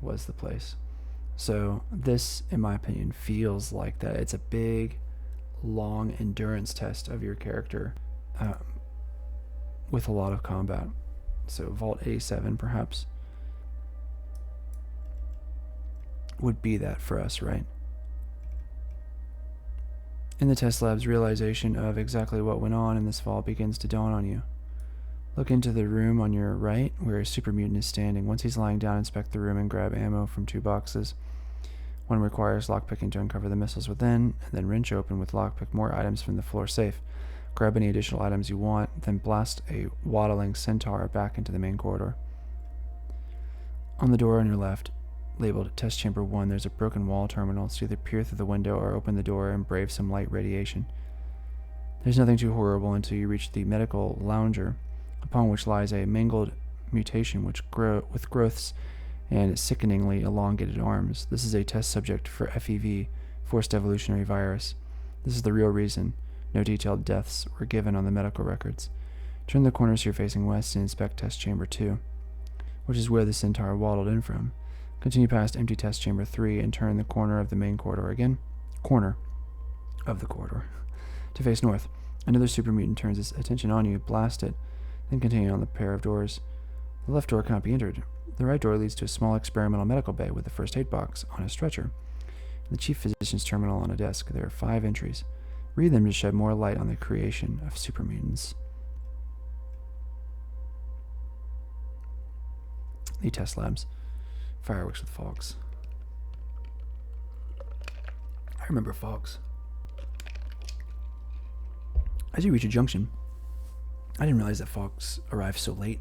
was the place. So this, in my opinion, feels like that. It's a big, long endurance test of your character with a lot of combat. So Vault 87 perhaps would be that for us, right? In the test labs, realization of exactly what went on in this vault begins to dawn on you. Look into the room on your right where a super mutant is standing. Once he's lying down, inspect the room and grab ammo from 2 boxes. One requires lockpicking to uncover the missiles within, and then wrench open with lockpick more items from the floor safe. Grab any additional items you want, then blast a waddling centaur back into the main corridor. On the door on your left, labeled Test Chamber 1, there's a broken wall terminal, so either peer through the window or open the door and brave some light radiation. There's nothing too horrible until you reach the medical lounger, upon which lies a mangled mutation with growths and sickeningly elongated arms. This is a test subject for FEV, Forced Evolutionary Virus. This is the real reason no detailed deaths were given on the medical records. Turn the corner so you're facing west and inspect Test Chamber 2, which is where the centaur waddled in from. Continue past empty Test Chamber 3 and turn the corner of the main corridor again. Corner of the corridor. To face north. Another super mutant turns its attention on you. Blast it. Then continue on the pair of doors. The left door cannot be entered. The right door leads to a small experimental medical bay with a first aid box on a stretcher, and the chief physician's terminal on a desk. There are 5 entries. Read them to shed more light on the creation of supermutants. The test labs. Fireworks with Fox. I remember Fox. As you reach a junction, I didn't realize that Fox arrived so late.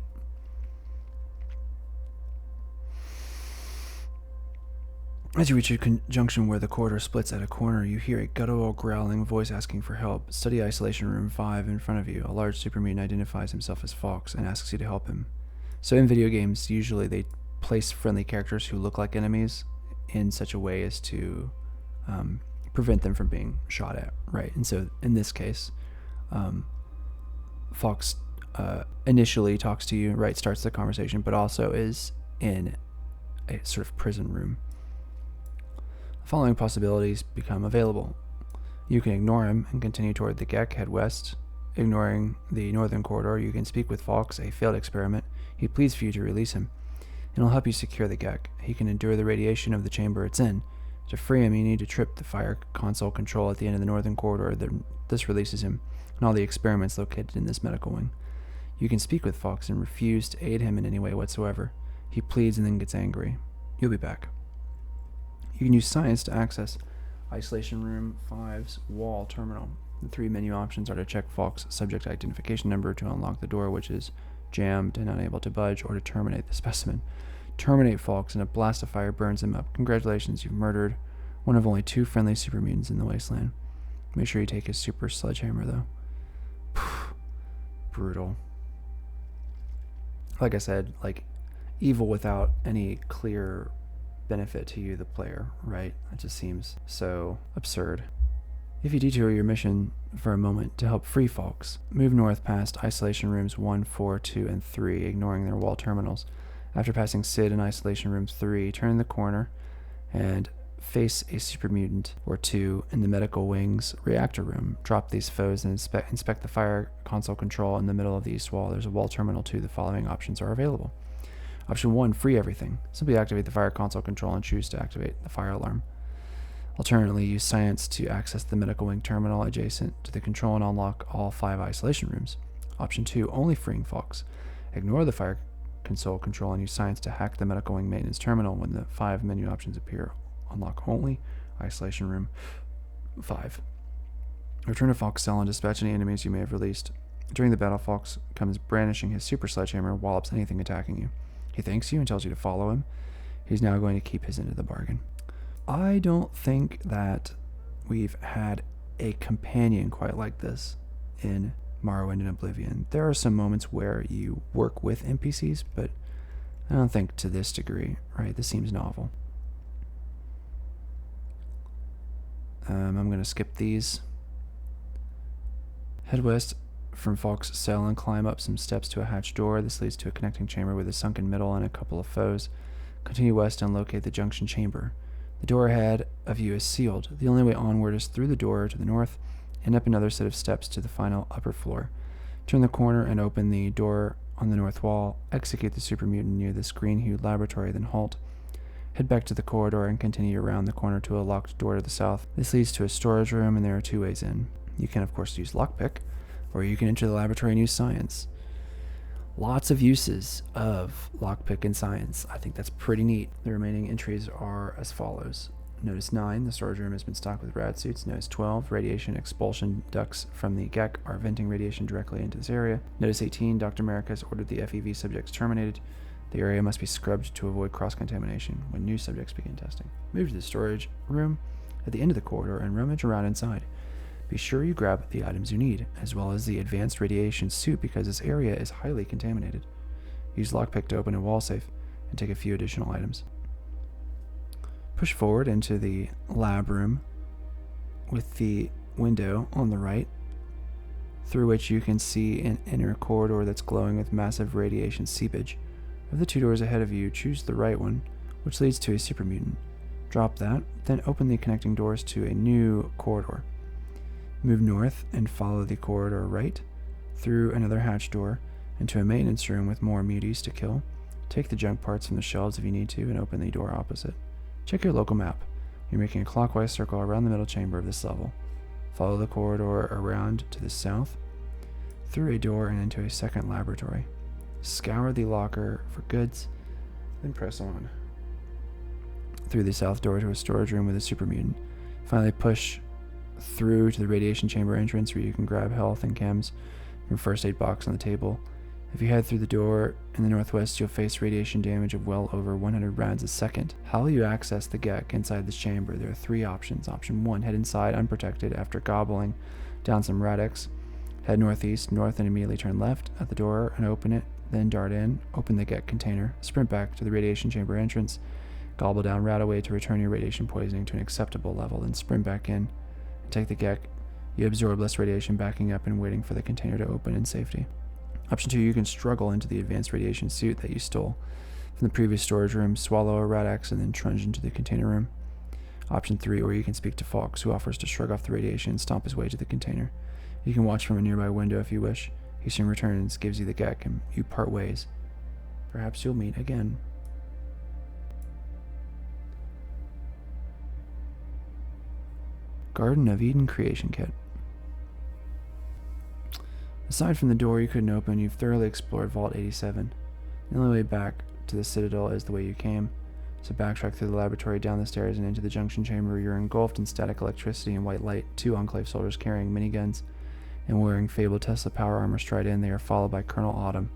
As you reach a junction where the corridor splits at a corner, you hear a guttural, growling voice asking for help. Study Isolation Room 5 in front of you. A large supermutant identifies himself as Fox and asks you to help him. So in video games, usually they place friendly characters who look like enemies in such a way as to prevent them from being shot at, right? And so in this case, Fox initially talks to you, right, starts the conversation, but also is in a sort of prison room. The following possibilities become available. You can ignore him and continue toward the Gek, head west. Ignoring the northern corridor, you can speak with Fox, a failed experiment. He pleads for you to release him, and he'll help you secure the Gek. He can endure the radiation of the chamber it's in. To free him, you need to trip the fire console control at the end of the northern corridor. This releases him and all the experiments located in this medical wing. You can speak with Fox and refuse to aid him in any way whatsoever. He pleads and then gets angry. You'll be back. You can use science to access Isolation Room 5's wall terminal. The 3 menu options are to check Fox's subject identification number, to unlock the door, which is jammed and unable to budge, or to terminate the specimen. Terminate Fox and a blast of fire burns him up. Congratulations, you've murdered one of only 2 friendly supermutants in the wasteland. Make sure you take his super sledgehammer, though. Brutal. Like I said, like, evil without any clear benefit to you, the player, right? It just seems so absurd. If you detour your mission for a moment to help free Fox, move north past Isolation Rooms 1, 4, 2, and 3, ignoring their wall terminals. After passing Sid in Isolation Room 3, turn the corner and face a super mutant or 2 in the medical wing's reactor room. Drop these foes and inspect the fire console control in the middle of the east wall. There's a wall terminal too. The following options are available. Option 1, free everything. Simply activate the fire console control and choose to activate the fire alarm. Alternatively, use science to access the medical wing terminal adjacent to the control and unlock all 5 isolation rooms. Option 2, only freeing Fox. Ignore the fire console control and use science to hack the medical wing maintenance terminal. When the 5 menu options appear, unlock only Isolation Room 5. Return to Fox cell and dispatch any enemies you may have released. During the battle, Fox comes brandishing his super sledgehammer, wallops anything attacking you. He thanks you and tells you to follow him. He's now going to keep his end of the bargain. I don't think that we've had a companion quite like this in Morrowind and Oblivion. There are some moments where you work with NPCs, but I don't think to this degree, right? This seems novel. I'm going to skip these. Head west from Fox's cell and climb up some steps to a hatch door. This leads to a connecting chamber with a sunken middle and a couple of foes. Continue west and locate the junction chamber. The door ahead of you is sealed. The only way onward is through the door to the north and up another set of steps to the final upper floor. Turn the corner and open the door on the north wall. Execute the super mutant near this green-hued laboratory, then halt. Head back to the corridor and continue around the corner to a locked door to the south. This leads to a storage room, and there are 2 ways in. You can, of course, use lockpick, or you can enter the laboratory and use science. Lots of uses of lockpick and science. I think that's pretty neat. The remaining entries are as follows. Notice 9, the storage room has been stocked with rad suits. Notice 12, radiation expulsion ducts from the Gek are venting radiation directly into this area. Notice 18, Dr. Merrick has ordered the FEV subjects terminated. The area must be scrubbed to avoid cross-contamination when new subjects begin testing. Move to the storage room at the end of the corridor and rummage around inside. Be sure you grab the items you need, as well as the advanced radiation suit, because this area is highly contaminated. Use lockpick to open a wall safe and take a few additional items. Push forward into the lab room with the window on the right, through which you can see an inner corridor that's glowing with massive radiation seepage. Of the 2 doors ahead of you, choose the right one, which leads to a super mutant. Drop that, then open the connecting doors to a new corridor. Move north and follow the corridor right, through another hatch door, into a maintenance room with more muties to kill. Take the junk parts from the shelves if you need to and open the door opposite. Check your local map. You're making a clockwise circle around the middle chamber of this level. Follow the corridor around to the south, through a door and into a second laboratory. Scour the locker for goods, then press on. Through the south door to a storage room with a super mutant. Finally push through to the radiation chamber entrance where you can grab health and chems from first aid box on the table. If you head through the door in the northwest, you'll face radiation damage of well over 100 rounds a second. How will you access the Gek inside this chamber? There are 3 options. Option 1, head inside unprotected after gobbling down some Radix. Head northeast, north, and immediately turn left at the door and open it, then dart in, open the Gek container, sprint back to the radiation chamber entrance, gobble down Radaway to return your radiation poisoning to an acceptable level, then sprint back in and take the Gek. You absorb less radiation, backing up and waiting for the container to open in safety. Option 2, you can struggle into the advanced radiation suit that you stole from the previous storage room, swallow a Radax, and then trudge into the container room. Option 3, or you can speak to Fawkes, who offers to shrug off the radiation and stomp his way to the container. You can watch from a nearby window if you wish. He soon returns, gives you the Gek, and you part ways. Perhaps you'll meet again. Garden of Eden Creation Kit. Aside from the door you couldn't open, you've thoroughly explored Vault 87. The only way back to the Citadel is the way you came. So backtrack through the laboratory, down the stairs, and into the junction chamber. You're engulfed in static electricity and white light. 2 Enclave soldiers carrying miniguns and wearing fabled Tesla power armor stride in. They are followed by Colonel Autumn.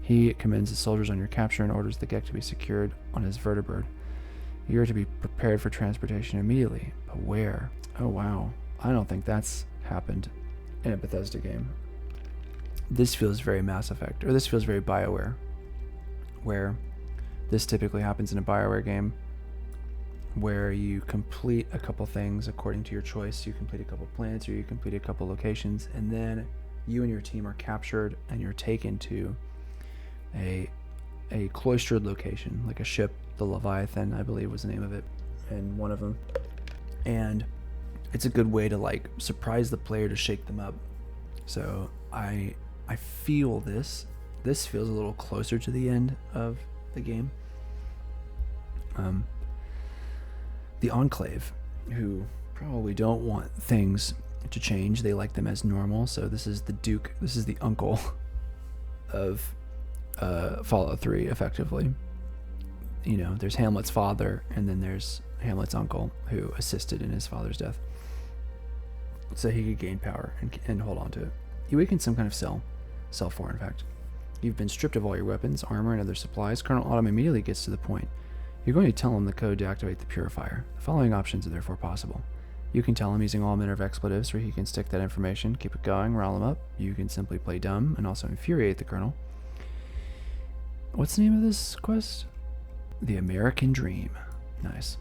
He commends the soldiers on your capture and orders the Gek to be secured on his vertibird. You are to be prepared for transportation immediately. But where? Oh wow. I don't think that's happened in a Bethesda game. This feels very Mass Effect, or this feels very BioWare, where this typically happens in a BioWare game where you complete a couple things according to your choice. You complete a couple planets or you complete a couple locations, and then you and your team are captured and you're taken to a cloistered location, like a ship, the Leviathan, I believe was the name of it, and one of them. And it's a good way to like surprise the player, to shake them up. So I feel this feels a little closer to the end of the game. The Enclave, who probably don't want things to change, they like them as normal. So this is the Duke, this is the uncle of Fallout 3, effectively. You know, there's Hamlet's father, and then there's Hamlet's uncle, who assisted in his father's death, so he could gain power and hold on to it. You awaken some kind of cell 4 in fact. You've been stripped of all your weapons, armor, and other supplies. Colonel Autumn immediately gets to the point. You're going to tell him the code to activate the purifier. The following options are therefore possible. You can tell him using all manner of expletives where he can stick that information, keep it going, rile him up. You can simply play dumb and also infuriate the Colonel. What's the name of this quest? The American Dream. Nice.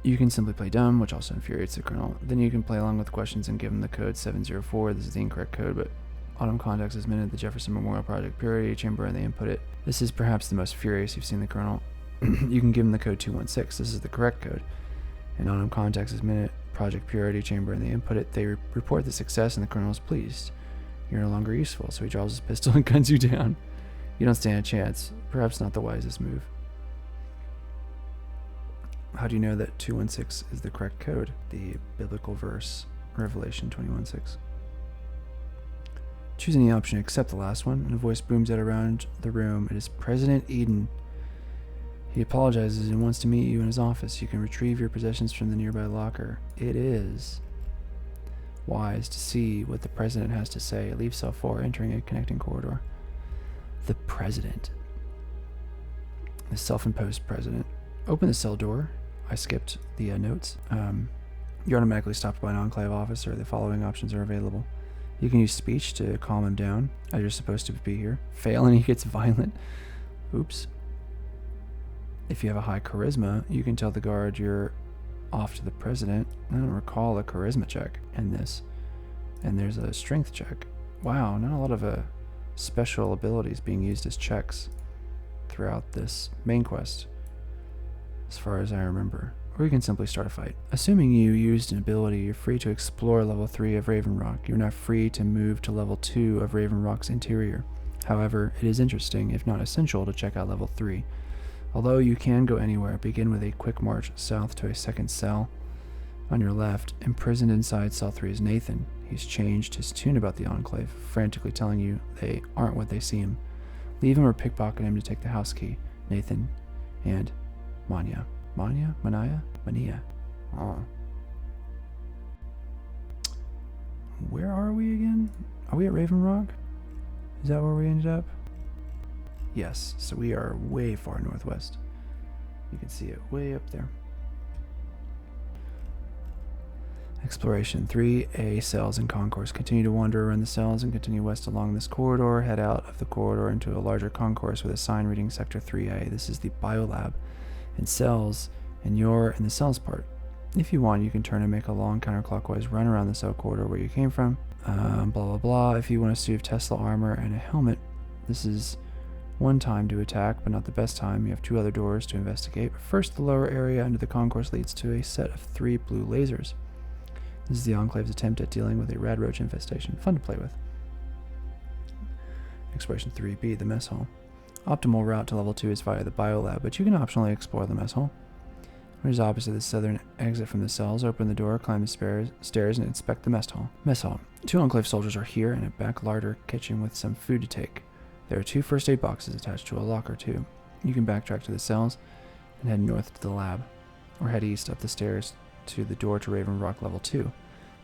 You can simply play dumb, which also infuriates the Colonel. Then you can play along with questions and give him the code 704. This is the incorrect code, but Autumn contacts this minute the Jefferson Memorial Project Purity Chamber and they input it. This is perhaps the most furious you've seen the Colonel. You can give him the code 216. This is the correct code. And Autumn contacts this minute Project Purity Chamber and they input it. They report the success and the Colonel is pleased. You're no longer useful, so he draws his pistol and guns you down. You don't stand a chance. Perhaps not the wisest move. How do you know that 216 is the correct code? The biblical verse, Revelation 21:6. Choose any option except the last one, and a voice booms out around the room. It is President Eden. He apologizes and wants to meet you in his office. You can retrieve your possessions from the nearby locker. It is wise to see what the president has to say. Leave cell 4, entering a connecting corridor. The president. The self-imposed president. Open the cell door. I skipped the notes. You're automatically stopped by an Enclave officer. The following options are available. You can use speech to calm him down, as you're supposed to be here. Fail and he gets violent. Oops. If you have a high charisma, you can tell the guard you're off to the president. I don't recall a charisma check in this. And there's a strength check. Wow, not a lot of special abilities being used as checks throughout this main quest, as far as I remember. Or you can simply start a fight. Assuming you used an ability, you're free to explore level 3 of Raven Rock. You're not free to move to level 2 of Raven Rock's interior. However, it is interesting, if not essential, to check out level 3. Although you can go anywhere, begin with a quick march south to a second cell. On your left, imprisoned inside cell 3 is Nathan. He's changed his tune about the Enclave, frantically telling you they aren't what they seem. Leave him or pickpocket him to take the house key. Nathan and Mania. Mania? Oh. Where are we again? Are we at Raven Rock? Is that where we ended up? Yes, so we are way far northwest. You can see it way up there. Exploration 3A cells and concourse. Continue to wander around the cells and continue west along this corridor. Head out of the corridor into a larger concourse with a sign reading Sector 3A. This is the biolab and cells, and you're in the cells part. If you want, you can turn and make a long counterclockwise run around the cell corridor where you came from. Blah blah blah. If you want a suit of Tesla armor and a helmet, this is one time to attack, but not the best time. You have 2 other doors to investigate. But first, the lower area under the concourse leads to a set of 3 blue lasers. This is the Enclave's attempt at dealing with a rad roach infestation. Fun to play with. Exploration 3B, the mess hall. Optimal route to level 2 is via the biolab, but you can optionally explore the mess hall. Which is opposite the southern exit from the cells. Open the door, climb the stairs, and inspect the mess hall. Mess hall. 2 Enclave soldiers are here in a back larder kitchen with some food to take. There are 2 first aid boxes attached to a locker too. You can backtrack to the cells and head north to the lab, or head east up the stairs to the door to Raven Rock level 2.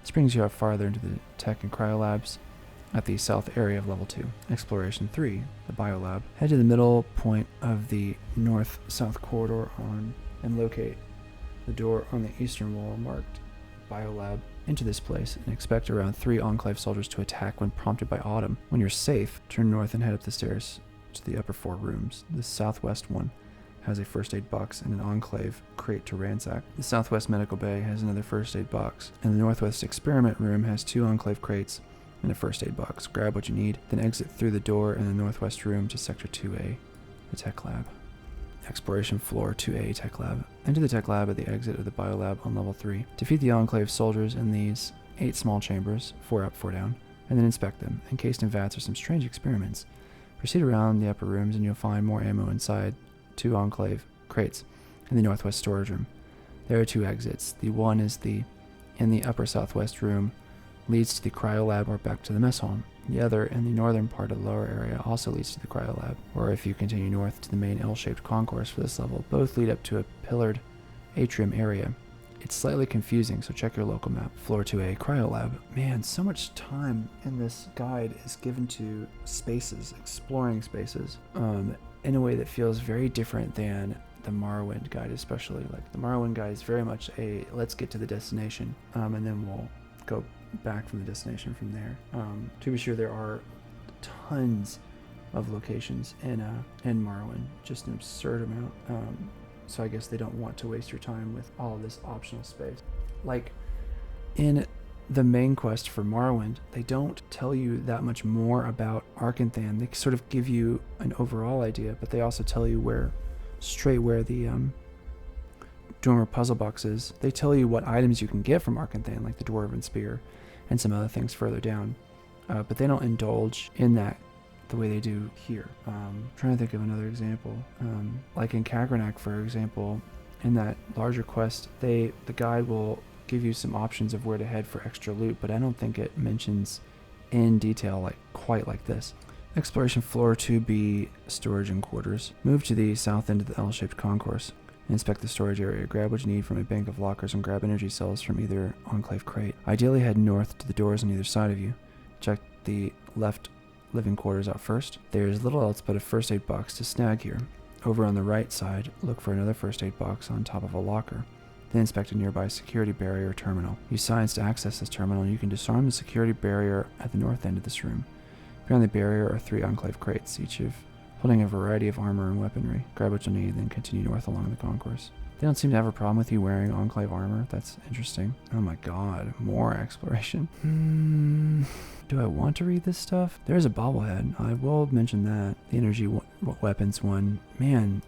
This brings you out farther into the tech and cryo labs at the south area of level 2. Exploration 3, the biolab. Head to the middle point of the north-south corridor and locate the door on the eastern wall marked biolab. Into this place and expect around 3 Enclave soldiers to attack when prompted by Autumn. When you're safe, turn north and head up the stairs to the upper 4 rooms. The southwest one has a first aid box and an Enclave crate to ransack. The southwest medical bay has another first aid box, and the northwest experiment room has 2 Enclave crates and a first aid box. Grab what you need, then exit through the door in the northwest room to Sector 2A, the tech lab. Exploration Floor 2A Tech Lab. Enter the tech lab at the exit of the biolab on level 3. Defeat the Enclave soldiers in these 8 small chambers, 4 up, 4 down, and then inspect them. Encased in vats are some strange experiments. Proceed around the upper rooms and you'll find more ammo inside 2 Enclave crates in the northwest storage room. There are 2 exits. The one is in the upper southwest room, leads to the cryo lab or back to the mess hall. The other, in the northern part of the lower area, also leads to the cryo lab, or if you continue north to the main L-shaped concourse for this level. Both lead up to a pillared atrium area. It's slightly confusing, so check your local map. Floor 2A, cryo lab. Man, so much time in this guide is given to spaces, exploring spaces, in a way that feels very different than the Morrowind guide, especially. Like, the Morrowind guide is very much a let's get to the destination, and then we'll go back from the destination from there. To be sure, there are tons of locations in Morrowind, just an absurd amount. So I guess they don't want to waste your time with all of this optional space. Like in the main quest for Morrowind, they don't tell you that much more about Arkanthan. They sort of give you an overall idea, but they also tell you where the Dormer puzzle box is. They tell you what items you can get from Arkanthan, like the Dwarven Spear and some other things further down. But they don't indulge in that the way they do here. Trying to think of another example. Like in Kagranak, for example, in that larger quest, the guide will give you some options of where to head for extra loot, but I don't think it mentions in detail quite like this. Exploration Floor 2B, storage and quarters. Move to the south end of the L-shaped concourse. Inspect the storage area. Grab what you need from a bank of lockers and grab energy cells from either Enclave crate. Ideally, head north to the doors on either side of you. Check the left living quarters out first. There is little else but a first aid box to snag here. Over on the right side, look for another first aid box on top of a locker. Then inspect a nearby security barrier or terminal. Use science to access this terminal, and you can disarm the security barrier at the north end of this room. Behind the barrier are 3 Enclave crates, each holding a variety of armor and weaponry. Grab what you'll need, then continue north along the concourse. They don't seem to have a problem with you wearing Enclave armor. That's interesting. Oh my god, more exploration. Do I want to read this stuff? There's a bobblehead. I will mention that. The energy weapons one. Man,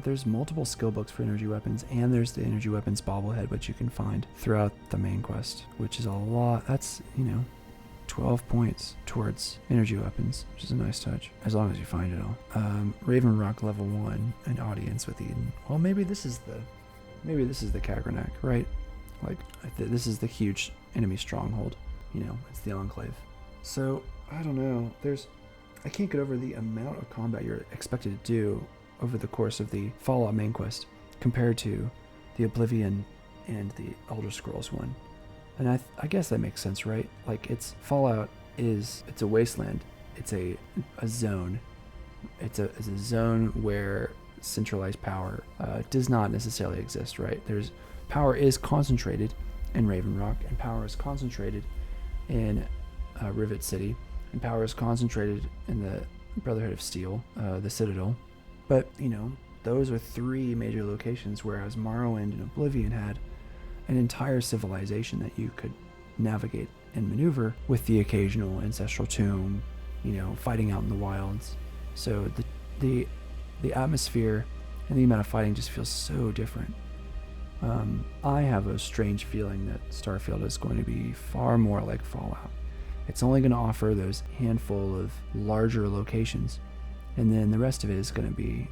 there's multiple skill books for energy weapons, and there's the energy weapons bobblehead, which you can find throughout the main quest, which is a lot. That's, 12 points towards energy weapons, which is a nice touch, as long as you find it all. Raven Rock level 1, an audience with Eden. Well, maybe this is the Kagranak, right? Like, this is the huge enemy stronghold. It's the Enclave. So, I don't know. I can't get over the amount of combat you're expected to do over the course of the Fallout main quest compared to the Oblivion and the Elder Scrolls one. And I guess that makes sense, right? Like, Fallout it's a wasteland. It's a zone. It's a zone where centralized power does not necessarily exist, right? Power is concentrated in Raven Rock, and power is concentrated in Rivet City, and power is concentrated in the Brotherhood of Steel, the Citadel. But, those are 3 major locations, whereas Morrowind and Oblivion had an entire civilization that you could navigate and maneuver with the occasional ancestral tomb, fighting out in the wilds. So the atmosphere and the amount of fighting just feels so different. I have a strange feeling that Starfield is going to be far more like Fallout. It's only going to offer those handful of larger locations, and then the rest of it is going to be,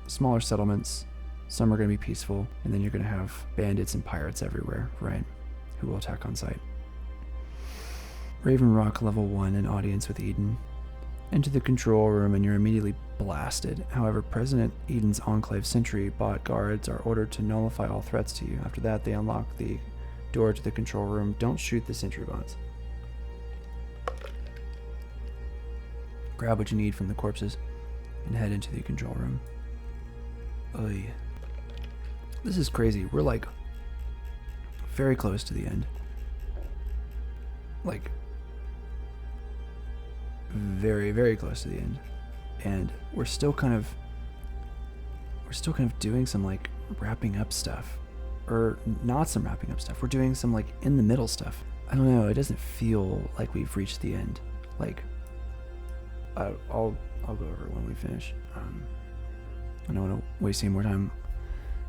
smaller settlements. Some are going to be peaceful, and then you're going to have bandits and pirates everywhere, right, who will attack on sight. Raven Rock level 1, an audience with Eden. Enter the control room and you're immediately blasted. However, President Eden's Enclave Sentry bot guards are ordered to nullify all threats to you. After that, they unlock the door to the control room. Don't shoot the sentry bots. Grab what you need from the corpses and head into the control room. Oy. This is crazy. We're like very close to the end. Like very, very close to the end. And we're still kind of doing some like wrapping up stuff. Or not some wrapping up stuff. We're doing some like in the middle stuff. I don't know, it doesn't feel like we've reached the end. Like I'll go over it when we finish. I don't want to waste any more time.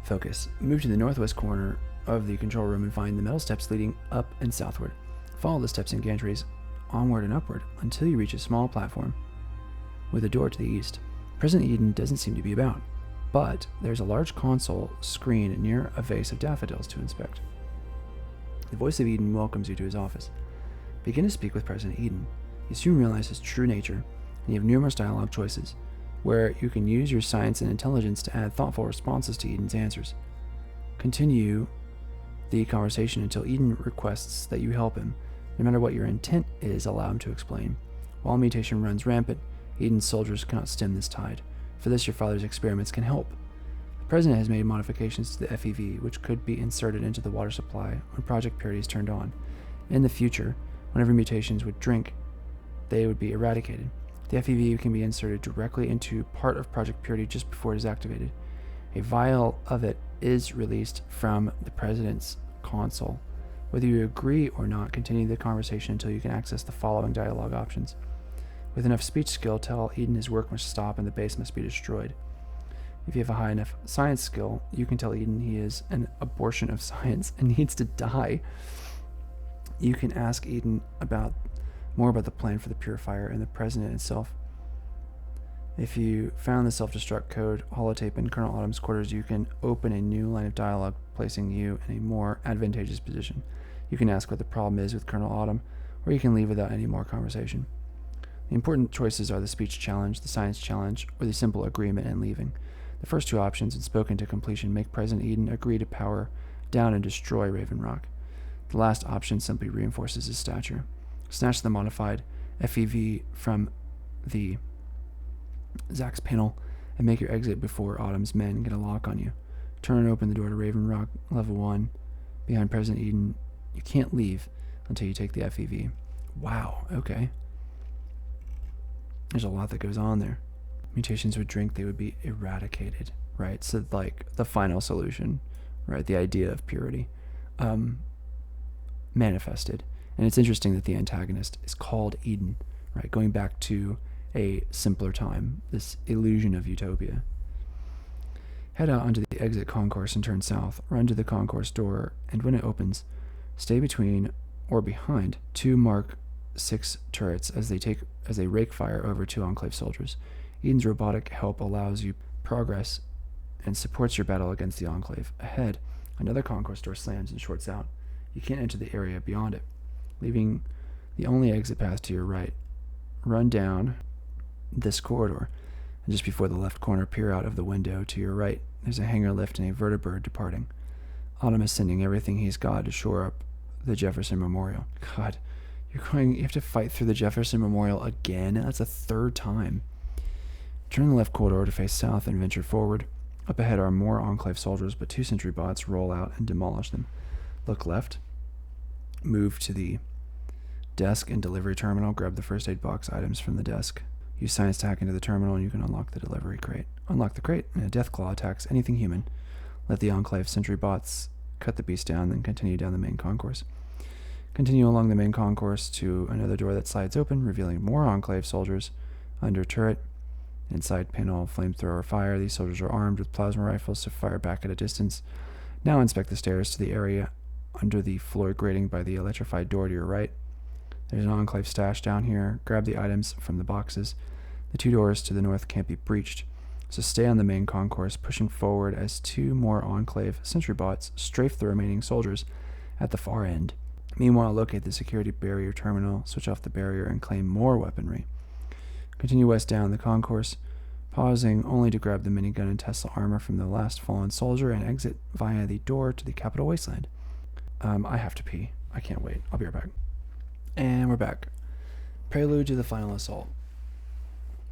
Focus. Move to the northwest corner of the control room and find the metal steps leading up and southward. Follow the steps and gantries onward and upward until you reach a small platform with a door to the east. President Eden doesn't seem to be about, but there's a large console screen near a vase of daffodils to inspect. The voice of Eden welcomes you to his office. Begin to speak with President Eden. You soon realize his true nature, and you have numerous dialogue choices, where you can use your science and intelligence to add thoughtful responses to Eden's answers. Continue the conversation until Eden requests that you help him. No matter what your intent is, allow him to explain. While mutation runs rampant, Eden's soldiers cannot stem this tide. For this, your father's experiments can help. The President has made modifications to the FEV, which could be inserted into the water supply when Project Purity is turned on. In the future, whenever mutations would drink, they would be eradicated. The FEV can be inserted directly into part of Project Purity just before it is activated. A vial of it is released from the President's console. Whether you agree or not, continue the conversation until you can access the following dialogue options. With enough speech skill, tell Eden his work must stop and the base must be destroyed. If you have a high enough science skill, you can tell Eden he is an abortion of science and needs to die. You can ask Eden more about the plan for the purifier and the President itself. If you found the self-destruct code holotape in Colonel Autumn's quarters, you can open a new line of dialogue, placing you in a more advantageous position. You can ask what the problem is with Colonel Autumn, or you can leave without any more conversation. The important choices are the speech challenge, the science challenge, or the simple agreement and leaving. The first 2 options, when spoken to completion, make President Eden agree to power down and destroy Raven Rock. The last option simply reinforces his stature. Snatch the modified FEV from the Zack's panel and make your exit before Autumn's men get a lock on you. Turn and open the door to Raven Rock level 1 behind President Eden. You can't leave until you take the FEV. Wow, okay. There's a lot that goes on there. Mutations would drink, they would be eradicated, right? So like the final solution, right? The idea of purity manifested. And it's interesting that the antagonist is called Eden, right? Going back to a simpler time, this illusion of utopia. Head out onto the exit concourse and turn south. Run to the concourse door, and when it opens, stay between or behind 2 marked 6 turrets as they rake fire over 2 Enclave soldiers. Eden's robotic help allows you progress and supports your battle against the Enclave. Ahead, another conquest door slams and shorts out. You can't enter the area beyond it, leaving the only exit path to your right. Run down this corridor, and just before the left corner, peer out of the window to your right. There's a hangar lift and a vertibird departing. Autumn is sending everything he's got to shore up the Jefferson Memorial. God, you have to fight through the Jefferson Memorial again? That's a 3rd time. Turn the left corridor to face south and venture forward. Up ahead are more Enclave soldiers, but 2 sentry bots roll out and demolish them. Look left. Move to the desk and delivery terminal. Grab the first aid box items from the desk. Use science to hack into the terminal and you can unlock the delivery crate. Unlock the crate and a Deathclaw attacks anything human. Let the Enclave sentry bots cut the beast down, then continue down the main concourse. Continue along the main concourse to another door that slides open, revealing more Enclave soldiers under turret. Inside panel, flamethrower fire. These soldiers are armed with plasma rifles to fire back at a distance. Now inspect the stairs to the area under the floor grating by the electrified door to your right. There's an Enclave stash down here. Grab the items from the boxes. The 2 doors to the north can't be breached, so stay on the main concourse, pushing forward as 2 more Enclave sentry bots strafe the remaining soldiers at the far end. Meanwhile, locate the security barrier terminal, switch off the barrier, and claim more weaponry. Continue west down the concourse, pausing only to grab the minigun and Tesla armor from the last fallen soldier and exit via the door to the Capital Wasteland. I have to pee. I can't wait. I'll be right back. And we're back. Prelude to the final assault.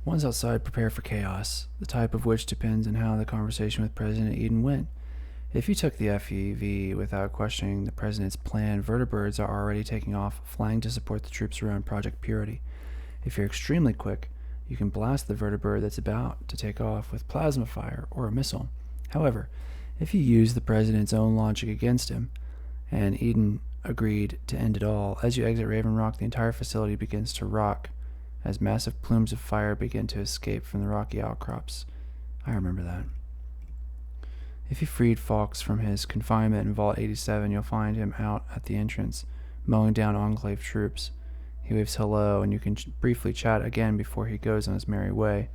Once outside, prepare for chaos, the type of which depends on how the conversation with President Eden went. If you took the FEV without questioning the President's plan, vertibirds are already taking off, flying to support the troops around Project Purity. If you're extremely quick, you can blast the vertibird that's about to take off with plasma fire or a missile. However, if you use the President's own logic against him, and Eden agreed to end it all, as you exit Raven Rock, the entire facility begins to rock as massive plumes of fire begin to escape from the rocky outcrops. I remember that. If you freed Fawkes from his confinement in Vault 87, you'll find him out at the entrance, mowing down Enclave troops. He waves hello, and you can briefly chat again before he goes on his merry way.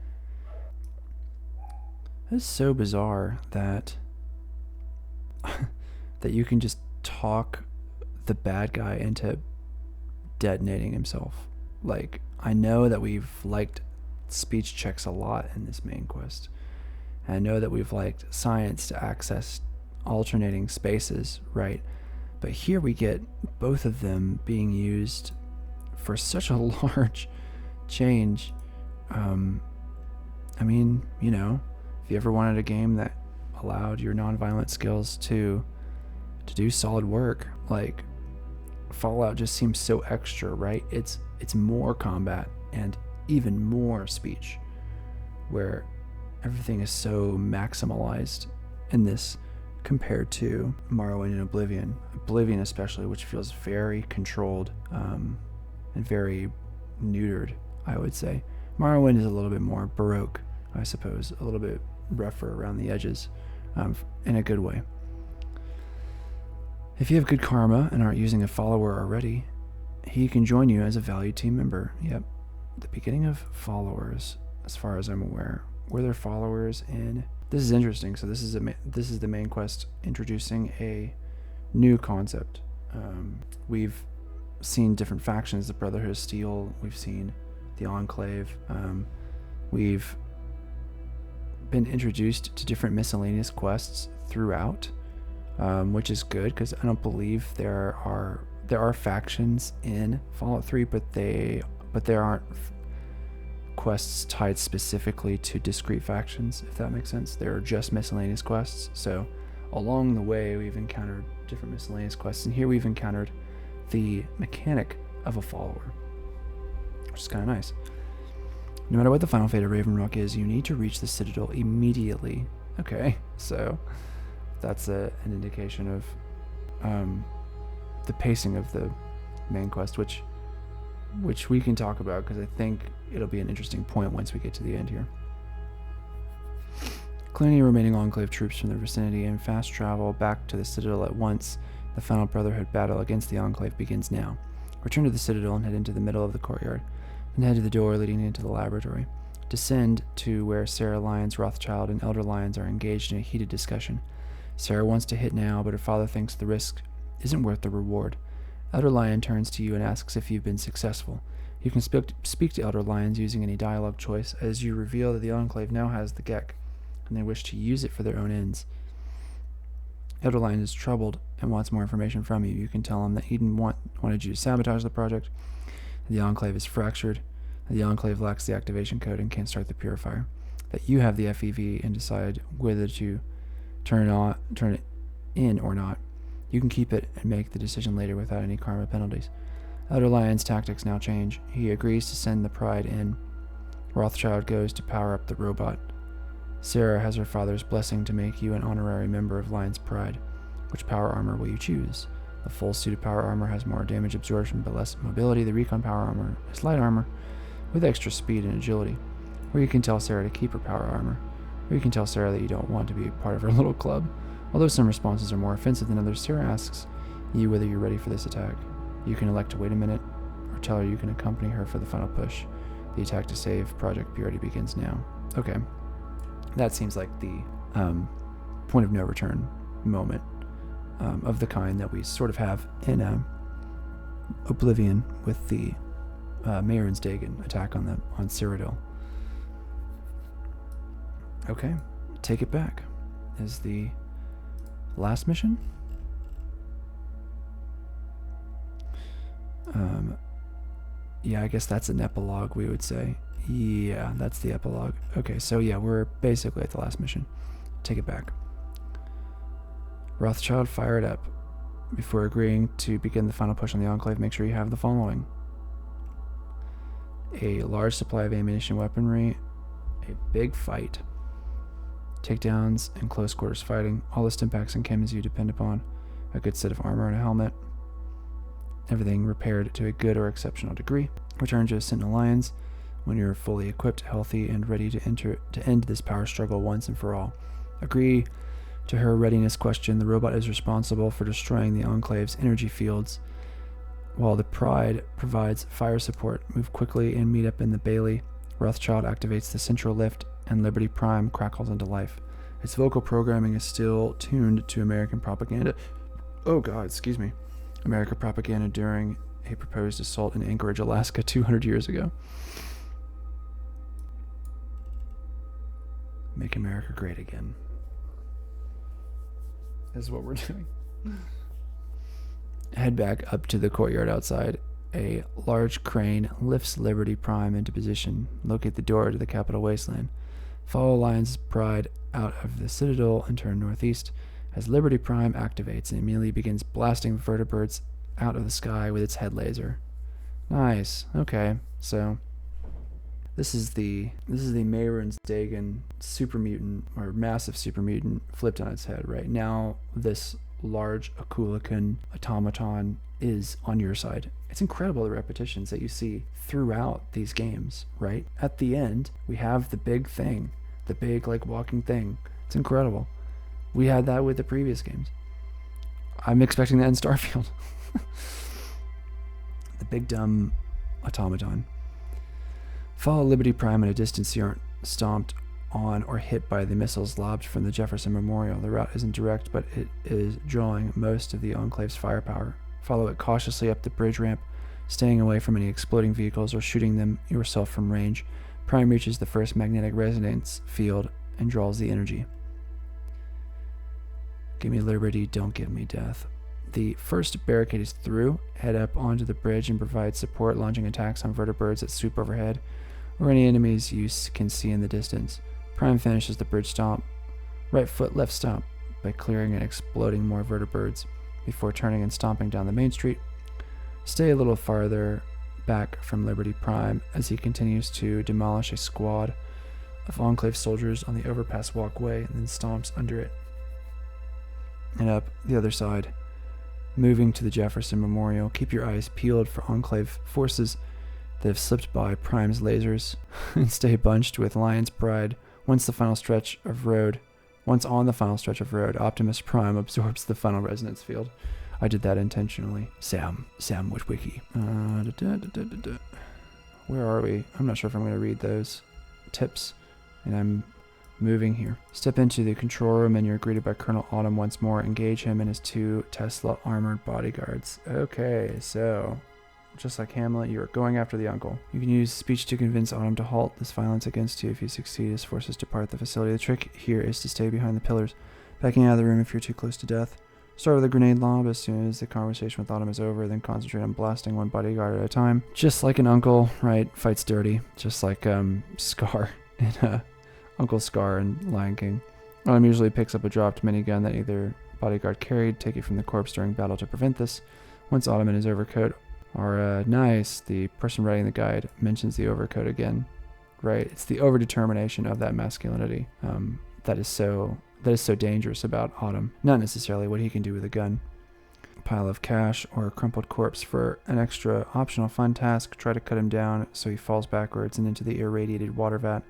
It's so bizarre that that you can just talk the bad guy into detonating himself. Like, I know that we've liked speech checks a lot in this main quest. And I know that we've liked science to access alternating spaces, right? But here we get both of them being used for such a large change. I mean, you know, if you ever wanted a game that allowed your nonviolent skills to do solid work, like Fallout just seems so extra, right? It's more combat and even more speech, where everything is so maximalized in this compared to Morrowind and Oblivion. Oblivion especially, which feels very controlled and very neutered, I would say. Morrowind is a little bit more baroque, I suppose, a little bit rougher around the edges, in a good way. If you have good karma and aren't using a follower already, he can join you as a valued team member. Yep, the beginning of followers, as far as I'm aware. Were there followers in... This is interesting. So this is the main quest introducing a new concept. We've seen different factions, the Brotherhood of Steel. We've seen the Enclave. We've been introduced to different miscellaneous quests throughout, which is good because I don't believe there are factions in Fallout 3, but there aren't quests tied specifically to discrete factions, if that makes sense. There are just miscellaneous quests. So along the way, we've encountered different miscellaneous quests, and here we've encountered the mechanic of a follower, which is kind of nice. No matter what the final fate of Raven Rock is, you need to reach the Citadel immediately. Okay, so that's an indication of the pacing of the main quest, which we can talk about because I think it'll be an interesting point once we get to the end here. Clear any remaining Enclave troops from the vicinity and fast travel back to the Citadel at once. The final Brotherhood battle against the Enclave begins now. Return to the Citadel and head into the middle of the courtyard. Then head to the door leading into the laboratory. Descend to where Sarah Lyons, Rothschild, and Elder Lyons are engaged in a heated discussion. Sarah wants to hit now, but her father thinks the risk isn't worth the reward. Elder Lyon turns to you and asks if you've been successful. You can speak to Elder Lyons using any dialogue choice, as you reveal that the Enclave now has the Gek, and they wish to use it for their own ends. Elder Lyons is troubled and wants more information from you. You can tell him that Eden wanted you to sabotage the project, that the Enclave is fractured, that the Enclave lacks the activation code and can't start the purifier, that you have the FEV and decide whether to turn it in or not. You can keep it and make the decision later without any karma penalties. Elder Lyon's tactics now change. He agrees to send the Pride in. Rothschild goes to power up the robot. Sarah has her father's blessing to make you an honorary member of Lion's Pride. Which power armor will you choose? The full suit of power armor has more damage absorption but less mobility. The recon power armor is light armor with extra speed and agility. Or you can tell Sarah to keep her power armor. Or you can tell Sarah that you don't want to be a part of her little club. Although some responses are more offensive than others, Sarah asks you whether you're ready for this attack. You can elect to wait a minute, or tell her you can accompany her for the final push. The attack to save Project Purity begins now. Okay. That seems like the point of no return moment of the kind that we sort of have in Oblivion with the Marin's Dagon attack on Cyrodiil. Okay, take it back. Is the last mission? Yeah, I guess that's an epilogue, we would say. Yeah, that's the epilogue. Okay, so yeah, we're basically at the last mission. Take it back. Rothschild, fire it up. Before agreeing to begin the final push on the Enclave, make sure you have the following: a large supply of ammunition, weaponry, a big fight, takedowns and close quarters fighting, all the stimpaks and chems you depend upon, a good set of armor and a helmet, everything repaired to a good or exceptional degree. Return to Sentinel Lions when you're fully equipped, healthy, and ready to end this power struggle once and for all. Agree to her readiness question. The robot is responsible for destroying the Enclave's energy fields, while the Pride provides fire support. Move quickly and meet up in the Bailey. Rothschild activates the central lift, and Liberty Prime crackles into life. Its vocal programming is still tuned to American propaganda. Oh God, excuse me. American propaganda during a proposed assault in Anchorage, Alaska 200 years ago. Make America great again. Is what we're doing. Head back up to the courtyard outside. A large crane lifts Liberty Prime into position. Locate the door to the Capital Wasteland. Follow Lion's Pride out of the Citadel and turn northeast. As Liberty Prime activates, it immediately begins blasting vertebrates out of the sky with its head laser. Nice. Okay, so this is the Marin's Dagon super mutant, or massive super mutant, flipped on its head. Right now, this large Akulican automaton is on your side. It's incredible the repetitions that you see throughout these games, right? At the end, we have the big thing, the big like walking thing. It's incredible. We had that with the previous games. I'm expecting that in Starfield. The big dumb automaton. Follow Liberty Prime at a distance so you aren't stomped on or hit by the missiles lobbed from the Jefferson Memorial. The route isn't direct, but it is drawing most of the Enclave's firepower. Follow it cautiously up the bridge ramp, staying away from any exploding vehicles or shooting them yourself from range. Prime reaches the first magnetic resonance field and draws the energy. Give me liberty, don't give me death. The first barricade is through. Head up onto the bridge and provide support, launching attacks on vertebrates that swoop overhead, or any enemies you can see in the distance. Prime finishes the bridge stomp, right foot left stomp, by clearing and exploding more vertebrates before turning and stomping down the main street. Stay a little farther back from Liberty Prime as he continues to demolish a squad of Enclave soldiers on the overpass walkway and then stomps under it and up the other side. Moving to the Jefferson Memorial, keep your eyes peeled for Enclave forces that have slipped by Prime's lasers, and stay bunched with Lion's Pride. Once on the final stretch of road, Optimus Prime absorbs the final resonance field. I did that intentionally. Sam Witwicky. Where are we? I'm not sure if I'm going to read those tips. And I'm moving here. Step into the control room and you're greeted by Colonel Autumn once more. Engage him and his 2 Tesla armored bodyguards. Okay, so just like Hamlet, you are going after the uncle. You can use speech to convince Autumn to halt this violence against you. If you succeed, his forces depart the facility. The trick here is to stay behind the pillars, backing out of the room if you're too close to death. Start with a grenade lob as soon as the conversation with Autumn is over, then concentrate on blasting one bodyguard at a time. Just like an uncle, right? Fights dirty. Just like Scar in Uncle Scar and Lion King. Autumn usually picks up a dropped minigun that either bodyguard carried. Take it from the corpse during battle to prevent this. Once Autumn and his overcoat are nice, the person writing the guide mentions the overcoat again. Right? It's the overdetermination of that masculinity that is so dangerous about Autumn. Not necessarily what he can do with a gun. Pile of cash or a crumpled corpse for an extra optional fun task. Try to cut him down so he falls backwards and into the irradiated water vat.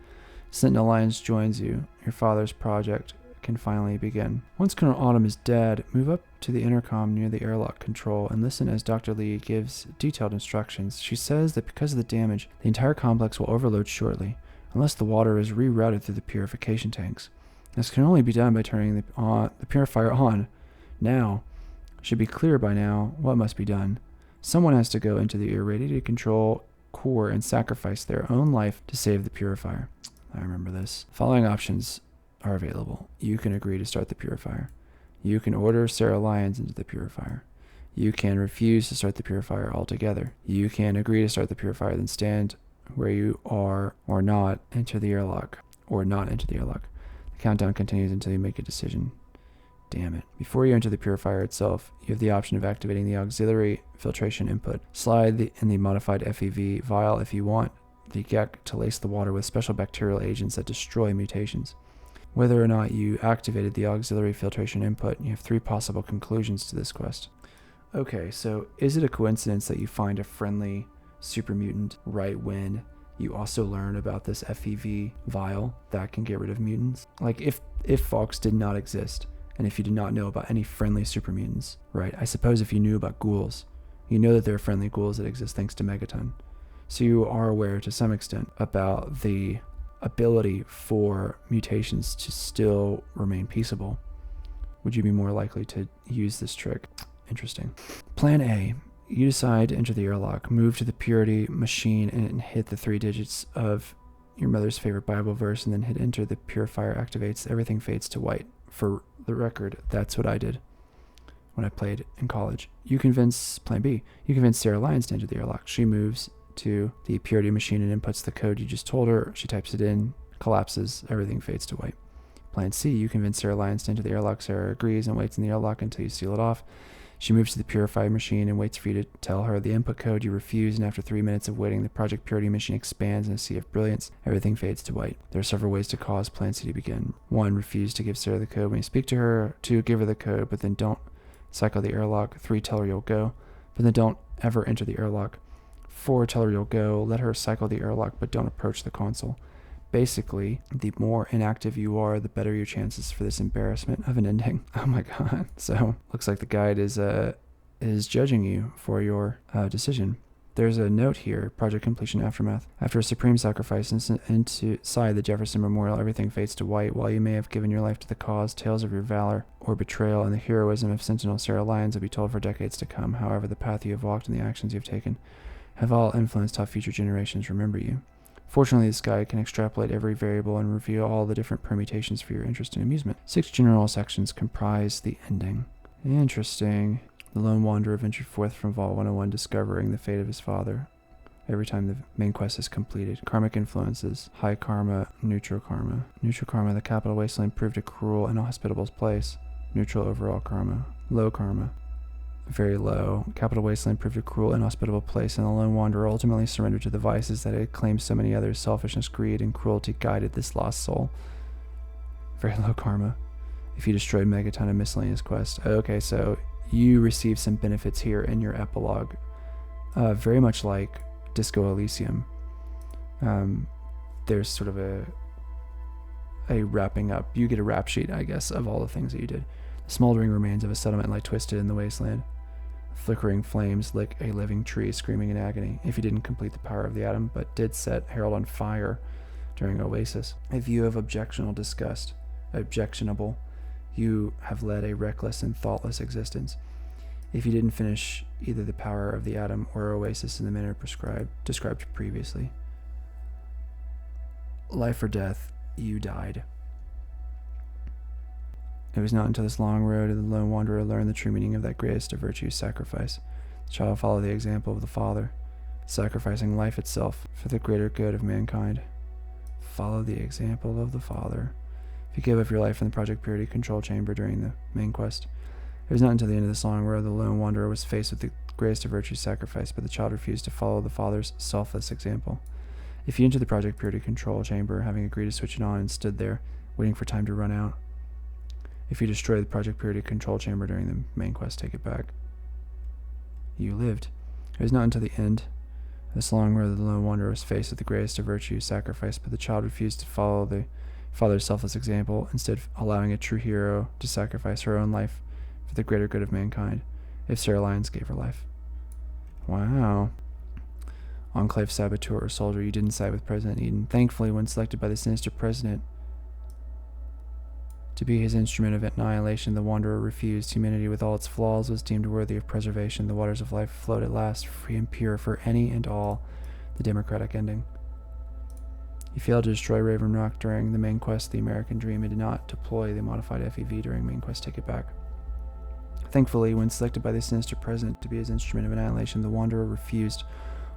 Sentinel Alliance joins you. Your father's project can finally begin. Once Colonel Autumn is dead, move up to the intercom near the airlock control and listen as Dr. Lee gives detailed instructions. She says that because of the damage, the entire complex will overload shortly, unless the water is rerouted through the purification tanks. This can only be done by turning the purifier on. Now, should be clear by now what must be done. Someone has to go into the irradiated control core and sacrifice their own life to save the purifier. I remember this. Following options are available. You can agree to start the purifier. You can order Sarah Lyons into the purifier. You can refuse to start the purifier altogether. You can agree to start the purifier, then stand where you are or not enter the airlock. Or not enter the airlock. The countdown continues until you make a decision. Damn it. Before you enter the purifier itself, you have the option of activating the auxiliary filtration input. Slide in the modified FEV vial if you want the GEC to lace the water with special bacterial agents that destroy mutations. Whether or not you activated the auxiliary filtration input, you have 3 possible conclusions to this quest. Okay, so is it a coincidence that you find a friendly super mutant right when you also learn about this FEV vial that can get rid of mutants? Like if Fox did not exist, and if you did not know about any friendly super mutants, right? I suppose if you knew about ghouls, you know that there are friendly ghouls that exist thanks to Megaton. So you are aware to some extent about the ability for mutations to still remain peaceable. Would you be more likely to use this trick? Interesting. Plan A. You decide to enter the airlock, move to the purity machine and hit the 3 digits of your mother's favorite Bible verse and then hit enter. The purifier activates. Everything fades to white. For the record, that's what I did when I played in college. Plan B. You convince Sarah Lyons to enter the airlock. She moves to the purity machine and inputs the code you just told her. She types it in, collapses, everything fades to white. Plan C, you convince Sarah Lyons to enter the airlock. Sarah agrees and waits in the airlock until you seal it off. She moves to the purified machine and waits for you to tell her the input code. You refuse, and after 3 minutes of waiting, the Project Purity machine expands in a sea of brilliance. Everything fades to white. There are several ways to cause Plan C to begin. 1, refuse to give Sarah the code when you speak to her. 2, give her the code, but then don't cycle the airlock. 3, tell her you'll go, but then don't ever enter the airlock. 4, tell her you'll go. Let her cycle the airlock, but don't approach the console. Basically, the more inactive you are, the better your chances for this embarrassment of an ending. Oh my god. So, looks like the guide is judging you for your decision. There's a note here, Project Completion Aftermath. After a supreme sacrifice inside the Jefferson Memorial, everything fades to white. While you may have given your life to the cause, tales of your valor or betrayal and the heroism of Sentinel Sarah Lyons will be told for decades to come. However, the path you have walked and the actions you have taken have all influenced how future generations remember you. Fortunately, this guide can extrapolate every variable and reveal all the different permutations for your interest and amusement. 6 general sections comprise the ending. Interesting. The lone wanderer ventured forth from Vault 101, discovering the fate of his father. Every time the main quest is completed. Karmic influences. High karma, neutral karma. Neutral karma, the capital wasteland proved a cruel and inhospitable place. Neutral overall karma. Low karma. Very low. Capital Wasteland proved a cruel and inhospitable place, and the lone wanderer ultimately surrendered to the vices that had claimed so many others. Selfishness, greed, and cruelty guided this lost soul. Very low karma. If you destroyed Megaton and miscellaneous quest. Okay, so you receive some benefits here in your epilogue. Very much like Disco Elysium. There's sort of a wrapping up. You get a rap sheet, I guess, of all the things that you did. The smoldering remains of a settlement lie twisted in the wasteland. Flickering flames lick a living tree screaming in agony. If you didn't complete the power of the atom, but did set Harold on fire during Oasis. A view of objectionable, you have led a reckless and thoughtless existence. If you didn't finish either the power of the atom or Oasis in the manner described previously. Life or death, you died. It was not until this long road that the lone wanderer learned the true meaning of that greatest of virtues, sacrifice. The child followed the example of the father, sacrificing life itself for the greater good of mankind. Follow the example of the father. If you gave up your life in the Project Purity control chamber during the main quest, it was not until the end of this long road the lone wanderer was faced with the greatest of virtues, sacrifice, but the child refused to follow the father's selfless example. If you entered the Project Purity control chamber, having agreed to switch it on and stood there, waiting for time to run out, if you destroyed the Project Purity control chamber during the main quest, take it back. You lived. It was not until the end of this long road that the lone wanderer was faced with the greatest of virtues, sacrifice, but the child refused to follow the father's selfless example, instead allowing a true hero to sacrifice her own life for the greater good of mankind, if Sarah Lyons gave her life. Wow. Enclave saboteur or soldier, you didn't side with President Eden. Thankfully, when selected by the sinister president to be his instrument of annihilation, the wanderer refused. Humanity, with all its flaws, was deemed worthy of preservation. The waters of life flowed at last, free and pure for any and all. The democratic ending. He failed to destroy Raven Rock during the main quest, The American Dream, and did not deploy the modified FEV during main quest, Take It Back. Thankfully, when selected by the sinister president to be his instrument of annihilation, the wanderer refused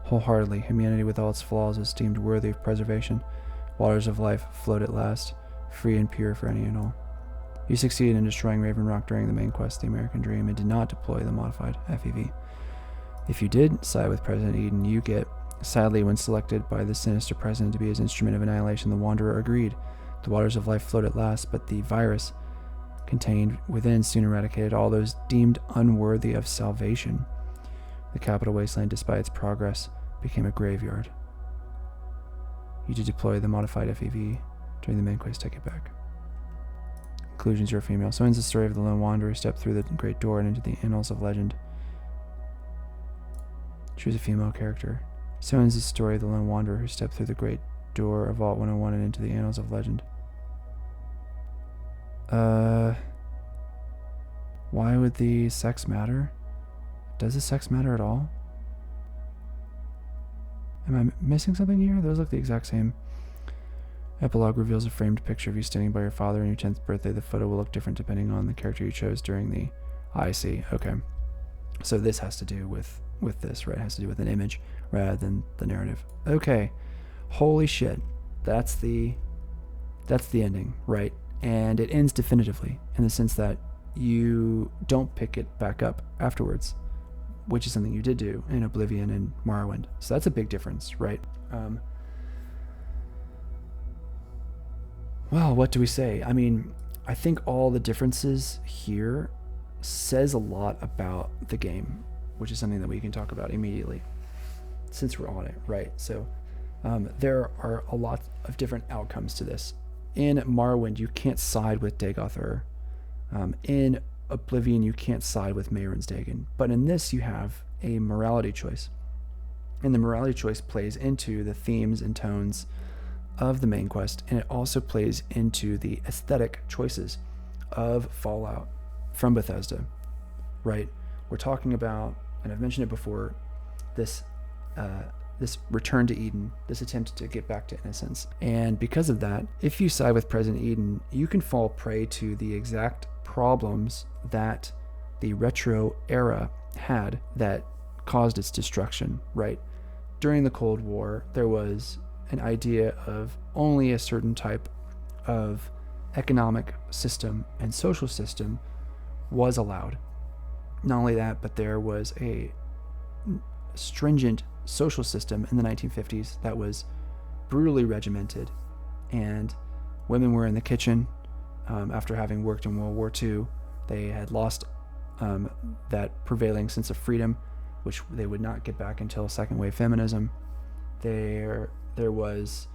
wholeheartedly. Humanity, with all its flaws, was deemed worthy of preservation. Waters of life flowed at last, free and pure for any and all. You succeeded in destroying Raven Rock during the main quest, The American Dream, and did not deploy the modified FEV. If you did side with President Eden, you get. Sadly, when selected by the sinister president to be his instrument of annihilation, the wanderer agreed. The waters of life flowed at last, but the virus contained within soon eradicated all those deemed unworthy of salvation. The capital wasteland, despite its progress, became a graveyard. You did deploy the modified FEV during the main quest, Take It Back. Conclusions, you're a female. So ends the story of the lone wanderer who stepped through the great door and into the annals of legend. She was a female character. So ends the story of the lone wanderer who stepped through the great door of Vault 101 and into the annals of legend. Why would the sex matter? Does the sex matter at all? Am I missing something here? Those look the exact same. Epilogue reveals a framed picture of you standing by your father on your 10th birthday. The photo will look different depending on the character you chose during the... I see. Okay. So this has to do with this, right? It has to do with an image rather than the narrative. Okay. Holy shit. That's the ending, right? And it ends definitively in the sense that you don't pick it back up afterwards, which is something you did do in Oblivion and Morrowind. So that's a big difference, right? Well, what do we say? I mean, I think all the differences here says a lot about the game, which is something that we can talk about immediately since we're on it, right? So there are a lot of different outcomes to this. In Morrowind, you can't side with Dagoth. In Oblivion, you can't side with Mehrunes Dagon. But in this, you have a morality choice. And the morality choice plays into the themes and tones of the main quest, and it also plays into the aesthetic choices of Fallout from Bethesda, right? We're talking about, and I've mentioned it before, this return to Eden, this attempt to get back to innocence. And because of that, if you side with President Eden, you can fall prey to the exact problems that the retro era had that caused its destruction, right? During the Cold War, there was an idea of only a certain type of economic system and social system was allowed. Not only that, but there was a stringent social system in the 1950s that was brutally regimented, and women were in the kitchen after having worked in World War II. They had lost that prevailing sense of freedom, which they would not get back until second wave feminism. There was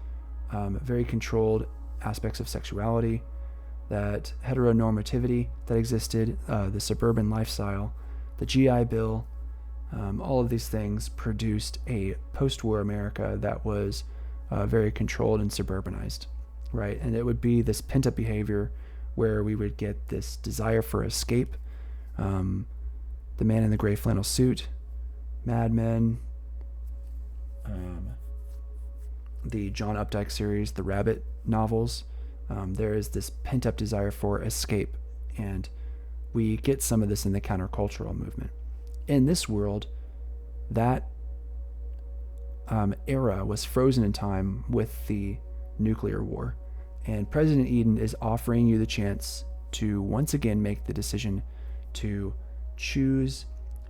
very controlled aspects of sexuality, that heteronormativity that existed, the suburban lifestyle, the GI Bill, All of these things produced a post-war America that was very controlled and suburbanized, right? And it would be this pent-up behavior where we would get this desire for escape. The Man in the Gray Flannel Suit, Mad Men, the John Updike series, the Rabbit novels. There is this pent-up desire for escape, and we get some of this in the countercultural movement. In this world, that era was frozen in time with the nuclear war, and President Eden is offering you the chance to once again make the decision to choose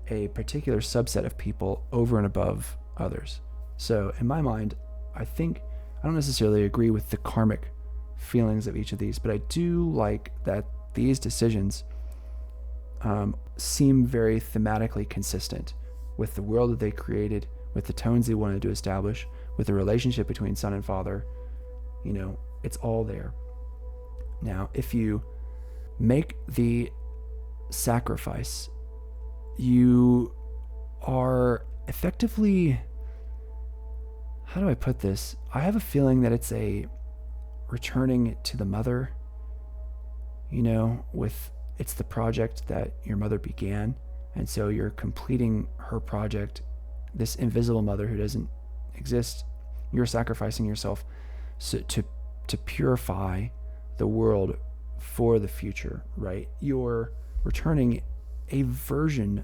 a particular subset of people over and above others. So in my mind, I don't necessarily agree with the karmic feelings of each of these, but I do like that these decisions seem very thematically consistent with the world that they created, with the tones they wanted to establish, with the relationship between son and father. It's all there. Now, if you make the sacrifice, you are effectively, how do I put this? I have a feeling that it's a returning to the mother, it's the project that your mother began. And so you're completing her project, this invisible mother who doesn't exist. You're sacrificing yourself to purify the world for the future, right? You're returning a version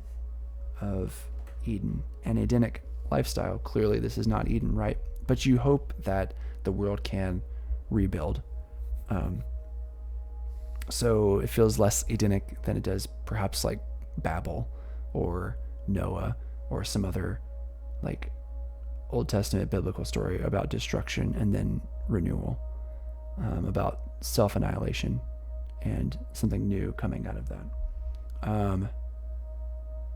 of Eden, an Edenic lifestyle. Clearly, this is not Eden, right? But you hope that the world can rebuild. So it feels less Edenic than it does perhaps like Babel or Noah or some other like Old Testament biblical story about destruction and then renewal, about self-annihilation and something new coming out of that.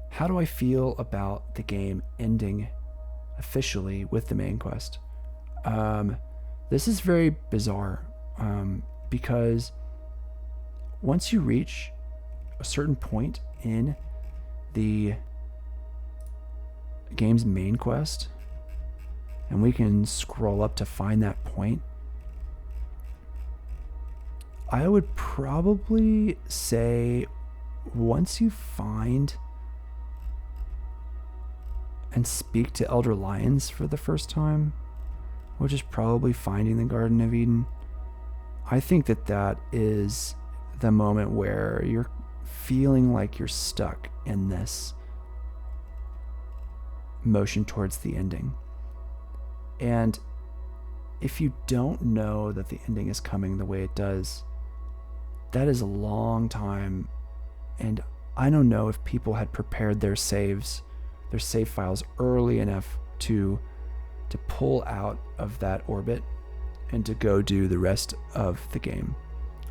How do I feel about the game ending officially with the main quest? This is very bizarre, because once you reach a certain point in the game's main quest, and we can scroll up to find that point, I would probably say once you find and speak to Elder Lions for the first time, which is probably finding the Garden of Eden, I think that is the moment where you're feeling like you're stuck in this motion towards the ending. And if you don't know that the ending is coming the way it does, that is a long time. And I don't know if people had prepared their save files early enough to pull out of that orbit and to go do the rest of the game.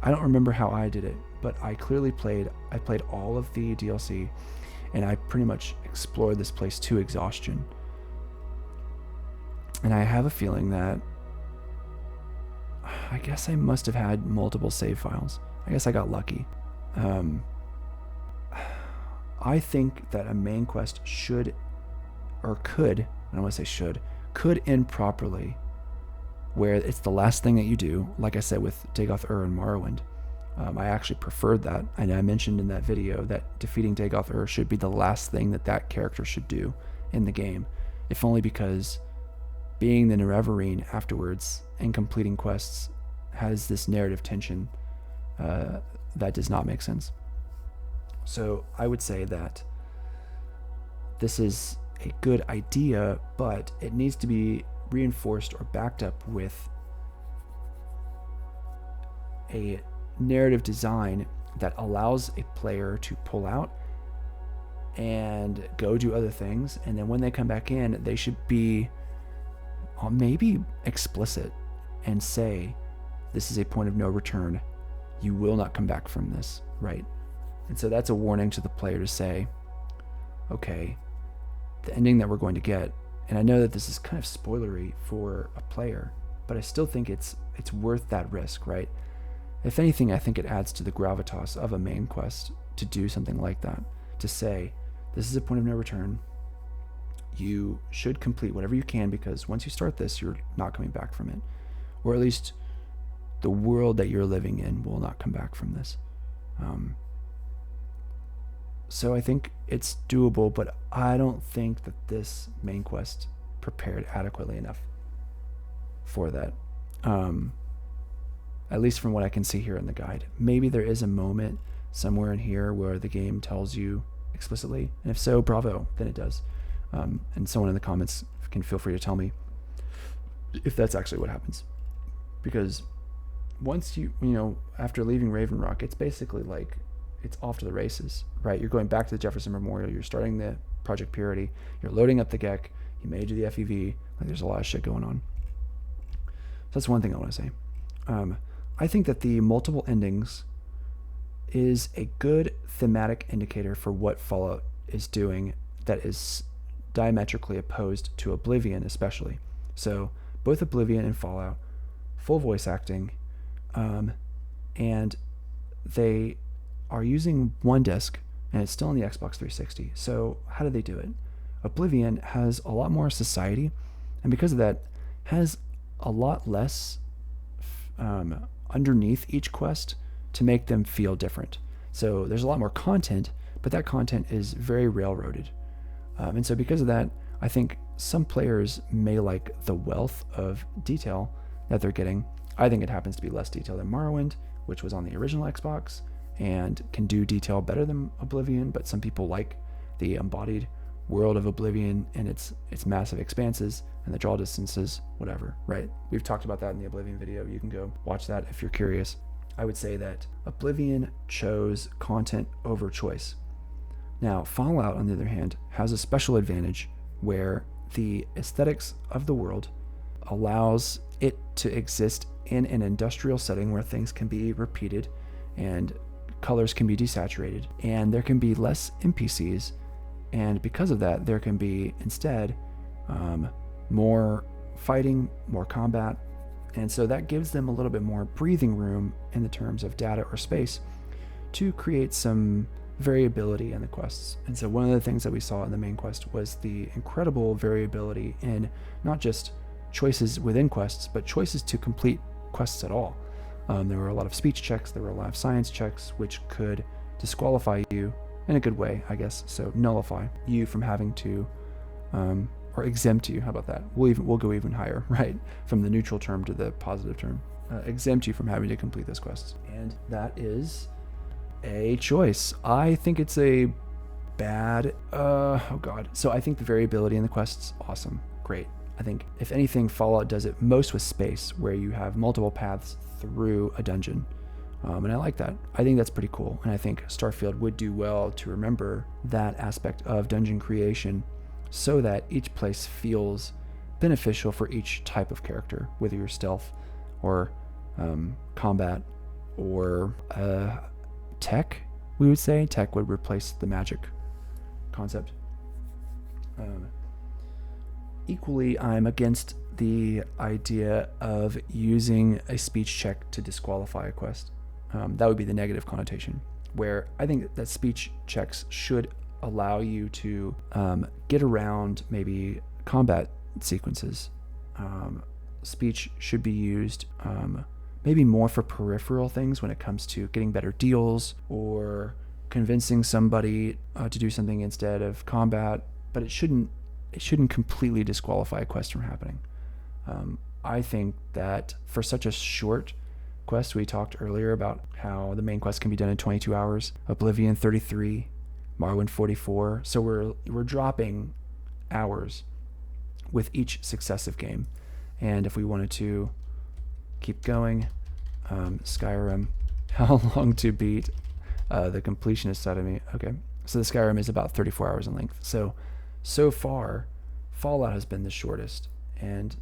I don't remember how I did it, but I played all of the DLC, and I pretty much explored this place to exhaustion. And I have a feeling that I guess I must have had multiple save files. I guess I got lucky. I think that a main quest should, or could, I don't want to say should, could end properly, where it's the last thing that you do, like I said with Dagoth-Ur and Morrowind. I actually preferred that, and I mentioned in that video that defeating Dagoth-Ur should be the last thing that character should do in the game, if only because being the Nerevarine afterwards and completing quests has this narrative tension that does not make sense. So I would say that this is a good idea, but it needs to be reinforced or backed up with a narrative design that allows a player to pull out and go do other things, and then when they come back in, they should be maybe explicit and say, this is a point of no return. You will not come back from this, right? And so that's a warning to the player to say, okay, the ending that we're going to get, and I know that this is kind of spoilery for a player, but I still think it's worth that risk, right? If anything, I think it adds to the gravitas of a main quest to do something like that, to say, this is a point of no return. you should complete whatever you can, because once you start this, you're not coming back from it. Or at least the world that you're living in will not come back from this. So I think it's doable, but I don't think that this main quest prepared adequately enough for that. At least from what I can see here in the guide. Maybe there is a moment somewhere in here where the game tells you explicitly, and if so, bravo, then it does. And someone in the comments can feel free to tell me if that's actually what happens. Because once after leaving Raven Rock, it's basically like it's off to the races, right? You're going back to the Jefferson Memorial, you're starting the Project Purity, you're loading up the GEC, you may do the FEV, like there's a lot of shit going on. So that's one thing I want to say. I think that the multiple endings is a good thematic indicator for what Fallout is doing that is diametrically opposed to Oblivion, especially. So both Oblivion and Fallout, full voice acting, and they are using one disc, and it's still on the Xbox 360. So how do they do it? Oblivion has a lot more society, and because of that, has a lot less underneath each quest to make them feel different. So there's a lot more content, but that content is very railroaded. And so because of that, I think some players may like the wealth of detail that they're getting. I think it happens to be less detail than Morrowind, which was on the original Xbox and can do detail better than Oblivion, but some people like the embodied world of Oblivion and its massive expanses and the draw distances, whatever, right? We've talked about that in the Oblivion video. You can go watch that if you're curious. I would say that Oblivion chose content over choice. Now, Fallout, on the other hand, has a special advantage where the aesthetics of the world allows it to exist in an industrial setting where things can be repeated and colors can be desaturated and there can be less NPCs. And because of that, there can be instead more fighting, more combat. And so that gives them a little bit more breathing room in the terms of data or space to create some variability in the quests. And so one of the things that we saw in the main quest was the incredible variability in not just choices within quests, but choices to complete quests at all. There were a lot of speech checks, there were a lot of science checks, which could disqualify you in a good way, I guess. So nullify you from having to, or exempt you. How about that? We'll go even higher, right? From the neutral term to the positive term. Exempt you from having to complete those quests. And that is a choice. I think it's a bad, oh God. So I think the variability in the quests, awesome, great. I think if anything, Fallout does it most with space, where you have multiple paths through a dungeon. And I like that. I think that's pretty cool. And I think Starfield would do well to remember that aspect of dungeon creation so that each place feels beneficial for each type of character, whether you're stealth or combat or tech, we would say. Tech would replace the magic concept. Equally, I'm against the idea of using a speech check to disqualify a quest. That would be the negative connotation, where I think that speech checks should allow you to get around maybe combat sequences. Speech should be used maybe more for peripheral things when it comes to getting better deals or convincing somebody to do something instead of combat, but it shouldn't completely disqualify a quest from happening. I think that for such a short quest, we talked earlier about how the main quest can be done in 22 hours, Oblivion 33, Morrowind 44. So we're dropping hours with each successive game. And if we wanted to keep going, Skyrim, how long to beat? The completionist side of me. Okay, so the Skyrim is about 34 hours in length. So far, Fallout has been the shortest, and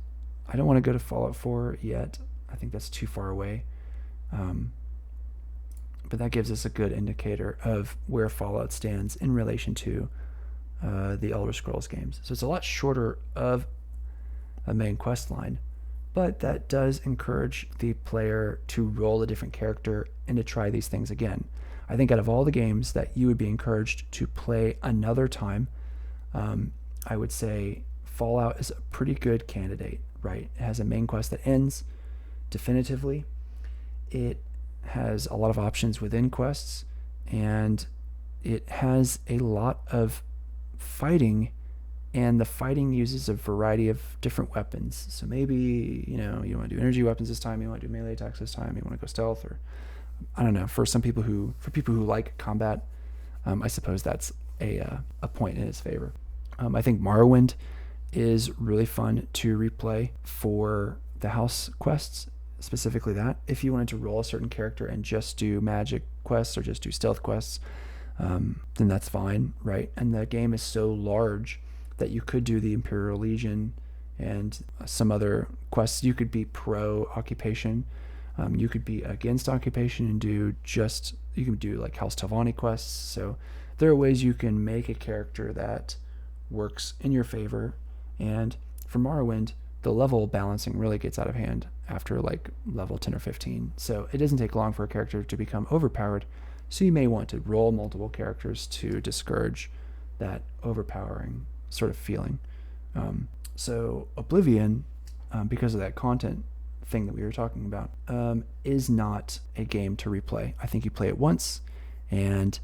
I don't want to go to Fallout 4 yet. I think that's too far away. But that gives us a good indicator of where Fallout stands in relation to the Elder Scrolls games. So it's a lot shorter of a main quest line, but that does encourage the player to roll a different character and to try these things again. I think out of all the games that you would be encouraged to play another time, I would say Fallout is a pretty good candidate, right? It has a main quest that ends definitively. It has a lot of options within quests, and it has a lot of fighting, and the fighting uses a variety of different weapons. So maybe, you want to do energy weapons this time, you want to do melee attacks this time, you want to go stealth, or I don't know. For people who like combat, I suppose that's a point in its favor. I think Morrowind is really fun to replay for the house quests, specifically that. If you wanted to roll a certain character and just do magic quests or just do stealth quests, then that's fine, right? And the game is so large that you could do the Imperial Legion and some other quests. You could be pro occupation. You could be against occupation and you can do like House Telvanni quests. So there are ways you can make a character that works in your favor. And for Morrowind, the level balancing really gets out of hand after like level 10 or 15. So it doesn't take long for a character to become overpowered. So you may want to roll multiple characters to discourage that overpowering sort of feeling. So Oblivion, because of that content thing that we were talking about, is not a game to replay. I think you play it once, and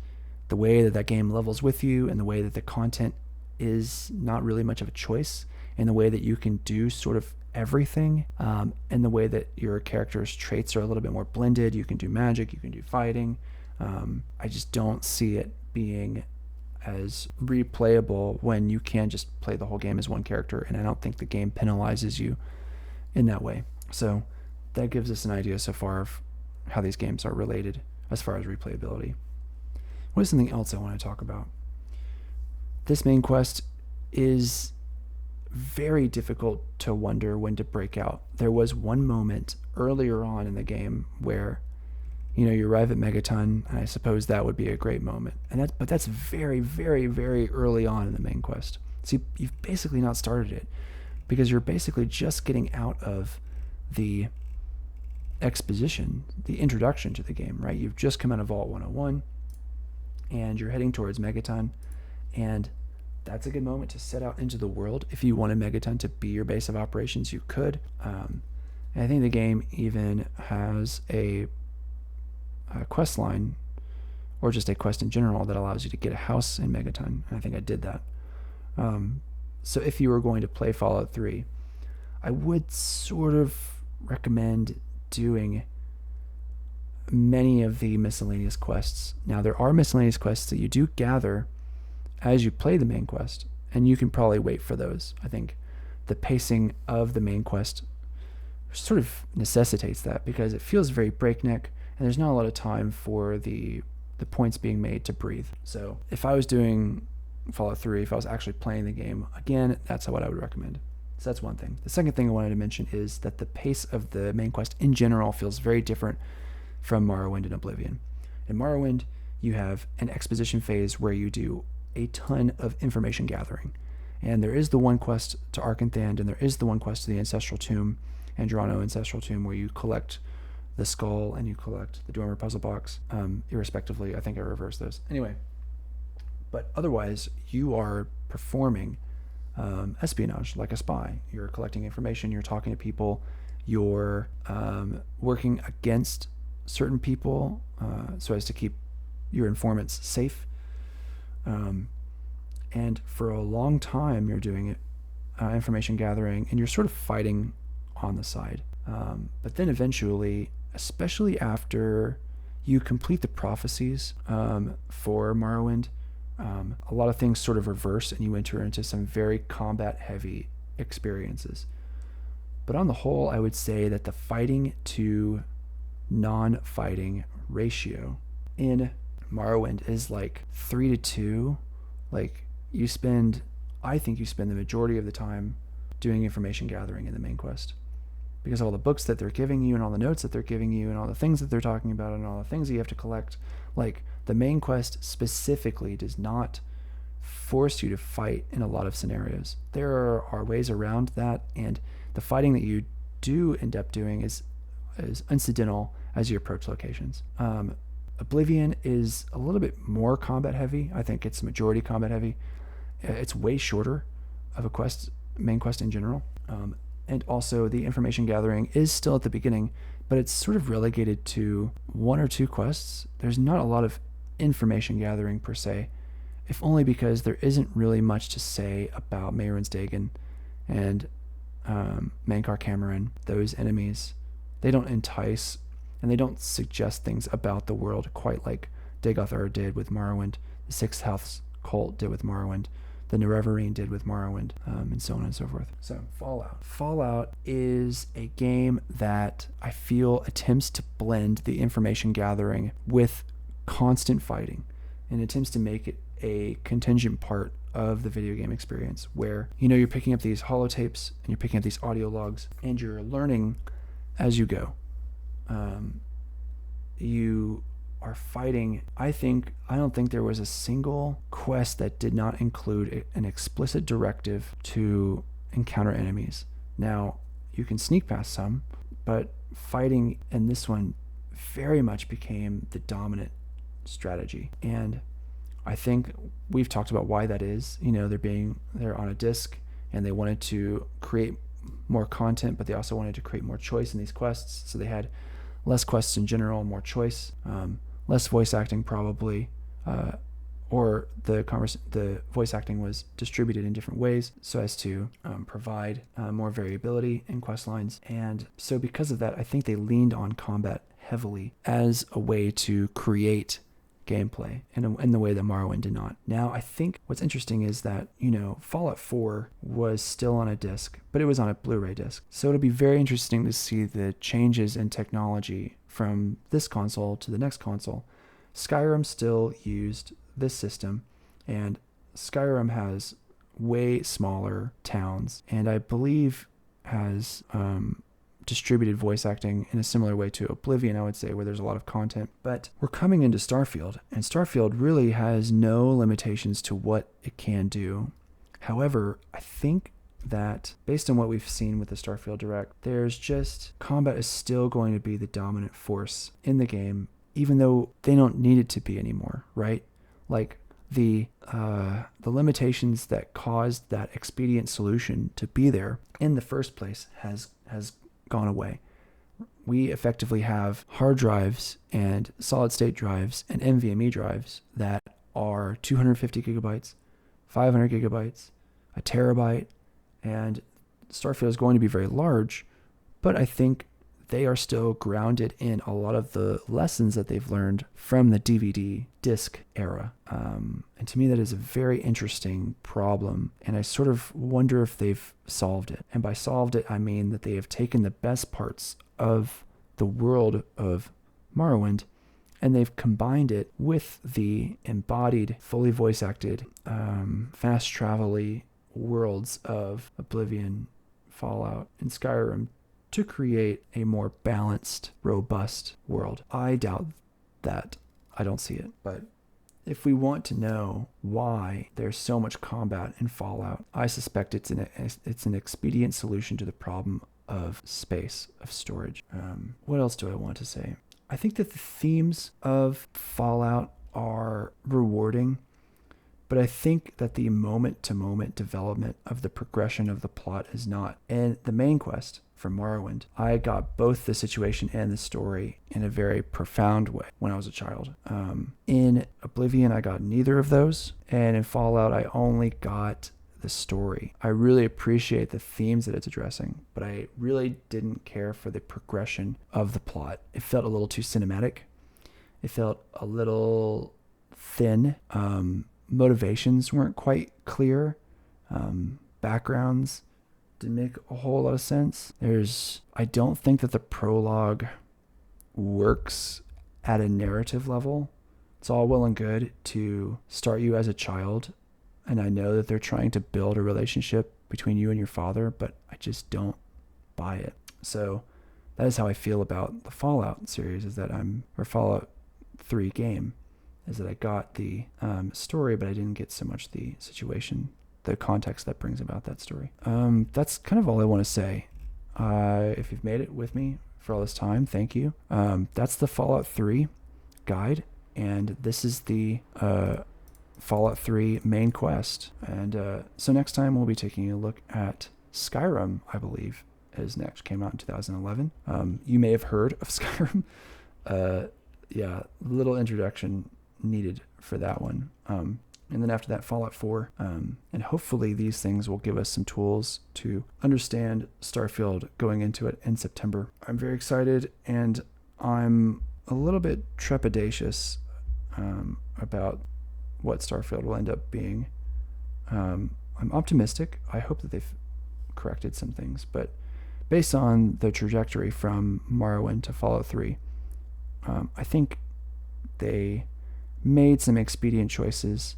the way that that game levels with you and the way that the content is not really much of a choice, and the way that you can do sort of everything, and the way that your character's traits are a little bit more blended. You can do magic, you can do fighting. I just don't see it being as replayable when you can just play the whole game as one character, and I don't think the game penalizes you in that way. So that gives us an idea so far of how these games are related as far as replayability. What is something else I want to talk about? This main quest is very difficult to wonder when to break out. There was one moment earlier on in the game where you arrive at Megaton, and I suppose that would be a great moment. But that's very, very, very early on in the main quest. So you've basically not started it, because you're basically just getting out of the exposition, the introduction to the game, right? You've just come out of Vault 101, and you're heading towards Megaton, and that's a good moment to set out into the world. If you wanted Megaton to be your base of operations, you could. And I think the game even has a quest line, or just a quest in general, that allows you to get a house in Megaton. And I think I did that. So if you were going to play Fallout 3, I would sort of recommend doing many of the miscellaneous quests. Now, there are miscellaneous quests that you do gather as you play the main quest, and you can probably wait for those. I think the pacing of the main quest sort of necessitates that, because it feels very breakneck, and there's not a lot of time for the points being made to breathe. So if I was doing Fallout 3, if I was actually playing the game again, that's what I would recommend. So that's one thing. The second thing I wanted to mention is that the pace of the main quest in general feels very different from Morrowind and Oblivion. In Morrowind, you have an exposition phase where you do a ton of information gathering. And there is the one quest to Arkanthand, and there is the one quest to the Ancestral Tomb, Andrano Ancestral Tomb, where you collect the skull and you collect the Dormer puzzle box, irrespectively. I think I reversed those. Anyway, but otherwise, you are performing espionage like a spy. You're collecting information, you're talking to people, you're working against certain people so as to keep your informants safe. And for a long time, you're doing it, information gathering, and you're sort of fighting on the side. But then eventually, especially after you complete the prophecies for Morrowind, a lot of things sort of reverse, and you enter into some very combat-heavy experiences. But on the whole, I would say that the fighting to non-fighting ratio in Morrowind is like 3-2. Like I think you spend the majority of the time doing information gathering in the main quest, because all the books that they're giving you and all the notes that they're giving you and all the things that they're talking about and all the things that you have to collect, like the main quest specifically does not force you to fight in a lot of scenarios. There are ways around that, and the fighting that you do end up doing is incidental as you approach locations. Oblivion is a little bit more combat heavy. I think it's majority combat heavy. It's way shorter. a quest, main quest in general. And also the information gathering is still at the beginning, but it's sort of relegated to 1 or 2 quests. There's not a lot of information gathering per se, if only because there isn't really much to say about Mehrunes Dagon and Mankar Cameron, those enemies. They don't entice, and they don't suggest things about the world quite like Dagoth Ur did with Morrowind, the Sixth House cult did with Morrowind, the Nerevarine did with Morrowind, and so on and so forth. So Fallout. Fallout is a game that I feel attempts to blend the information gathering with constant fighting, and attempts to make it a contingent part of the video game experience, where you're picking up these holotapes and you're picking up these audio logs and you're learning as you go. You are fighting. I don't think there was a single quest that did not include an explicit directive to encounter enemies. Now, you can sneak past some, but fighting in this one very much became the dominant strategy. And I think we've talked about why that is. They're on a disc, and they wanted to create more content, but they also wanted to create more choice in these quests. So they had less quests in general, more choice, less voice acting probably, or the voice acting was distributed in different ways so as to provide more variability in quest lines. And so because of that, I think they leaned on combat heavily as a way to create gameplay in the way that Morrowind did not. Now, I think what's interesting is that, Fallout 4 was still on a disc, but it was on a Blu-ray disc. So it'll be very interesting to see the changes in technology from this console to the next console. Skyrim still used this system, and Skyrim has way smaller towns, and I believe has distributed voice acting in a similar way to Oblivion, I would say, where there's a lot of content. But we're coming into Starfield, and Starfield really has no limitations to what it can do. However, I think that based on what we've seen with the Starfield Direct, there's just combat is still going to be the dominant force in the game, even though they don't need it to be anymore, right? Like the limitations that caused that expedient solution to be there in the first place has gone away. We effectively have hard drives and solid state drives and NVMe drives that are 250 gigabytes, 500 gigabytes, a terabyte, and Starfield is going to be very large, but I think they are still grounded in a lot of the lessons that they've learned from the DVD disc era. And to me, that is a very interesting problem. And I sort of wonder if they've solved it. And by solved it, I mean that they have taken the best parts of the world of Morrowind and they've combined it with the embodied, fully voice acted, fast travel-y worlds of Oblivion, Fallout, and Skyrim to create a more balanced, robust world. I doubt that. I don't see it. But if we want to know why there's so much combat in Fallout, I suspect it's an expedient solution to the problem of space, of storage. What else do I want to say? I think that the themes of Fallout are rewarding, but I think that the moment-to-moment development of the progression of the plot is not. And the main quest from Morrowind, I got both the situation and the story in a very profound way when I was a child. In Oblivion, I got neither of those, and in Fallout, I only got the story. I really appreciate the themes that it's addressing, but I really didn't care for the progression of the plot. It felt a little too cinematic. It felt a little thin. Motivations weren't quite clear. Backgrounds didn't make a whole lot of sense. I don't think that the prologue works at a narrative level. It's all well and good to start you as a child, and I know that they're trying to build a relationship between you and your father, but I just don't buy it. So that is how I feel about the Fallout series, or Fallout 3 game, is that I got the story, but I didn't get so much the situation, the context that brings about that story. That's kind of all I want to say. If you've made it with me for all this time, thank you. That's the Fallout 3 guide, and this is the Fallout 3 main quest. And so next time we'll be taking a look at Skyrim, I believe, is next. Came out in 2011. You may have heard of Skyrim. Yeah, little introduction needed for that one. And then after that, Fallout 4. And hopefully these things will give us some tools to understand Starfield going into it in September. I'm very excited, and I'm a little bit trepidatious about what Starfield will end up being. I'm optimistic. I hope that they've corrected some things, but based on the trajectory from Morrowind to Fallout 3, I think they made some expedient choices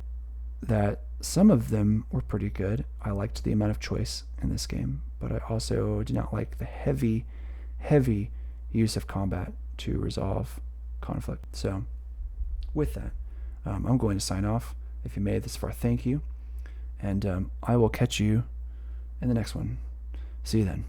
that some of them were pretty good. I liked the amount of choice in this game, but I also did not like the heavy use of combat to resolve conflict. So with that, I'm going to sign off. If you made it this far, thank you. And I will catch you in the next one. See you then.